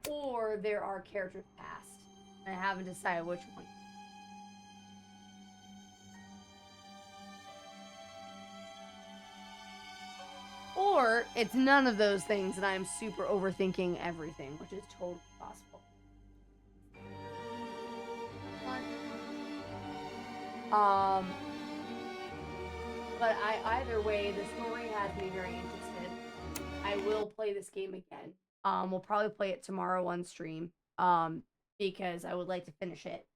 Speaker 3: Or there are characters past. I haven't decided which one. Or it's none of those things and I'm super overthinking everything, which is totally possible. But either way, the story has me very interested. I will play this game again. We'll probably play it tomorrow on stream. Because I would like to finish it.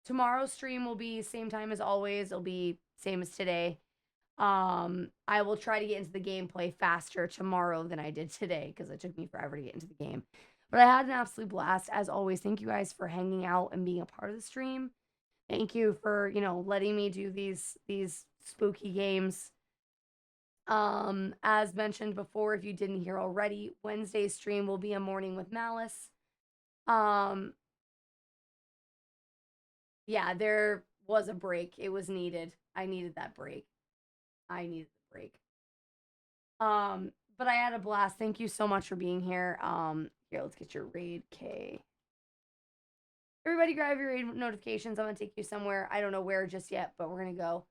Speaker 3: Tomorrow's stream will be same time as always. It'll be same as today. I will try to get into the gameplay faster tomorrow than I did today because it took me forever to get into the game. But I had an absolute blast as always. Thank you guys for hanging out and being a part of the stream. Thank you for, letting me do these spooky games. As mentioned before, if you didn't hear already, Wednesday's stream will be a morning with Malice. Yeah, there was a break. It was needed. I needed that break. But I had a blast. Thank you so much for being here. Here, let's get your raid K. Everybody grab your raid notifications. I'm gonna take you somewhere. I don't know where just yet, but we're gonna go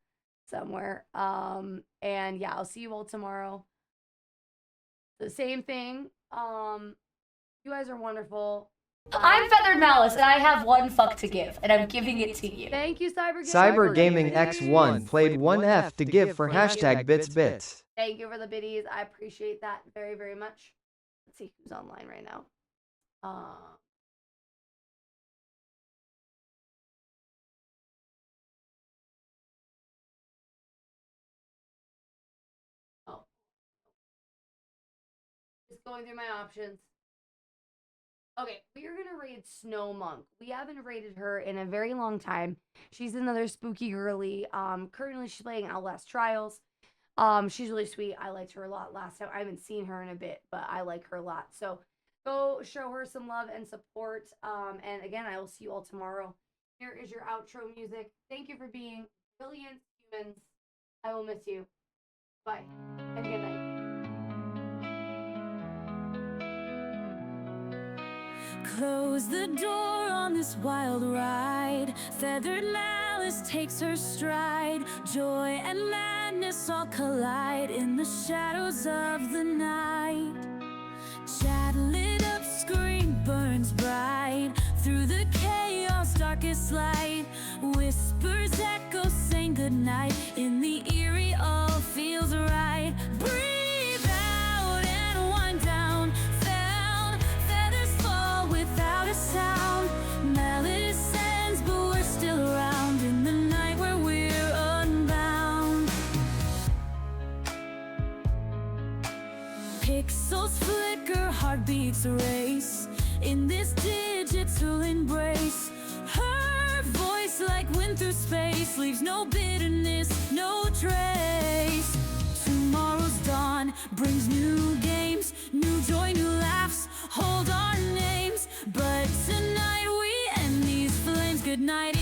Speaker 3: somewhere. And yeah, I'll see you all tomorrow. The same thing. You guys are wonderful.
Speaker 16: I'm Feathered Malice, and I have one fuck to give, and I'm giving it to you.
Speaker 3: Thank you,
Speaker 6: Cyber Gaming X1 played 1F to give for #bitsbits.
Speaker 3: Thank you for the biddies. I appreciate that very, very much. Let's see who's online right now. going through my options. Okay, we are going to raid Snow Monk. We haven't raided her in a very long time. She's another spooky girly. Currently, she's playing Outlast Trials. She's really sweet. I liked her a lot last time. I haven't seen her in a bit, but I like her a lot. So go show her some love and support. And again, I will see you all tomorrow. Here is your outro music. Thank you for being brilliant humans. I will miss you. Bye. And good night.
Speaker 2: Close the door on this wild ride. Feathered malice takes her stride. Joy and madness all collide in the shadows of the night. Chat lit up, screen burns bright. Through the chaos, darkest light. Whispers echo saying goodnight. In the eerie, all feels right. Breathe out and wind down. Found feathers fall without a sound. Malice ends, but we're still around in the night where we're unbound. Pixels flicker, heartbeats race in this digital embrace. Her voice like wind through space leaves no bitterness, no trace. Tomorrow's dawn brings new games, new joy, new laughs, hold our names. But tonight we end these flames. Good night.